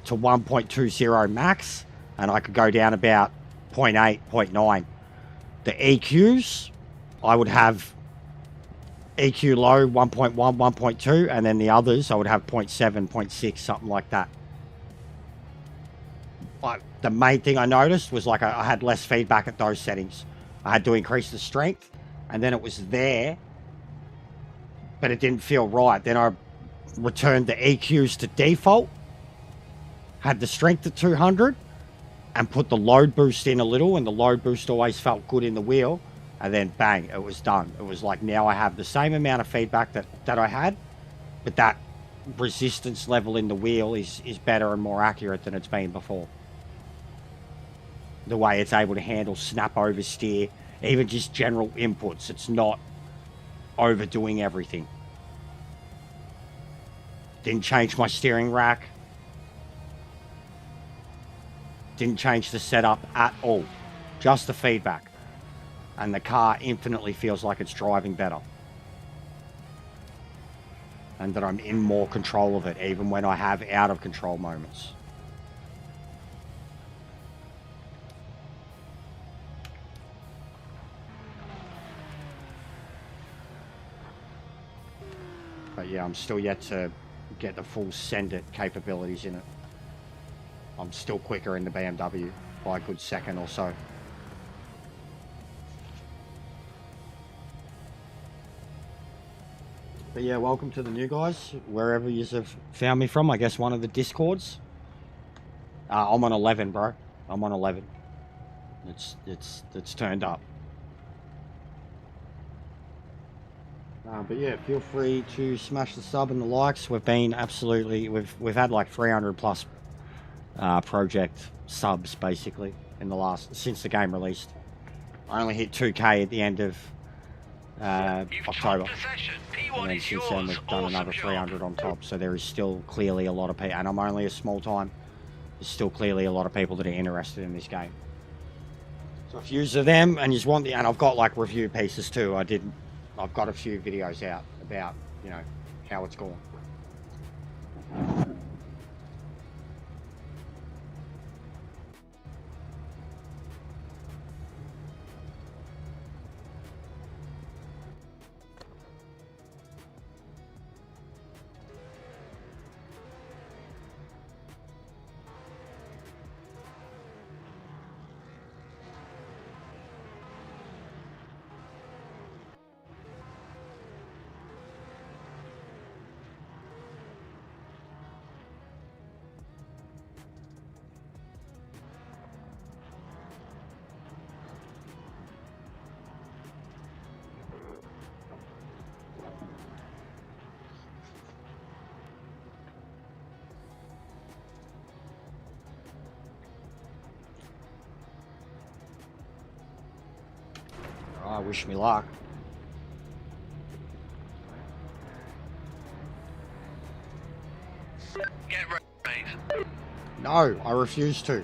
to 1.20 max, and I could go down about 0.8, 0.9. The EQs, I would have EQ low 1.1, 1.2, and then the others I would have 0.7, 0.6, something like that. But the main thing I noticed was like I had less feedback at those settings. I had to increase the strength, and then it was there, but it didn't feel right. Then I returned the EQs to default, had the strength at 200, and put the load boost in a little, and the load boost always felt good in the wheel, and then bang, it was done. It was like now I have the same amount of feedback that I had, but that resistance level in the wheel is better and more accurate than it's been before. The way it's able to handle snap oversteer, even just general inputs. It's not overdoing everything. Didn't change my steering rack. Didn't change the setup at all. Just the feedback. And the car infinitely feels like it's driving better. And that I'm in more control of it, even when I have out of control moments. But yeah, I'm still yet to get the full send it capabilities in it. I'm still quicker in the BMW by a good second or so. But yeah, welcome to the new guys, wherever you have found me from. I guess one of the Discords. I'm on 11, bro. I'm on 11. It's turned up. But yeah, feel free to smash the sub and the likes. We've been absolutely, we've had like 300 plus project subs basically in the since the game released. I only hit 2k at the end of October, and then since then we've done another 300 on top. So there is still clearly a lot of people, and I'm only a small time. There's still clearly a lot of people that are interested in this game. So if you're them and you want the, and I've got like review pieces too. I've got a few videos out about, you know, how it's going. Oh, wish me luck. Get ready, mate. No, I refuse to.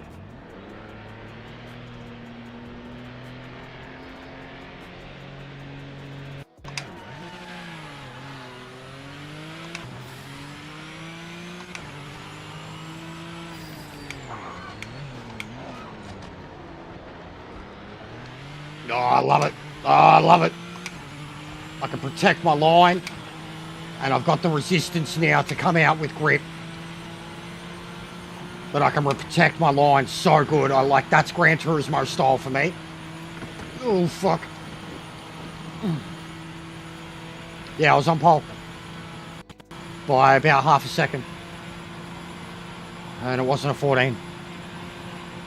Oh, I love it. Oh, I love it. I can protect my line, and I've got the resistance now to come out with grip. But I can protect my line so good. I like, that's Gran Turismo style for me. Oh, fuck. Yeah, I was on pole by about half a second. And it wasn't a 14.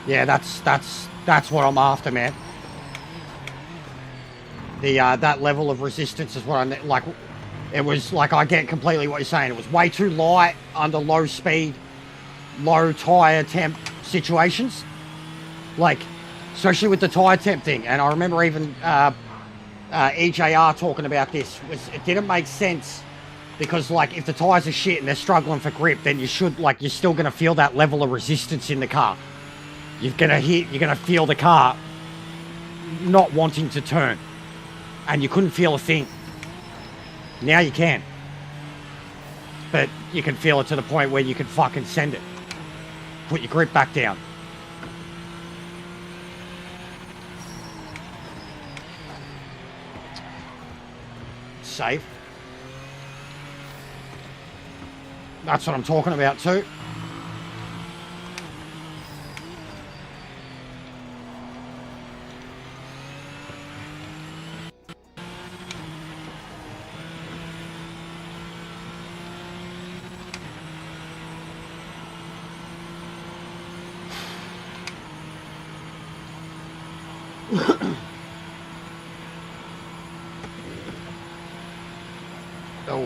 Yeah, that's what I'm after, man. The that level of resistance is what I like. It was like, I get completely what you're saying. It was way too light under low speed, low tire temp situations, like especially with the tire temp thing. And I remember even EJR talking about this. It didn't make sense because, like, if the tires are shit and they're struggling for grip, then you should, like, you're still going to feel that level of resistance in the car. You're going to feel the car not wanting to turn, and you couldn't feel a thing. Now you can, but you can feel it to the point where you can fucking send it. Put your grip back down. Safe. That's what I'm talking about too.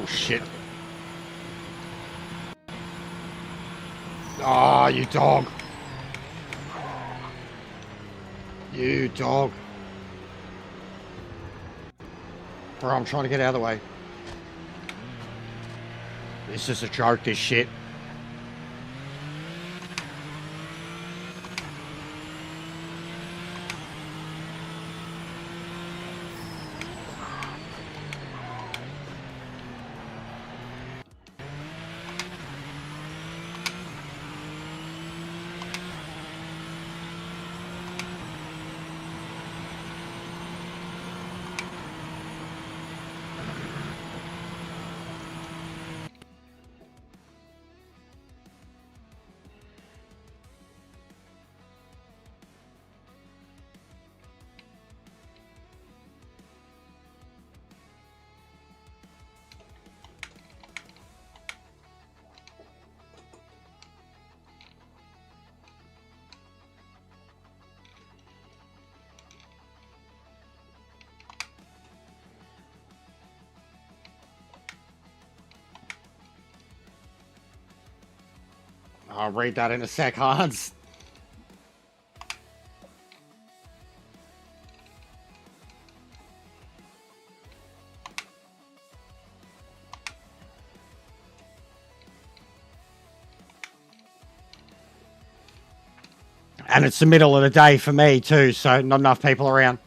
shit. Oh, you dog. You dog. Bro, I'm trying to get out of the way. This is a joke, this shit. I'll read that in a sec, Hans. And it's the middle of the day for me too, so not enough people around.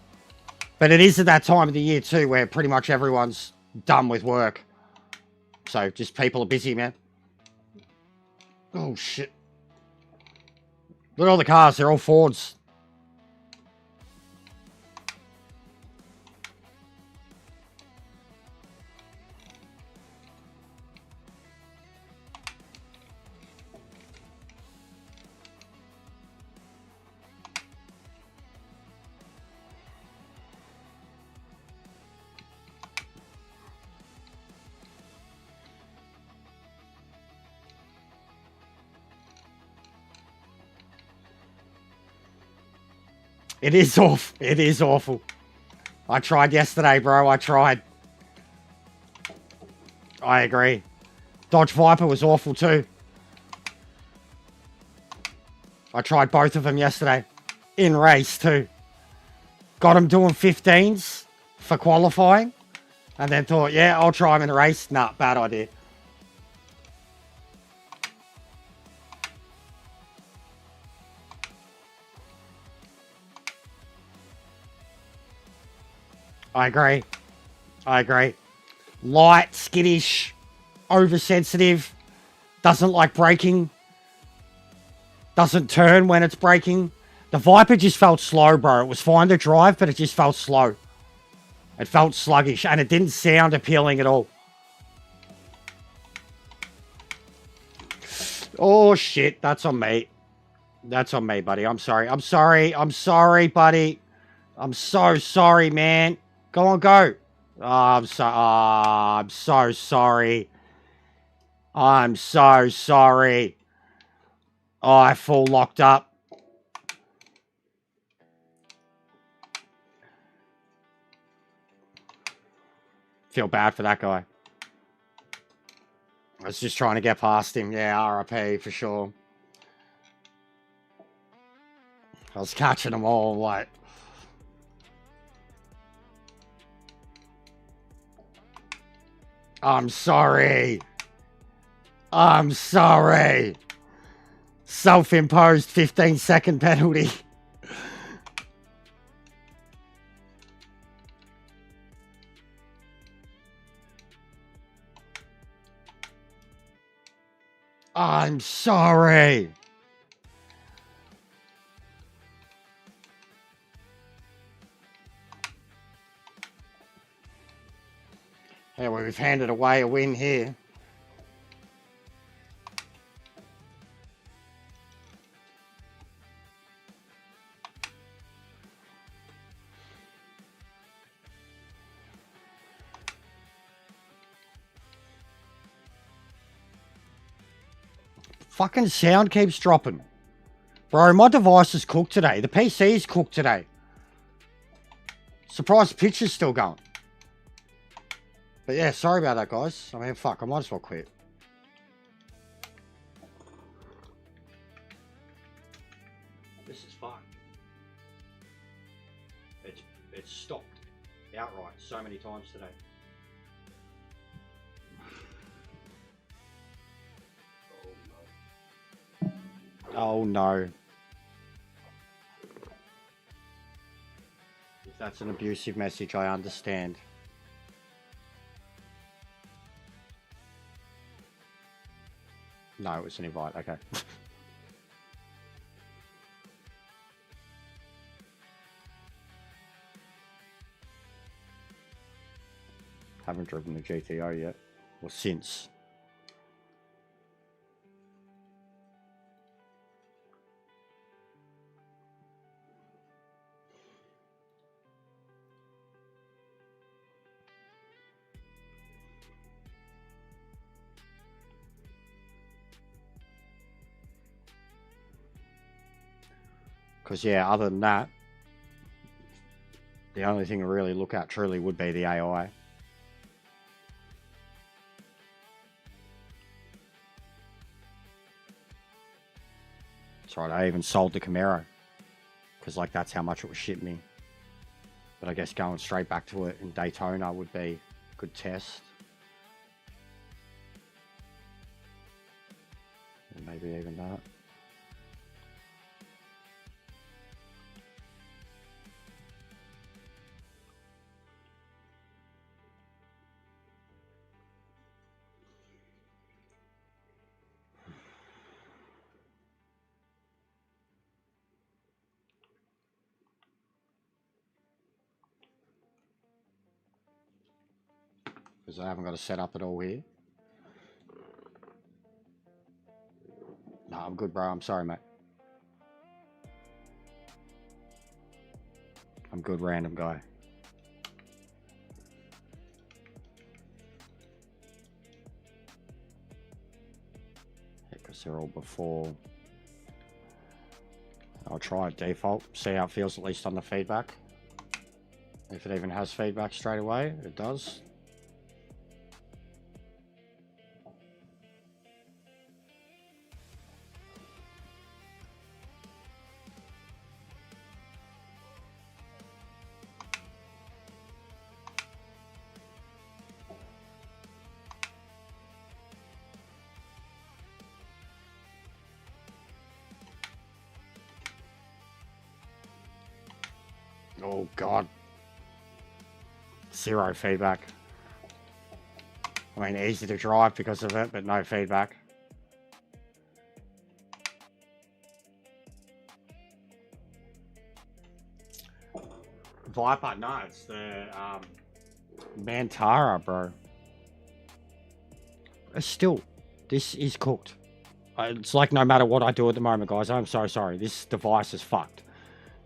But it is at that time of the year too where pretty much everyone's done with work. So just people are busy, man. Oh, shit. Look at all the cars. They're all Fords. It is awful. It is awful. I tried yesterday, bro. I tried. I agree. Dodge Viper was awful too. I tried both of them yesterday. In race too. Got them doing 15s for qualifying. And then thought, yeah, I'll try them in the race. Nah, bad idea. I agree. I agree. Light, skittish, oversensitive, doesn't like braking, doesn't turn when it's braking. The Viper just felt slow, bro. It was fine to drive, but it just felt slow. It felt sluggish, and it didn't sound appealing at all. Oh, shit. That's on me. That's on me, buddy. I'm sorry. I'm sorry. I'm sorry, buddy. I'm so sorry, man. Go on, go. Oh, I'm so sorry. I'm so sorry. Oh, I fall locked up. Feel bad for that guy. I was just trying to get past him. Yeah, RIP for sure. I was catching them all, like... I'm sorry. I'm sorry. Self-imposed 15-second penalty. I'm sorry. Yeah, well, we've handed away a win here. Fucking sound keeps dropping. Bro, my device is cooked today. The PC is cooked today. Surprised the picture's still going. But yeah, sorry about that, guys. I mean, fuck, I might as well quit. This is fun. It's stopped outright so many times today. Oh no. If that's an abusive message, I understand. No, it was an invite, okay. Haven't driven the GTO yet. Or since. Because, yeah, other than that, the only thing to really look at truly would be the AI. That's right, I even sold the Camaro. Because, like, that's how much it was shipping me. But I guess going straight back to it in Daytona would be a good test. And maybe even that. Because I haven't got a setup at all here. No, I'm good, bro. I'm sorry, mate. I'm good, random guy. Yeah, because they're all before. I'll try it default, see how it feels at least on the feedback. If it even has feedback straight away, it does. Oh god. Zero feedback. I mean, easy to drive because of it, but no feedback. Viper, no, it's the Mantara, bro. Still, this is cooked. It's like no matter what I do at the moment, guys, I'm so sorry. This device is fucked.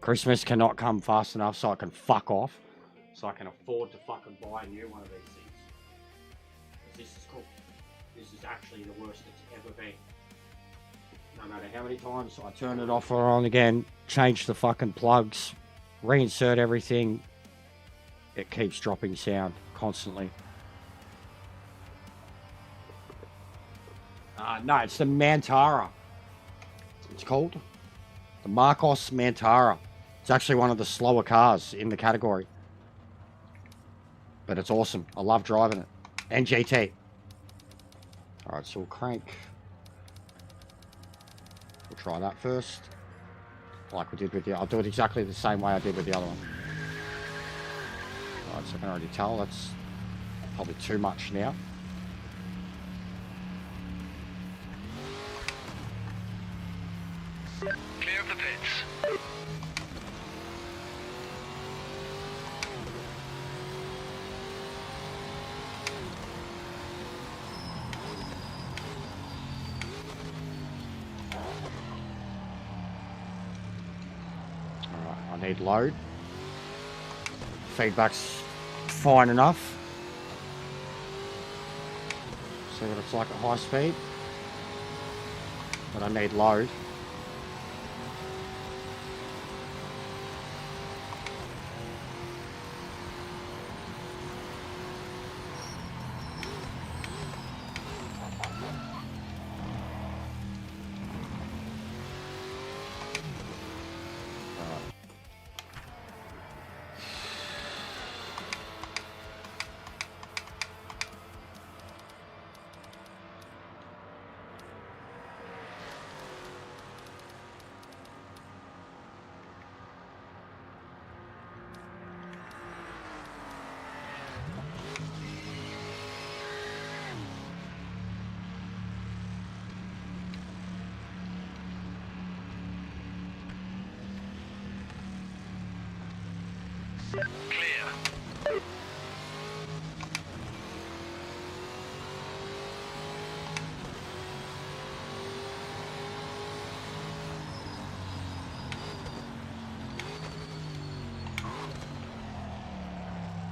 Christmas cannot come fast enough so I can fuck off. So I can afford to fucking buy a new one of these things. Because this is cool. This is actually the worst it's ever been. No matter how many times I turn it off or on again, change the fucking plugs, reinsert everything, it keeps dropping sound constantly. No, it's the Mantara. It's called the Marcos Mantara. It's actually one of the slower cars in the category. But it's awesome. I love driving it. And GT. Alright, so we'll crank. We'll try that first. Like we did with the... I'll do it exactly the same way I did with the other one. Alright, so I can already tell that's probably too much now. Clear of the pits. Alright, I need load. Feedback's fine enough. See what it's like at high speed. But I need load. Clear.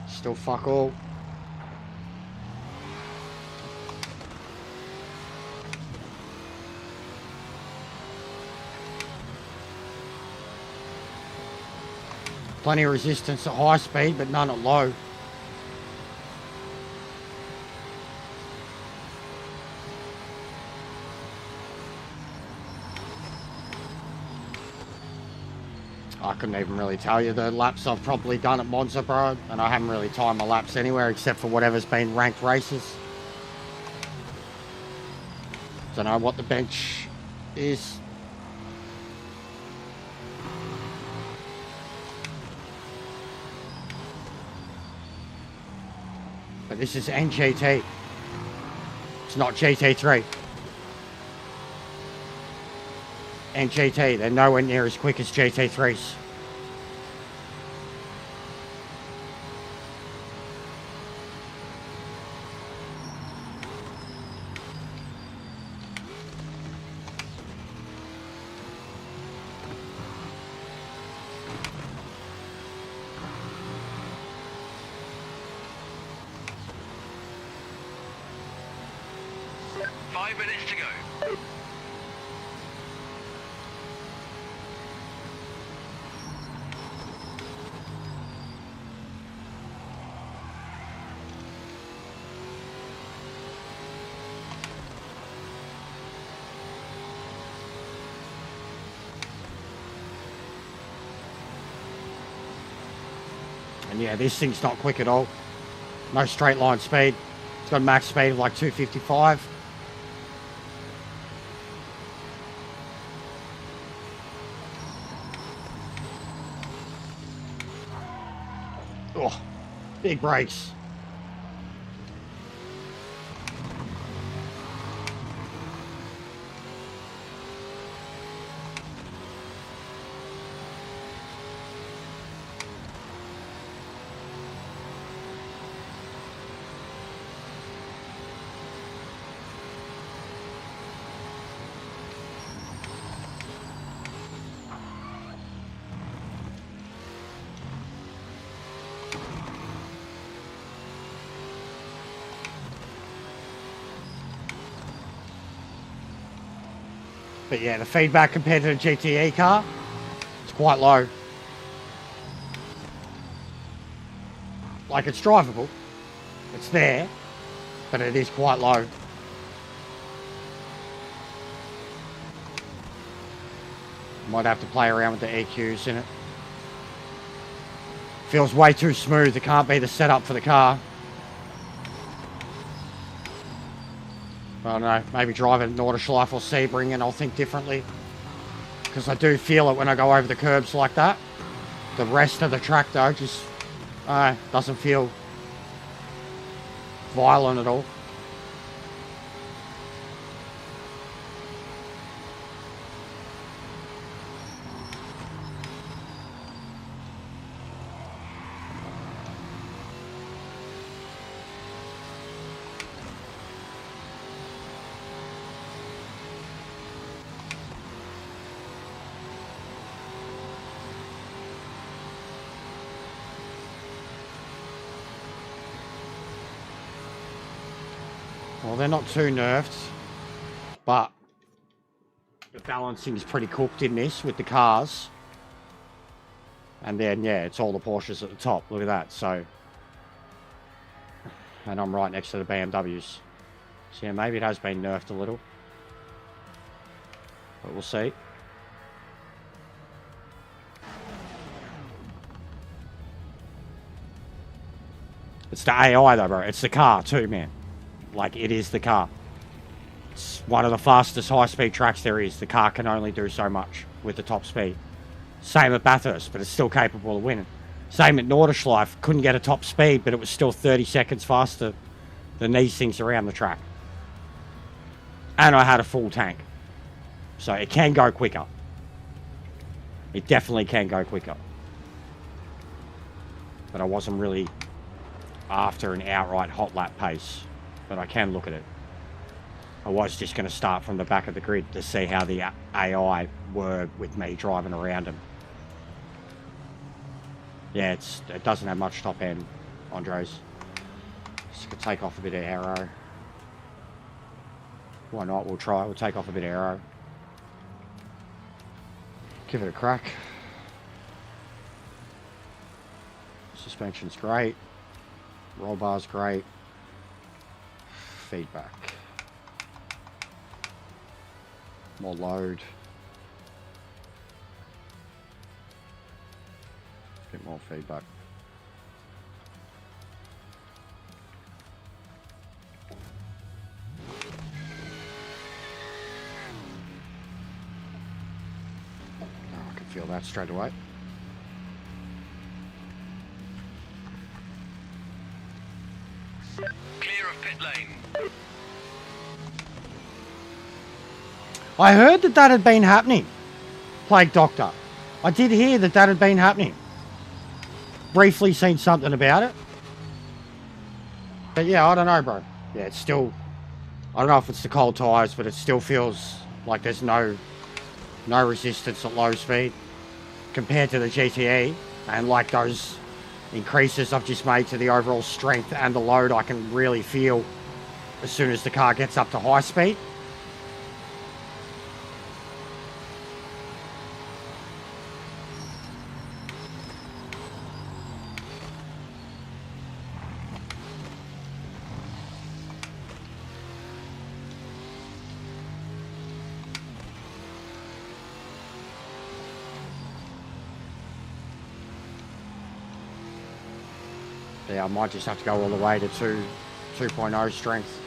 Still fuck all. Plenty of resistance at high speed, but none at low. I couldn't even really tell you the laps I've probably done at Monza, bro, and I haven't really timed my laps anywhere except for whatever's been ranked races. Don't know what the bench is. But this is NGT. It's not GT3. NGT, they're nowhere near as quick as GT3s. Minutes to go. And yeah, this thing's not quick at all. No straight line speed. It's got a max speed of like 255. Oh, big brakes. But yeah, the feedback compared to the GTE car, it's quite low. Like, it's drivable. It's there, but it is quite low. Might have to play around with the EQs in it. Feels way too smooth. It can't be the setup for the car. I don't know, maybe drive it in Nordschleife or Sebring and I'll think differently. Because I do feel it when I go over the curbs like that. The rest of the track though just doesn't feel violent at all. Well, they're not too nerfed, but the balancing is pretty cooked in this with the cars. And then, yeah, it's all the Porsches at the top. Look at that. So, and I'm right next to the BMWs. So, yeah, maybe it has been nerfed a little. But we'll see. It's the AI, though, bro. It's the car, too, man. Like, it is the car. It's one of the fastest high-speed tracks there is. The car can only do so much with the top speed. Same at Bathurst, but it's still capable of winning. Same at Nordschleife. Couldn't get a top speed, but it was still 30 seconds faster than these things around the track. And I had a full tank. So it can go quicker. It definitely can go quicker. but I wasn't really after an outright hot lap pace, but I can look at it. I was just going to start from the back of the grid to see how the AI were with me driving around them. Yeah, it doesn't have much top end, Andres. Just gonna take off a bit of aero. Why not? We'll try. We'll take off a bit of aero. Give it a crack. Suspension's great. Roll bar's great. Feedback. More load. Bit more feedback. Oh, I can feel that straight away. Clear of pit lane. I heard that had been happening, Plague Doctor. I did hear that had been happening. Briefly seen something about it. But yeah, I don't know, bro. Yeah, it's still... I don't know if it's the cold tyres, but it still feels like there's no resistance at low speed compared to the GTE. And like those increases I've just made to the overall strength and the load, I can really feel as soon as the car gets up to high speed. Yeah, I might just have to go all the way to 2.0 strength.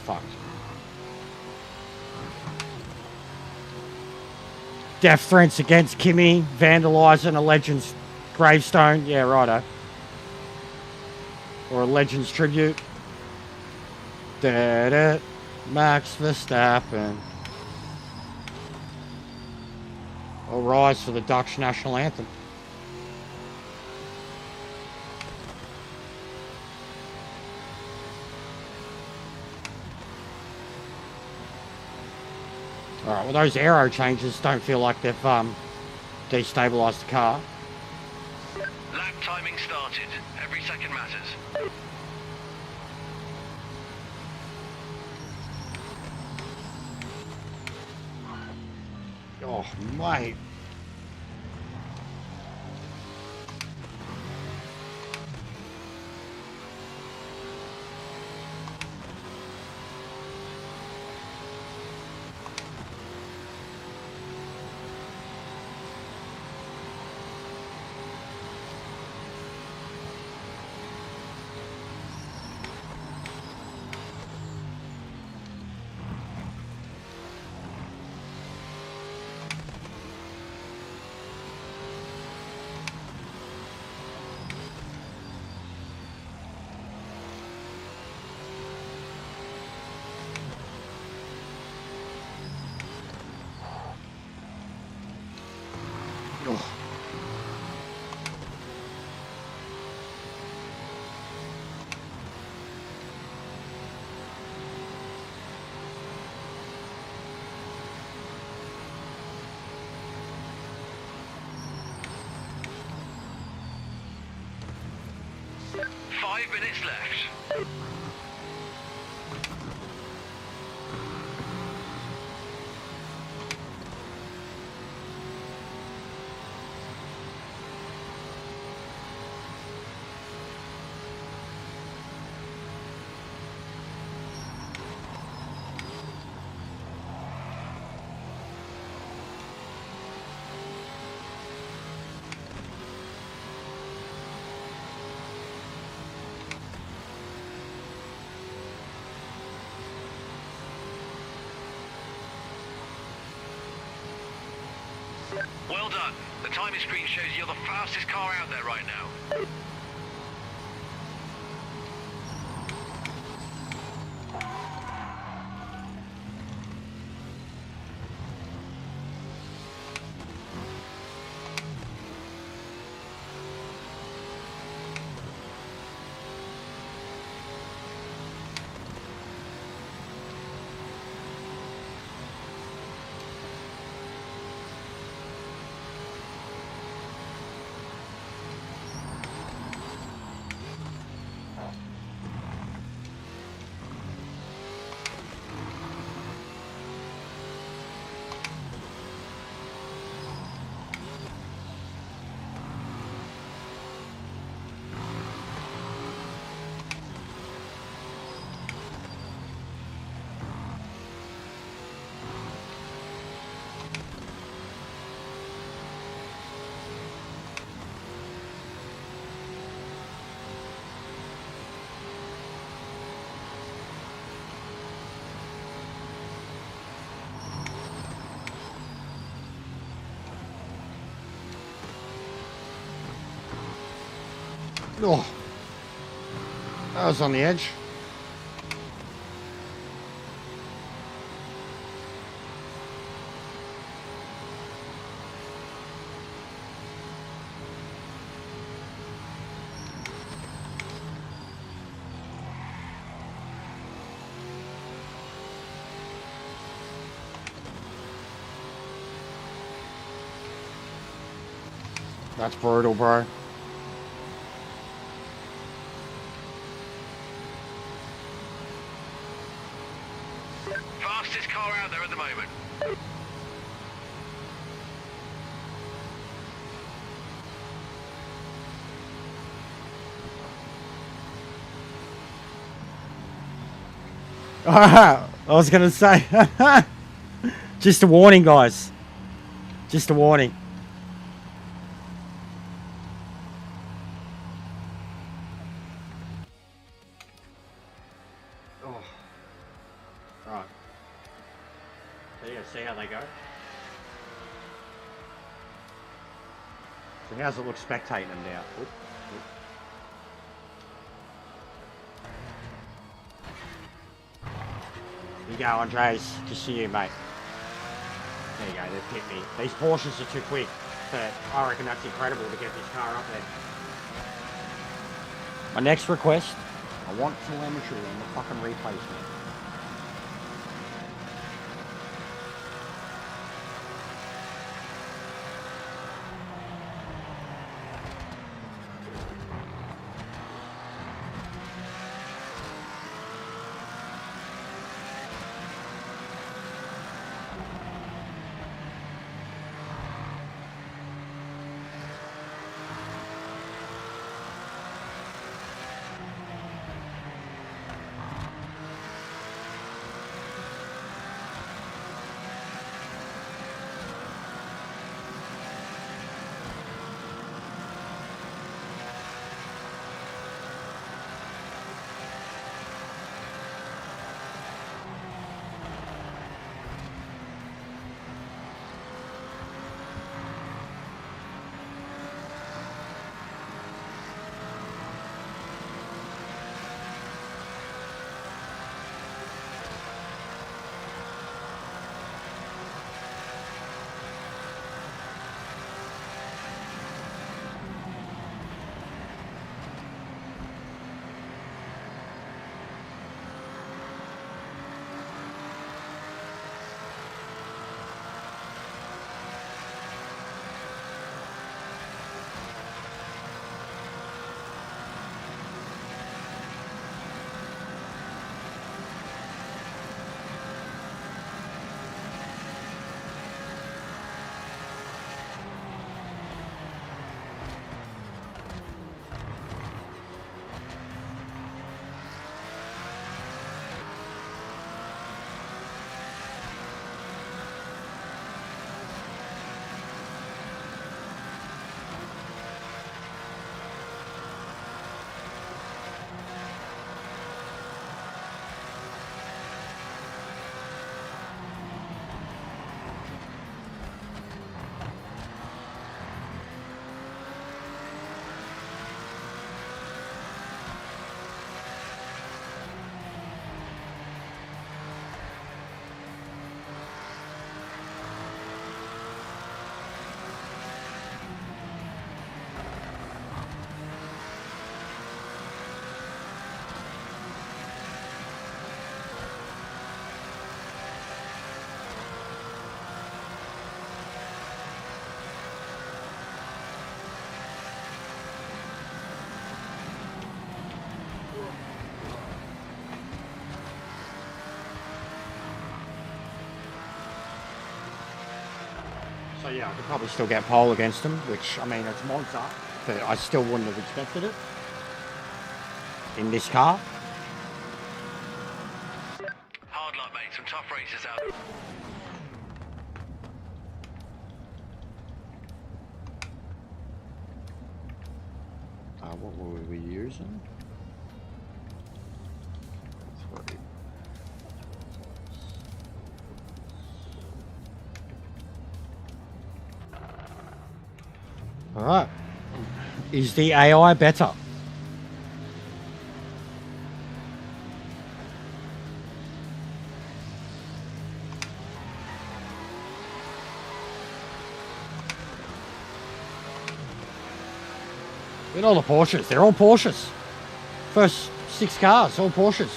Fucked. Death threats against Kimmy, vandalising a legend's gravestone. Yeah, righto. Or a legend's tribute. Da-da, Max Verstappen. All rise for the Dutch national anthem. Alright, well those aero changes don't feel like they've destabilised the car. Lap timing started. Every second matters. Oh, mate. Oh. Five minutes left. Well done. The timing screen shows you're the fastest car out there right now. Oh, that was on the edge. That's brutal, bro. Fastest car out there at the moment. I was gonna say, just a warning, guys. Just a warning. Oh, right. So yeah, see how they go. So how's it look spectating them now? Oop, oop. You go, Andres. Just see you, mate. There you go, they've hit me. These Porsches are too quick, but I reckon that's incredible to get this car up there. My next request, I want telemetry on the fucking replays, man. So yeah, I could probably still get pole against him, which, I mean, it's Monza, but I still wouldn't have expected it in this car. Hard luck, mate. Some tough races out. What were we using? All right. Is the AI better? Look at all the Porsches. They're all Porsches. First 6 cars, all Porsches.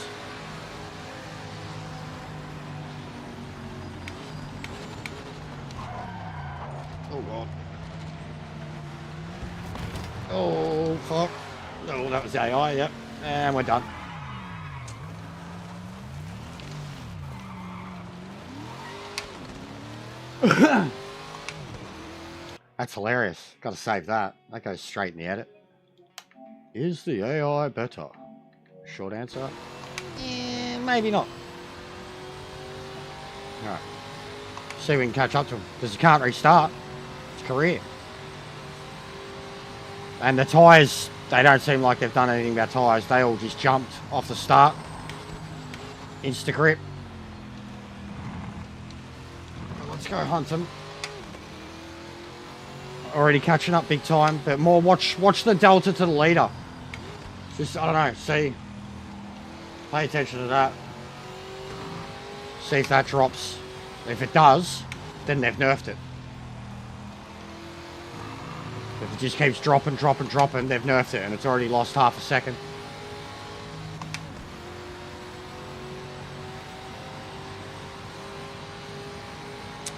Oh, God. Oh, fuck. Oh, that was AI, yep. And we're done. That's hilarious. Got to save that. That goes straight in the edit. Is the AI better? Short answer. Maybe not. Alright. See if we can catch up to him. Because he can't restart his career. And the tyres, they don't seem like they've done anything about tyres. They all just jumped off the start. Insta grip. Let's go hunt him. Already catching up big time, but more watch the delta to the leader. Just, I don't know, see. Pay attention to that. See if that drops. If it does, then they've nerfed it. If it just keeps dropping, they've nerfed it, and it's already lost half a second.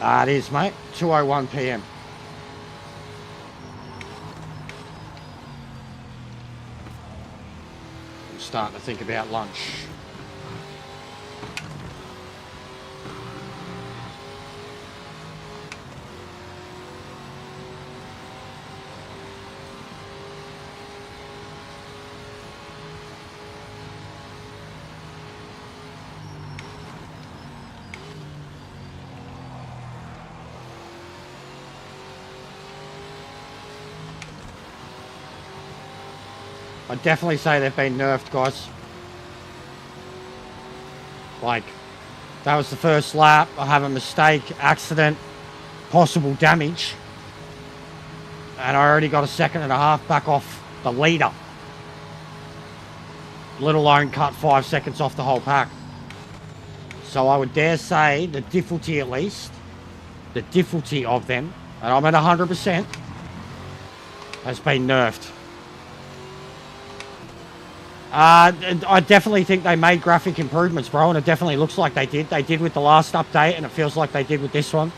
It is, mate. 2:01 PM. I'm starting to think about lunch. I'd definitely say they've been nerfed, guys. Like, that was the first lap. I have a mistake, accident, possible damage. And I already got a second and a half back off the leader. Let alone cut 5 seconds off the whole pack. So I would dare say the difficulty, at least, the difficulty of them, and I'm at 100%, has been nerfed. I definitely think they made graphic improvements, bro, and it definitely looks like they did. They did with the last update, and it feels like they did with this one.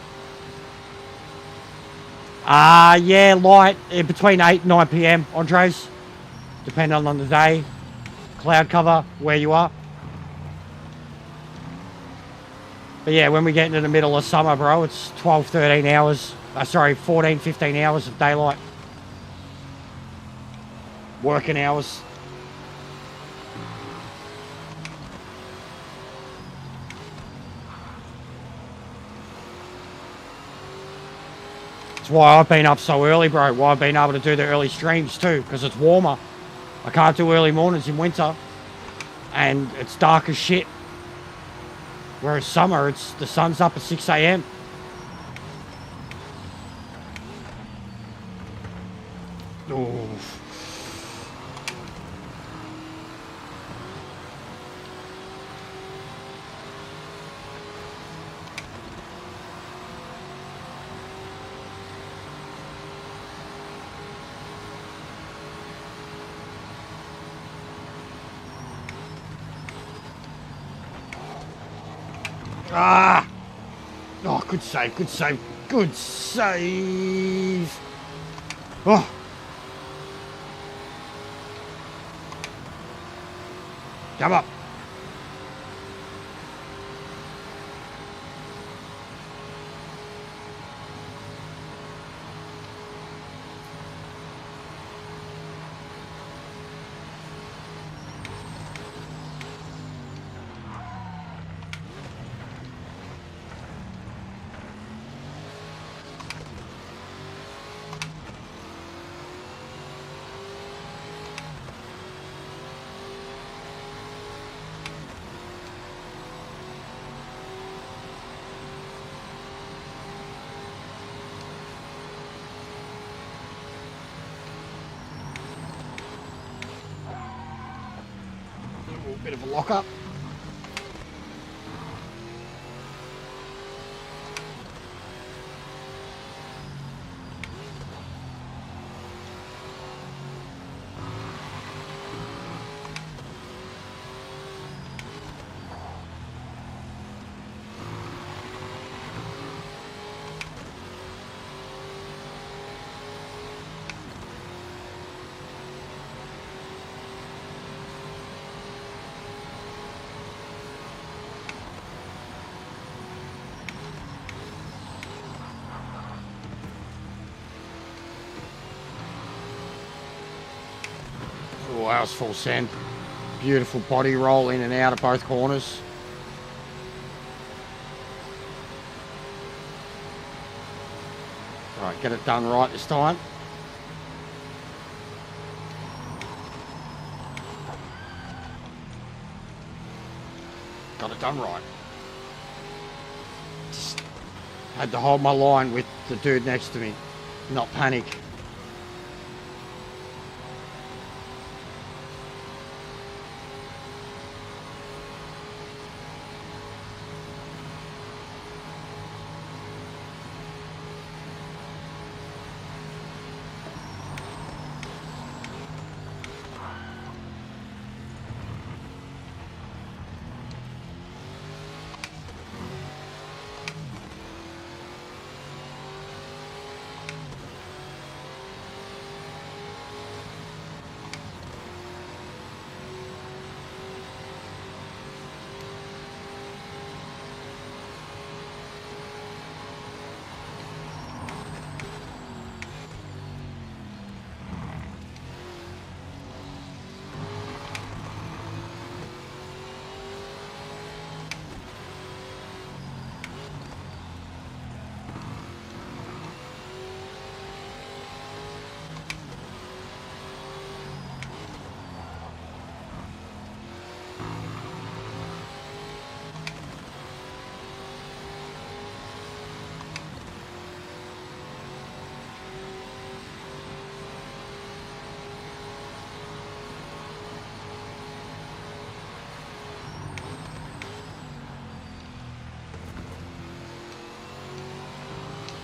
Yeah, light, between 8 and 9 PM, Andres, depending on the day, cloud cover, where you are. But yeah, when we get into the middle of summer, bro, it's 12, 13 hours, 14, 15 hours of daylight. Working hours. Why I've been up so early, bro. Why I've been able to do the early streams too, because it's warmer. I can't do early mornings in winter, and it's dark as shit. Whereas summer, it's the sun's up at 6 AM. Oof. Ah! Oh, good save, good save, good save! Oh! Come up! Bit of a lock-up. Oh, that was full send. Beautiful body roll in and out of both corners. Right, get it done right this time. Got it done right. Just had to hold my line with the dude next to me, not panic.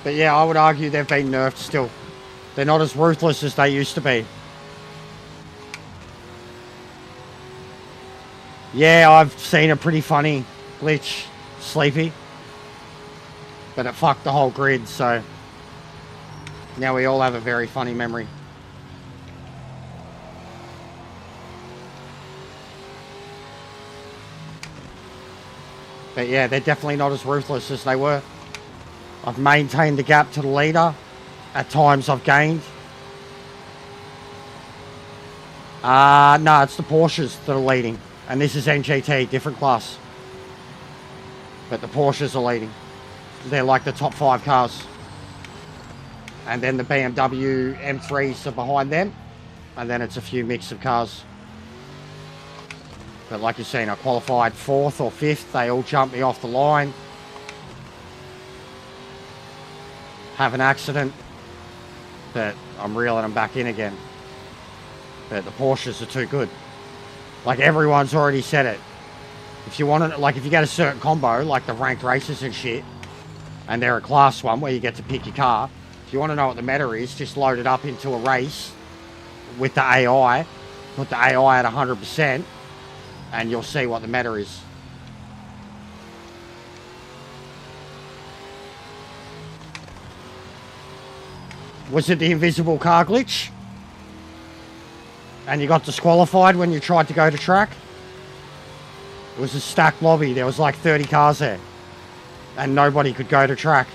But yeah, I would argue they've been nerfed still. They're not as ruthless as they used to be. Yeah, I've seen a pretty funny glitch, Sleepy. But it fucked the whole grid, so now we all have a very funny memory. But yeah, they're definitely not as ruthless as they were. I've maintained the gap to the leader. At times I've gained. No, it's the Porsches that are leading. And this is NGT, different class. But the Porsches are leading. They're like the top 5 cars. And then the BMW M3s are behind them. And then it's a few mix of cars. But like you've seen, I qualified 4th or 5th. They all jumped me off the line. Have an accident, but I'm reeling them back in again. But the Porsches are too good. Like everyone's already said it. If you want to, like if you get a certain combo, like the ranked races and shit, and they're a class one where you get to pick your car, if you want to know what the meta is, just load it up into a race with the AI, put the AI at 100%, and you'll see what the meta is. Was it the invisible car glitch? And you got disqualified when you tried to go to track? It was a stacked lobby. There was like 30 cars there. And nobody could go to track.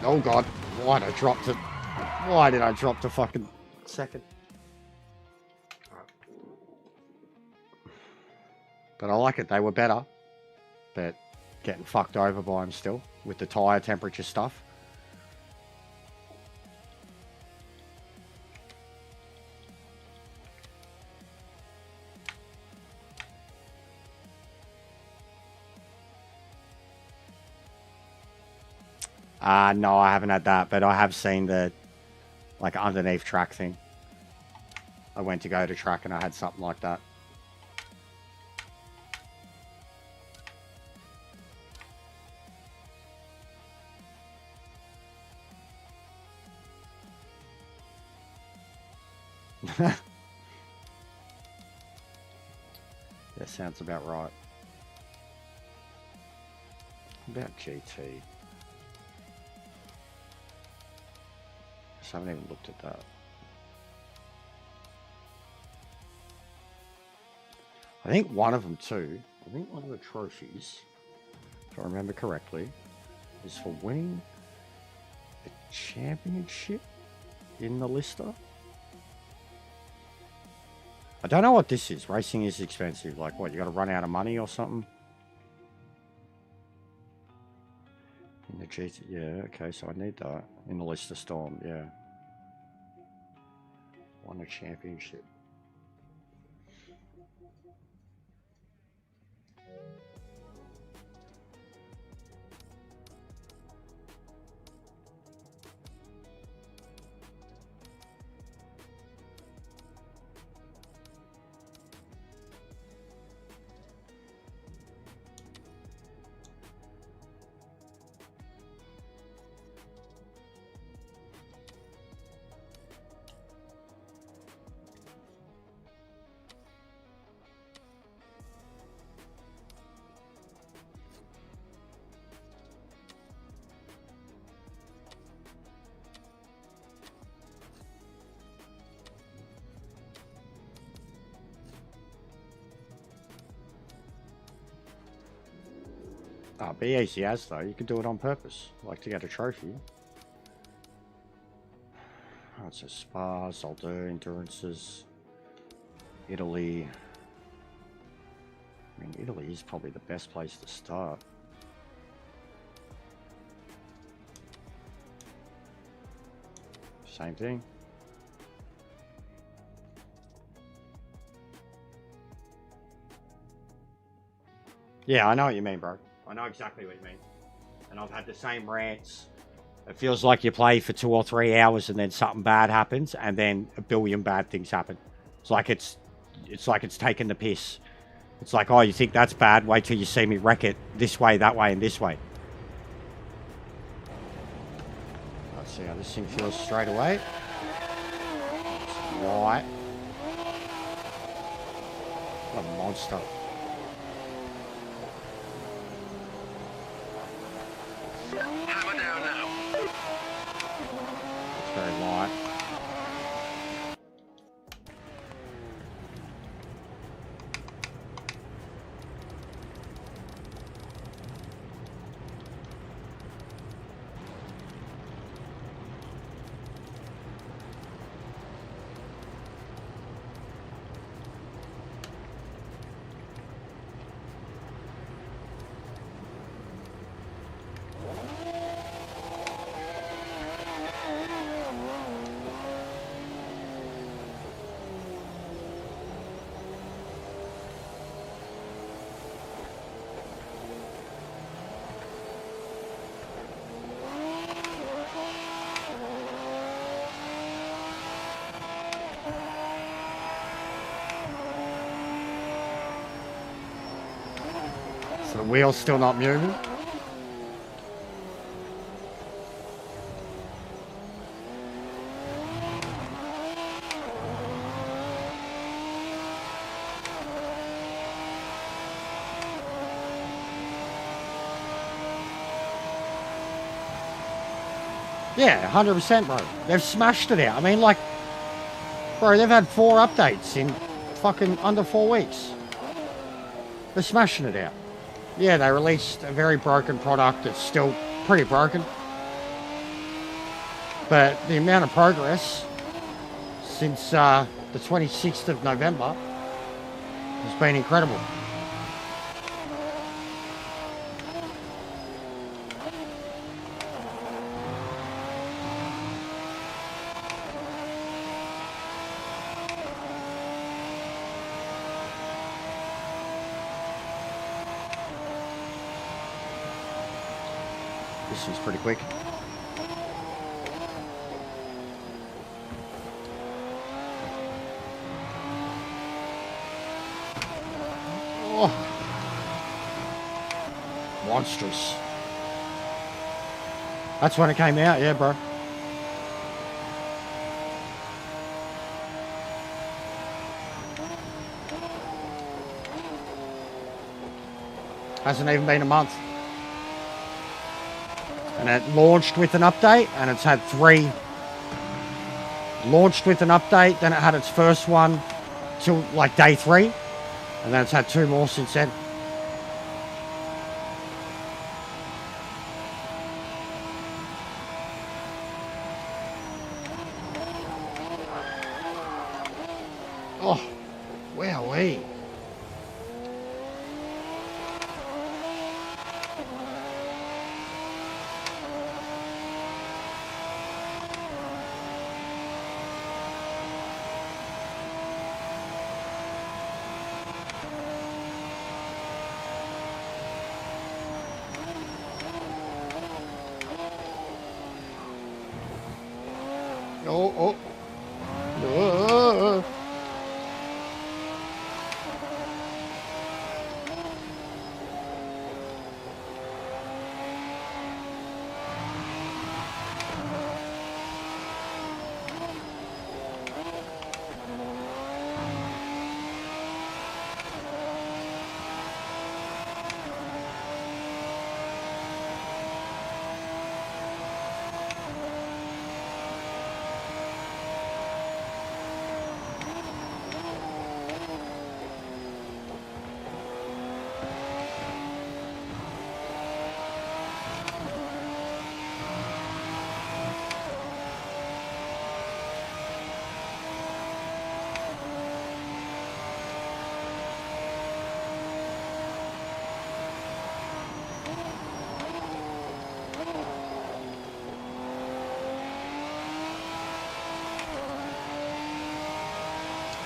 Oh God, why did I drop the... Why did I drop the fucking second? But I like it, they were better. But getting fucked over by them still, with the tyre temperature stuff. No, I haven't had that, but I have seen the, like, underneath track thing. I went to go to track and I had something like that. That sounds about right. About GT. I haven't even looked at that. I think one of them too, I think one of the trophies, if I remember correctly, is for winning a championship in the Lister. I don't know what this is. Racing is expensive. Like what, you got to run out of money or something? In the GT, yeah, okay, so I need that. In the Lister Storm, yeah. Won a championship. Oh, be easy as though. You could do it on purpose, like to get a trophy. Oh, it says spas, I'll do endurances. Italy. I mean, Italy is probably the best place to start. Same thing. Yeah, I know what you mean, bro. I know exactly what you mean. And I've had the same rants. It feels like you play for 2 or 3 hours and then something bad happens and then a billion bad things happen. It's like it's taking the piss. It's like, oh, you think that's bad? Wait till you see me wreck it this way, that way, and this way. Let's see how this thing feels straight away. Right. What a monster. Hammer down now. It's very light. So the wheel's still not moving. Yeah, 100%, bro. They've smashed it out. I mean, like, bro, they've had 4 updates in fucking under 4 weeks. They're smashing it out. Yeah, they released a very broken product that's still pretty broken. But the amount of progress since the 26th of November has been incredible. This is pretty quick. monstrous. That's when it came out, yeah, bro. Hasn't even been a month. And it launched with an update, and it's had 3. Launched with an update, then it had its first one till like day 3, and then it's had 2 more since then. Oh, wowee. Oh.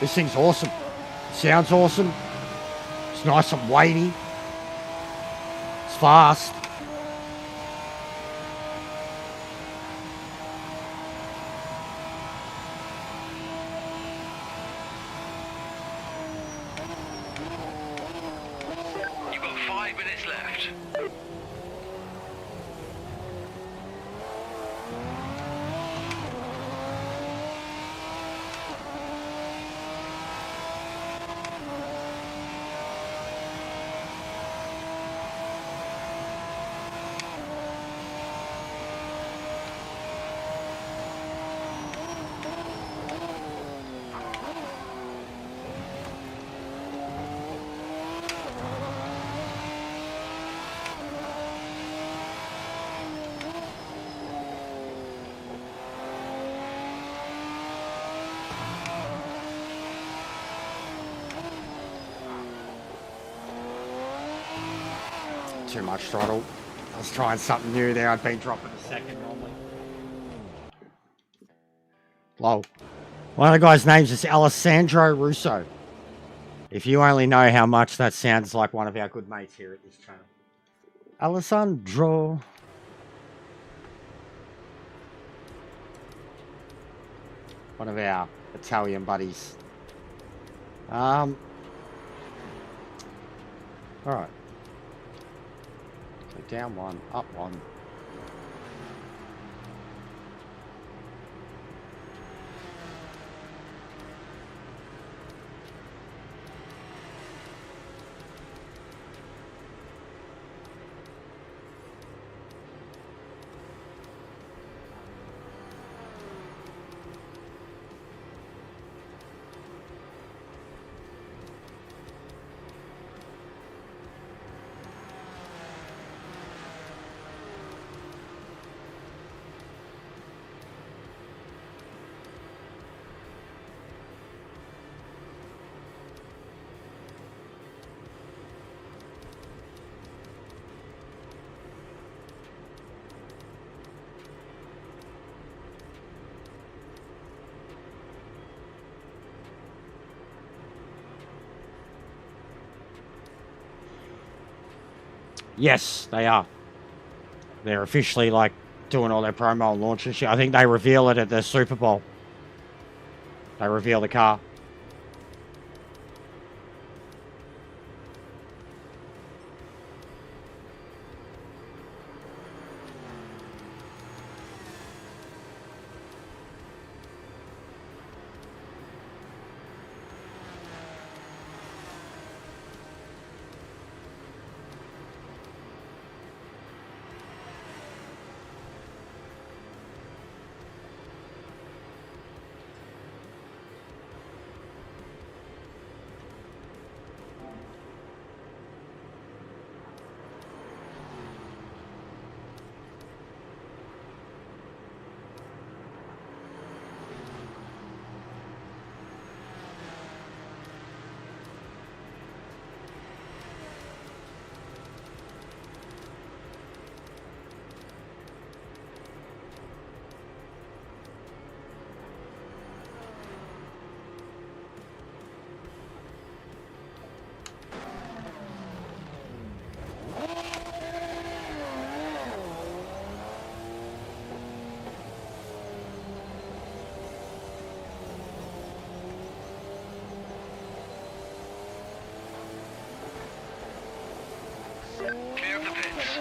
This thing's awesome. Sounds awesome. It's nice and weighty. It's fast. You've got 5 minutes left. Too much throttle. I was trying something new there. I'd been dropping a second normally. Lol. One of the guys' names is Alessandro Russo. If you only know how much that sounds like one of our good mates here at this channel. Alessandro. One of our Italian buddies. Alright. So down 1, up 1. Yes, they are. They're officially like doing all their promo and launch and shit. I think they reveal it at the Super Bowl. They reveal the car. Clear of the pits.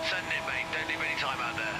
Send it, mate. Don't leave any time out there.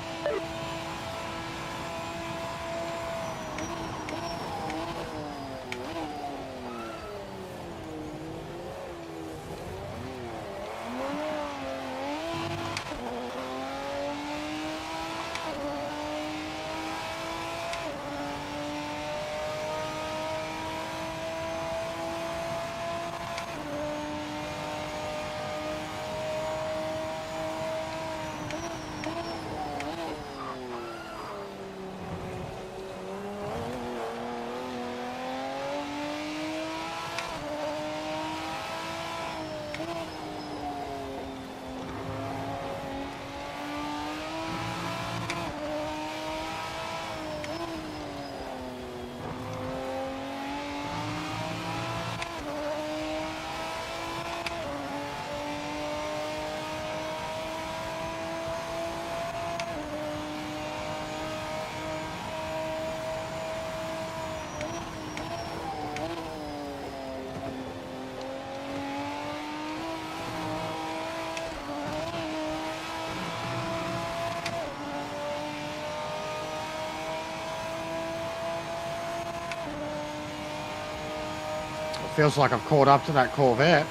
Feels like I've caught up to that Corvette.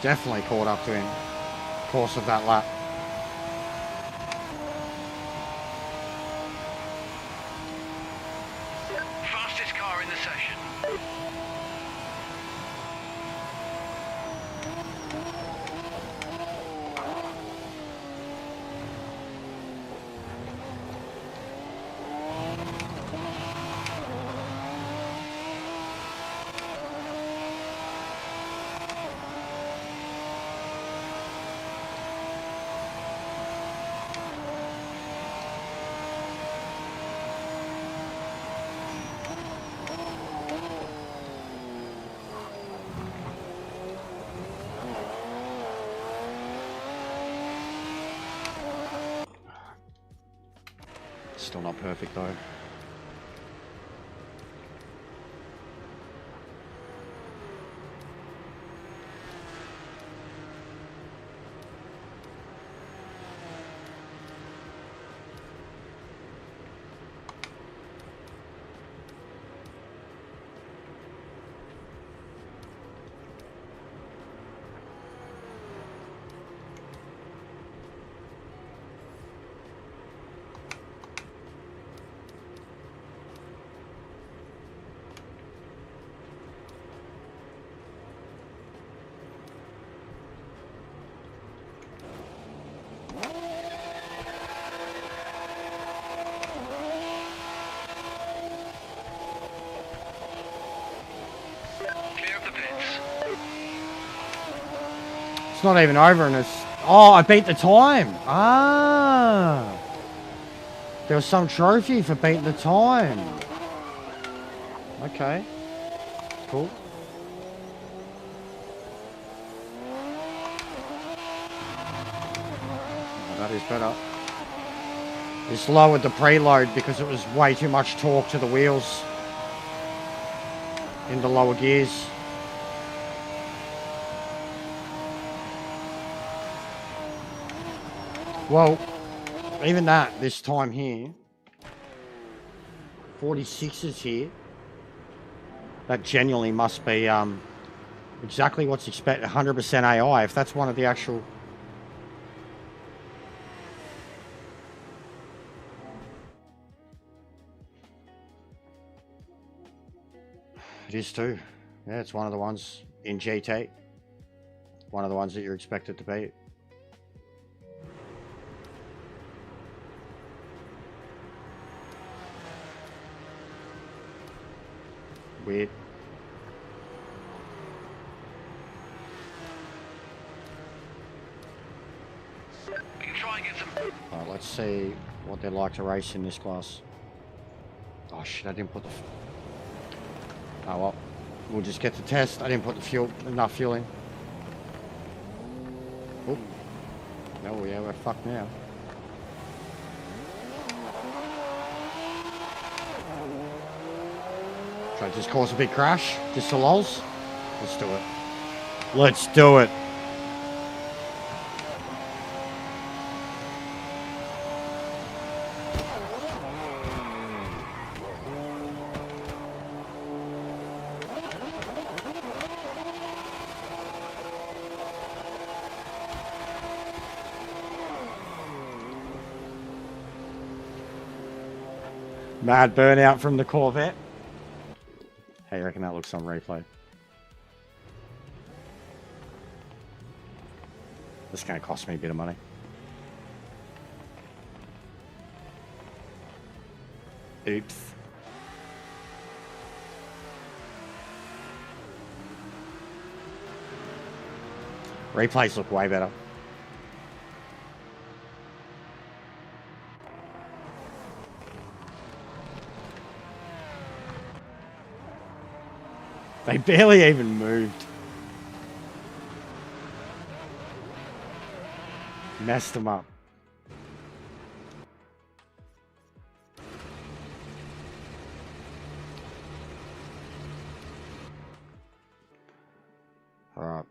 Definitely caught up to him. Course of that lap. Fastest car in the session. Still not perfect though. It's not even over and it's... Oh, I beat the time. Ah. There was some trophy for beating the time. Okay. Cool. Oh, that is better. This lowered the preload because it was way too much torque to the wheels in the lower gears. Well, even that, this time here, 46s here, that genuinely must be exactly what's expected, 100% AI, if that's one of the actual... It is too. Yeah, it's one of the ones in GT. One of the ones that you're expected to beat. Weird. We can try and get some... Alright, let's see what they're like to race in this class. Oh shit, I didn't put the... Oh well, we'll just get the test. I didn't put the enough fuel in. Oh. Oh yeah, we're fucked now. Try to just cause a big crash, just for lols. Let's do it. Let's do it. Mad burnout from the Corvette. How you reckon that looks on replay? This is going to cost me a bit of money. Oops. Replays look way better. They barely even moved. Messed them up. Alright.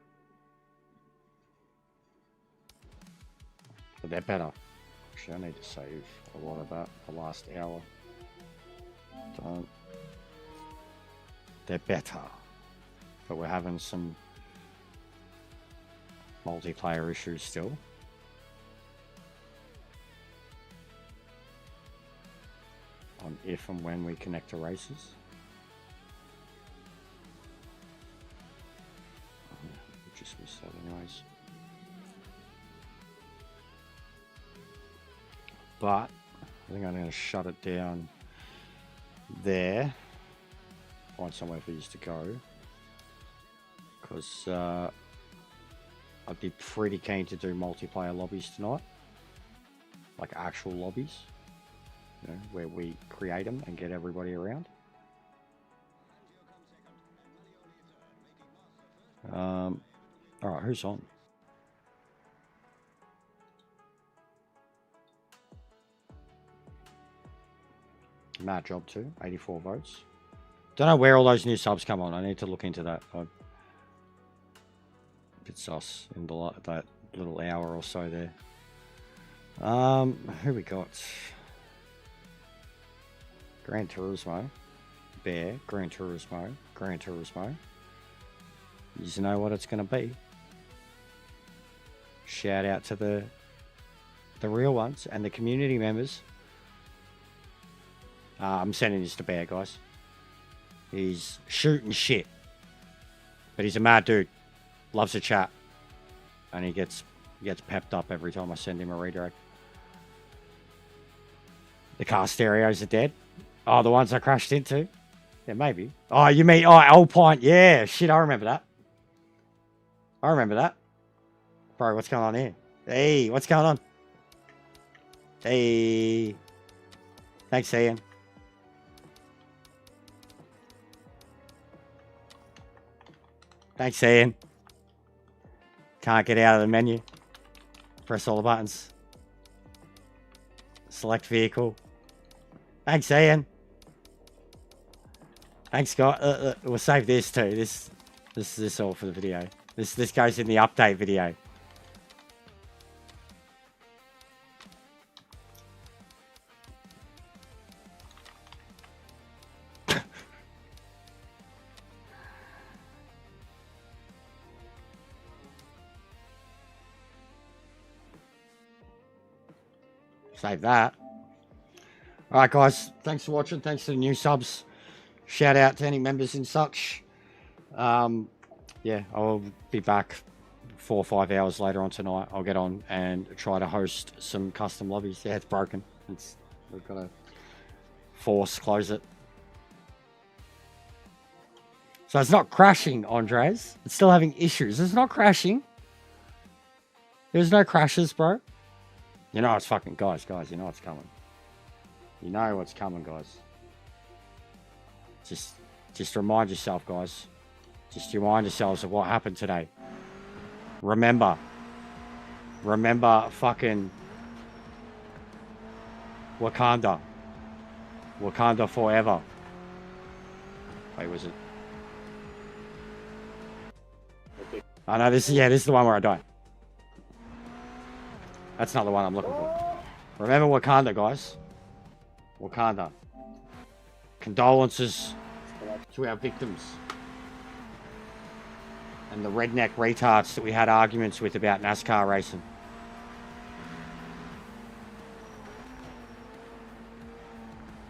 But they're better. Actually, I need to save a lot of that the last hour. Don't. They're better. But we're having some multiplayer issues still. On if and when we connect to races. We just missed that anyways. But I think I'm going to shut it down there. Find somewhere for you to go. Because I'd be pretty keen to do multiplayer lobbies tonight. Like actual lobbies. You know, where we create them and get everybody around. Alright, who's on? Mad job too, 84 votes. Don't know where all those new subs come on. I need to look into that. A bit sus in that little hour or so there. Who we got? Gran Turismo, Bear, Gran Turismo, Gran Turismo. You know what it's going to be. Shout out to the real ones and the community members. I'm sending this to Bear, guys. He's shooting shit, but he's a mad dude. Loves to chat, and he gets pepped up every time I send him a redirect. The car stereos are dead. Oh, the ones I crashed into? Yeah, maybe. Oh, you mean, oh, Alpine. Yeah, shit, I remember that. I remember that. Bro, what's going on here? Hey, what's going on? Hey. Thanks, Ian. Thanks, Ian. Can't get out of the menu. Press all the buttons. Select vehicle. Thanks, Ian. Thanks, Scott. We'll save this too. This is all for the video. This goes in the update video. Save that. All right, guys. Thanks for watching. Thanks to the new subs. Shout out to any members and such. Yeah, I'll be back 4 or 5 hours later on tonight. I'll get on and try to host some custom lobbies. Yeah, it's broken. We've got to close it. So it's not crashing, Andres. It's still having issues. It's not crashing. There's no crashes, bro. You know it's fucking... Guys, you know what's coming. You know what's coming, guys. Just remind yourself, guys. Just remind yourselves of what happened today. Remember fucking Wakanda. Wakanda forever. Wait, was it? I know this is the one where I die. That's not the one I'm looking for. Remember Wakanda, guys. Wakanda. Condolences to our victims. And the redneck retards that we had arguments with about NASCAR racing.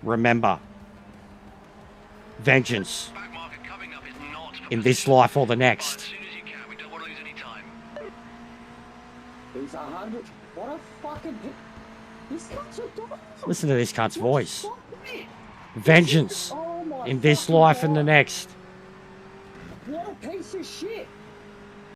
Remember. Vengeance. In this life or the next. He's 100. What a fucking... This cunt's a dog. Listen to this cunt's voice. Vengeance. In this life and the next. What a piece of shit.